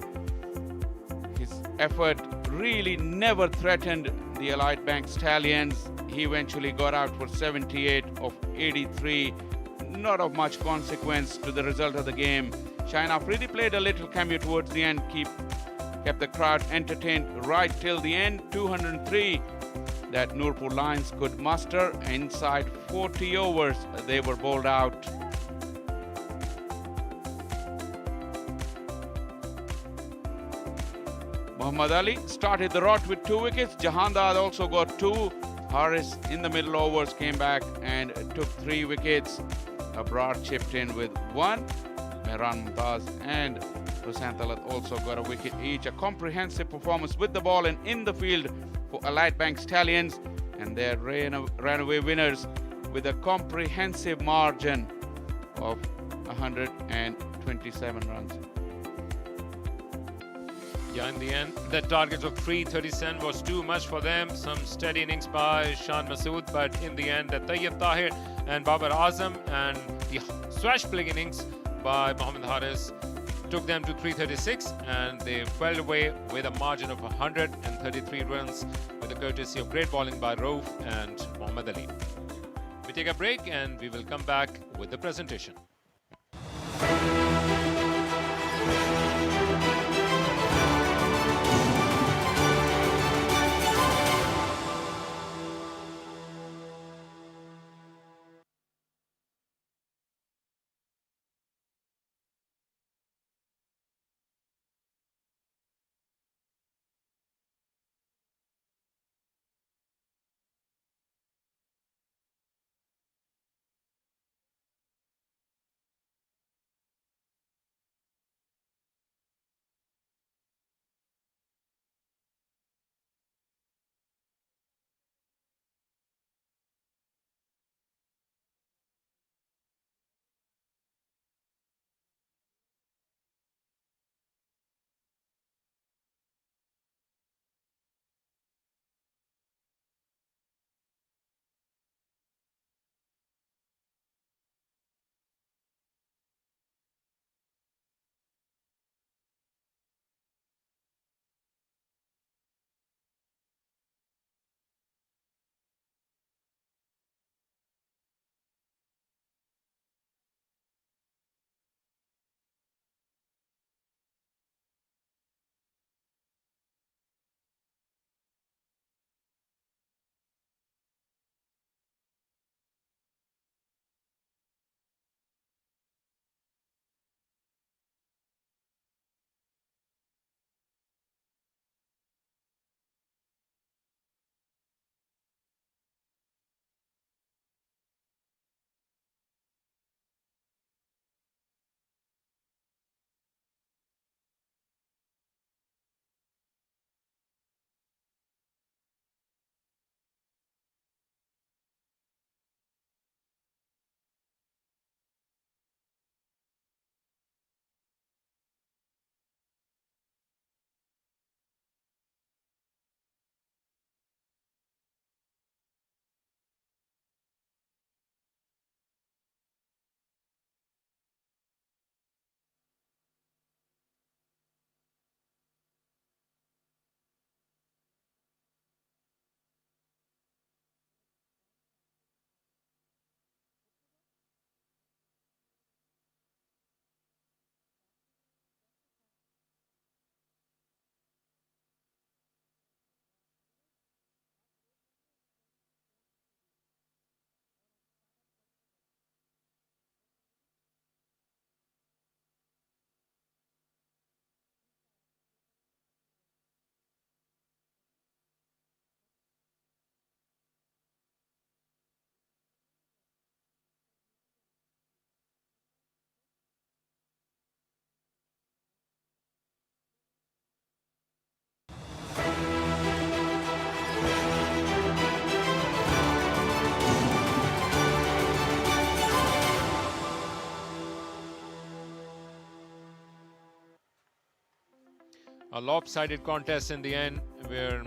His effort really never threatened the Elite Bank Stallions. He eventually got out for 78 of 83. Not of much consequence to the result of the game. Shaheen Afridi played a little cameo towards the end, kept the crowd entertained right till the end. 203 that Nurpur Lions could muster. Inside 40 overs, they were bowled out. Muhammad Ali started the rot with 2 wickets. Jahandad also got 2. Haris in the middle overs came back and took 3 wickets. Abrar chipped in with 1. Mehran Mumtaz and Hussain Talat also got a wicket each. A comprehensive performance with the ball and in the field for Elite Bank Stallions, and they ran away winners with a comprehensive margin of 127 runs. Yeah, in the end, the target of 337 was too much for them. Some steady innings by Shan Masood, but in the end, the Tayyab Tahir and Babar Azam and the swashbuckling innings by Mohammad Haris took them to 336, and they fell away with a margin of 133 runs with the courtesy of great bowling by Rauf and Muhammad Ali. We take a break and we will come back with the presentation. A lopsided contest in the end where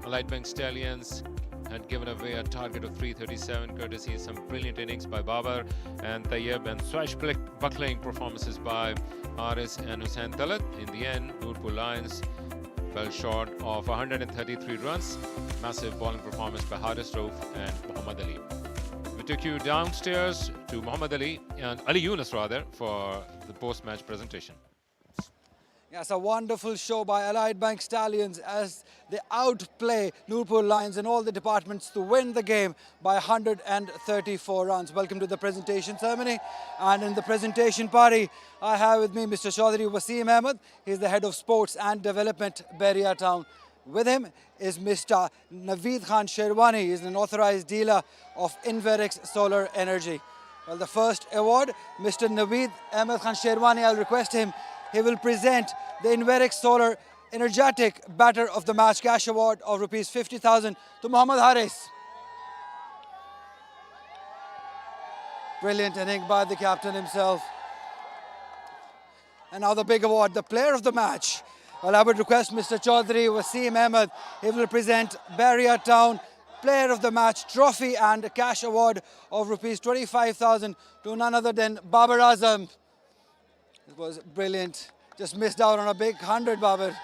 Allied Bank Stallions had given away a target of 337 courtesy some brilliant innings by Babar and Tayyib and swashbuckling performances by Haris and Hussain Talat. In the end, Nurpur Lions fell short of 133 runs. Massive bowling performance by Haris Rauf and Muhammad Ali. We took you downstairs to Muhammad Ali and Ali Yunus rather for the post-match presentation. Yes, a wonderful show by Allied Bank Stallions as they outplay Nurpur Lions in all the departments to win the game by 134 runs. Welcome to the presentation ceremony. And in the presentation party, I have with me Mr. Chaudhary Wasim Ahmed. He's the head of sports and development, Bahria Town. With him is Mr. Naveed Khan Sherwani. He's an authorized dealer of Inverex Solar Energy. Well, the first award, Mr. Naveed Ahmed Khan Sherwani, I'll request him. He will present the Inverex Solar Energetic Batter of the Match Cash Award of Rs 50,000 to Muhammad Haris. Brilliant inning by the captain himself. And now the big award, the Player of the Match. Well, I would request Mr. Chaudhary Wasim Ahmed. He will present Bahria Town Player of the Match trophy and a cash award of Rs 25,000 to none other than Babar Azam. It was brilliant. Just missed out on a big 100, Babar.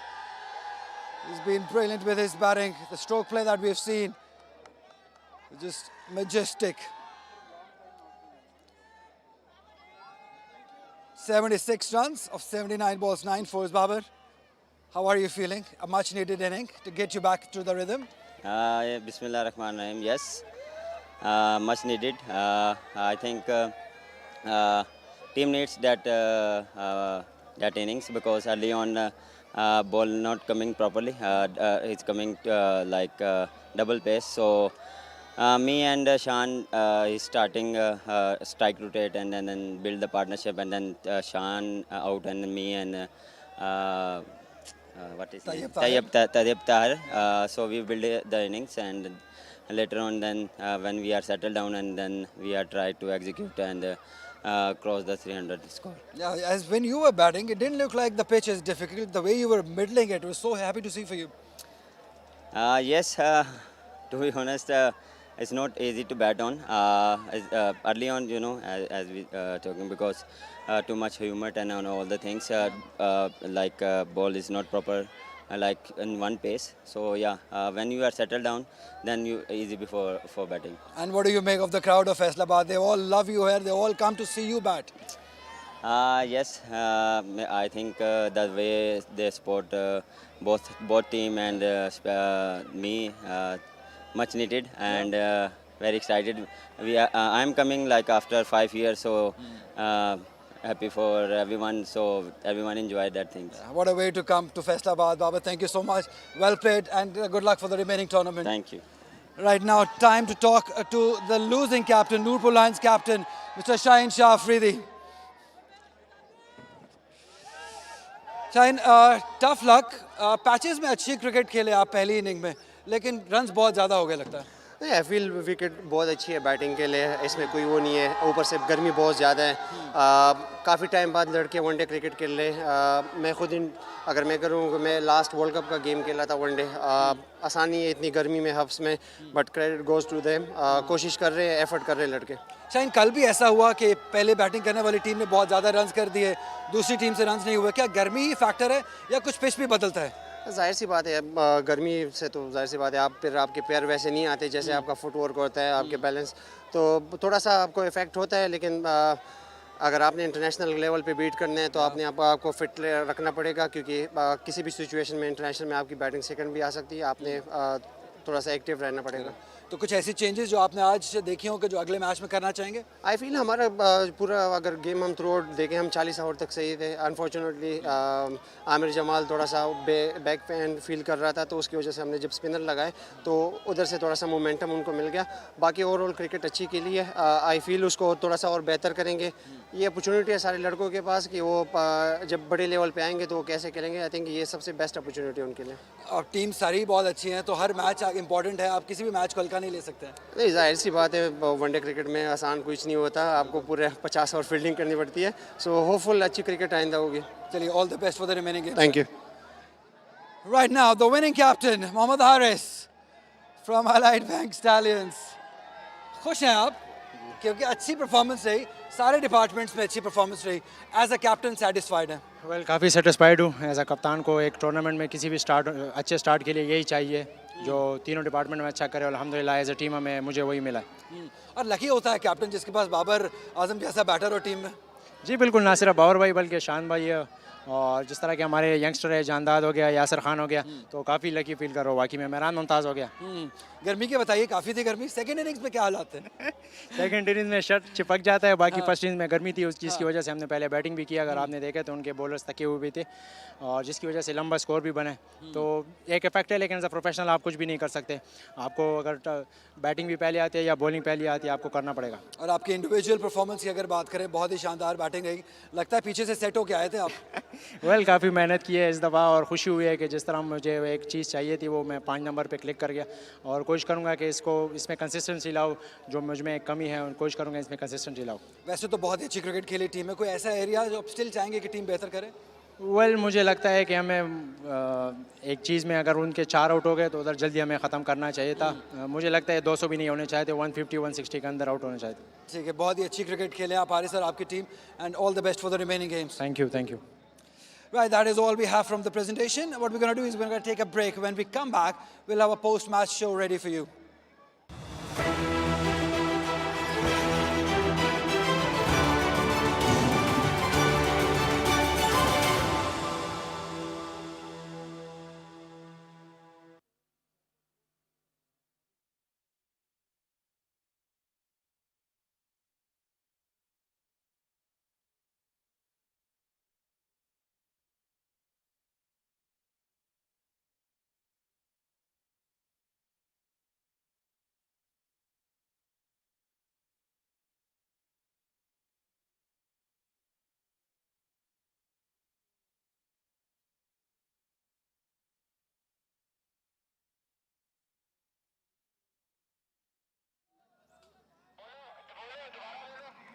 He's been brilliant with his batting. The stroke play that we've seen is just majestic. 76 runs of 79 balls, 9 fours, Babar. How are you feeling? A much needed inning to get you back to the rhythm. Bismillah Rahman Rahim. Yes, much needed. I think team needs that innings because early on ball not coming properly. It's coming like double pace. So me and Shan is starting strike rotate and then build the partnership, and then Shan out and then me and what is Tayyib Tahir. So we build the innings, and later on then when we are settled down and then we are tried to execute and cross the 300 score. Yeah, as when you were batting, it didn't look like the pitch is difficult. The way you were middling it was so happy to see for you. Yes, to be honest, it's not easy to bat on. Early on, you know, as we talking, because too much humor and all the things, like ball is not proper, like in one pace. So yeah, when you are settled down, then you easy before for batting. And what do you make of the crowd of Faisalabad? They all love you here. They all come to see you bat. Yes, I think the way they support both team and me, much needed and very excited. I'm coming like after 5 years, so happy for everyone. So everyone enjoyed that thing. What a way to come to Faisalabad, Baba. Thank you so much. Well played and good luck for the remaining tournament. Thank you. Right now, time to talk to the losing captain, Nurpur Lions captain, Mr. Shaheen Shah Afridi. Shaheen, tough luck. Patches में अच्छी cricket खेले आप पहली inning में, लेकिन runs बहुत ज़्यादा हो गए लगता है. नहीं, आई फील विकेट बहुत अच्छी है बैटिंग के लिए, इसमें कोई वो नहीं है. ऊपर से गर्मी बहुत ज़्यादा है. काफ़ी टाइम बाद लड़के वनडे क्रिकेट खेल रहे. मैं खुद अगर मैं करूँ, मैं लास्ट वर्ल्ड कप का गेम खेला था वनडे. आसानी है इतनी गर्मी में, हफ्स में, but credit goes to them. कोशिश कर रहे हैं, एफर्ट कर रहे हैं लड़के. शायद कल भी ऐसा हुआ कि पहले बैटिंग करने वाली टीम ने बहुत ज़्यादा रन्स कर दिए, दूसरी टीम से रन्स नहीं हुए. क्या गर्मी ही फैक्टर है या कुछ पिच भी बदलता है? जाहिर सी बात है, गर्मी से तो जाहिर सी बात है, आप फिर आपके पैर वैसे नहीं आते जैसे आपका फुटवर्क होता है, आपके बैलेंस, तो थोड़ा सा आपको इफेक्ट होता है. लेकिन अगर आपने इंटरनेशनल लेवल पे बीट करना है तो आपको फिट रखना पड़ेगा, क्योंकि किसी भी सिचुएशन में इंटरनेशनल में आपकी बैटिंग सेकंड भी आ सकती है. आपने थोड़ा सा एक्टिव रहना पड़ेगा. तो कुछ ऐसी चेंजेस जो आपने आज देखी हो कि जो अगले मैच में करना चाहेंगे? आई फील हमारा पूरा अगर गेम हम थ्रू आउट देखें, हम 40 ओवर तक सही थे. अनफॉर्चुनेटली आमिर जमाल थोड़ा सा बैक पे एंड फील कर रहा था, तो उसकी वजह से हमने जब स्पिनर लगाए तो उधर से थोड़ा सा मोमेंटम उनको मिल गया. बाकी ओवरऑल क्रिकेट अच्छी के लिए आई फील उसको थोड़ा सा और बेहतर करेंगे. ये अपॉर्चुनिटी है सारे लड़कों के पास कि वो जब बड़े लेवल पे आएंगे तो वो कैसे खेलेंगे. आई थिंक ये सबसे बेस्ट अपॉर्चुनिटी है उनके लिए. और टीम सारी बहुत अच्छी है, तो हर मैच इंपॉर्टेंट है. आप किसी भी मैच को हल्का नहीं ले सकते हैं. नहीं, जाहिर सी बात है, वनडे क्रिकेट में आसान कुछ नहीं होता. आपको पूरे 50 ओवर फील्डिंग करनी पड़ती है. सो होपफुल अच्छी क्रिकेट आइंदा होगी. चलिए, all the best for the remaining game. Thank you. Right now, the winning captain, Mohammad Haris from Allied Bank Stallions. खुश हैं आप क्योंकि अच्छी परफॉर्मेंस रही, सारे डिपार्टमेंट्स में अच्छी परफॉर्मेंस रही. एज अ कैप्टन सेटिस्फाइड हैं? वेल काफ़ी सेटिस्फाइड हूँ. एज अ कप्तान को एक टूर्नामेंट में किसी भी अच्छे स्टार्ट के लिए यही चाहिए जो तीनों डिपार्टमेंट में अच्छा करे. और अल्हम्दुलिल्लाह एज अ टीम में मुझे वही मिला. और लकी होता है कैप्टन जिसके पास बाबर आजम जैसा बैटर हो टीम में. जी बिल्कुल, ना सिर्फ बाबर भाई बल्कि शान भाई है और जिस तरह के हमारे यंगस्टर है, जानदाद हो गया, यासर खान हो गया, तो काफ़ी लकी फील कर रहा हूँ. वाकई में मेहरान मुमताज़ हो गया. गर्मी के बताइए, काफ़ी थी गर्मी. सेकंड इनिंग्स में क्या हालात थे? सेकंड इनिंग्स में शर्ट चिपक जाता है. बाकी फर्स्ट इनिंग्स में गर्मी थी, उस चीज़ की वजह से हमने पहले बैटिंग भी किया. अगर आपने देखे तो उनके बॉलर्स थके हुए भी थे और जिसकी वजह से लंबा स्कोर भी बने. तो एक इफेक्ट है, लेकिन एज अ प्रोफेशनल आप कुछ भी नहीं कर सकते. आपको अगर बैटिंग भी पहले आती है या बॉलिंग पहले आती है, आपको करना पड़ेगा. और आपकी इंडिविजुअल परफॉर्मेंस की अगर बात करें, बहुत ही शानदार बैटिंग रही. लगता है पीछे से सेट होके आए थे आप. वेल काफ़ी मेहनत की है इस दफ़ा और खुशी हुई है कि जिस तरह मुझे एक चीज़ चाहिए थी वो मैं 5 नंबर पे क्लिक कर गया. और कोशिश करूँगा कि इसमें कंसिस्टेंसी लाऊं. जो मुझ में कमी है कोशिश करूँगा इसमें कंसिस्टेंसी लाऊं. वैसे तो बहुत ही अच्छी क्रिकेट खेली टीम में. कोई ऐसा एरिया जो आप स्टिल चाहेंगे कि टीम बेहतर करे? वेल मुझे लगता है कि हमें एक चीज़ में अगर उनके 4 आउट हो गए तो उधर जल्दी हमें ख़त्म करना चाहिए था. मुझे लगता है 200 भी नहीं होने चाहिए थे. 150 160 के अंदर आउट होने चाहिए थे. ठीक है, बहुत ही अच्छी क्रिकेट खेले आप हारिस और आपकी team. And all the best for the remaining games. Thank you. Thank you. Right, that is all we have from the presentation. What we're going to do is we're going to take a break. When we come back, we'll have a post-match show ready for you.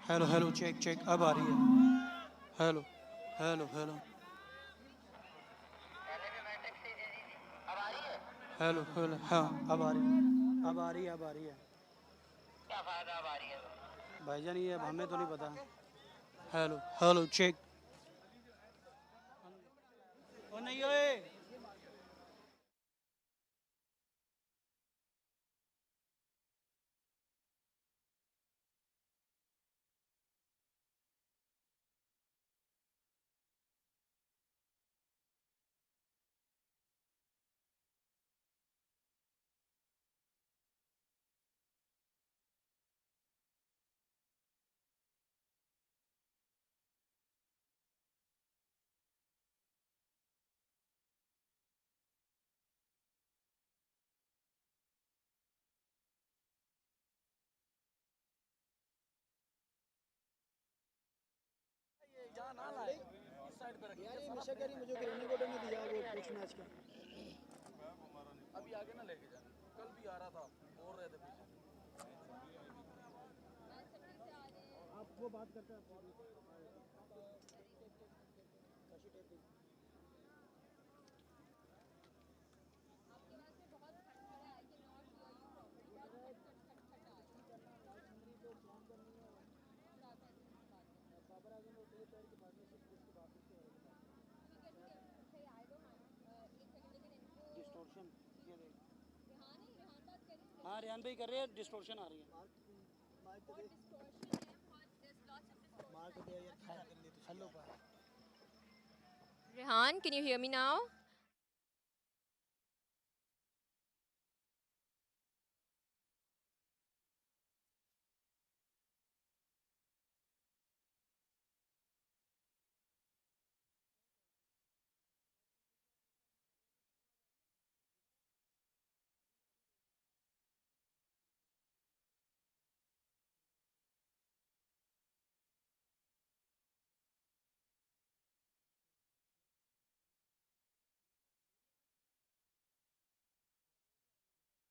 Hello hello check check अब आ रही है. Hello hello hello hello hello. हाँ अब आ रही है. अब आ रही है. अब आ रही है. क्या फायदा अब आ रही है भाईजान, ये अब हमें तो नहीं पता. Hello hello check. ओ नहीं ओए. यार ये नशा करी मुझे रहने को नहीं दिया वो कुछ मैच का. अभी आगे ना लेके जाना. कल भी आ रहा था, बोल रहे थे पीछे. आप वो बात करते हैं. हाँ रेहान भाई कर रहे हैं. डिस्टोर्शन आ रही है. Rehan, can you hear me now?